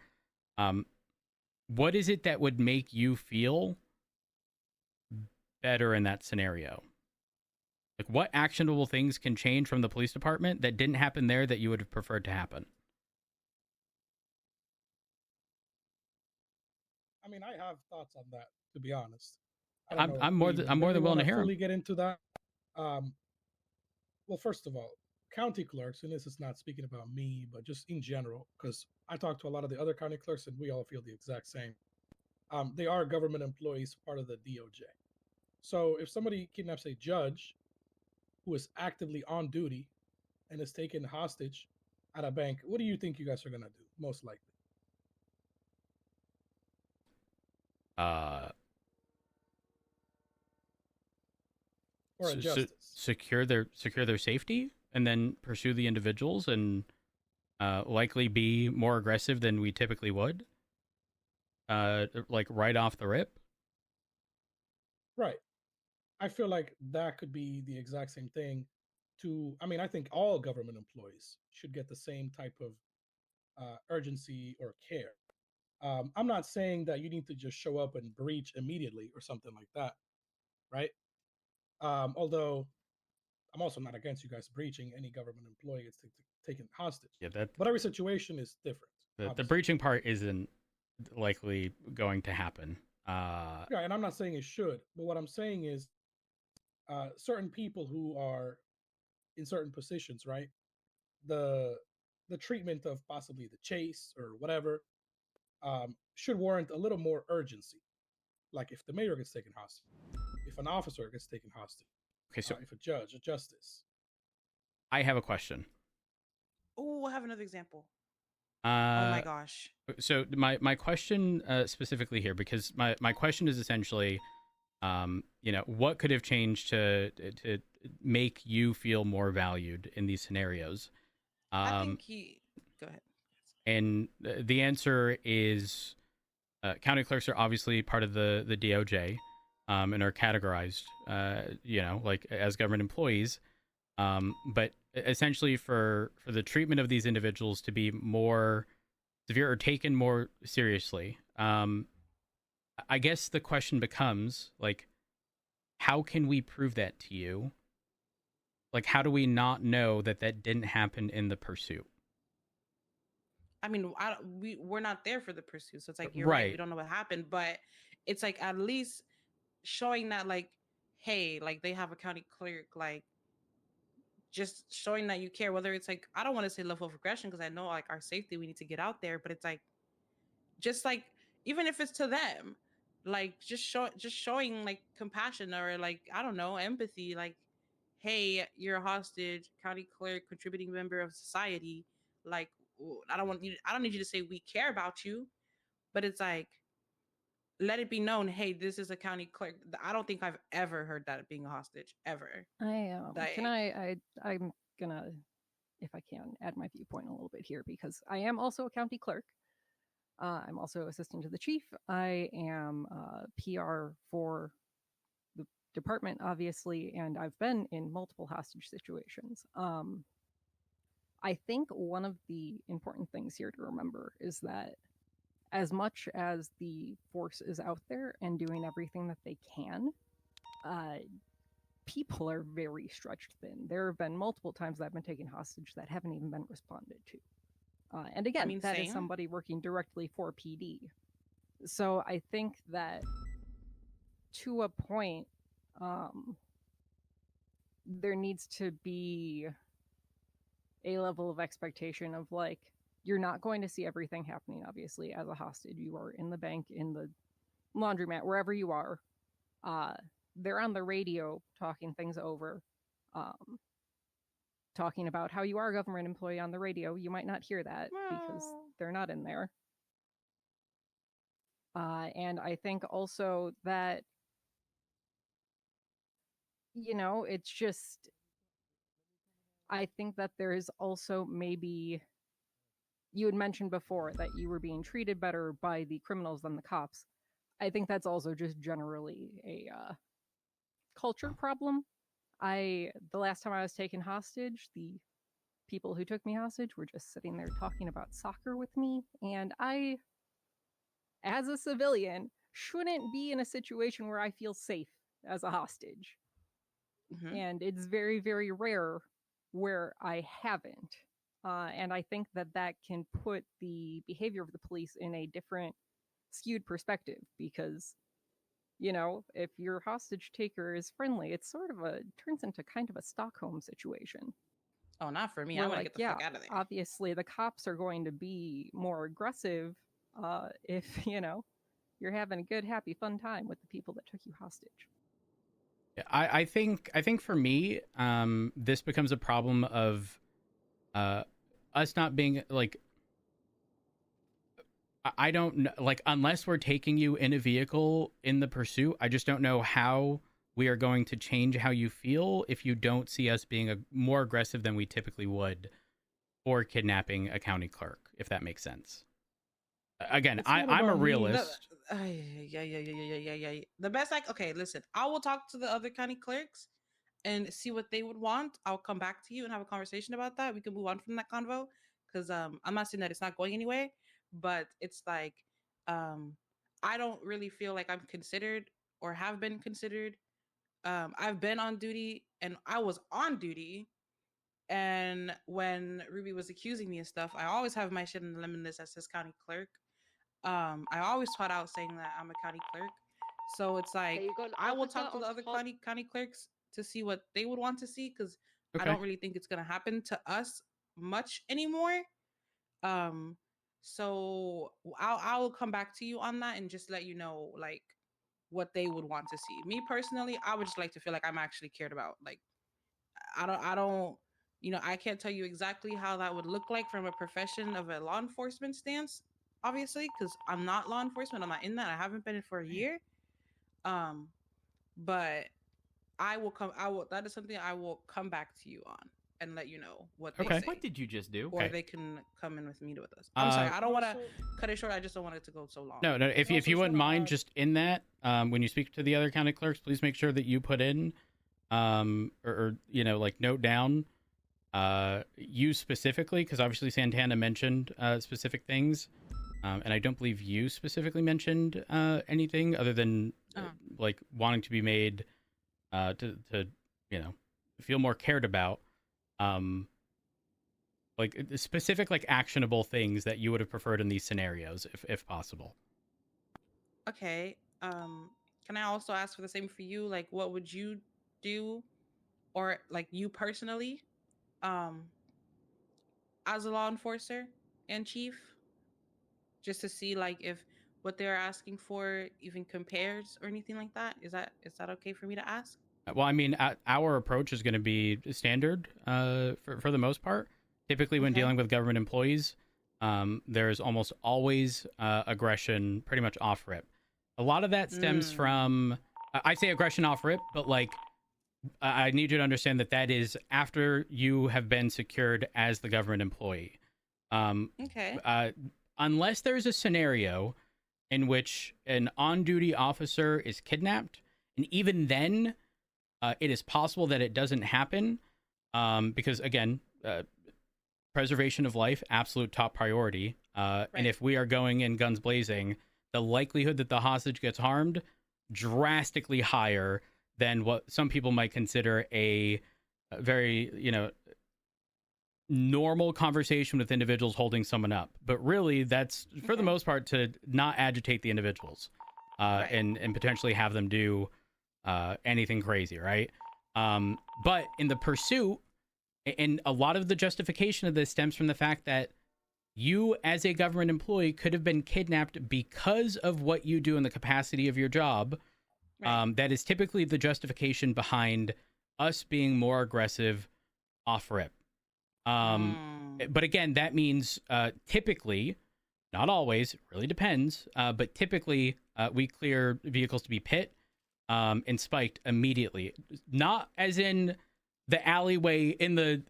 What is it that would make you feel better in that scenario? Like, what actionable things can change from the police department that didn't happen there that you would have preferred to happen? I have thoughts on that, to be honest. I'm more than willing to hear fully get into that. Well, first of all, county clerks, and this is not speaking about me, but just in general, because I talk to a lot of the other county clerks, and we all feel the exact same. They are government employees, part of the DOJ. So if somebody kidnaps a judge who is actively on duty and is taken hostage at a bank, what do you think you guys are going to do, most likely? or a justice. Secure their safety, and then pursue the individuals, and likely be more aggressive than we typically would. Like right off the rip. Right. I feel like that could be the exact same thing. I think all government employees should get the same type of urgency or care. I'm not saying that you need to just show up and breach immediately or something like that, right? Although I'm also not against you guys breaching. Any government employee gets taken hostage. Yeah, but every situation is different. The breaching part isn't likely going to happen. Yeah, and I'm not saying it should, but what I'm saying is certain people who are in certain positions, right? The treatment of possibly the chase or whatever should warrant a little more urgency. Like if the mayor gets taken hostage, if an officer gets taken hostage, okay, so if a judge, a justice. I have a question. Oh, I have another example. Oh my gosh. So my question specifically here, because my question is essentially, what could have changed to make you feel more valued in these scenarios? I think go ahead. And the answer is county clerks are obviously part of the DOJ and are categorized, like as government employees. But essentially for the treatment of these individuals to be more severe or taken more seriously, I guess the question becomes, like, how can we prove that to you? Like, how do we not know that didn't happen in the pursuit? I mean, we're not there for the pursuit, so it's like you're right. We don't know what happened, but it's like at least showing that, like, hey, like they have a county clerk, like just showing that you care. Whether it's like, I don't want to say level of aggression because I know like our safety, we need to get out there, but it's like, just like even if it's to them, like just showing like compassion or like I don't know, empathy, like, hey, you're a hostage, county clerk, contributing member of society, like. I don't need you to say we care about you, but it's like, let it be known, hey, this is a county clerk. I don't think I've ever heard that being a hostage ever. I'm gonna, if I can, add my viewpoint a little bit here because I am also a county clerk. I'm also assistant to the chief. I am PR for the department, obviously, and I've been in multiple hostage situations. I think one of the important things here to remember is that as much as the force is out there and doing everything that they can, people are very stretched thin. There have been multiple times that I've been taken hostage that haven't even been responded to. And again, that is somebody working directly for PD. So I think that to a point, there needs to be a level of expectation of like, you're not going to see everything happening, obviously, as a hostage. You are in the bank, in the laundromat, wherever you are. They're on the radio talking things over, talking about how you are a government employee on the radio. You might not hear that because they're not in there. And I think also that, it's just, I think that there is also maybe, you had mentioned before that you were being treated better by the criminals than the cops. I think that's also just generally a culture problem. The last time I was taken hostage, the people who took me hostage were just sitting there talking about soccer with me, and I, as a civilian, shouldn't be in a situation where I feel safe as a hostage. Mm-hmm. And it's very, very rare where I haven't. And I think that can put the behavior of the police in a different, skewed perspective because, if your hostage taker is friendly, it's sort of turns into kind of a Stockholm situation. Oh, not for me. I want to get the fuck out of there. Obviously, the cops are going to be more aggressive if, you're having a good, happy, fun time with the people that took you hostage. I think for me, this becomes a problem of us not being like, I don't know, like, unless we're taking you in a vehicle in the pursuit, I just don't know how we are going to change how you feel if you don't see us being more aggressive than we typically would for kidnapping a county clerk, if that makes sense. Again, I'm a realist. Yeah. The best, okay, listen, I will talk to the other county clerks and see what they would want. I'll come back to you and have a conversation about that. We can move on from that convo, because I'm not saying that it's not going anywhere, but it's like I don't really feel like I'm considered or have been considered. I've been on duty, and I was on duty, and when Ruby was accusing me of stuff, I always have my shit in the lemon list as his county clerk. I always taught out saying that I'm a county clerk. So it's like I will talk to the other county clerks to see what they would want to see, because I don't really think it's gonna happen to us much anymore. So I will come back to you on that and just let you know like what they would want to see. Me personally, I would just like to feel like I'm actually cared about. Like I don't I can't tell you exactly how that would look like from a profession of a law enforcement stance, obviously, because I'm not law enforcement. I'm not in that. I haven't been in for a year. But that is something I will come back to you on and let you know what they say. What did you just do? Or they can come in with me with us. I'm sorry, I don't want to cut it short. I just don't want it to go so long. No. If you wouldn't mind, just in that, when you speak to the other county clerks, please make sure that you put in, or like note down, you specifically, because obviously Santana mentioned specific things, and I don't believe you specifically mentioned anything other than like wanting to be made to feel more cared about. Like specific, like actionable things that you would have preferred in these scenarios, if possible. Okay. Can I also ask for the same for you? Like, what would you do, or like you personally, as a law enforcer and chief, just to see like if what they're asking for even compares or anything like that? Is that okay for me to ask? Well, I mean, our approach is going to be standard for the most part. Typically, when dealing with government employees, there's almost always aggression pretty much off rip. A lot of that stems from, I say aggression off rip, but like, I need you to understand that is after you have been secured as the government employee. Unless there's a scenario in which an on-duty officer is kidnapped, and even then, it is possible that it doesn't happen, because again, preservation of life, absolute top priority. And if we are going in guns blazing, the likelihood that the hostage gets harmed drastically higher than what some people might consider a very, normal conversation with individuals holding someone up. But really, that's for the most part to not agitate the individuals, and potentially have them do anything crazy, right? But in the pursuit, and a lot of the justification of this stems from the fact that you as a government employee could have been kidnapped because of what you do in the capacity of your job. That is typically the justification behind us being more aggressive off rip. But again, that means typically, not always, it really depends, but typically we clear vehicles to be pit and spiked immediately. Not as in the alleyway in the,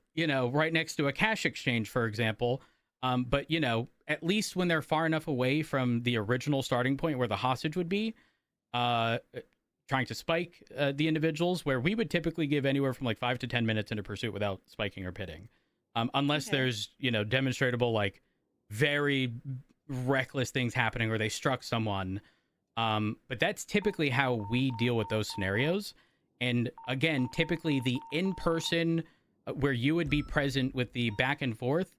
right next to a cash exchange, for example, but, at least when they're far enough away from the original starting point where the hostage would be, trying to spike the individuals, where we would typically give anywhere from like 5 to 10 minutes in a pursuit without spiking or pitting. Unless there's, demonstrable, like very reckless things happening or they struck someone. But that's typically how we deal with those scenarios. And again, typically the in-person where you would be present with the back and forth.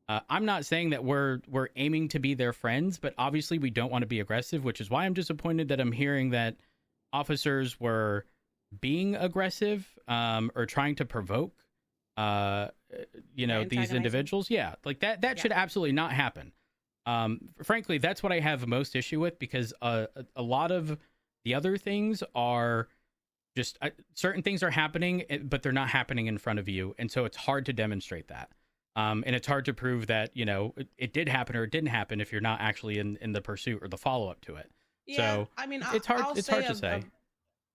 I'm not saying that we're aiming to be their friends, but obviously we don't want to be aggressive, which is why I'm disappointed that I'm hearing that officers were being aggressive, or trying to provoke, these individuals. Yeah, like that should absolutely not happen. Frankly, that's what I have most issue with, because a lot of the other things are just certain things are happening, but they're not happening in front of you. And so it's hard to demonstrate that. And it's hard to prove that, it did happen or it didn't happen if you're not actually in the pursuit or the follow up to it. Yeah, so I mean, it's hard to say.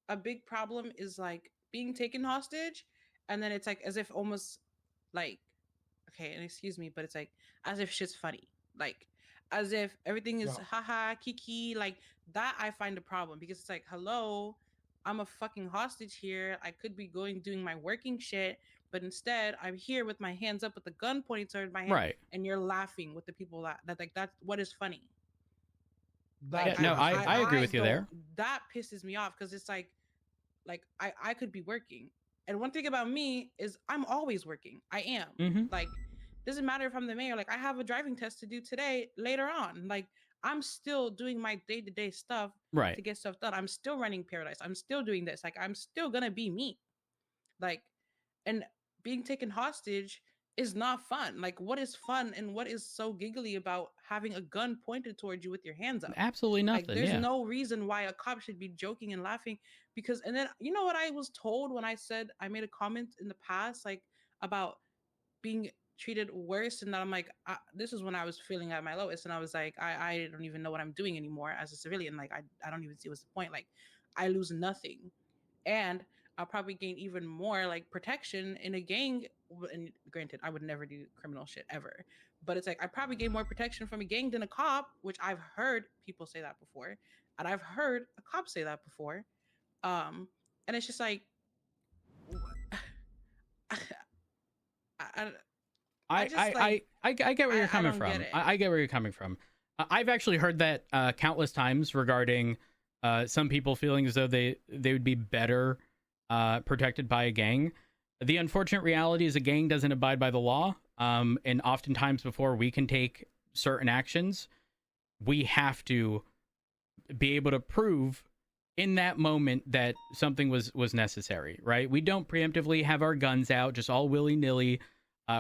a big problem is like being taken hostage, and then it's like as if almost like, okay, and excuse me, but it's like as if shit's funny, like as if everything is haha kiki, like that. I find a problem because it's like, hello, I'm a fucking hostage here. I could be doing my working shit, but instead I'm here with my hands up with the gun pointing toward my head, Right. and you're laughing with the people that like that's what is funny. Yeah, no, I agree with you there. That pisses me off because it's like I could be working. And one thing about me is I'm always working. I am. Mhm. Like, doesn't matter if I'm the mayor. Like, I have a driving test to do today later on. Like, I'm still doing my day-to-day stuff Right. to get stuff done. I'm still running Paradise. I'm still doing this. Like, I'm still gonna be me. Like, and being taken hostage is not fun. Like, what is fun and what is so giggly about having a gun pointed towards you with your hands up? Absolutely nothing. Like, there's yeah. no reason why a cop should be joking and laughing because, and then you know what I was told when I said I made a comment in the past, like about being treated worse, and that I'm like, this is when I was feeling at my lowest, and I was like, I don't even know what I'm doing anymore as a civilian. Like, I don't even see what's the point. Like, I lose nothing, and I'll probably gain even more like protection in a gang. And granted, I would never do criminal shit ever, but it's like I probably gain more protection from a gang than a cop, which I've heard people say that before, and I've heard a cop say that before. And it's just like, I get where you're coming from. I get where you're coming from. I've actually heard that countless times regarding some people feeling as though they would be better protected by a gang. The unfortunate reality is a gang doesn't abide by the law, and oftentimes before we can take certain actions, we have to be able to prove in that moment that something was necessary, right? We don't preemptively have our guns out just all willy-nilly,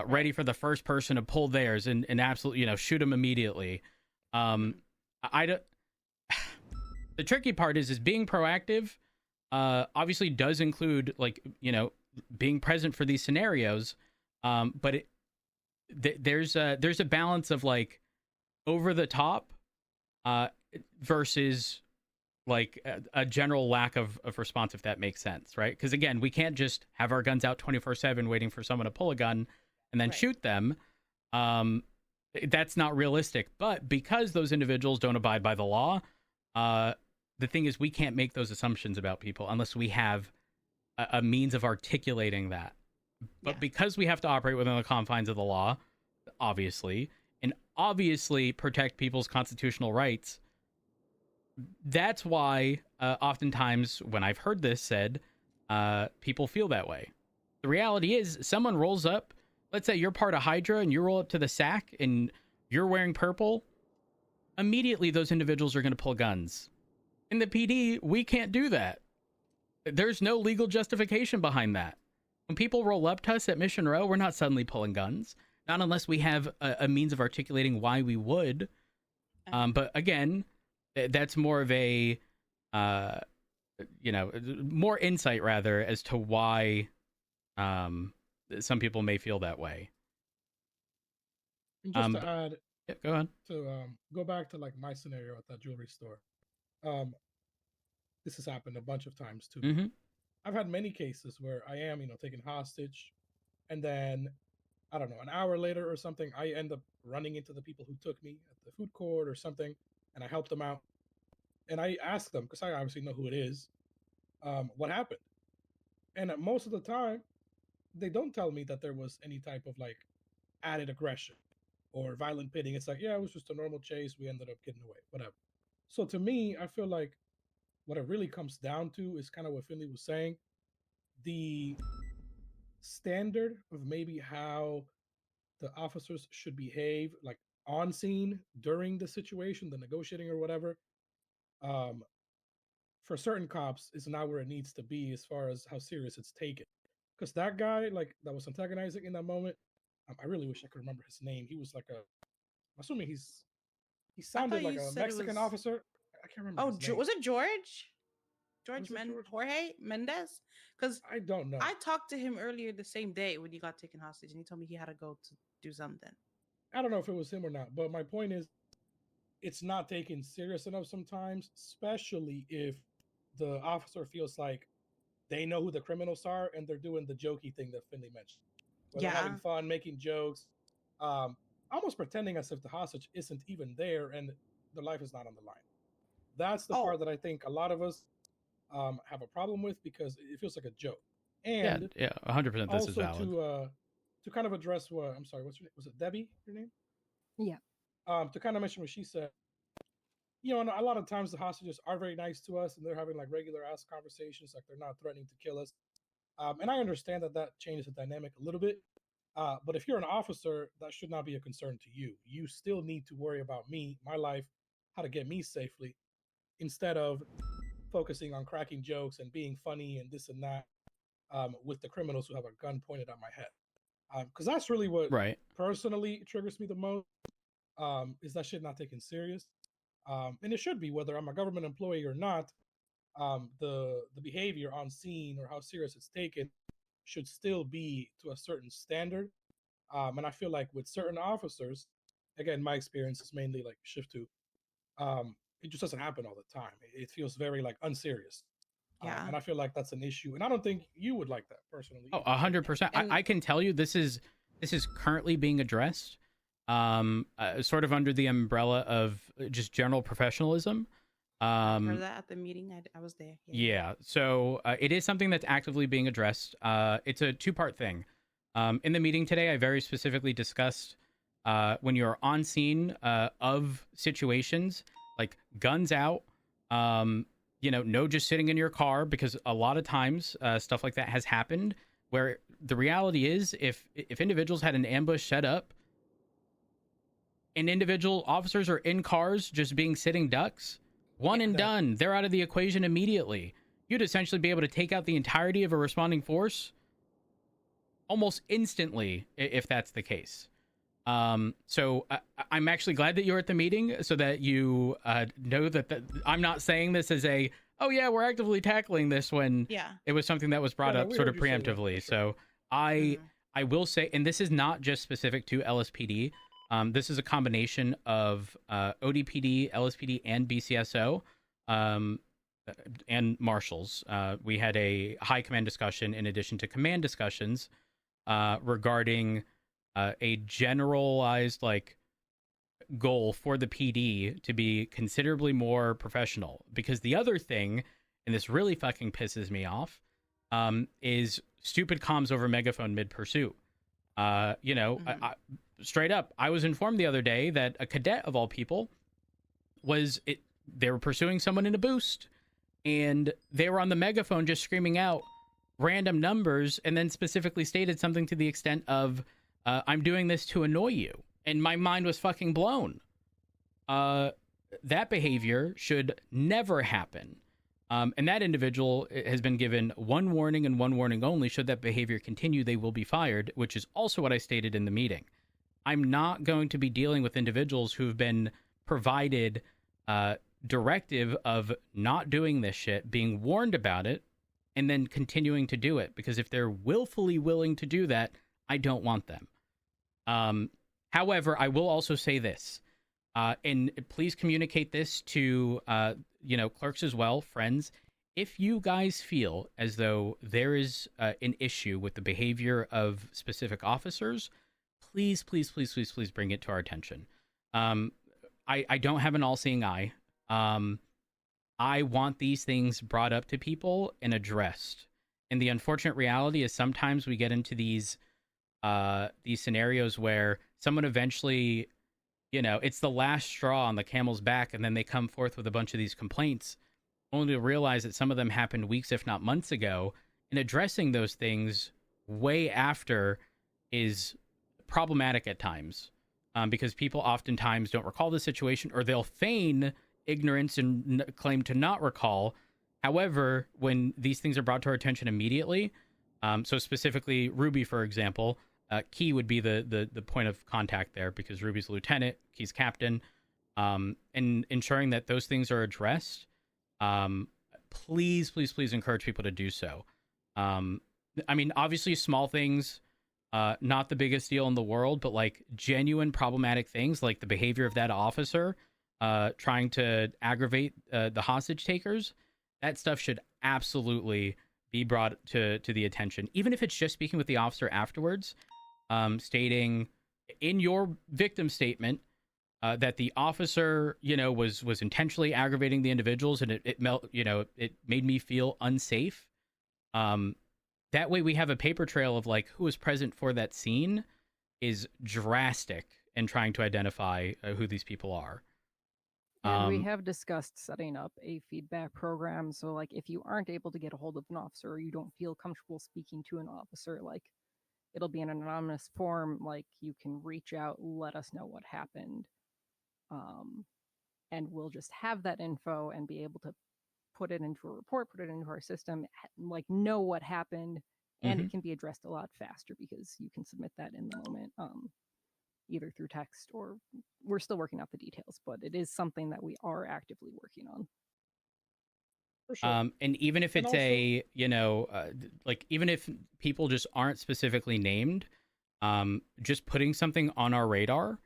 ready for the first person to pull theirs and absolutely, shoot them immediately. I don't. The tricky part is being proactive. Obviously, does include being present for these scenarios, but there's a balance of like over the top versus like a general lack of response, if that makes sense, right? Because again, we can't just have our guns out 24/7 waiting for someone to pull a gun and then shoot them. That's not realistic. But because those individuals don't abide by the law, the thing is we can't make those assumptions about people unless we have a means of articulating that. But because we have to operate within the confines of the law, obviously, and obviously protect people's constitutional rights, that's why oftentimes when I've heard this said, people feel that way. The reality is someone rolls up, let's say you're part of Hydra and you roll up to the SAC and you're wearing purple, immediately those individuals are going to pull guns. In the PD, we can't do that. There's no legal justification behind that. When people roll up to us at Mission Row, we're not suddenly pulling guns. Not unless we have a means of articulating why we would. But again, that's more of a, more insight rather as to why some people may feel that way. And just to add, go on. To go back to like my scenario at that jewelry store. This has happened a bunch of times too. Mm-hmm. I've had many cases where I am, taken hostage, and then I don't know, an hour later or something, I end up running into the people who took me at the food court or something, and I help them out. And I ask them, because I obviously know who it is, what happened. And most of the time, they don't tell me that there was any type of like added aggression or violent pitting. It's like, yeah, it was just a normal chase. We ended up getting away, whatever. So to me, I feel like what it really comes down to is kind of what Finley was saying. The standard of maybe how the officers should behave, like on scene during the situation, the negotiating or whatever, for certain cops is not where it needs to be as far as how serious it's taken. Because that guy, like, that was antagonizing in that moment, I really wish I could remember his name. He was like I'm assuming he sounded like a Mexican officer. I can't remember. Oh, was it George? Jorge Mendez? Because I don't know. I talked to him earlier the same day when he got taken hostage, and he told me he had to go to do something. I don't know if it was him or not, but my point is, it's not taken serious enough sometimes, especially if the officer feels like they know who the criminals are and they're doing the jokey thing that Finley mentioned. Where they're having fun, making jokes, almost pretending as if the hostage isn't even there and their life is not on the line. That's the part that I think a lot of us have a problem with because it feels like a joke. And 100%. This is valid. To kind of address what I'm sorry, what's your name? Was it Debbie? Your name? Yeah. To kind of mention what she said. You know, a lot of times the hostages are very nice to us, and they're having like regular ass conversations, like they're not threatening to kill us. And I understand that changes the dynamic a little bit. But if you're an officer, that should not be a concern to you. You still need to worry about me, my life, how to get me safely, instead of focusing on cracking jokes and being funny and this and that with the criminals who have a gun pointed at my head. Because that's really what personally triggers me the most, is that shit not taken serious. And it should be, whether I'm a government employee or not. The behavior on scene or how serious it's taken should still be to a certain standard. And I feel like with certain officers, again, my experience is mainly like shift 2. It just doesn't happen all the time. It feels very like unserious. And I feel like that's an issue. And I don't think you would like that personally. Oh, 100%. I can tell you this is currently being addressed, sort of under the umbrella of just general professionalism. I heard that at the meeting. I was there. Yeah. So it is something that's actively being addressed. It's a 2-part thing. In the meeting today, I very specifically discussed when you're on scene of situations like guns out, no just sitting in your car, because a lot of times stuff like that has happened where the reality is if individuals had an ambush set up and individual officers are in cars just being sitting ducks, one and done, they're out of the equation immediately. You'd essentially be able to take out the entirety of a responding force almost instantly if that's the case. So I'm actually glad that you're at the meeting so that you know that I'm not saying this as a, oh yeah, we're actively tackling this, when it was something that was brought up sort of preemptively. So I will say, and this is not just specific to LSPD. This is a combination of ODPD, LSPD, and BCSO, and marshals. We had a high command discussion in addition to command discussions regarding a generalized goal for the PD to be considerably more professional. Because the other thing, and this really fucking pisses me off, is stupid comms over megaphone mid-pursuit. Straight up, I was informed the other day that a cadet of all people they were pursuing someone in a boost, and they were on the megaphone just screaming out random numbers, and then specifically stated something to the extent of, I'm doing this to annoy you. And my mind was fucking blown. That behavior should never happen. And that individual has been given one warning and one warning only. Should that behavior continue, they will be fired, which is also what I stated in the meeting. I'm not going to be dealing with individuals who've been provided directive of not doing this shit, being warned about it, and then continuing to do it. Because if they're willfully willing to do that, I don't want them. However, I will also say this, and please communicate this to, clerks as well, friends. If you guys feel as though there is an issue with the behavior of specific officers, please bring it to our attention. I don't have an all-seeing eye. I want these things brought up to people and addressed. And the unfortunate reality is sometimes we get into these scenarios where someone eventually, it's the last straw on the camel's back, and then they come forth with a bunch of these complaints, only to realize that some of them happened weeks, if not months ago, and addressing those things way after is problematic at times, because people oftentimes don't recall the situation, or they'll feign ignorance and claim to not recall. However, when these things are brought to our attention immediately, so specifically Ruby, for example, Key would be the point of contact there, because Ruby's lieutenant, Key's captain, and ensuring that those things are addressed. Please encourage people to do so. Obviously small things, not the biggest deal in the world, but genuine problematic things like the behavior of that officer trying to aggravate the hostage takers. that stuff should absolutely be brought to the attention, even if it's just speaking with the officer afterwards, stating in your victim statement that the officer, was intentionally aggravating the individuals, and it made me feel unsafe. That way we have a paper trail of like who was present for that scene is drastic in trying to identify who these people are. And we have discussed setting up a feedback program. So, like, if you aren't able to get a hold of an officer, or you don't feel comfortable speaking to an officer, like, it'll be in an anonymous form. Like, you can reach out, let us know what happened, and we'll just have that info and be able to put it into a report, put it into our system, like, know what happened, and it can be addressed a lot faster because you can submit that in the moment. Either through text, or we're still working out the details, but it is something that we are actively working on. For sure. And even if it's even if people just aren't specifically named, just putting something on our radar,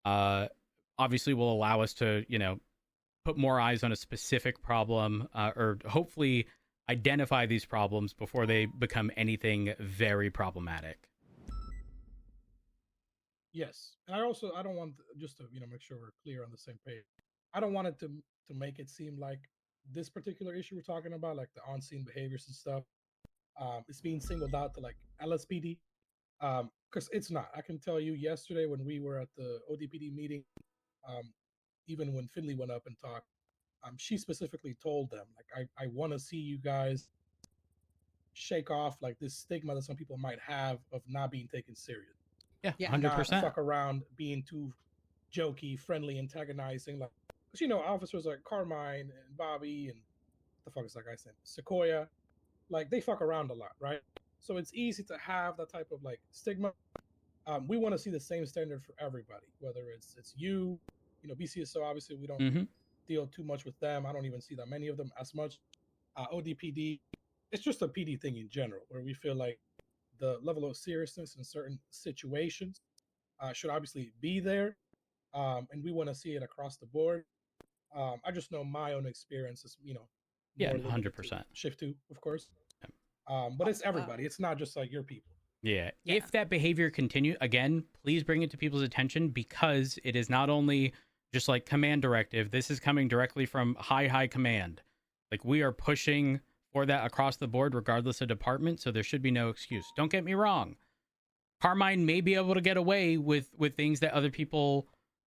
obviously will allow us to, put more eyes on a specific problem, or hopefully identify these problems before they become anything very problematic. Yes, and I don't want just to make sure we're clear on the same page. I don't want it to make it seem like this particular issue we're talking about, like the on-scene behaviors and stuff, is being singled out to like LSPD, because it's not. I can tell you, yesterday when we were at the ODPD meeting, even when Finley went up and talked, she specifically told them, like, I want to see you guys shake off like this stigma that some people might have of not being taken serious. Yeah, 100%. 100%. Fuck around being too jokey, friendly, antagonizing. Like, because officers like Carmine and Bobby and the fuck is that guy saying? Sequoia, like they fuck around a lot, right? So it's easy to have that type of like stigma. We want to see the same standard for everybody, whether it's you, BCSO. Obviously, we don't deal too much with them. I don't even see that many of them as much. ODPD, it's just a PD thing in general, where we feel like the level of seriousness in certain situations should obviously be there, and we want to see it across the board. I just know my own experiences, Yeah, 100%. Shift 2, of course. But it's everybody. It's not just like your people. Yeah. If that behavior continue, again, please bring it to people's attention, because it is not only just like command directive. This is coming directly from high command. Like, we are pushing for that across the board, regardless of department. So there should be no excuse. Don't get me wrong. Carmine may be able to get away with things that other people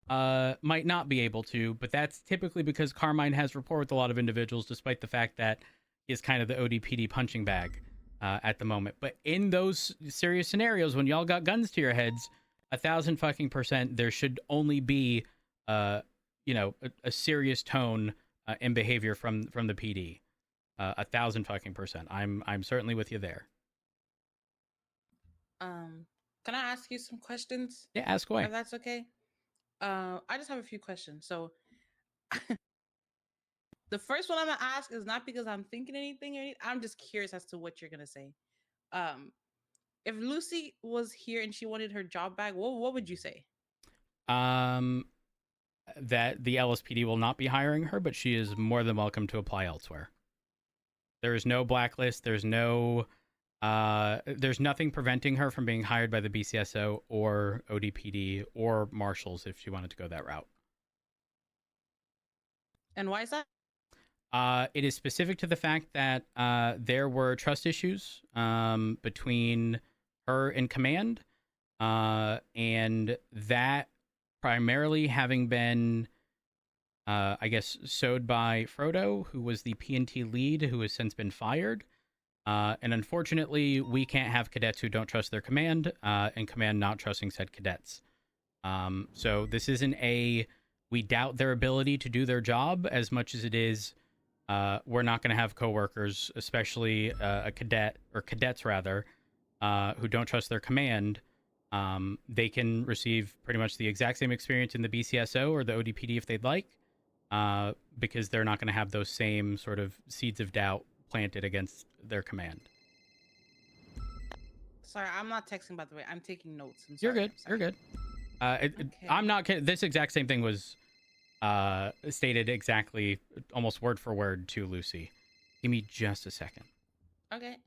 might not be able to, but that's typically because Carmine has rapport with a lot of individuals, despite the fact that he is kind of the ODPD punching bag at the moment. But in those serious scenarios, when y'all got guns to your heads, 1,000% there should only be a serious tone and behavior from the PD. 1,000%. I'm certainly with you there. Can I ask you some questions? Yeah, ask away. If that's okay. I just have a few questions. So the first one I'm gonna ask is not because I'm thinking anything or anything. I'm just curious as to what you're gonna say. If Lucy was here and she wanted her job back, what would you say? That the LSPD will not be hiring her, but she is more than welcome to apply elsewhere. There is no blacklist. There's nothing preventing her from being hired by the BCSO or ODPD or marshals if she wanted to go that route. And why is that? It is specific to the fact that there were trust issues between her and command, and that primarily having been, sowed by Frodo, who was the P&T lead, who has since been fired. And unfortunately, we can't have cadets who don't trust their command, and command not trusting said cadets. So this isn't we doubt their ability to do their job as much as it is we're not going to have coworkers, especially a cadet, or cadets rather, who don't trust their command. They can receive pretty much the exact same experience in the BCSO or the ODPD if they'd like, because they're not going to have those same sort of seeds of doubt planted against their command. Sorry, I'm not texting, by the way. I'm taking notes. You're good. You're good. I'm not kidding. This exact same thing was stated exactly, almost word for word to Lucy. Give me just a second. Okay.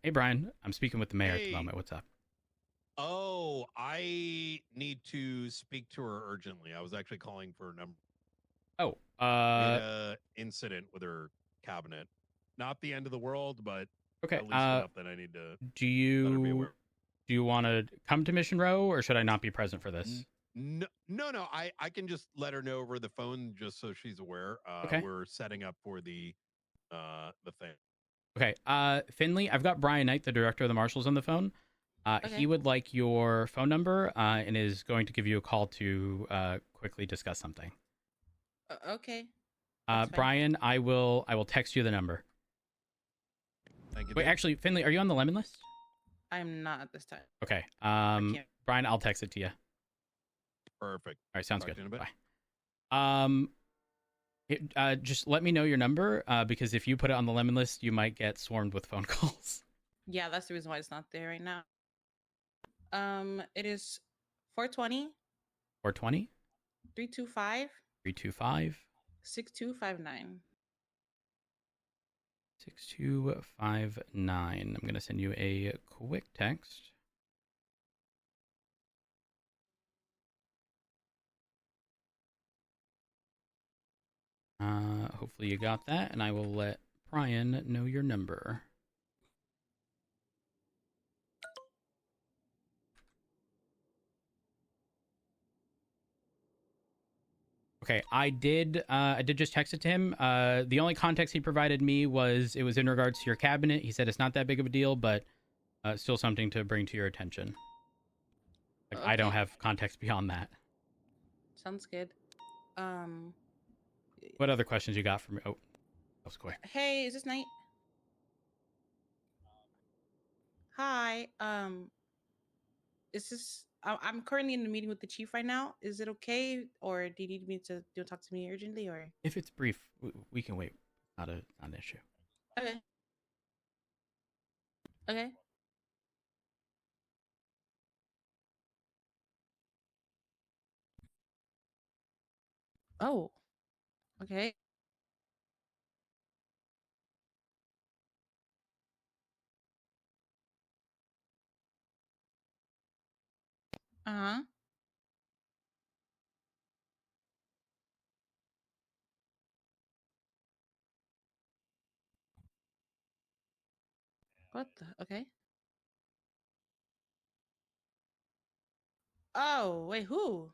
Hey, Brian. I'm speaking with the mayor at the Hey. moment. What's up? Oh, I need to speak to her urgently. I was actually calling for a number. Oh, made a incident with her cabinet. Not the end of the world, but okay. at least enough that I need to Do let her be you aware. want to come to Mission Row, or should I not be present for this? No. I can just let her know over the phone just so she's aware. Okay. We're setting up for the thing. Okay. Finley, I've got Brian Knight, the director of the Marshals, on the phone. He would like your phone number and is going to give you a call to quickly discuss something. Okay. Brian, I will text you the number. Thank you. Wait, actually, Finley, are you on the lemon list? I'm not at this time. Okay. can't. Brian, I'll text it to you. Perfect. All right, sounds Talk good. to you in a bit. Bye. Just let me know your number because if you put it on the lemon list, you might get swarmed with phone calls. Yeah, that's the reason why it's not there right now. It is 420 420 325 325 6259. 6259. I'm going to send you a quick text. Hopefully you got that, and I will let Brian know your number. Okay, I did just text it to him. The only context he provided me was it was in regards to your cabinet. He said it's not that big of a deal, but still something to bring to your attention. Like, I don't have context beyond that. Sounds good. What other questions you got for me? Oh, that was quick. Hey, is this Knight? Hi. Is this? I'm currently in a meeting with the chief right now. Is it okay, or do you need me to talk to me urgently, or? If it's brief, we can wait. Not an issue. Okay. Okay. Oh. Okay. Uh-huh. What the? Okay. Oh, wait, who?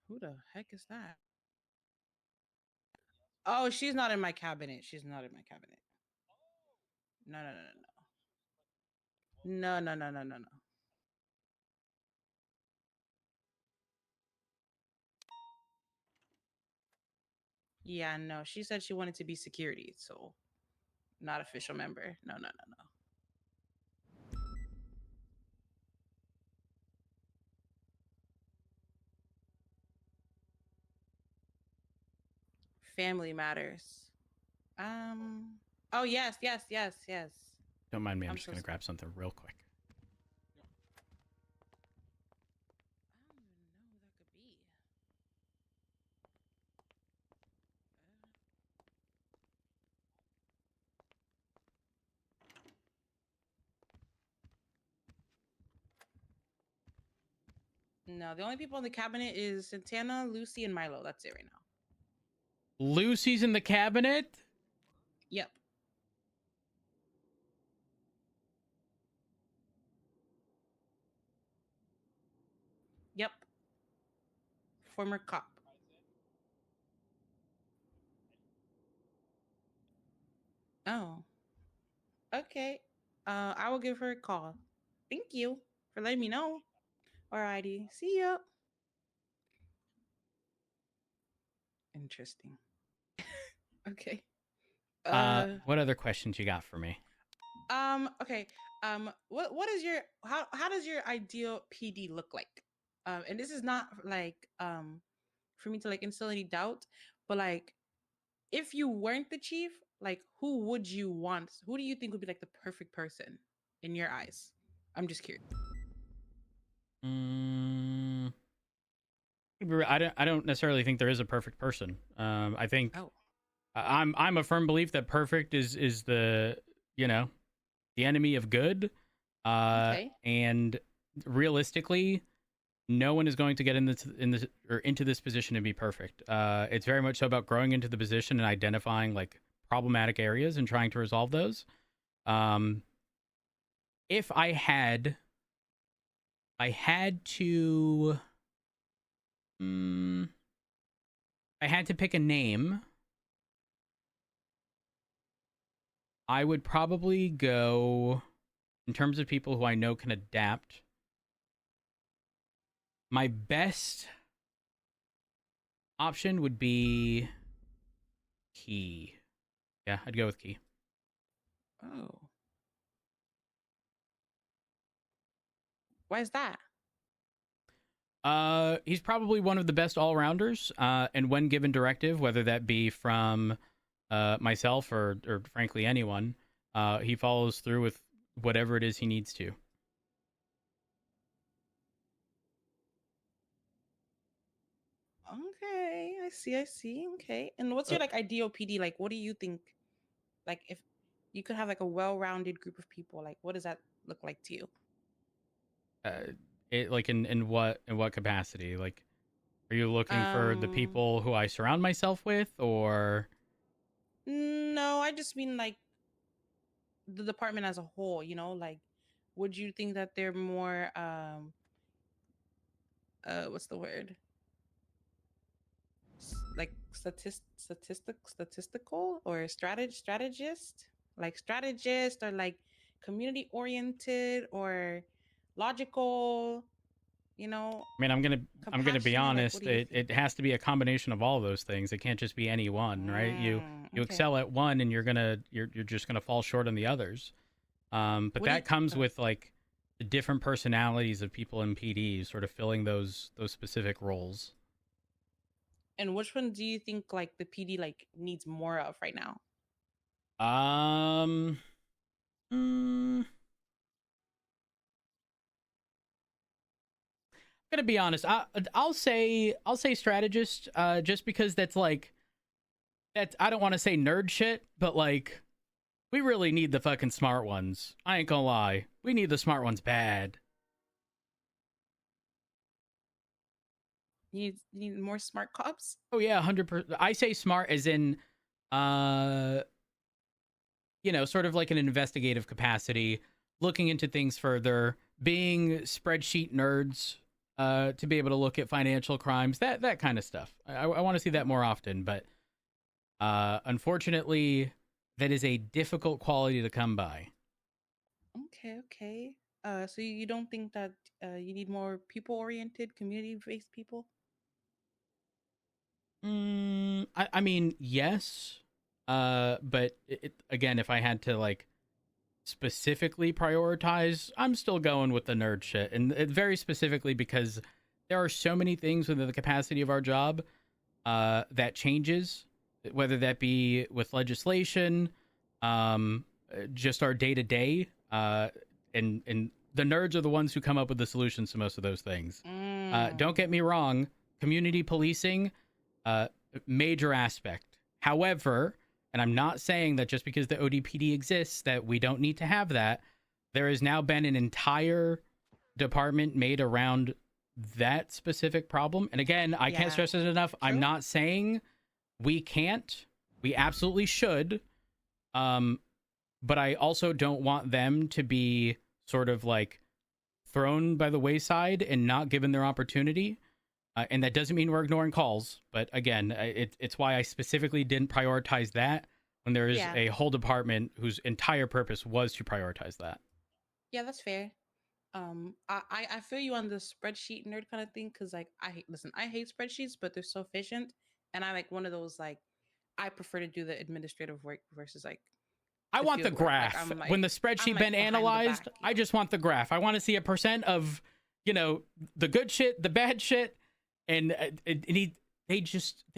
Who the heck is that? Oh, she's not in my cabinet. She's not in my cabinet. No, no, no, no, no. No, no, no, no, no, no. Yeah, no. She said she wanted to be security, so not official member. No, no, no, no. Family matters. Oh, yes, yes, yes, yes. Don't mind me. I'm I'm just so going to grab something real quick. No, the only people in the cabinet is Santana, Lucy, and Milo. That's it right now. Lucy's in the cabinet? Yep. Yep. Former cop. Oh. Okay. I will give her a call. Thank you for letting me know. Alrighty. See ya. Interesting. Okay. What other questions you got for me? Okay. What is your how does your ideal PD look like? And this is not like for me to like instill any doubt, but like if you weren't the chief, like who would you want? Who do you think would be like the perfect person in your eyes? I'm just curious. I don't necessarily think there is a perfect person. I think I'm a firm belief that perfect is the the enemy of good. And realistically, no one is going to get into this position and be perfect. It's very much so about growing into the position and identifying like problematic areas and trying to resolve those. If I had to pick a name, I would probably go, in terms of people who I know can adapt, my best option would be Key. Yeah, I'd go with Key. Oh. Why is that? He's probably one of the best all-rounders, and when given directive, whether that be from myself or frankly anyone, he follows through with whatever it is he needs to. Okay, I see. Okay. And what's your like ideal PD? Like, what do you think? Like, if you could have like a well-rounded group of people, like, what does that look like to you? Like in what capacity? Like, are you looking for the people who I surround myself with, or? No, I just mean like the department as a whole. You know, like, would you think that they're more what's the word? Like statistical or strategist, like strategist, or like community oriented or logical, you know? I mean, I'm gonna be honest. Like, it has to be a combination of all of those things. It can't just be any one, right? You okay. excel at one, and you're just gonna fall short on the others. But that comes with like the different personalities of people in PD, sort of filling those specific roles. And which one do you think like the PD like needs more of right now? I'm gonna be honest. I'll say strategist, just because that's I don't want to say nerd shit, but like we really need the fucking smart ones. I ain't gonna lie, we need the smart ones bad. You need more smart cops? Oh yeah, 100%. I say smart as in, sort of like an investigative capacity, looking into things further, being spreadsheet nerds, to be able to look at financial crimes, that kind of stuff. I want to see that more often, but unfortunately, that is a difficult quality to come by. Okay. So you don't think that you need more people-oriented, community-based people? I mean, yes. But again, if I had to like specifically prioritize, I'm still going with the nerd shit, and very specifically because there are so many things within the capacity of our job that changes, whether that be with legislation, just our day to day, and the nerds are the ones who come up with the solutions to most of those things. Don't get me wrong, community policing, major aspect. However, and I'm not saying that just because the ODPD exists that we don't need to have that. There has now been an entire department made around that specific problem. And again, I can't stress it enough. True. I'm not saying we can't. We absolutely should. But I also don't want them to be sort of like thrown by the wayside and not given their opportunity. And that doesn't mean we're ignoring calls, but again, it's why I specifically didn't prioritize that when there is a whole department whose entire purpose was to prioritize that. Yeah, that's fair. I feel you on the spreadsheet nerd kind of thing, because like I hate spreadsheets, but they're so efficient, and I'm like one of those like I prefer to do the administrative work versus like I want the graph. Like, when the spreadsheet been analyzed, I just want the graph. I want to see a percent of, the good shit, the bad shit. And they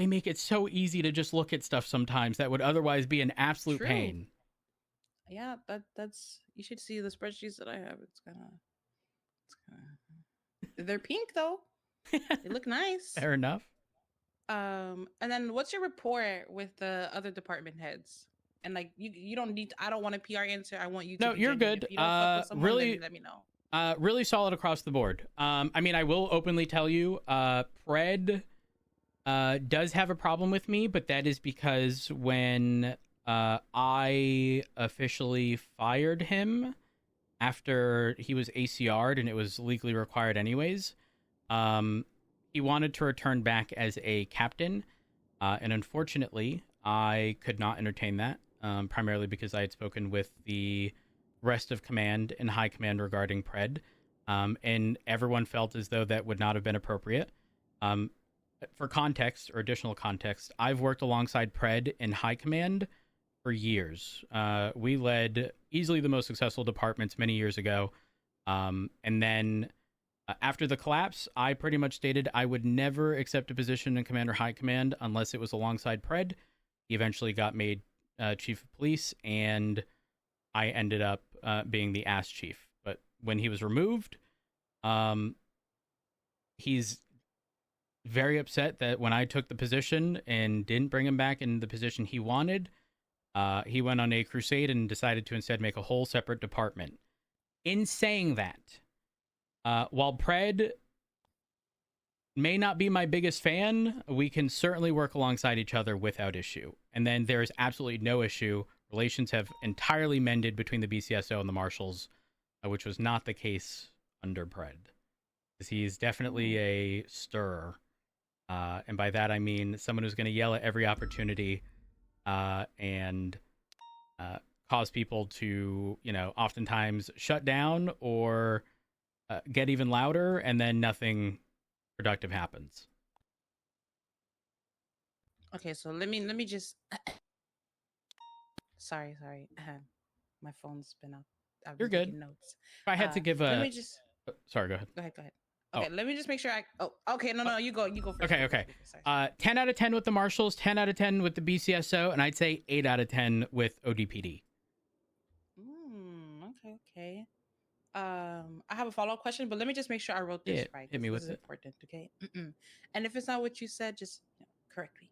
make it so easy to just look at stuff sometimes that would otherwise be an absolute pain. Yeah, that's you should see the spreadsheets that I have. It's kind of they're pink though. They look nice. Fair enough. And then what's your rapport with the other department heads? And like you don't need I don't want a PR answer. I want you to No, be you're genuine. good. If you don't fuck with someone, Really, then let me know. Really solid across the board. I mean, I will openly tell you, Pred does have a problem with me, but that is because when I officially fired him after he was ACR'd and it was legally required anyways, he wanted to return back as a captain, and unfortunately, I could not entertain that, primarily because I had spoken with the rest of command and high command regarding Pred, and everyone felt as though that would not have been appropriate. For context or additional context, I've worked alongside Pred in high command for years. We led easily the most successful departments many years ago, and then after the collapse, I pretty much stated I would never accept a position in command or high command unless it was alongside Pred. He eventually got made chief of police, and I ended up being the ass chief. But when he was removed, he's very upset that when I took the position and didn't bring him back in the position he wanted, he went on a crusade and decided to instead make a whole separate department. In saying that, while Pred may not be my biggest fan, we can certainly work alongside each other without issue. And then there is absolutely no issue. Relations have entirely mended between the BCSO and the Marshals, which was not the case under Pred. He's definitely a stirrer. And by that I mean someone who's going to yell at every opportunity and cause people to, oftentimes shut down or get even louder, and then nothing productive happens. Okay, so let me just sorry. My phone's been up. I've You're been good. taking notes. If I had to give a let me just sorry, go ahead. Go ahead. Okay, let me just make sure okay, no, you go first. Okay. 10 out of 10 with the Marshals, 10 out of 10 with the BCSO, and I'd say 8 out of 10 with ODPD. Okay. I have a follow-up question, but let me just make sure I wrote this right. Hit me with this it. is important, okay? And if it's not what you said, just correct me.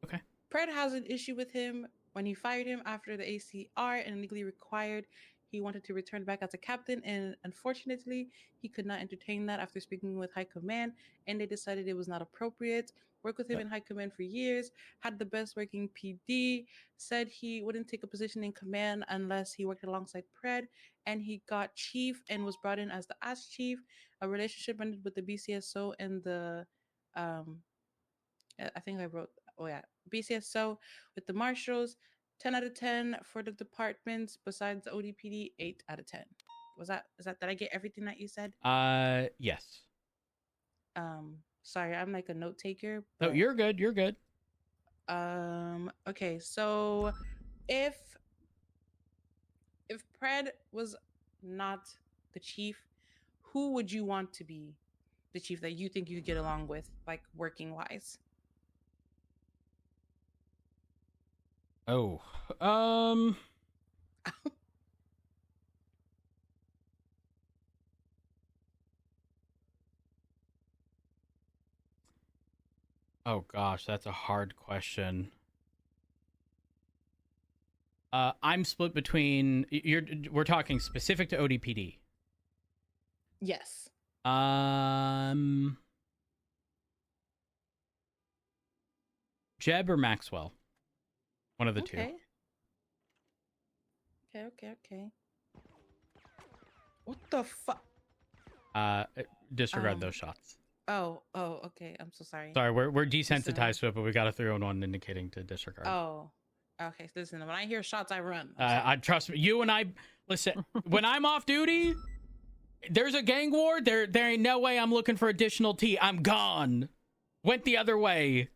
Okay. Pred has an issue with him when he fired him after the ACR and legally required. He wanted to return back as a captain, and unfortunately, he could not entertain that after speaking with High Command, and they decided it was not appropriate. Worked with him in High Command for years, had the best working PD, said he wouldn't take a position in command unless he worked alongside Pred, and he got chief and was brought in as the ass chief. A relationship ended with the BCSO and the, I think I wrote, BCSO with the Marshals. 10 out of 10 for the departments besides the ODPD. 8 out of 10. Did I get everything that you said? Yes. Sorry, I'm like a note taker. No, you're good. Okay, so if Pred was not the chief, who would you want to be the chief that you think you could get along with, like working wise? Oh, oh gosh, that's a hard question. I'm split between we're talking specific to ODPD. Yes. Jeb or Maxwell? One of the two. Okay. What the fuck? Disregard those shots. Oh, okay. I'm so sorry. Sorry, we're desensitized to it, but we got a 301 indicating to disregard. Oh, okay. Listen, when I hear shots, I run. I trust me. You and I listen. When I'm off duty, there's a gang war. There ain't no way I'm looking for additional tea. I'm gone. Went the other way.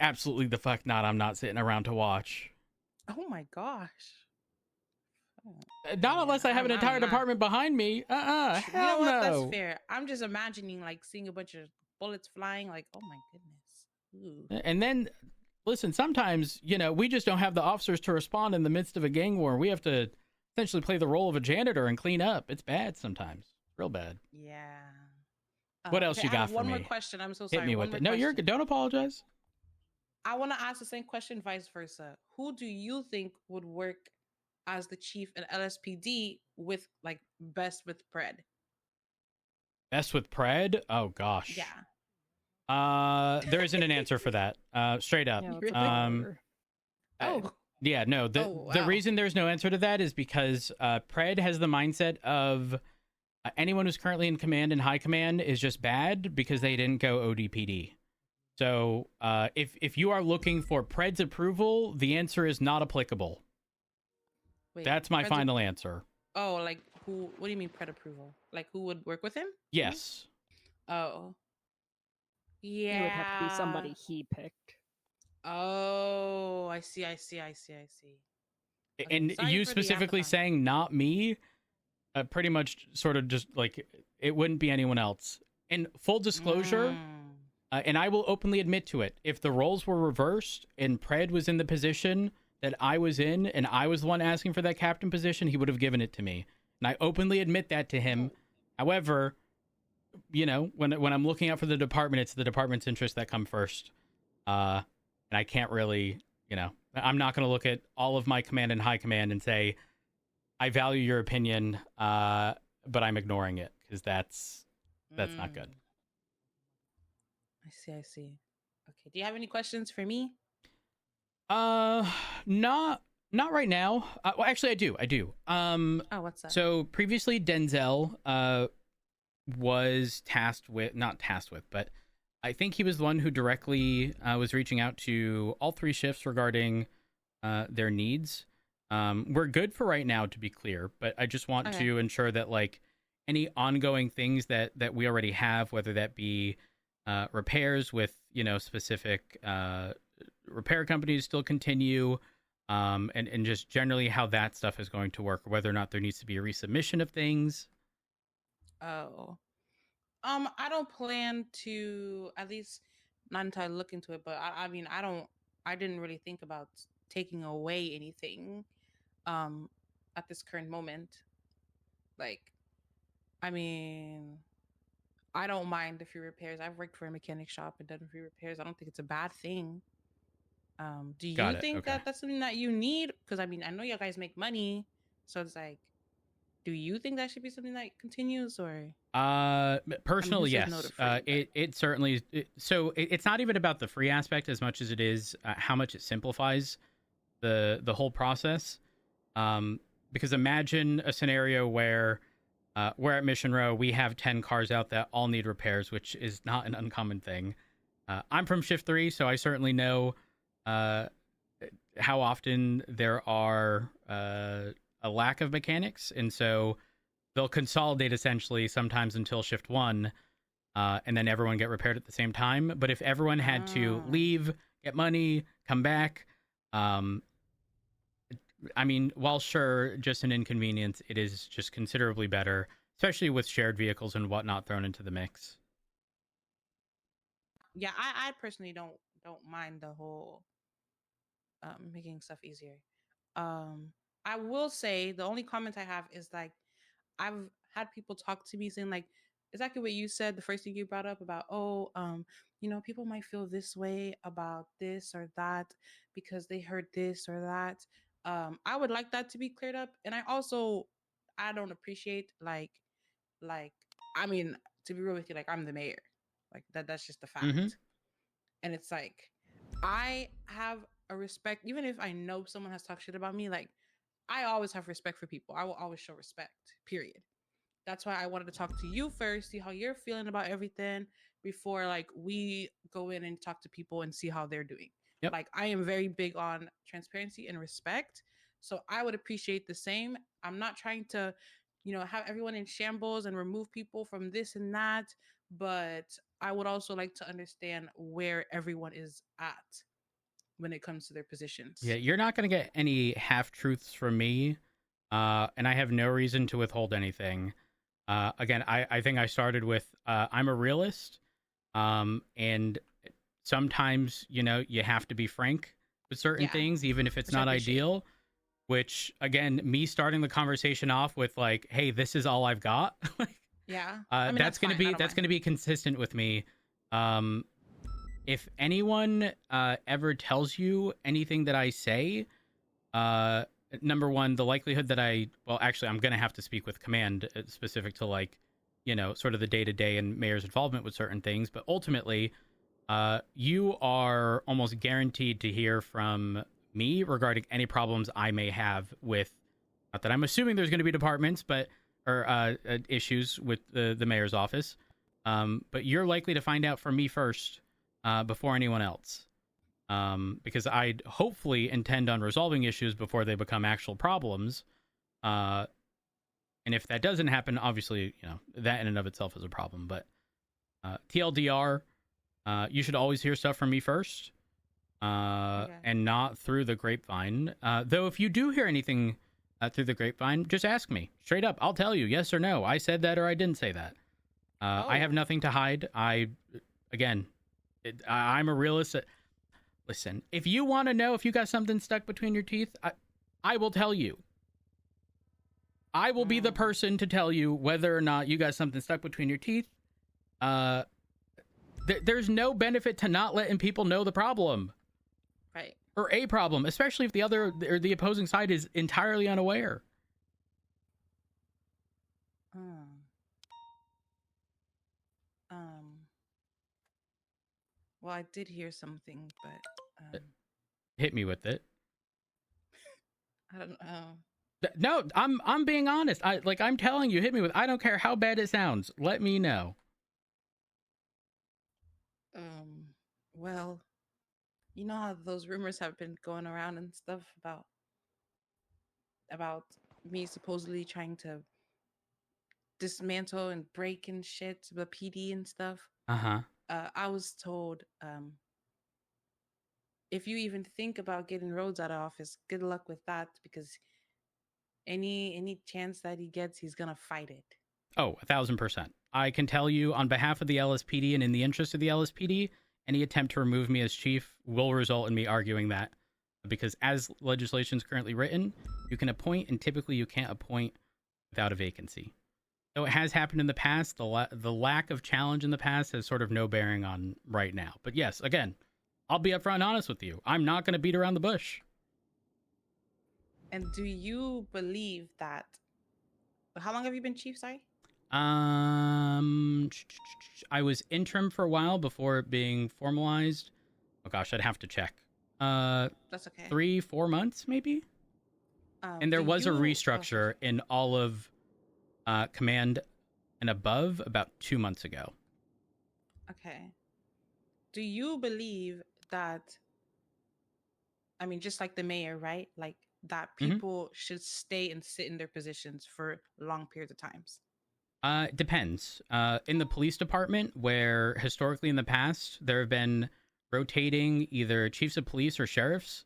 Absolutely the fuck not. I'm not sitting around to watch. Oh my gosh. Not unless I have an entire department behind me. Hell You know what? no. That's fair. I'm just imagining like seeing a bunch of bullets flying. Like, oh my goodness. Ooh. And then, listen, sometimes, we just don't have the officers to respond in the midst of a gang war. We have to essentially play the role of a janitor and clean up. It's bad sometimes. Real bad. Yeah. What else Okay, you I got have for one me? more question. I'm so sorry. Hit me One with more it. No, you're question. good. Don't apologize. I want to ask the same question, vice versa. Who do you think would work as the chief at LSPD with like best with Pred? Best with Pred? Oh gosh. Yeah. There isn't an answer for that. Straight up. Yeah, that's a big order. Oh. Yeah, no. The wow. reason there's no answer to that is because Pred has the mindset of anyone who's currently in command and high command is just bad because they didn't go ODPD. So if you are looking for Pred's approval, the answer is not applicable. Wait, That's my Pred's final answer. Oh, like who? What do you mean Pred approval? Like who would work with him? Yes. Oh. Yeah. It would have to be somebody he picked. Oh, I see. And sorry you for the specifically Amazon. saying not me, pretty much sort of just like it wouldn't be anyone else. In full disclosure, and I will openly admit to it, if the roles were reversed and Pred was in the position that I was in and I was the one asking for that captain position, he would have given it to me. And I openly admit that to him. However, you know, when I'm looking out for the department, it's the department's interests that come first. And I can't really, you know, I'm not going to look at all of my command and high command and say, I value your opinion, but I'm ignoring it because that's not good. I see. Okay. Do you have any questions for me? Not right now. Well, actually, I do. Oh, what's that? So previously, Denzel was not tasked with, but I think he was the one who directly was reaching out to all three shifts regarding their needs. We're good for right now, to be clear, but I just want to ensure that like any ongoing things that we already have, whether that be repairs with, you know, specific repair companies still continue, and just generally how that stuff is going to work, whether or not there needs to be a resubmission of things. Oh. I don't plan to, at least not until I look into it, but I mean, I didn't really think about taking away anything at this current moment. Like, I mean, I don't mind a few repairs. I've worked for a mechanic shop and done a few repairs. I don't think it's a bad thing. Do you think that that's something that you need? Because I mean, I know you guys make money, so it's like, do you think that should be something that continues, or? Personally, I mean, yes. It certainly. It's not even about the free aspect as much as it is how much it simplifies the whole process. Because imagine a scenario where we're at Mission Row, we have 10 cars out that all need repairs, which is not an uncommon thing. I'm from Shift 3, so I certainly know how often there are a lack of mechanics, and so they'll consolidate essentially sometimes until Shift 1, and then everyone get repaired at the same time. But if everyone had to leave, get money, come back, I mean, while sure, just an inconvenience, it is just considerably better, especially with shared vehicles and whatnot thrown into the mix. Yeah, I personally don't mind the whole making stuff easier. I will say the only comment I have is like, I've had people talk to me saying like exactly what you said, the first thing you brought up about, you know, people might feel this way about this or that because they heard this or that. I would like that to be cleared up. And I don't appreciate like, I mean, to be real with you, like I'm the mayor, like that's just a fact. And it's like, I have a respect, even if I know someone has talked shit about me, like I always have respect for people. I will always show respect, period. That's why I wanted to talk to you first, see how you're feeling about everything before like we go in and talk to people and see how they're doing. Yep. Like I am very big on transparency and respect. So I would appreciate the same. I'm not trying to, you know, have everyone in shambles and remove people from this and that, but I would also like to understand where everyone is at when it comes to their positions. Yeah, you're not going to get any half-truths from me, and I have no reason to withhold anything. Again, I think I started with, I'm a realist, and sometimes, you know, you have to be frank with certain things, even if it's not ideal, which, again, me starting the conversation off with like, hey, this is all I've got, Yeah. I mean, that's gonna fine. I be don't that's mind. gonna be consistent with me. If anyone ever tells you anything that I say, number one, the likelihood that I'm gonna have to speak with command specific to like, sort of the day to day and mayor's involvement with certain things. But ultimately, you are almost guaranteed to hear from me regarding any problems I may have with. Not that I'm assuming there's going to be departments, or issues with the mayor's office. But you're likely to find out from me first before anyone else. Because I hopefully intend on resolving issues before they become actual problems. And if that doesn't happen, obviously, that in and of itself is a problem. But TLDR, you should always hear stuff from me first, and not through the grapevine. Though if you do hear anything through the grapevine, just ask me straight up. I'll tell you yes or no. I said that or I didn't say that. I have nothing to hide. I'm a realist. Listen, if you want to know if you got something stuck between your teeth, I will tell you. I will be the person to tell you whether or not you got something stuck between your teeth. There's no benefit to not letting people know the problem. Right. Or a problem, especially if the opposing side is entirely unaware. Well, I did hear something, but Hit me with it. I don't know. No, I'm being honest. I'm telling you, hit me with. I don't care how bad it sounds. Let me know. Well, you know how those rumors have been going around and stuff about me supposedly trying to dismantle and break and shit the PD and stuff. I was told, if you even think about getting Rhodes out of office, good luck with that, because any chance that he gets, he's gonna fight it. Oh, 1,000%. I can tell you on behalf of the LSPD and in the interest of the LSPD, any attempt to remove me as chief will result in me arguing that, because as legislation is currently written, you can appoint, and typically you can't appoint without a vacancy. Though it has happened in the past, the lack of challenge in the past has sort of no bearing on right now. But yes, again, I'll be upfront and honest with you. I'm not going to beat around the bush. And do you believe that? How long have you been chief? Sorry. I was interim for a while before it being formalized. Oh gosh, I'd have to check. That's okay. 3-4 months maybe. And there was a restructure in all of command and above about 2 months ago. Okay. Do you believe that? I mean, just like the mayor, right? Like that people should stay and sit in their positions for long periods of times. It depends. In the police department, where historically in the past there have been rotating either chiefs of police or sheriffs,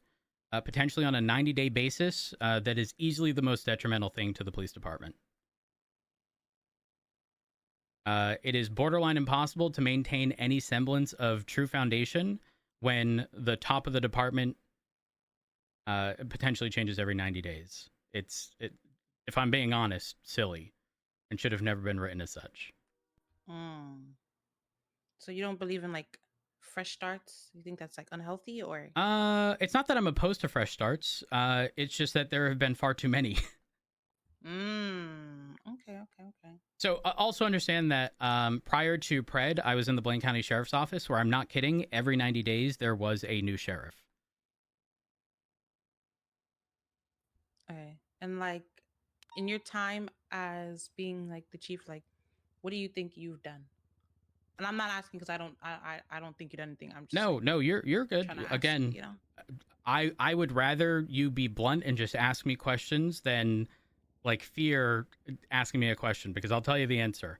potentially on a 90-day basis, that is easily the most detrimental thing to the police department. It is borderline impossible to maintain any semblance of true foundation when the top of the department potentially changes every 90 days. If I'm being honest, silly, and should have never been written as such. So you don't believe in like fresh starts? You think that's like unhealthy, or? It's not that I'm opposed to fresh starts. It's just that there have been far too many. Okay. So also understand that prior to Pred, I was in the Blaine County Sheriff's Office, where I'm not kidding, every 90 days there was a new sheriff. Okay. And like in your time as being like the chief, like what do you think you've done? And I'm not asking because I don't think you've done anything. I'm just No, you're good. Again, you know? I would rather you be blunt and just ask me questions than like fear asking me a question, because I'll tell you the answer.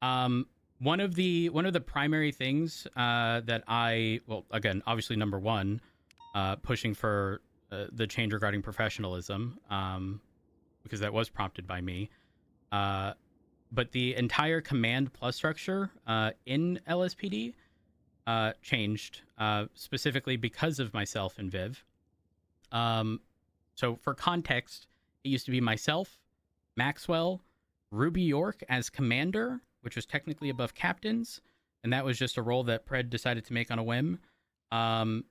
One of the primary things that again, obviously number one, pushing for the change regarding professionalism, because that was prompted by me. But the entire command plus structure in LSPD changed specifically because of myself and Viv. So for context, it used to be myself, Maxwell, Ruby York as commander, which was technically above captains, and that was just a role that Pred decided to make on a whim. And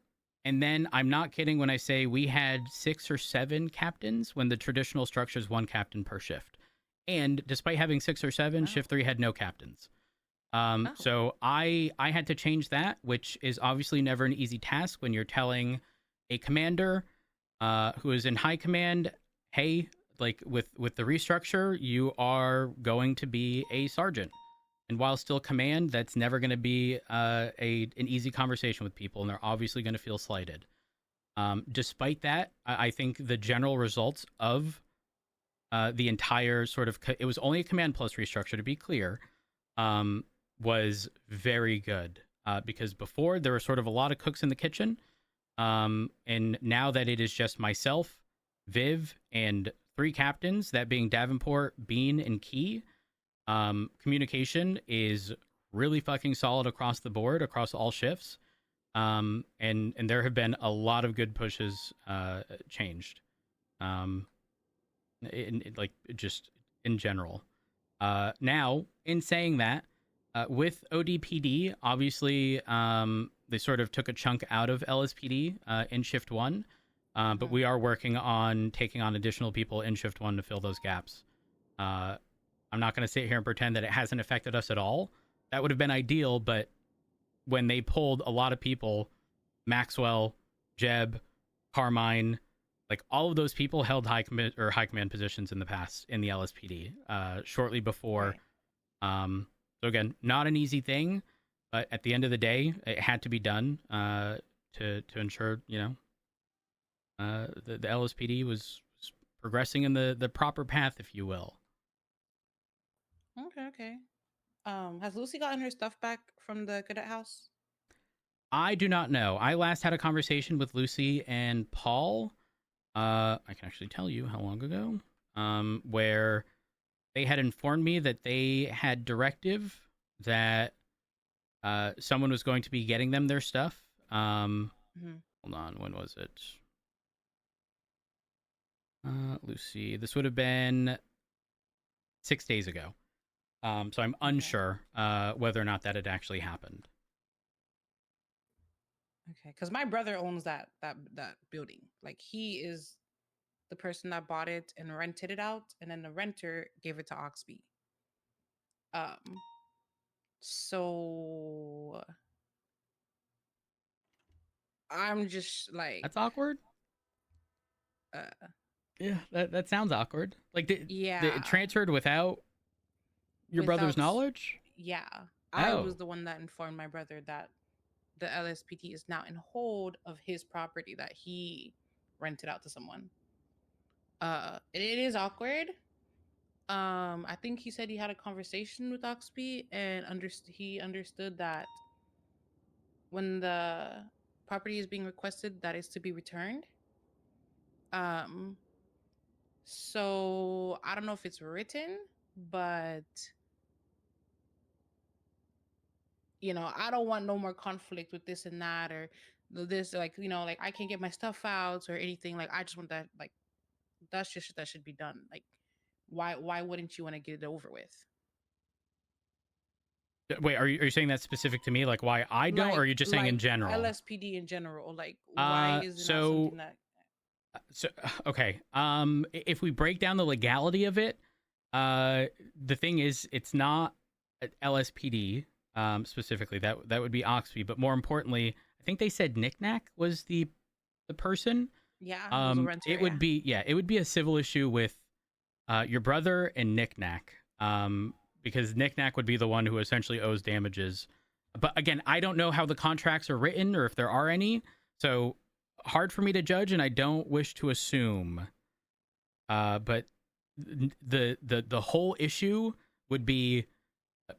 then I'm not kidding when I say we had 6 or 7 captains when the traditional structure is 1 captain per shift. And despite having 6 or 7, shift 3 had no captains. So I had to change that, which is obviously never an easy task when you're telling a commander who is in high command, hey, like with the restructure, you are going to be a sergeant. And while still command, that's never going to be an easy conversation with people, and they're obviously going to feel slighted. Despite that, I think the general results of the entire sort of it was only a command plus restructure, to be clear, was very good. Because before there were sort of a lot of cooks in the kitchen, and now that it is just myself, Viv, and 3 captains, that being Davenport, Bean, and Key. Communication is really fucking solid across the board, across all shifts. And there have been a lot of good pushes changed. Just in general. Now, in saying that, with ODPD, obviously, they sort of took a chunk out of LSPD in Shift 1. But we are working on taking on additional people in Shift 1 to fill those gaps. I'm not going to sit here and pretend that it hasn't affected us at all. That would have been ideal, but when they pulled a lot of people, Maxwell, Jeb, Carmine, like all of those people held high command positions in the past in the LSPD shortly before. Right. So again, not an easy thing, but at the end of the day, it had to be done to ensure, the LSPD was progressing in the proper path, if you will. Okay. Has Lucy gotten her stuff back from the cadet house? I do not know. I last had a conversation with Lucy and Paul. I can actually tell you how long ago. Where they had informed me that they had directive that someone was going to be getting them their stuff. Hold on, when was it? Lucy, this would have been 6 days ago. So I'm unsure whether or not that had actually happened. Okay, because my brother owns that building. Like, he is the person that bought it and rented it out, and then the renter gave it to Oxby. So I'm just like, that's awkward. Yeah, that sounds awkward. Like, it transferred without your brother's knowledge? Yeah. I was the one that informed my brother that the LSPD is now in hold of his property that he rented out to someone. It is awkward. I think he said he had a conversation with Oxby and he understood that when the property is being requested, that is to be returned. So I don't know if it's written, but I don't want no more conflict with this and that, or this, like, like I can't get my stuff out or anything. Like, I just want that, like, that's just that should be done. Like, why wouldn't you want to get it over with? Wait, are you saying that specific to me? Like, why I don't, or are you just saying in general? LSPD in general, like, why is it not something that? So okay, if we break down the legality of it, the thing is, it's not LSPD specifically. That would be Oxby, but more importantly, I think they said Knickknack was the person. Yeah, it would be it would be a civil issue with your brother and Knickknack, because Knickknack would be the one who essentially owes damages. But again, I don't know how the contracts are written or if there are any, so hard for me to judge, and I don't wish to assume. But the whole issue would be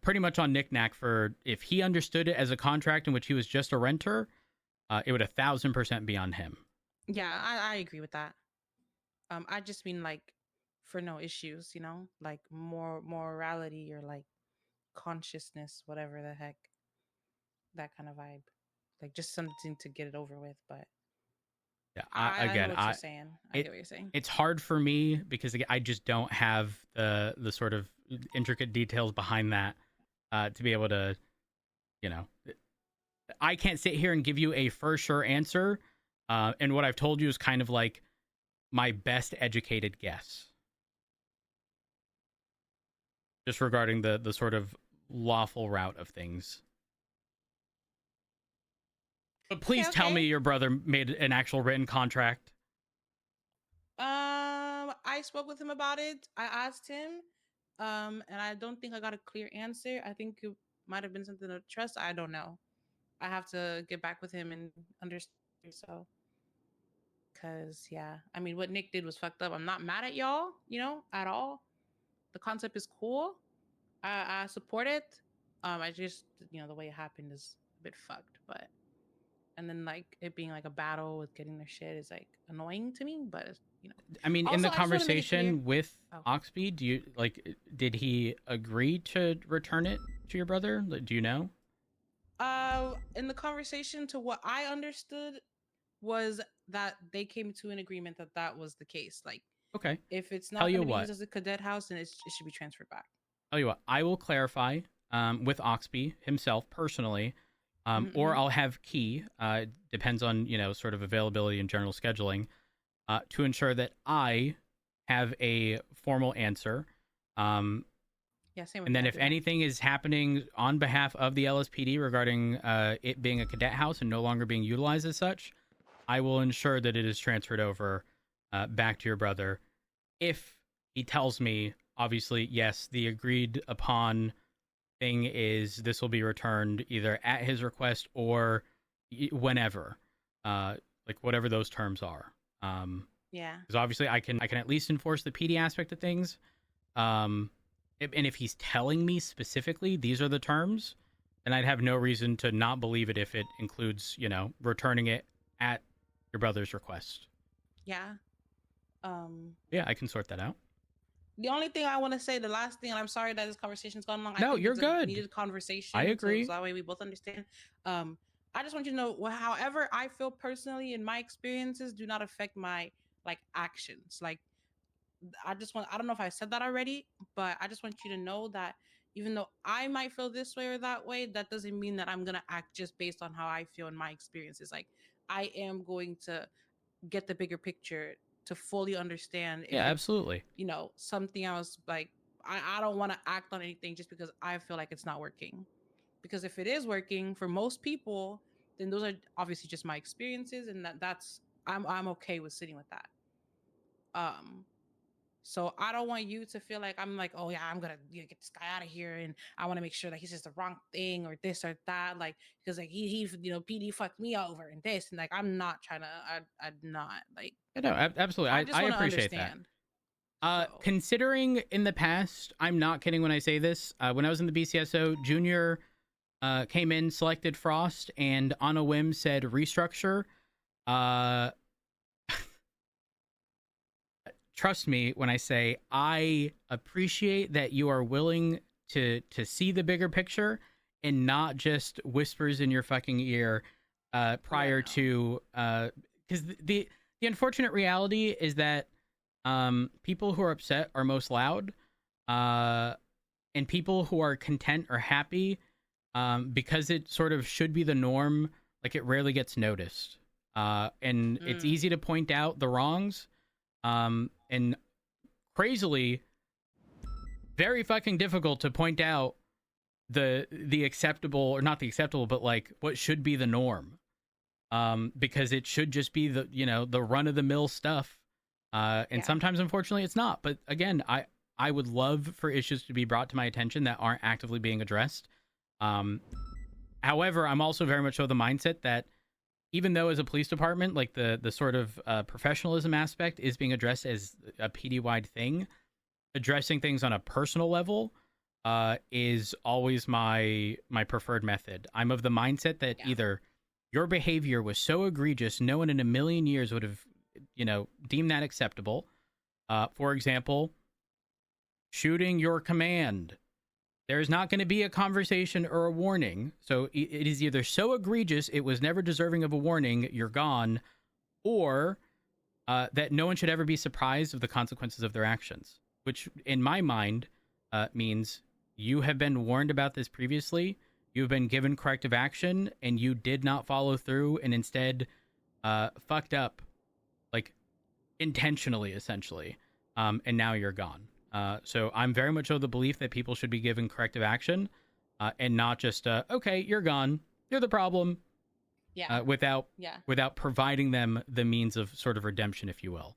pretty much on Knickknack for if he understood it as a contract in which he was just a renter, it would 1,000% be on him. Yeah, I agree with that. I just mean, like, for no issues, like more morality or like consciousness, whatever the heck, that kind of vibe, like just something to get it over with. But Yeah, I again, know what you're saying. I get what you're saying. It's hard for me because again, I just don't have the sort of intricate details behind that to be able to, you know, I can't sit here and give you a for sure answer. And what I've told you is kind of like my best educated guess, just regarding the sort of lawful route of things. But please tell me your brother made an actual written contract. I spoke with him about it. I asked him, and I don't think I got a clear answer. I think it might have been something to trust. I don't know. I have to get back with him and understand. So, because yeah, I mean, what Nick did was fucked up. I'm not mad at y'all, you know, at all. The concept is cool. I support it. I just, you know, the way it happened is a bit fucked. But and then like it being like a battle with getting their shit is like annoying to me. But you know, I mean, also, in the I just wanna make it conversation clear- with Oh. Oxby, do you like? Did he agree to return it to your brother? Like, do you know? In the conversation, to what I understood was that they came to an agreement that that was the case. Like, Okay. if it's Tell not you going to be what. used as a cadet house, then it should be transferred back. Tell you what, I will clarify with Oxby himself personally, or I'll have Key. Depends on, you know, sort of availability and general scheduling, to ensure that I have a formal answer. Yeah, same with And then that, if yeah. anything is happening on behalf of the LSPD regarding it being a cadet house and no longer being utilized as such, I will ensure that it is transferred over back to your brother. If he tells me, obviously, yes, the agreed upon thing is this will be returned either at his request or whenever, like whatever those terms are. Yeah. Because obviously I can at least enforce the PD aspect of things. And if he's telling me specifically these are the terms, then I'd have no reason to not believe it if it includes, you know, returning it at your brother's request. Yeah. Yeah, I can sort that out. The only thing I want to say, the last thing, and I'm sorry that this conversation's gone long. No, I think you're it's good. A needed conversation. I agree. So that way we both understand. I just want you to know, however I feel personally in my experiences do not affect my like actions. Like, I don't know if I said that already, but I just want you to know that even though I might feel this way or that way, that doesn't mean that I'm going to act just based on how I feel in my experiences. Like, I am going to get the bigger picture to fully understand. If Yeah, it's, absolutely. you know, something else, like, I don't want to act on anything just because I feel like it's not working. Because if it is working for most people, then those are obviously just my experiences, and that's I'm okay with sitting with that. So I don't want you to feel like I'm like, oh yeah, I'm gonna get this guy out of here, and I want to make sure that he says the wrong thing or this or that, like, because like he you know, PD fucked me over and this, and like I'm not trying to, I'm not like. No, absolutely. I appreciate understand. that. Considering in the past, I'm not kidding when I say this. When I was in the BCSO, Junior came in, selected Frost, and on a whim said restructure. Trust me when I say I appreciate that you are willing to see the bigger picture and not just whispers in your fucking ear prior to because the unfortunate reality is that people who are upset are most loud, and people who are content or happy, because it sort of should be the norm, like it rarely gets noticed, and it's easy to point out the wrongs. And crazily, very fucking difficult to point out the acceptable, or not the acceptable, but like what should be the norm. Because it should just be the, you know, the run of the mill stuff. And sometimes, unfortunately, it's not. But again, I would love for issues to be brought to my attention that aren't actively being addressed. However, I'm also very much so the mindset that even though as a police department, like the sort of professionalism aspect is being addressed as a PD-wide thing, addressing things on a personal level is always my preferred method. I'm of the mindset that either your behavior was so egregious, no one in a million years would have, you know, deemed that acceptable. For example, shooting your command. There's not going to be a conversation or a warning. So it is either so egregious it was never deserving of a warning, you're gone, or that no one should ever be surprised of the consequences of their actions, which in my mind means you have been warned about this previously, you've been given corrective action, and you did not follow through and instead fucked up, like, intentionally, essentially, and now you're gone. So I'm very much of the belief that people should be given corrective action and not just, okay, you're gone, you're the problem, without providing them the means of sort of redemption, if you will.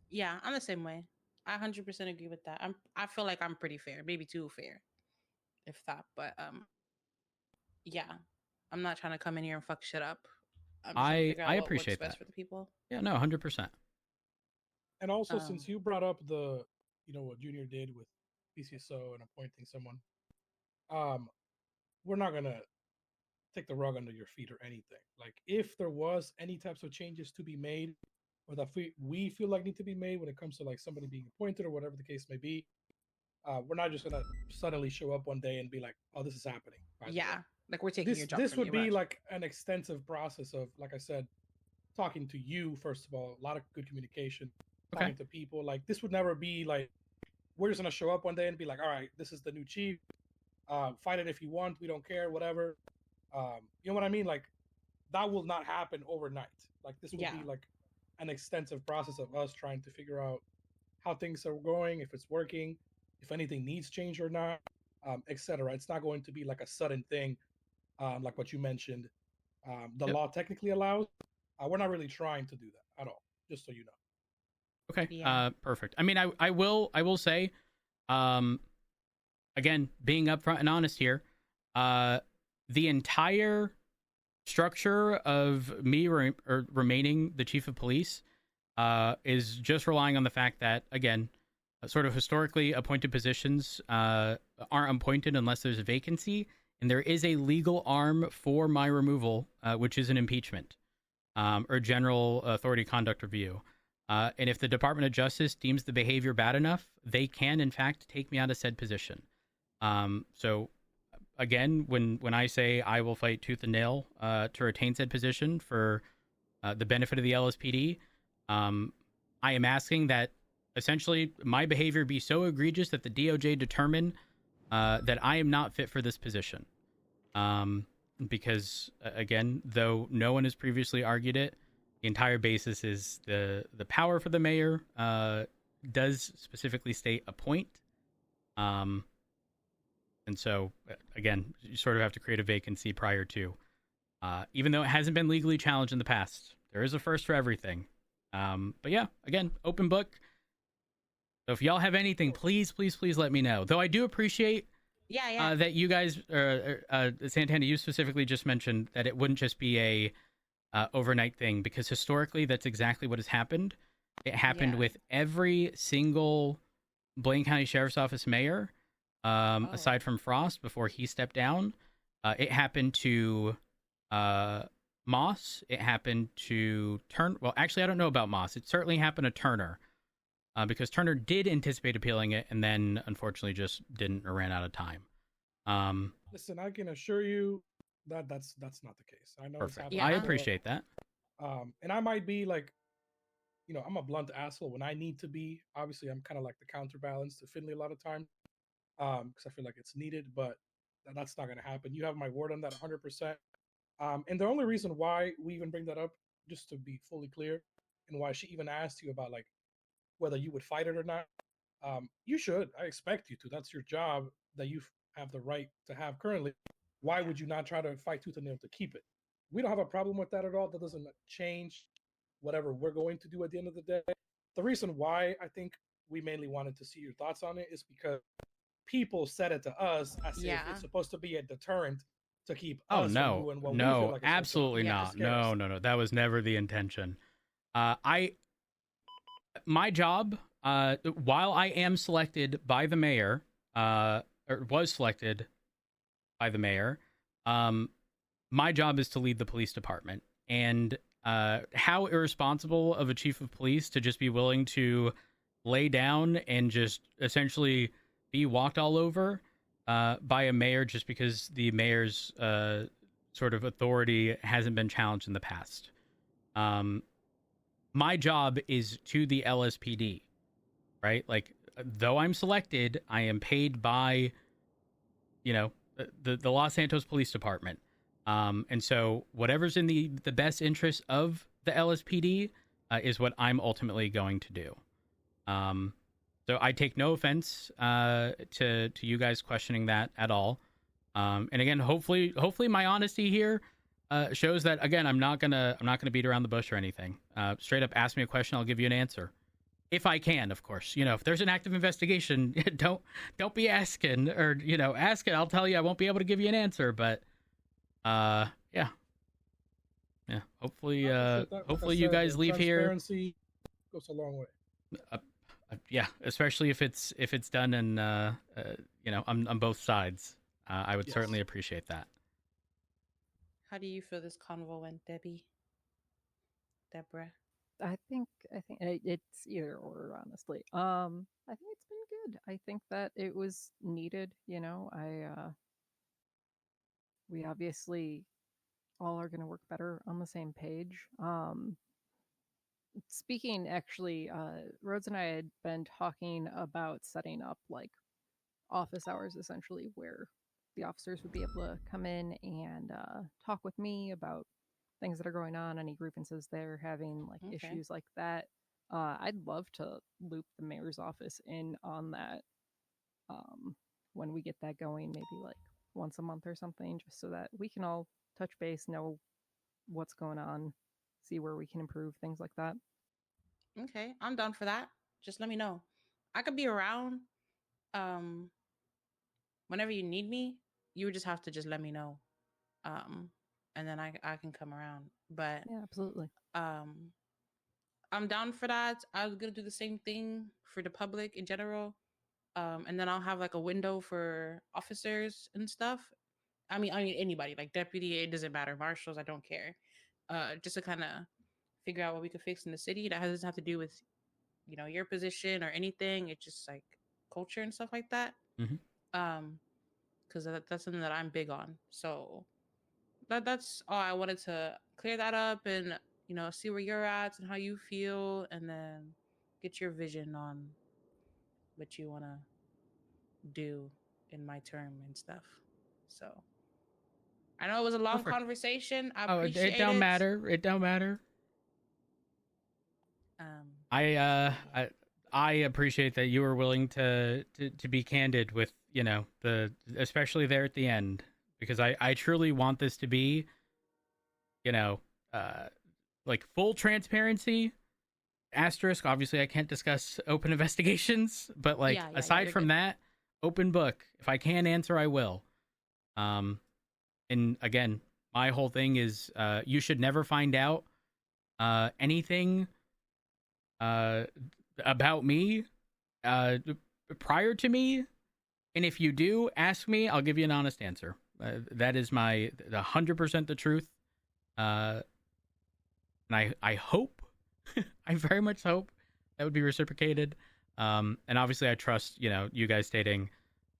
Yeah, I'm the same way. I 100% agree with that. I feel like I'm pretty fair, maybe too fair, if that. But yeah, I'm not trying to come in here and fuck shit up. I'm just trying to figure out I what appreciate works best that. for the people. Yeah, no, 100%. And also, since you brought up the, what Junior did with PCSO and appointing someone, we're not gonna take the rug under your feet or anything. Like, if there was any types of changes to be made, or that we feel like need to be made when it comes to like somebody being appointed or whatever the case may be, we're not just gonna suddenly show up one day and be like, "Oh, this is happening." Yeah, like we're taking your job. This from would you, be right? like an extensive process of, like I said, talking to you first of all, a lot of good communication, talking to people. Like, this would never be like we're just gonna show up one day and be like, "All right, this is the new chief. Fight it if you want. We don't care. Whatever." You know what I mean? Like, that will not happen overnight. Like, this will be like an extensive process of us trying to figure out how things are going, if it's working, if anything needs change or not, etc. It's not going to be like a sudden thing, like what you mentioned. The law technically allows. We're not really trying to do that at all, just so you know. Okay. Perfect. I mean, I will say, again, being upfront and honest here, the entire structure of me remaining the chief of police is just relying on the fact that, again, sort of historically appointed positions aren't appointed unless there's a vacancy, and there is a legal arm for my removal, which is an impeachment or general authority conduct review. And if the Department of Justice deems the behavior bad enough, they can, in fact, take me out of said position. So, again, when I say I will fight tooth and nail to retain said position for the benefit of the LSPD, I am asking that essentially my behavior be so egregious that the DOJ determine that I am not fit for this position. Because, again, though no one has previously argued it, the entire basis is the power for the mayor does specifically state appoint. And so, again, you sort of have to create a vacancy prior to. Even though it hasn't been legally challenged in the past. There is a first for everything. But yeah, again, open book. So if y'all have anything, please let me know. Though I do appreciate that you guys, Santana, you specifically just mentioned that it wouldn't just be a overnight thing, because historically that's exactly what has happened. It happened with every single Blaine County Sheriff's Office mayor, aside from Frost before he stepped down. It happened to Moss. It happened to Turner. Well, actually, I don't know about Moss. It certainly happened to Turner, because Turner did anticipate appealing it and then unfortunately just didn't or ran out of time. Listen, I can assure you that that's not the case. I know. Perfect. I appreciate that. And I might be like, I'm a blunt asshole when I need to be. Obviously, I'm kind of like the counterbalance to Finley a lot of times, because I feel like it's needed, but that's not going to happen. You have my word on that 100%. And the only reason why we even bring that up, just to be fully clear, and why she even asked you about like whether you would fight it or not, you should. I expect you to. That's your job that you have the right to have currently. Why would you not try to fight tooth and nail to keep it? We don't have a problem with that at all. That doesn't change whatever we're going to do at the end of the day. The reason why I think we mainly wanted to see your thoughts on it is because people said it to us as if it's supposed to be a deterrent to keep us from doing what we feel like absolutely not. No. That was never the intention. My job, while I am selected by the mayor, or was selected by the mayor, my job is to lead the police department. And how irresponsible of a chief of police to just be willing to lay down and just essentially be walked all over by a mayor just because the mayor's sort of authority hasn't been challenged in the past. my job is to the LSPD, right? Like, though I'm selected, I am paid by, you know, the Los Santos Police Department. And so whatever's in the best interest of the LSPD is what I'm ultimately going to do. So I take no offense to you guys questioning that at all. And again, hopefully my honesty here shows that, again, I'm not gonna beat around the bush or anything. Straight up, ask me a question, I'll give you an answer, if I can, of course. You know, if there's an active investigation, don't be asking, or, you know, ask it. I'll tell you I won't be able to give you an answer, but yeah. Hopefully, hopefully you guys leave here. Transparency goes a long way. Yeah, especially if it's done and you know, on both sides. I would certainly appreciate that. How do you feel this convo went, Deborah? I think it's either or, honestly. I think it's been good. I think that it was needed. You know, we obviously all are going to work better on the same page. Speaking, actually, Rhodes and I had been talking about setting up like office hours, essentially, where the officers would be able to come in and talk with me about things that are going on, any grievances they're having, like issues like that. I'd love to loop the mayor's office in on that when we get that going, maybe like once a month or something, just so that we can all touch base, know what's going on, see where we can improve, things like that. Okay, I'm down for that. Just let me know. I could be around whenever you need me. You would just have to just let me know. And then I can come around. But yeah, absolutely. I'm down for that. I was gonna do the same thing for the public in general. And then I'll have like a window for officers and stuff. I mean anybody, like deputy, it doesn't matter, marshals, I don't care. Just to kind of figure out what we could fix in the city. That doesn't have to do with, you know, your position or anything. It's just like culture and stuff like that. Because that's something that I'm big on. So that's all. I wanted to clear that up and, you know, see where you're at and how you feel, and then get your vision on what you want to do in my term and stuff. So I know it was a long conversation. I appreciate it don't matter. It don't matter. I appreciate that you were willing to be candid with, you know, especially there at the end, because I truly want this to be, you know, like full transparency. Asterisk, obviously I can't discuss open investigations, but like aside from that, open book. If I can answer, I will. And again, my whole thing is you should never find out anything about me prior to me, and if you do ask me, I'll give you an honest answer. That is my 100% the truth. And I hope, I very much hope that would be reciprocated. And obviously I trust, you know, you guys stating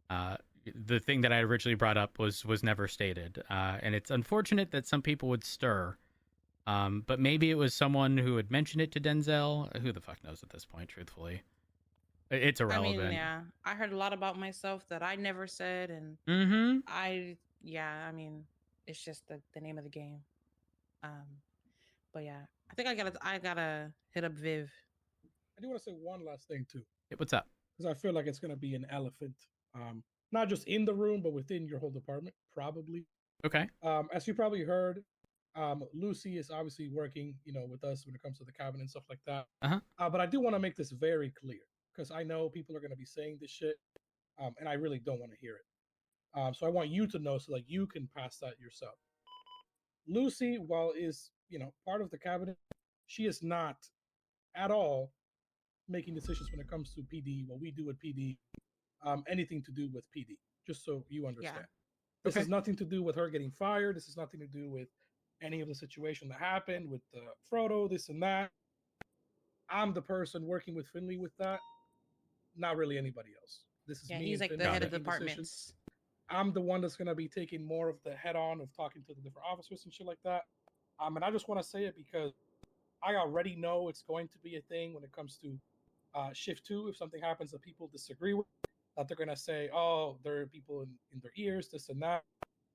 the thing that I originally brought up was never stated. And it's unfortunate that some people would stir. But maybe it was someone who had mentioned it to Denzel. Who the fuck knows at this point, truthfully? It's irrelevant. I mean, yeah, I heard a lot about myself that I never said, and I mean, it's just the name of the game. But yeah, I think I gotta hit up Viv. I do want to say one last thing too. What's up? Because I feel like it's gonna be an elephant, not just in the room, but within your whole department, probably. Okay. As you probably heard, Lucy is obviously working, you know, with us when it comes to the cabinet and stuff like that. But I do want to make this very clear, because I know people are going to be saying this shit, and I really don't want to hear it. So I want you to know, so like you can pass that yourself. Lucy, while is, you know, part of the cabinet, she is not at all making decisions when it comes to PD, what we do at PD, anything to do with PD, just so you understand. This has nothing to do with her getting fired. This has nothing to do with any of the situation that happened with Frodo, this and that. I'm the person working with Finley with that, not really anybody else. This is me. He's like Finley the head of making departments. decisions. I'm the one that's going to be taking more of the head on of talking to the different officers and shit like that. And I just want to say it because I already know it's going to be a thing when it comes to shift 2. If something happens that people disagree with, that they're gonna say, "Oh, there are people in their ears, this and that."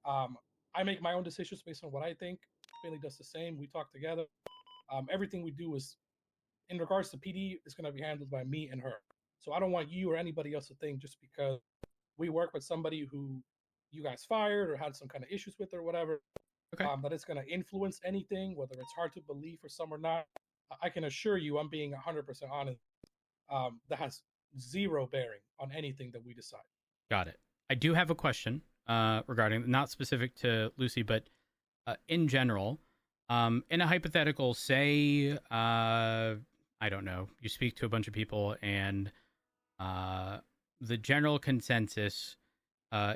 I make my own decisions based on what I think. Bailey does the same. We talk together. Everything we do is, in regards to PD, is going to be handled by me and her. So I don't want you or anybody else to think just because we work with somebody who you guys fired or had some kind of issues with or whatever, that it's going to influence anything, whether it's hard to believe for some or not. I can assure you, I'm being 100% honest. That has zero bearing on anything that we decide. Got it. I do have a question regarding, not specific to Lucy, but in general. In a hypothetical, say, I don't know, you speak to a bunch of people and the general consensus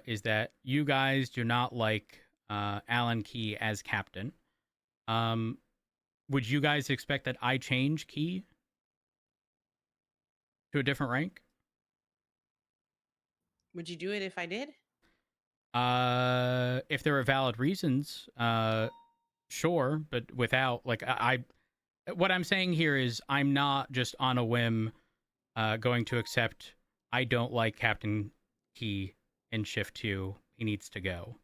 is that you guys do not like Alan Key as captain. Would you guys expect that I change Key to a different rank? Would you do it if I did? If there are valid reasons, sure, but without, like, what I'm saying here is I'm not just on a whim going to accept I don't like Captain Key in Shift 2. He needs to go.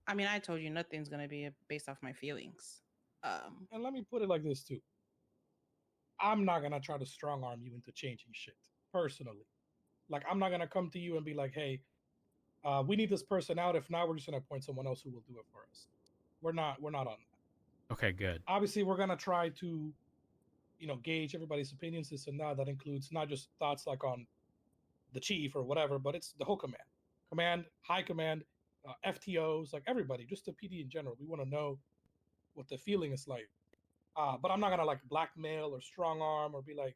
I mean, I told you nothing's going to be based off my feelings. And let me put it like this, too. I'm not going to try to strong arm you into changing shit, personally. Like, I'm not going to come to you and be like, hey, we need this person out. If not, we're just going to appoint someone else who will do it for us. We're not on that. Okay, good. Obviously, we're going to try to, gauge everybody's opinions, this and that. That includes not just thoughts like on the chief or whatever, but it's the whole command, high command, FTOs, like everybody, just the PD in general. We want to know what the feeling is like. But I'm not going to like blackmail or strong arm or be like,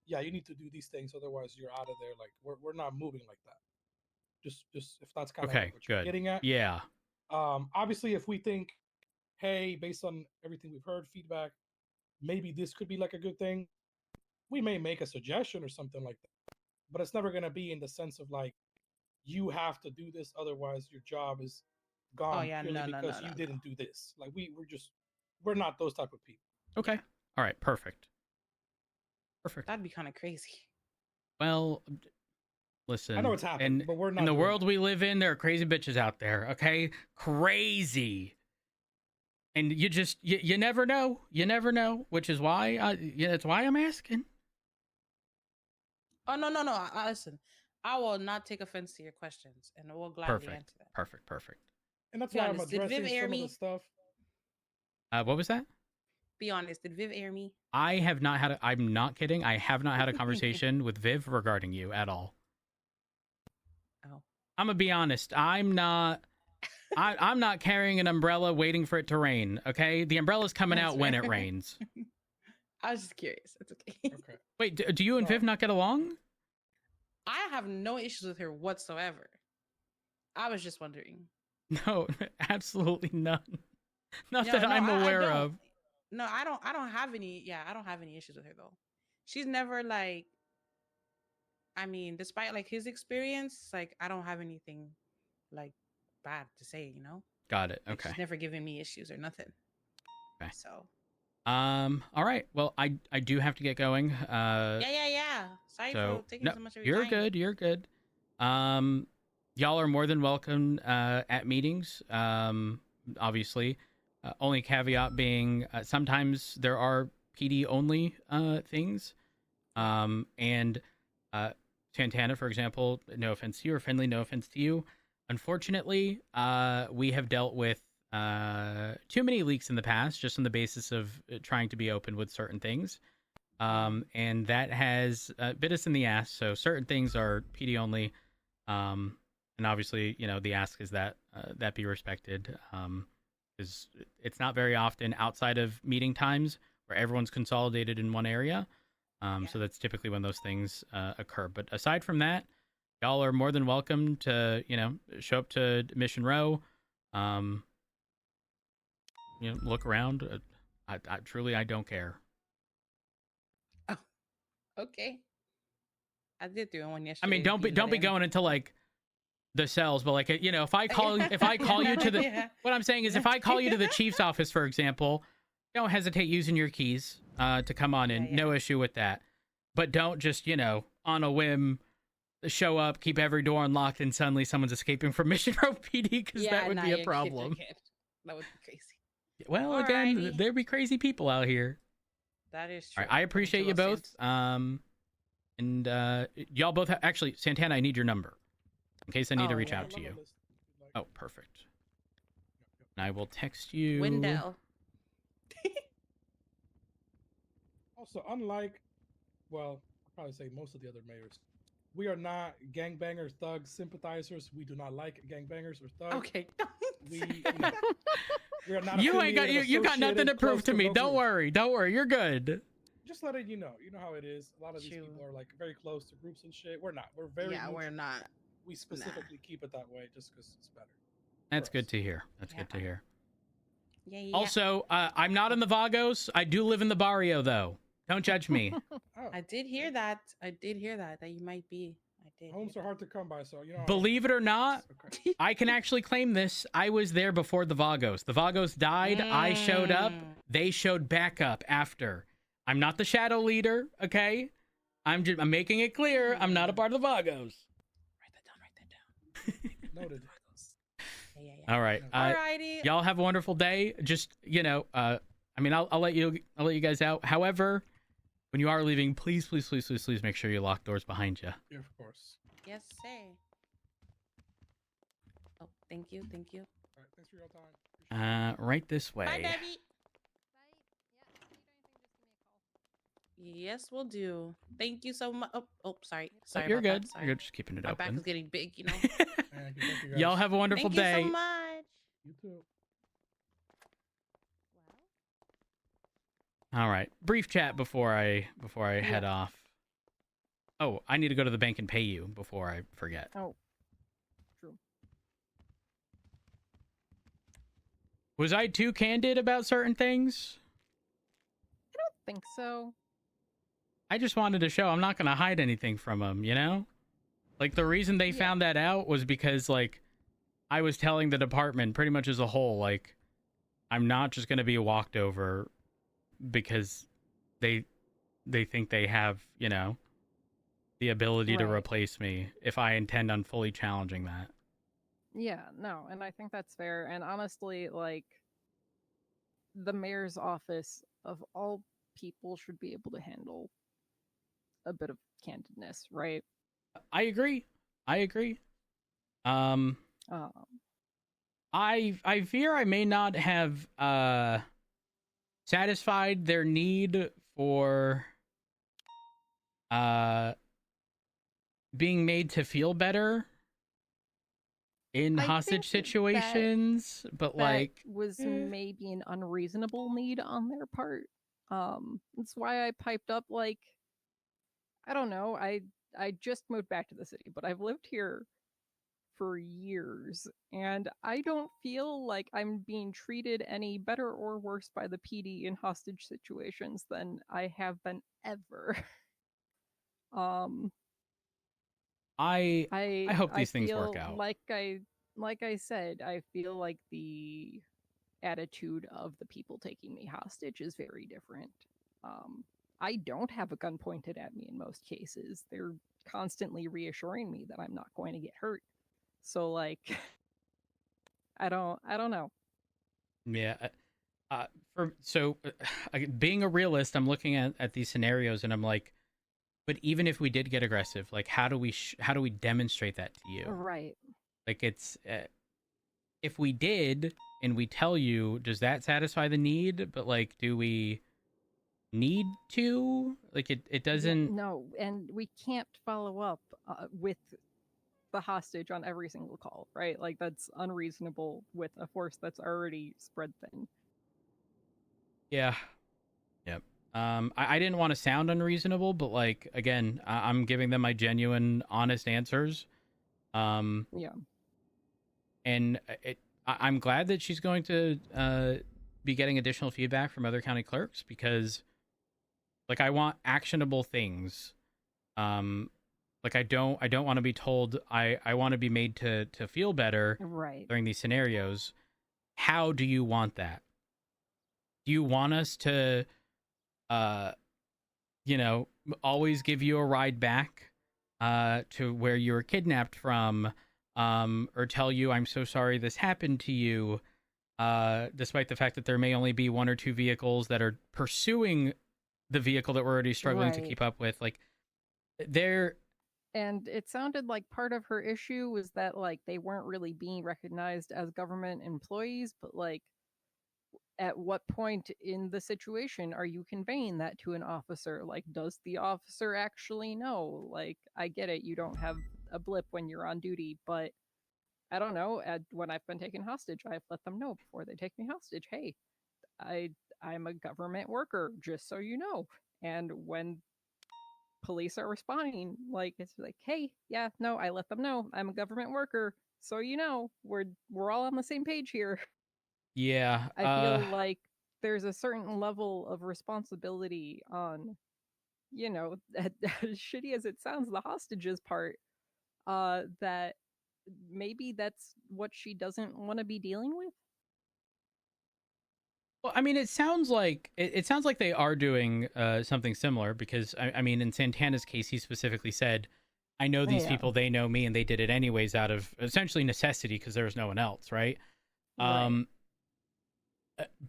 yeah, you need to do these things, otherwise you're out of there. Like we're not moving like that. Just if that's kind of what you're getting at. Yeah. Obviously, if we think, hey, based on everything we've heard, feedback, maybe this could be like a good thing, we may make a suggestion or something like that. But it's never going to be in the sense of like, you have to do this, otherwise your job is gone because you didn't do this. Like we're not those type of people. Okay. All right. Perfect. That'd be kind of crazy. Well, listen. I know it's happening, but we're not. In the world we live in, there are crazy bitches out there. Okay, crazy. And you never know. You never know, which is why that's why I'm asking. Oh no! Listen, I will not take offense to your questions, and I will gladly answer that. Perfect. And that's why I'm addressing some of the stuff. What was that? Be honest. Did Viv air me? I have not had. I'm not kidding. I have not had a conversation with Viv regarding you at all. Oh. I'm gonna be honest. I'm not carrying an umbrella waiting for it to rain. Okay, the umbrella's coming out when it rains. I was just curious. It's okay. Okay. Wait, do you and Viv not get along? I have no issues with her whatsoever. I was just wondering. No, absolutely none. Not that I'm aware of. No, I don't have any. Yeah, I don't have any issues with her though. She's never like. I mean, despite like his experience, like I don't have anything like bad to say. Got it. Like, Okay. she's never given me issues or nothing. Okay. So. All right. Well, I do have to get going. Yeah. Sorry for taking so much of your time. You're good. Y'all are more than welcome at meetings. Obviously, only caveat being sometimes there are PD only things. And Santana, for example, no offense to you, or Finley, no offense to you. Unfortunately, we have dealt with too many leaks in the past, just on the basis of trying to be open with certain things. And that has bit us in the ass. So certain things are PD only. And obviously, the ask is that that be respected. Because it's not very often outside of meeting times where everyone's consolidated in one area. So that's typically when those things occur. But aside from that, y'all are more than welcome to, show up to Mission Row. Look around. I truly, I don't care. Oh, okay. I did do one yesterday. I mean, don't be going into like the cells, but like, if I call you to the, what I'm saying is if I call you to the chief's office, for example, don't hesitate using your keys to come on in. No issue with that. But don't just, on a whim, show up, keep every door unlocked, and suddenly someone's escaping from Mission Row PD, because that would be a problem. That would be crazy. Well, again, there'd be crazy people out here. That is true. All right, I appreciate you both. And y'all both actually, Santana, I need your number in case I need to reach out to you. Oh, perfect. And I will text you. Window. Also, unlike, well, I'll probably say most of the other mayors, we are not gangbanger thug sympathizers. We do not like gangbangers or thugs. Okay. We are not. You ain't got you got nothing to prove to me. Don't worry. Don't worry. You're good. Just letting you know. You know how it is. A lot of these people are like very close to groups and shit. We're not. We're very. Yeah, we're not. We specifically keep it that way just because it's better. That's good to hear. That's good to hear. Yeah. Also, I'm not in the Vagos. I do live in the barrio, though. Don't judge me. I did hear that. That you might be. I did. Homes are hard to come by, so Believe it or not, I can actually claim this. I was there before the Vagos. The Vagos died. I showed up. They showed back up after. I'm not the shadow leader, okay? I'm making it clear. I'm not a part of the Vagos. Write that down. Noted. All right. Alrighty. Y'all have a wonderful day. Just, I'll let you guys out. However, when you are leaving, please make sure you lock doors behind you. Yeah, of course. Yes, sir. Oh, thank you. All right, thanks for your time. Right this way. Bye, Debbie. Yes, we'll do. Thank you so much. Oh, sorry. Sorry. You're about good. That. Sorry. You're good. Just keeping it My open. back is getting big, you know. Thank you, Y'all have a wonderful day. Thank you so much. You too. All right. Brief chat before I head off. Oh, I need to go to the bank and pay you before I forget. Oh, true. Was I too candid about certain things? I don't think so. I just wanted to show I'm not going to hide anything from them, Like, the reason they found that out was because, like, I was telling the department pretty much as a whole, like, I'm not just going to be walked over because they think they have, the ability to replace me if I intend on fully challenging that. Yeah, no, and I think that's fair. And honestly, like, the mayor's office of all people should be able to handle a bit of candidness, right? I agree. I fear I may not have satisfied their need for being made to feel better in hostage situations, but like was maybe an unreasonable need on their part. That's why I piped up, like, I don't know, I just moved back to the city, but I've lived here for years, and I don't feel like I'm being treated any better or worse by the PD in hostage situations than I have been ever. I hope these things work out. Like I said, I feel like the attitude of the people taking me hostage is very different. I don't have a gun pointed at me in most cases. They're constantly reassuring me that I'm not going to get hurt. So, like, I don't know. Yeah. Being a realist, I'm looking at these scenarios and I'm like, but even if we did get aggressive, like, how do we demonstrate that to you? Right. Like, it's if we did and we tell you, does that satisfy the need? But like, do we need to? Like, it doesn't. No, and we can't follow up with the hostage on every single call, right? Like, that's unreasonable with a force that's already spread thin. Yeah. Yep. I didn't want to sound unreasonable, but like, again, I'm giving them my genuine, honest answers. Yeah. And I'm glad that she's going to be getting additional feedback from other county clerks, because like, I want actionable things. Like, I don't want to be told. I want to be made to feel better right during these scenarios. How do you want that? Do you want us to, always give you a ride back to where you were kidnapped from, or tell you, I'm so sorry this happened to you, despite the fact that there may only be one or two vehicles that are pursuing the vehicle that we're already struggling to Right. keep up with? Like, they're... And it sounded like part of her issue was that, like, they weren't really being recognized as government employees, but, like, at what point in the situation are you conveying that to an officer? Like, does the officer actually know? Like, I get it, you don't have a blip when you're on duty, but I don't know. When I've been taken hostage, I've let them know before they take me hostage, hey, I'm a government worker, just so you know. And when police are responding, like, it's like, hey, yeah, no, I let them know I'm a government worker, so you know, we're all on the same page here. Yeah. I feel like there's a certain level of responsibility on, as shitty as it sounds, the hostages part, that maybe that's what she doesn't want to be dealing with. Well, I mean, it sounds like they are doing something similar, because I mean, in Santana's case, he specifically said, "I know these people; they know me, and they did it anyways out of essentially necessity because there was no one else." Right.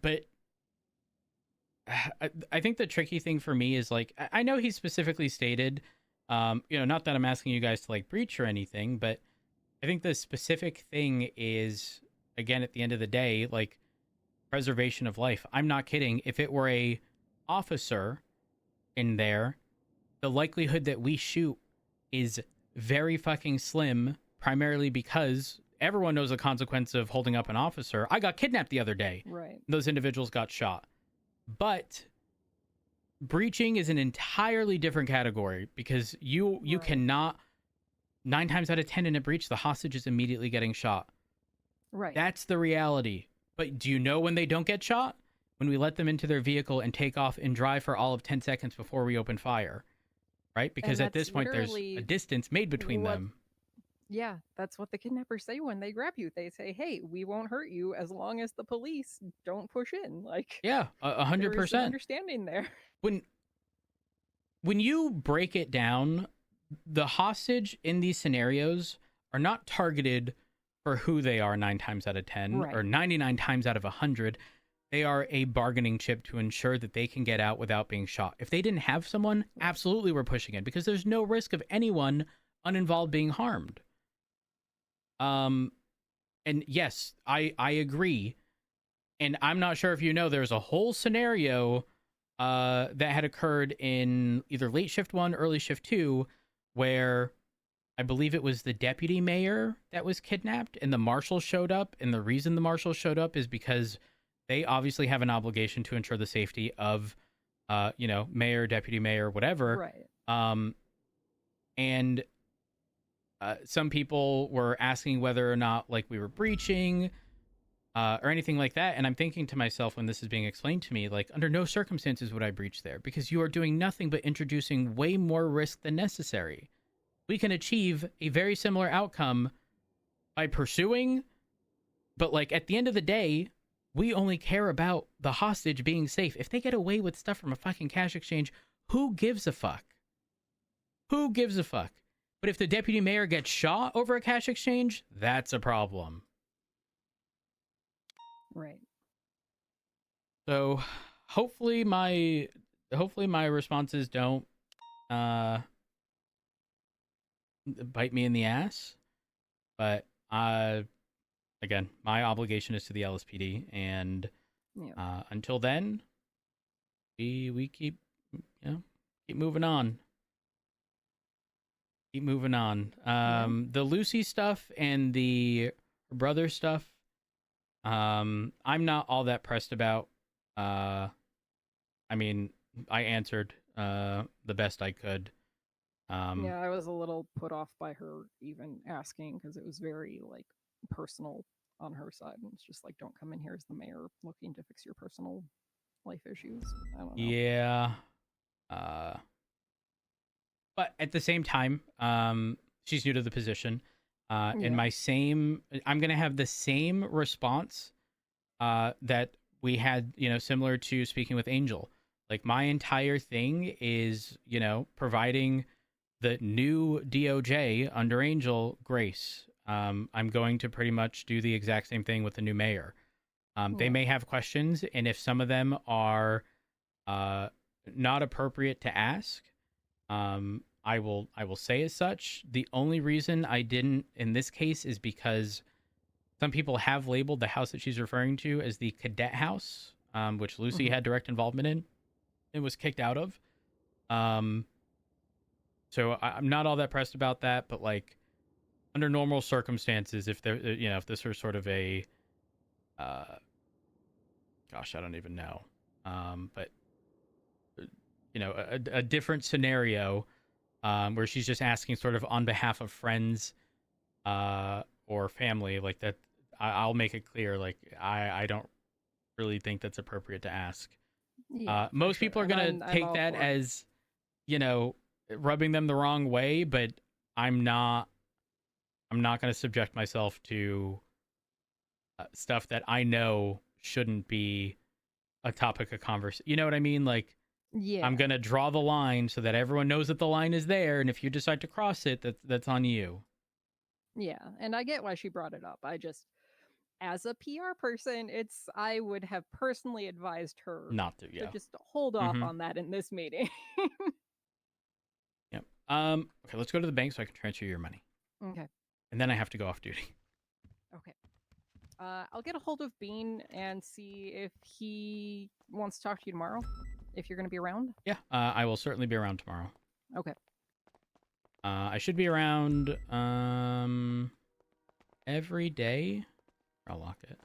But I think the tricky thing for me is, like, I know he specifically stated, not that I'm asking you guys to, like, breach or anything, but I think the specific thing is, again, at the end of the day, like, preservation of life. I'm not kidding. If it were a officer in there, the likelihood that we shoot is very fucking slim, primarily because everyone knows the consequence of holding up an officer. I got kidnapped the other day. Right. Those individuals got shot. But breaching is an entirely different category, because you cannot, 9 times out of 10 in a breach, the hostage is immediately getting shot. Right. That's the reality. But do you know when they don't get shot? When we let them into their vehicle and take off and drive for all of 10 seconds before we open fire. Right? Because at this point, there's a distance made between them. Yeah, that's what the kidnappers say when they grab you. They say, hey, we won't hurt you as long as the police don't push in. Like, yeah, 100%. There's an understanding there. When you break it down, the hostage in these scenarios are not targeted for who they are 9 times out of 10 or 99 times out of 100. They are a bargaining chip to ensure that they can get out without being shot. If they didn't have someone, absolutely we're pushing in, because there's no risk of anyone uninvolved being harmed. And yes, I agree. And I'm not sure if you know, there's a whole scenario that had occurred in either late shift 1, early shift 2, where I believe it was the deputy mayor that was kidnapped and the marshal showed up. And the reason the marshal showed up is because they obviously have an obligation to ensure the safety of, mayor, deputy mayor, whatever. Right. And some people were asking whether or not, like, we were breaching or anything like that. And I'm thinking to myself, when this is being explained to me, like, under no circumstances would I breach there, because you are doing nothing but introducing way more risk than necessary. We can achieve a very similar outcome by pursuing, but, like, at the end of the day, we only care about the hostage being safe. If they get away with stuff from a fucking cash exchange, who gives a fuck? Who gives a fuck? But if the deputy mayor gets shot over a cash exchange, that's a problem. Right. So hopefully my responses don't bite me in the ass. But again, my obligation is to the LSPD, and until then, we keep moving on. Keep moving on. The Lucy stuff and the brother stuff, I'm not all that pressed about. I mean, I answered the best I could. Yeah, I was a little put off by her even asking, because it was very, like, personal on her side. And it's just like, don't come in here as the mayor looking to fix your personal life issues. I don't know. Yeah. But at the same time, she's new to the position. And I'm going to have the same response that we had, similar to speaking with Angel, like my entire thing is, providing the new DOJ under Angel grace. I'm going to pretty much do the exact same thing with the new mayor. They may have questions, and if some of them are not appropriate to ask, I will say as such. The only reason I didn't in this case is because some people have labeled the house that she's referring to as the cadet house, which Lucy had direct involvement in and was kicked out of. So I'm not all that pressed about that, but like under normal circumstances, if there, if this were sort of a, gosh, I don't even know, but a different scenario, where she's just asking sort of on behalf of friends, or family, like that, I'll make it clear, like I don't really think that's appropriate to ask. Yeah, most people are gonna take that as, rubbing them the wrong way, but I'm not gonna subject myself to stuff that I know shouldn't be a topic of conversation. You know what I mean? Like, yeah, I'm gonna draw the line so that everyone knows that the line is there, and if you decide to cross it, that's on you. Yeah, and I get why she brought it up. I just, as a PR person, I would have personally advised her not to, yeah, to just hold off on that in this meeting. Yep. Okay, let's go to the bank so I can transfer your money. Okay. And then I have to go off duty. Okay. I'll get a hold of Bean and see if he wants to talk to you tomorrow, if you're going to be around. Yeah, I will certainly be around tomorrow. Okay. I should be around every day. I'll lock it.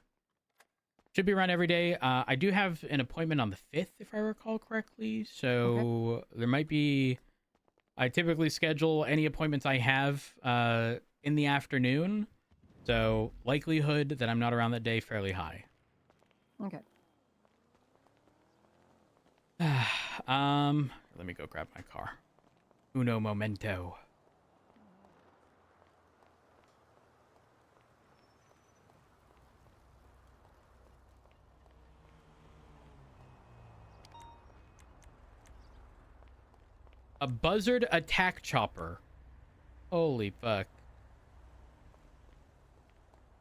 Should be around every day. I do have an appointment on the 5th, if I recall correctly. So there might be... I typically schedule any appointments I have in the afternoon. So likelihood that I'm not around that day, fairly high. Okay. Let me go grab my car. Uno momento. A buzzard attack chopper. Holy fuck.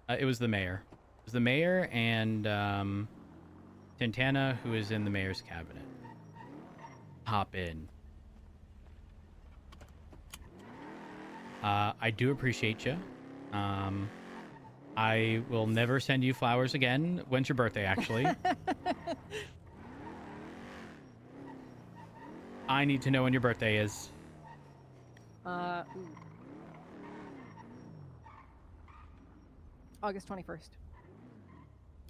It was the mayor. It was the mayor and Santana, who is in the mayor's cabinet. Hop in. I do appreciate you. I will never send you flowers again. When's your birthday, actually? I need to know when your birthday is. August 21st.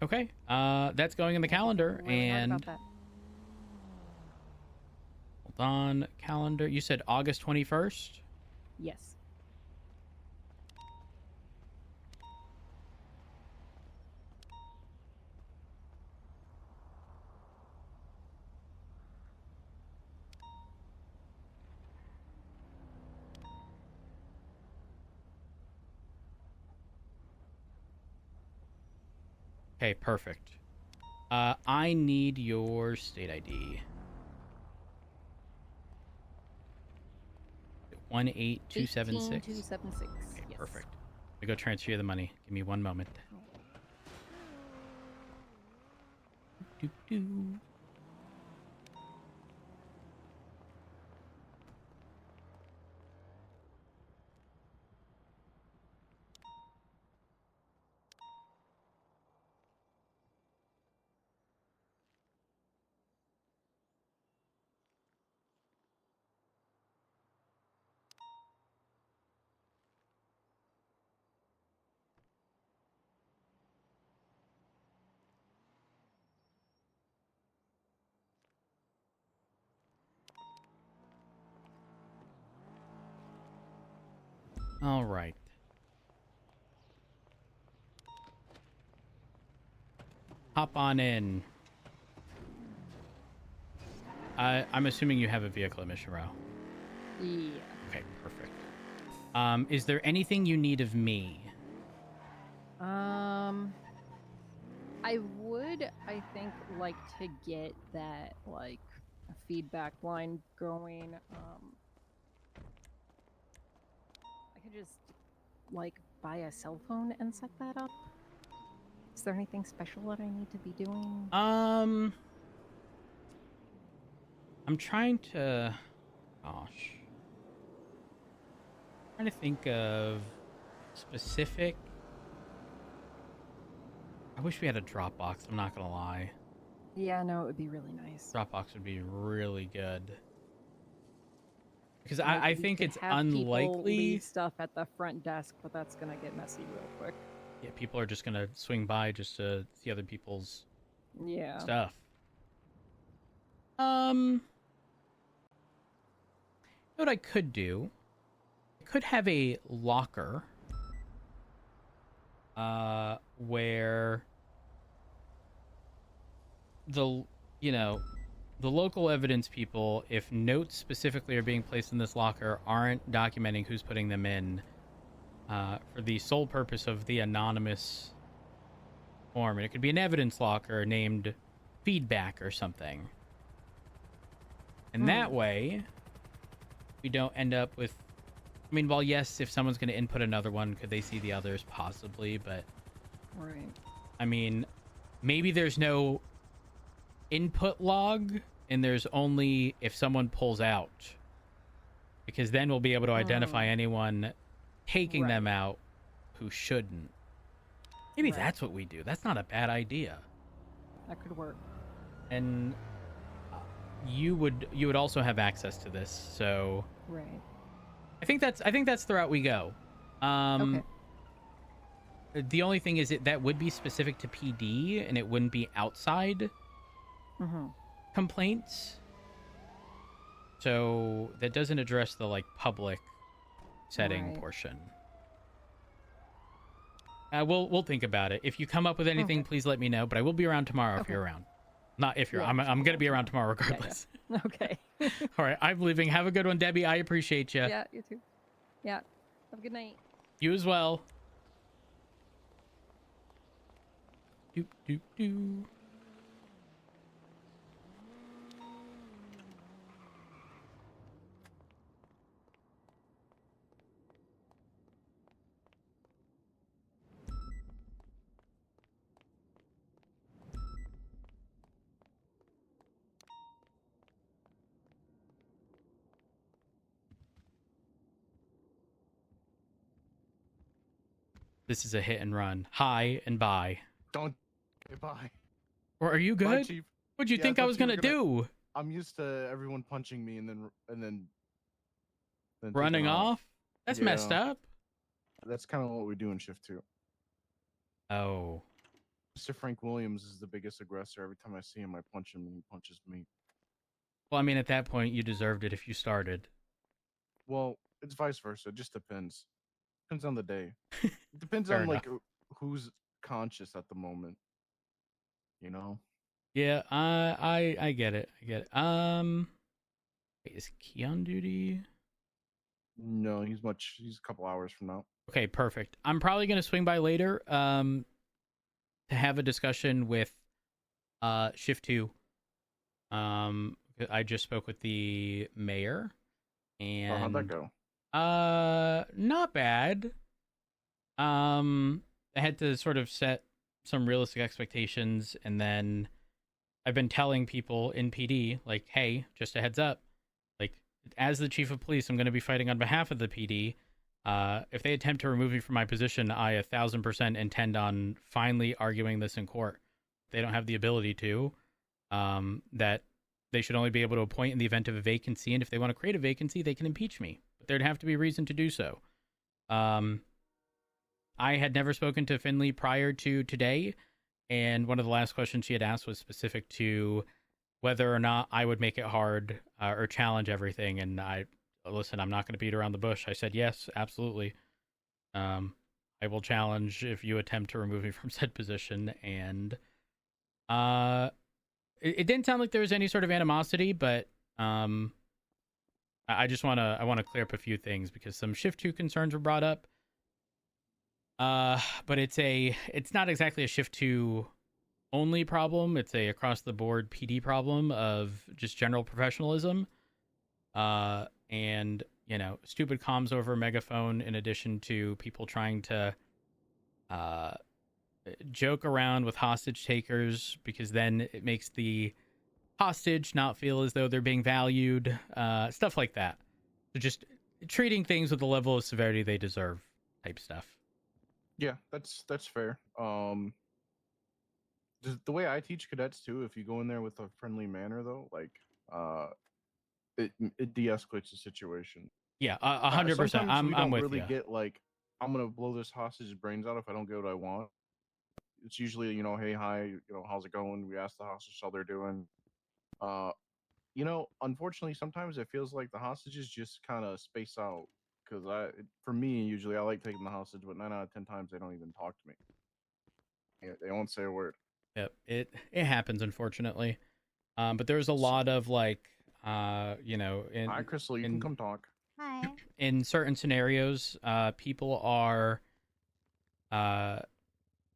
Okay. That's going in the calendar. And About that. hold on, calendar. You said August 21st? Yes. Okay, perfect. I need your state ID. 18276. 18276. Okay, Yes. perfect. I go transfer you the money. Give me one moment. Doo-doo. All right. Hop on in. I'm assuming you have a vehicle at Mission Row. Yeah. Okay, perfect. Is there anything you need of me? I I would, I think, like to get that like feedback line going. I could just like buy a cell phone and set that up. Is there anything special that I need to be doing? I'm trying to, trying to think of specific. I wish we had a Dropbox. I'm not gonna lie. Yeah, no, it would be really nice. Dropbox would be really good. Because Like, I we think could it's have people unlikely. leave stuff at the front desk, but that's gonna get messy real quick. Yeah, people are just gonna swing by just to see other people's stuff. You know what I could do? I could have a locker where the local evidence people, if notes specifically are being placed in this locker, aren't documenting who's putting them in, for the sole purpose of the anonymous form. And it could be an evidence locker named feedback or something. And that way, we don't end up with... I mean, well, yes, if someone's going to input another one, could they see the others? Possibly, but... Right. I mean, maybe there's no input log, and there's only if someone pulls out. Because then we'll be able to identify anyone taking them out who shouldn't. Maybe that's what we do. That's not a bad idea. That could work. And you would also have access to this, so Right. I think that's the route we go. Okay. The only thing is that would be specific to PD, and it wouldn't be outside complaints. So that doesn't address the like public setting portion. We'll think about it. If you come up with anything, please let me know. But I will be around tomorrow if you're around. Not if you're. I'm gonna be around tomorrow regardless. Yeah. Okay. All right. I'm leaving. Have a good one, Debbie. I appreciate you. Yeah, you too. Yeah. Have a good night. You as well. Doop doop doo. This is a hit and run. Hi and bye. Don't say bye. Or are you Bye, good? Chief. What'd you Yeah, I think I thought was you were gonna do? I'm used to everyone punching me and then Running taking off? That's messed Yeah. up. That's kind of what we do in shift 2. Oh. Mr. Frank Williams is the biggest aggressor. Every time I see him, I punch him and he punches me. Well, I mean, at that point, you deserved it if you started. Well, it's vice versa. It just depends. Depends on the day. It depends Fair on like enough. who's conscious at the moment. You know? Yeah, I get it. I get it. Wait, is Key on duty? No, he's a couple hours from now. Okay, perfect. I'm probably gonna swing by later, to have a discussion with Shift 2. I just spoke with the mayor, and how'd that go? not bad. I had to sort of set some realistic expectations, and then I've been telling people in PD, like, hey, just a heads up, like, as the chief of police, I'm going to be fighting on behalf of the PD. If they attempt to remove me from my position, I 1,000% intend on finally arguing this in court. They don't have the ability to, that they should only be able to appoint in the event of a vacancy, and if they want to create a vacancy, they can impeach me. But there'd have to be a reason to do so. I had never spoken to Finley prior to today, and one of the last questions she had asked was specific to whether or not I would make it hard or challenge everything. And listen, I'm not going to beat around the bush. I said, yes, absolutely. I will challenge if you attempt to remove me from said position. And it didn't sound like there was any sort of animosity, but I want to clear up a few things because some Shift 2 concerns were brought up. But it's not exactly a Shift 2 only problem. It's a across the board PD problem of just general professionalism. And, you know, stupid comms over megaphone, in addition to people trying to joke around with hostage takers, because then it makes the hostage not feel as though they're being valued, stuff like that. So just treating things with the level of severity they deserve type stuff. Yeah, that's fair. The way I teach cadets too, if you go in there with a friendly manner though, like it de-escalates the situation. Yeah, 100%. I'm with really you. get like, I'm gonna blow this hostage's brains out if I don't get what I want. It's usually, you know, hey, hi, you know, how's it going? We ask the hostage how they're doing. You know, unfortunately, sometimes it feels like the hostages just kind of space out. Because for me, usually I like taking the hostage, but 9 out of 10 times they don't even talk to me. Yeah, they won't say a word. Yep, it happens, unfortunately. But there's a lot of like, you know, Hi, Crystal, you can come talk. Hi. In certain scenarios, people are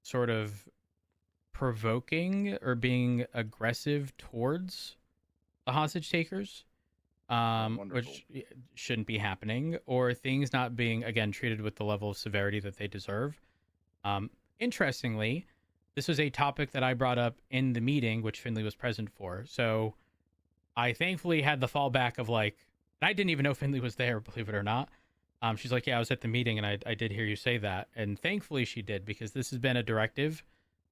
sort of provoking or being aggressive towards the hostage takers, which shouldn't be happening, or things not being, again, treated with the level of severity that they deserve. Interestingly, this was a topic that I brought up in the meeting, which Finley was present for. So I thankfully had the fallback of like, I didn't even know Finley was there, believe it or not. She's like, yeah, I was at the meeting and I did hear you say that. And thankfully she did, because this has been a directive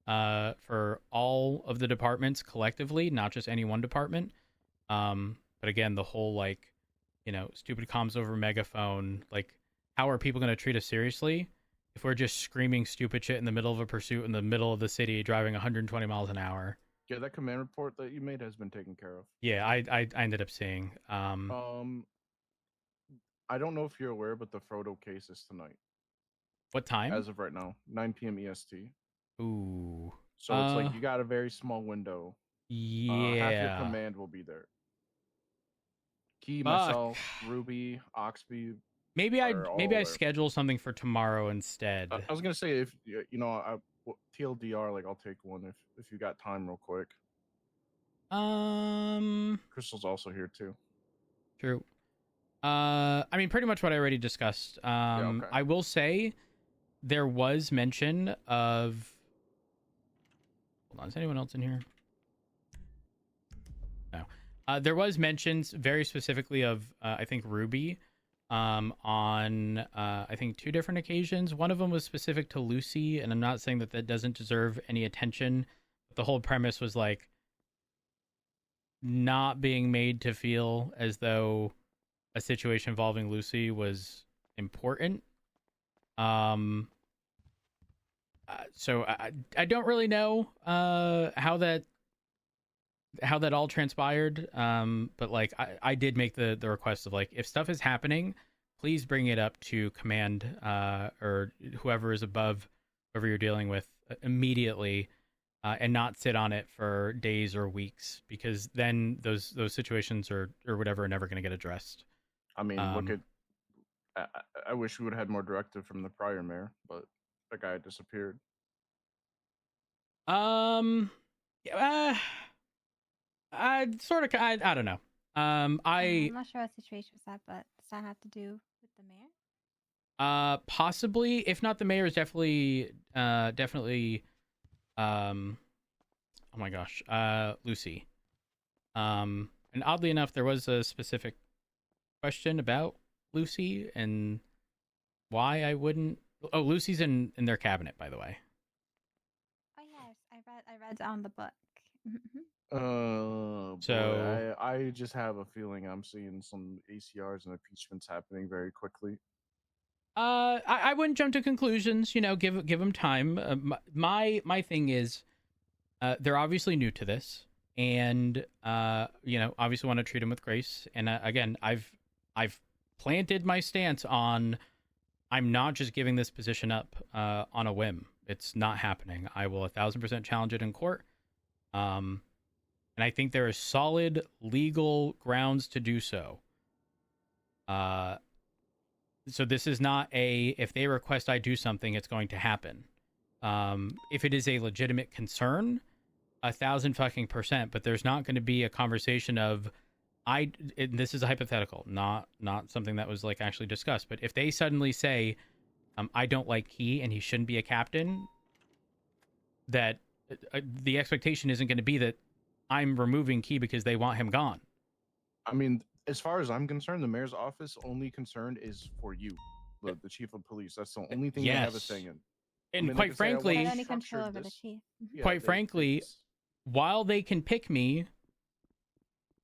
for all of the departments collectively, not just any one department. But again, the whole like, you know, stupid comms over megaphone, like how are people going to treat us seriously if we're just screaming stupid shit in the middle of a pursuit in the middle of the city driving 120 miles an hour? Yeah, that command report that you made has been taken care of. Yeah, I ended up seeing. I don't know if you're aware, but the Frodo case is tonight. What time? As of right now, 9 p.m. EST. Ooh. So it's like you got a very small window. Yeah. Half your command will be there. Key, myself, Ruby, Oxby. Maybe I schedule something for tomorrow instead. I was gonna say, if you know, TLDR, like I'll take one if you got time real quick. Crystal's also here too. True. I mean, pretty much what I already discussed. Okay. I will say there was mention of. Hold on, is anyone else in here? No. There was mentions very specifically of I think Ruby. On I think 2 different occasions. One of them was specific to Lucy, and I'm not saying that doesn't deserve any attention. The whole premise was like not being made to feel as though a situation involving Lucy was important. So I don't really know how that all transpired. But like I did make the request of like, if stuff is happening, please bring it up to command or whoever is above whoever you're dealing with immediately, and not sit on it for days or weeks, because then those situations or whatever are never going to get addressed. I mean, look at. I wish we would have had more directive from the prior mayor, but that guy disappeared. I sort of. I don't know. I'm not sure what situation was that, but does that have to do with the mayor? Possibly. If not the mayor, is definitely. Oh my gosh. Lucy. And oddly enough, there was a specific question about Lucy and why I wouldn't. Oh, Lucy's in their cabinet, by the way. Oh yes, I read on the book. So I just have a feeling I'm seeing some ACRs and impeachments happening very quickly. I wouldn't jump to conclusions. You know, give them time. My thing is, they're obviously new to this, and you know, obviously want to treat them with grace. And again, I've planted my stance on, I'm not just giving this position up on a whim. It's not happening. I will 1000% challenge it in court. And I think there is solid legal grounds to do so. So this is not if they request I do something, it's going to happen. If it is a legitimate concern, 1,000%, but there's not going to be a conversation of this is a hypothetical, not something that was like actually discussed. But if they suddenly say, I don't like Key and he shouldn't be a captain, that the expectation isn't going to be that I'm removing Key because they want him gone. I mean, as far as I'm concerned, the mayor's office only concern is for you, the chief of police. That's the only thing they have a say in. And quite frankly, any control over the chief. Quite frankly, while they can pick me,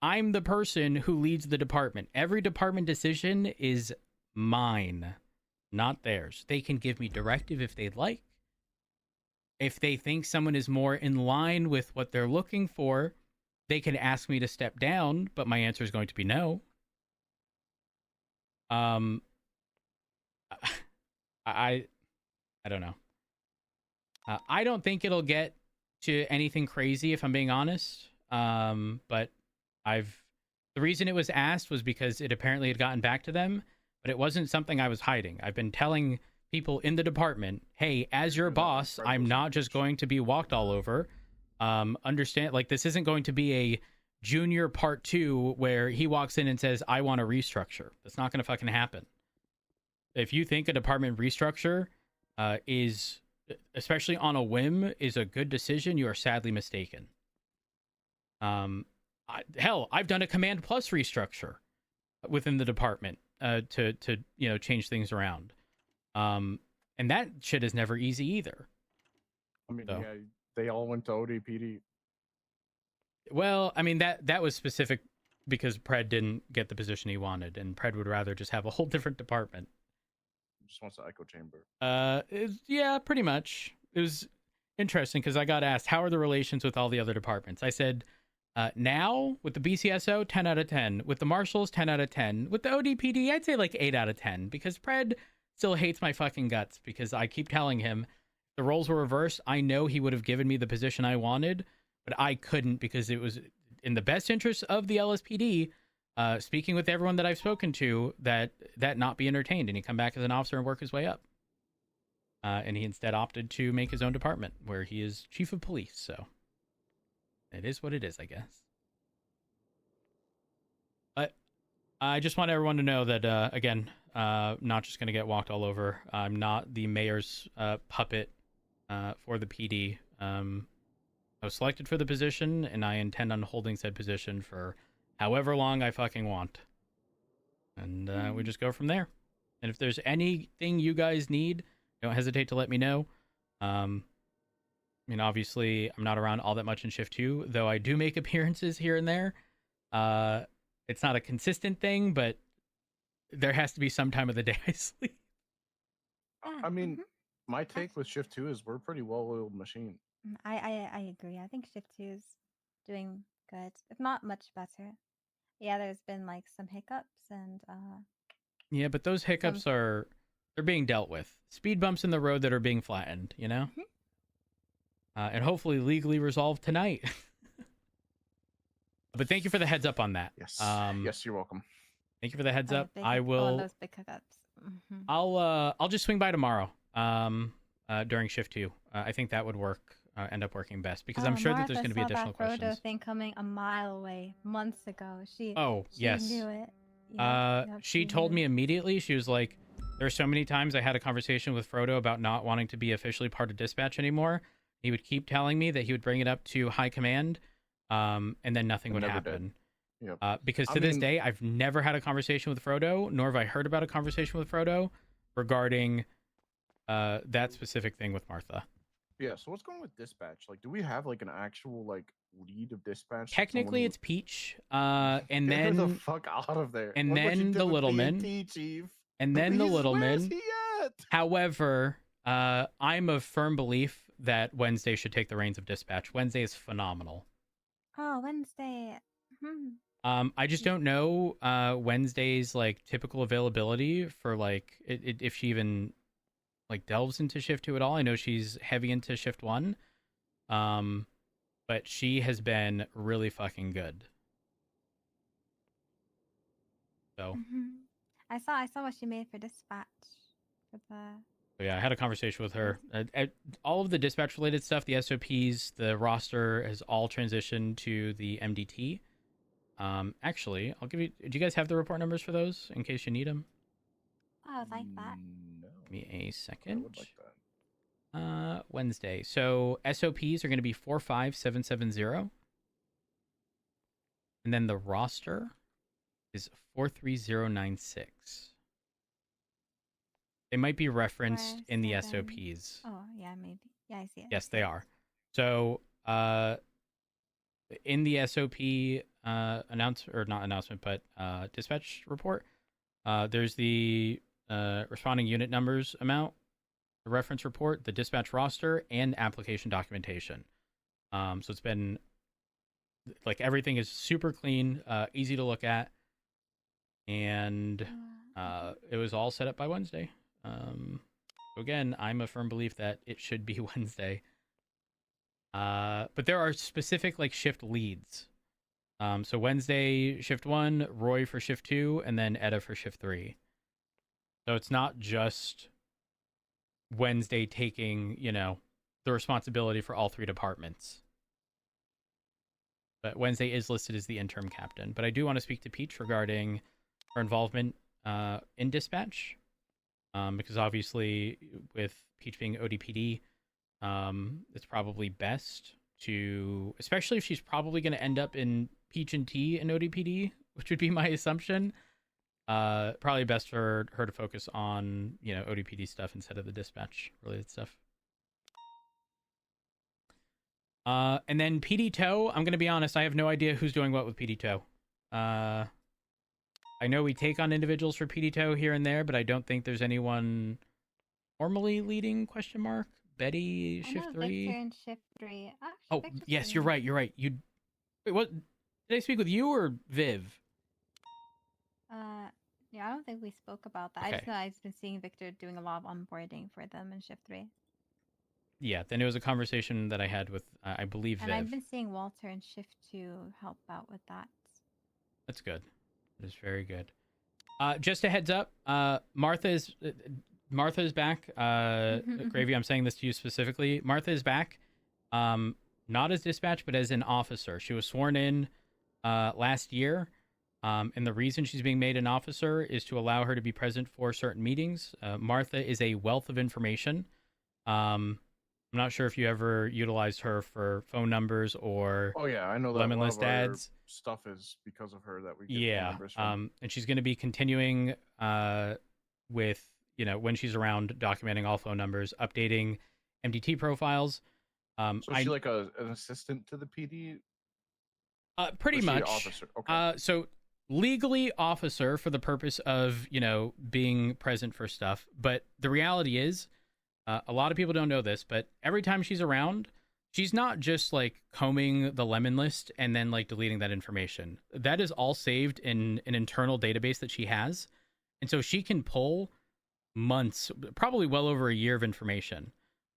I'm the person who leads the department. Every department decision is mine, not theirs. They can give me directive if they'd like. If they think someone is more in line with what they're looking for, they can ask me to step down, but my answer is going to be no. I don't know. I don't think it'll get to anything crazy, if I'm being honest. But the reason it was asked was because it apparently had gotten back to them, but it wasn't something I was hiding. I've been telling people in the department, hey, as your boss, I'm not just going to be walked all over. Understand, like, this isn't going to be a junior part 2 where he walks in and says, I want to restructure. That's not going to fucking happen. If you think a department restructure is, especially on a whim, is a good decision, you are sadly mistaken. Hell, I've done a Command Plus restructure within the department to change things around. And that shit is never easy either. I mean, yeah, they all went to ODPD. Well, I mean, that was specific because Pred didn't get the position he wanted, and Pred would rather just have a whole different department. Just wants the echo chamber. Yeah, pretty much. It was interesting because I got asked, how are the relations with all the other departments? I said, now with the BCSO, 10 out of 10. With the Marshals, 10 out of 10. With the ODPD, I'd say like 8 out of 10 because Pred still hates my fucking guts because I keep telling him the roles were reversed. I know he would have given me the position I wanted, but I couldn't because it was in the best interest of the LSPD, speaking with everyone that I've spoken to, that not be entertained and he come back as an officer and work his way up. And he instead opted to make his own department where he is chief of police. So it is what it is, I guess. But I just want everyone to know that, again, not just going to get walked all over. I'm not the mayor's puppet for the PD. I was selected for the position, and I intend on holding said position for however long I fucking want. And we just go from there. And if there's anything you guys need, don't hesitate to let me know. I mean, obviously, I'm not around all that much in Shift 2, though I do make appearances here and there. It's not a consistent thing, but there has to be some time of the day I sleep. I mean, my take with Shift 2 is we're a pretty well-oiled machine. I agree. I think Shift 2 is doing good, if not much better. Yeah, there's been like some hiccups and yeah, but those hiccups they're being dealt with. Speed bumps in the road that are being flattened, you know? And hopefully legally resolved tonight. But thank you for the heads up on that. Yes. Yes, you're welcome. Thank you for the heads up. I will. Those big hiccups. I'll just swing by tomorrow. During Shift 2. I think that would end up working best because I'm sure that there's going to be additional questions. Frodo thing coming a mile away months ago. She yes. knew it. She told me immediately. She was like, "There's so many times I had a conversation with Frodo about not wanting to be officially part of dispatch anymore. He would keep telling me that he would bring it up to high command, and then nothing would happen." Yep. Because to this day, I've never had a conversation with Frodo, nor have I heard about a conversation with Frodo regarding that specific thing with Martha. Yeah, so what's going with dispatch? Like, do we have like an actual like lead of dispatch? Technically, it's Peach, and then get the fuck out of there. And Look then the Littleman, and then the Littleman. However, I'm of firm belief that Wednesday should take the reins of dispatch. Wednesday is phenomenal. Oh, Wednesday. I just don't know Wednesday's like typical availability for like if she even like delves into Shift 2 at all. I know she's heavy into Shift 1, but she has been really fucking good. So I saw what she made for dispatch for the So yeah, I had a conversation with her. All of the dispatch related stuff, the SOPs, the roster has all transitioned to the MDT. Actually, I'll give you. Do you guys have the report numbers for those in case you need them? I would like that. No. Give me a second. I would like that. Wednesday. So SOPs are going to be 45770. And then the roster is 43096. They might be referenced in the SOPs. Oh, yeah, maybe. Yeah, I see it. Yes, they are. So, in the SOP dispatch report, there's the responding unit numbers amount, the reference report, the dispatch roster, and application documentation. So it's been like everything is super clean, easy to look at, and it was all set up by Wednesday. Again, I'm a firm belief that it should be Wednesday. But there are specific like shift leads. So Wednesday shift 1, Roy for shift 2, and then Etta for shift 3. So it's not just Wednesday taking, the responsibility for all 3 departments. But Wednesday is listed as the interim captain. But I do want to speak to Peach regarding her involvement in dispatch. Because obviously with Peach being ODPD, it's probably best to, especially if she's probably going to end up in Peach and T in ODPD, which would be my assumption, probably best for her to focus on, ODPD stuff instead of the dispatch related stuff. And then PD Tow, I'm going to be honest, I have no idea who's doing what with PD Tow. I know we take on individuals for PD Tow here and there, but I don't think there's anyone formally leading ? Betty, shift 3? Victor in shift 3. Oh, Victor's yes, doing you're it. right. Wait, what? Did I speak with you or Viv? Yeah, I don't think we spoke about that. I Okay. just know I've been seeing Victor doing a lot of onboarding for them in shift 3. Yeah, then it was a conversation that I had with, I believe, And Viv. I've been seeing Walter in shift 2 help out with that. That's good. That is very good. Just a heads up, Martha is back. Gravy, I'm saying this to you specifically. Martha is back, not as dispatch, but as an officer. She was sworn in last year, and the reason she's being made an officer is to allow her to be present for certain meetings. Martha is a wealth of information. I'm not sure if you ever utilized her for phone numbers or Oh yeah, I know that lemon one list of our ads. stuff is because of her that we get phone Yeah, numbers from. and she's going to be continuing with, when she's around, documenting all phone numbers, updating MDT profiles. So is she like an assistant to the PD? Pretty Or is she an much. officer? Okay. So legally officer for the purpose of, being present for stuff. But the reality is, a lot of people don't know this, but every time she's around, she's not just like combing the lemon list and then like deleting that information. That is all saved in an internal database that she has. And so she can pull months, probably well over a year of information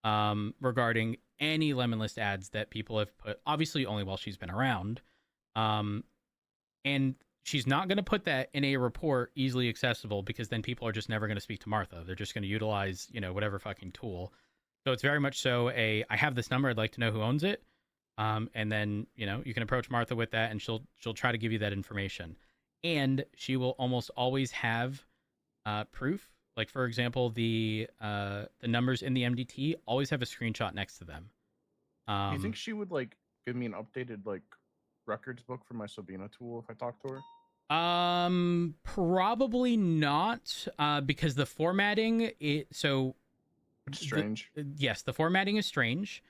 regarding any lemon list ads that people have put, obviously only while she's been around. And she's not going to put that in a report easily accessible, because then people are just never going to speak to Martha. They're just going to utilize, whatever fucking tool. So it's very much so I have this number, I'd like to know who owns it. And then, you can approach Martha with that, and she'll try to give you that information. And she will almost always have proof. Like, for example, the numbers in the MDT always have a screenshot next to them. Do you think she would like give me an updated like records book for my Sabina tool if I talk to her? Probably not, because the formatting It's strange. Yes, the formatting is strange.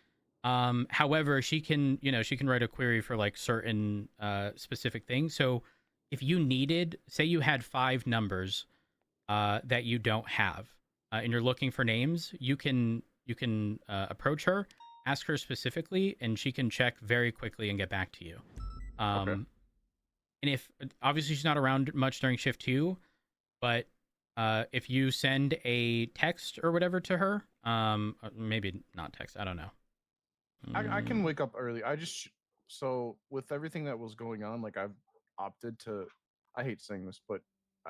However, she can write a query for like certain specific things. So if you needed, say you had 5 numbers that you don't have, and you're looking for names, you can approach her, ask her specifically, and she can check very quickly and get back to you. Okay. And if obviously she's not around much during shift 2, but if you send a text or whatever to her, maybe not text, I don't know. I can wake up early. So with everything that was going on, like I've opted to, I hate saying this, but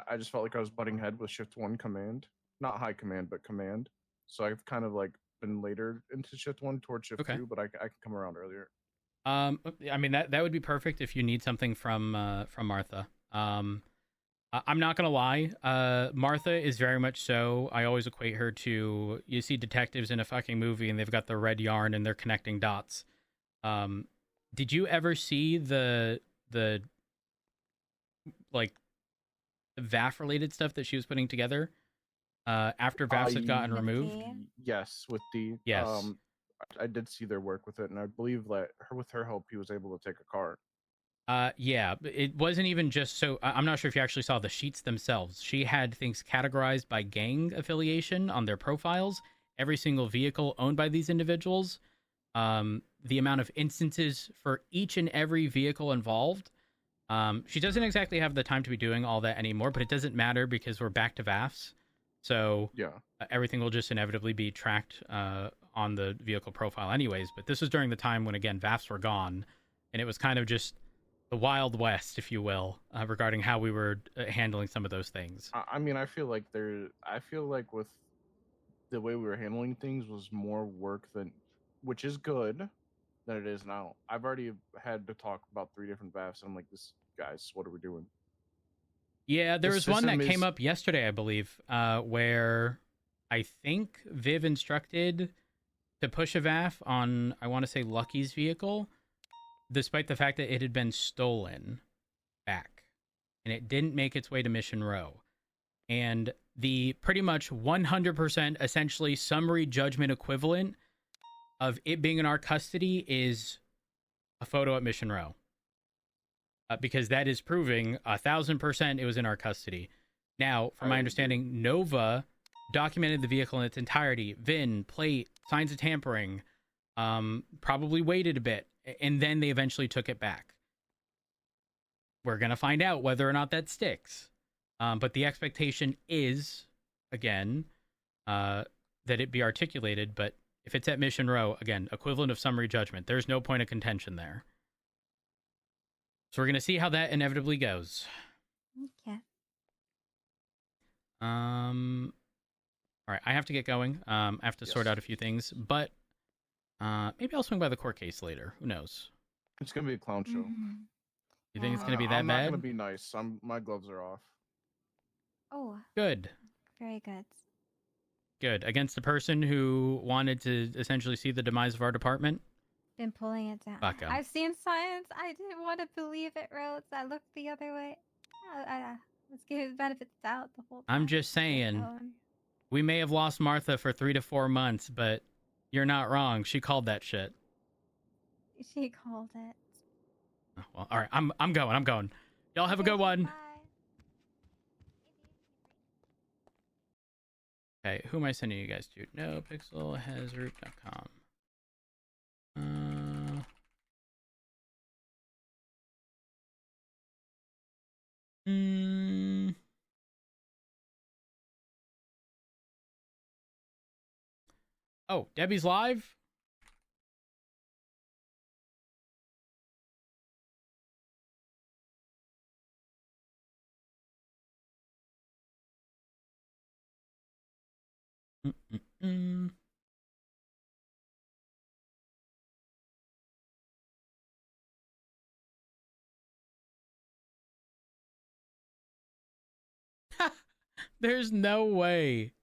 I just felt like I was butting head with shift 1 command, not high command, but command. so I've kind of like been later into shift 1 towards shift 2, but I can come around earlier. I mean that would be perfect if you need something from Martha. I'm not gonna lie, Martha is very much so. I always equate her to, you see detectives in a fucking movie and they've got the red yarn and they're connecting dots. Did you ever see the like the VAF related stuff that she was putting together after VAFs had gotten removed? Yes, with D. Yes. I did see their work with it, and I believe that with her help, he was able to take a car. Yeah, it wasn't even just so. I'm not sure if you actually saw the sheets themselves. She had things categorized by gang affiliation on their profiles. Every single vehicle owned by these individuals, the amount of instances for each and every vehicle involved. She doesn't exactly have the time to be doing all that anymore, but it doesn't matter because we're back to VAFs. So yeah, everything will just inevitably be tracked on the vehicle profile anyways. But this was during the time when, again, VAFs were gone, and it was kind of just the Wild West, if you will, regarding how we were handling some of those things. I mean, I feel like with the way we were handling things was more work than, which is good, than it is now. I've already had to talk about 3 different VAFs, and I'm like, guys, what are we doing? Yeah, there was one that came up yesterday, I believe, where I think Viv instructed to push a VAF on, I want to say, Lucky's vehicle, despite the fact that it had been stolen back, and it didn't make its way to Mission Row. And the pretty much 100% essentially summary judgment equivalent of it being in our custody is a photo at Mission Row. Because that is proving 1,000% it was in our custody. Now, from my understanding, Nova documented the vehicle in its entirety, VIN, plate, signs of tampering, probably waited a bit, and then they eventually took it back. We're going to find out whether or not that sticks. But the expectation is, again, that it be articulated, but if it's at Mission Row, again, equivalent of summary judgment, there's no point of contention there. So we're going to see how that inevitably goes. Okay. All right, I have to get going. I have to sort out a few things, but maybe I'll swing by the court case later. Who knows? It's going to be a clown show. You think it's going to be that I'm bad? not going to be nice. My gloves are off. Oh. Good. Very good. Good. Against the person who wanted to essentially see the demise of our department? Been pulling it down. Fuck 'em. I've seen signs. I didn't want to believe it, Rhodes. I looked the other way. Let's give it the benefit of the doubt the whole time. I'm just saying, we may have lost Martha for 3 to 4 months, but you're not wrong. She called that shit. She called it. Oh, well, all right. I'm going. Y'all have a good one. Bye. Okay, who am I sending you guys to? NoPixel has root.com. Oh, Debbie's live? There's no way.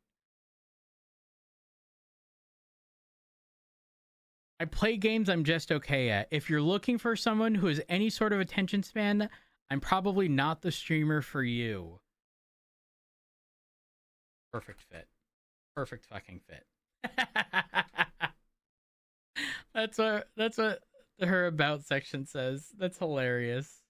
I play games I'm just okay at. If you're looking for someone who has any sort of attention span, I'm probably not the streamer for you. Perfect fit. Perfect fucking fit. That's what her about section says. That's hilarious.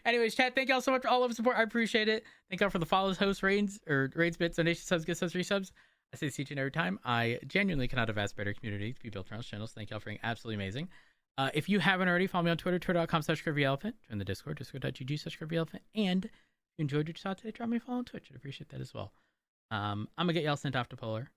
Anyways, chat, thank y'all so much for all of the support. I appreciate it. Thank y'all for the follows, hosts, raids, bits, donations, subs, gift subs, resubs. I say this each and every time. I genuinely cannot have asked better community to be built around channels. Thank y'all for being absolutely amazing. If you haven't already, follow me on Twitter, twitter.com/Curvyelephant. Join the Discord, discord.gg/Curvyelephant. And if you enjoyed your saw today, drop me a follow on Twitch. I'd appreciate that as well. I'm going to get y'all sent off to Polar.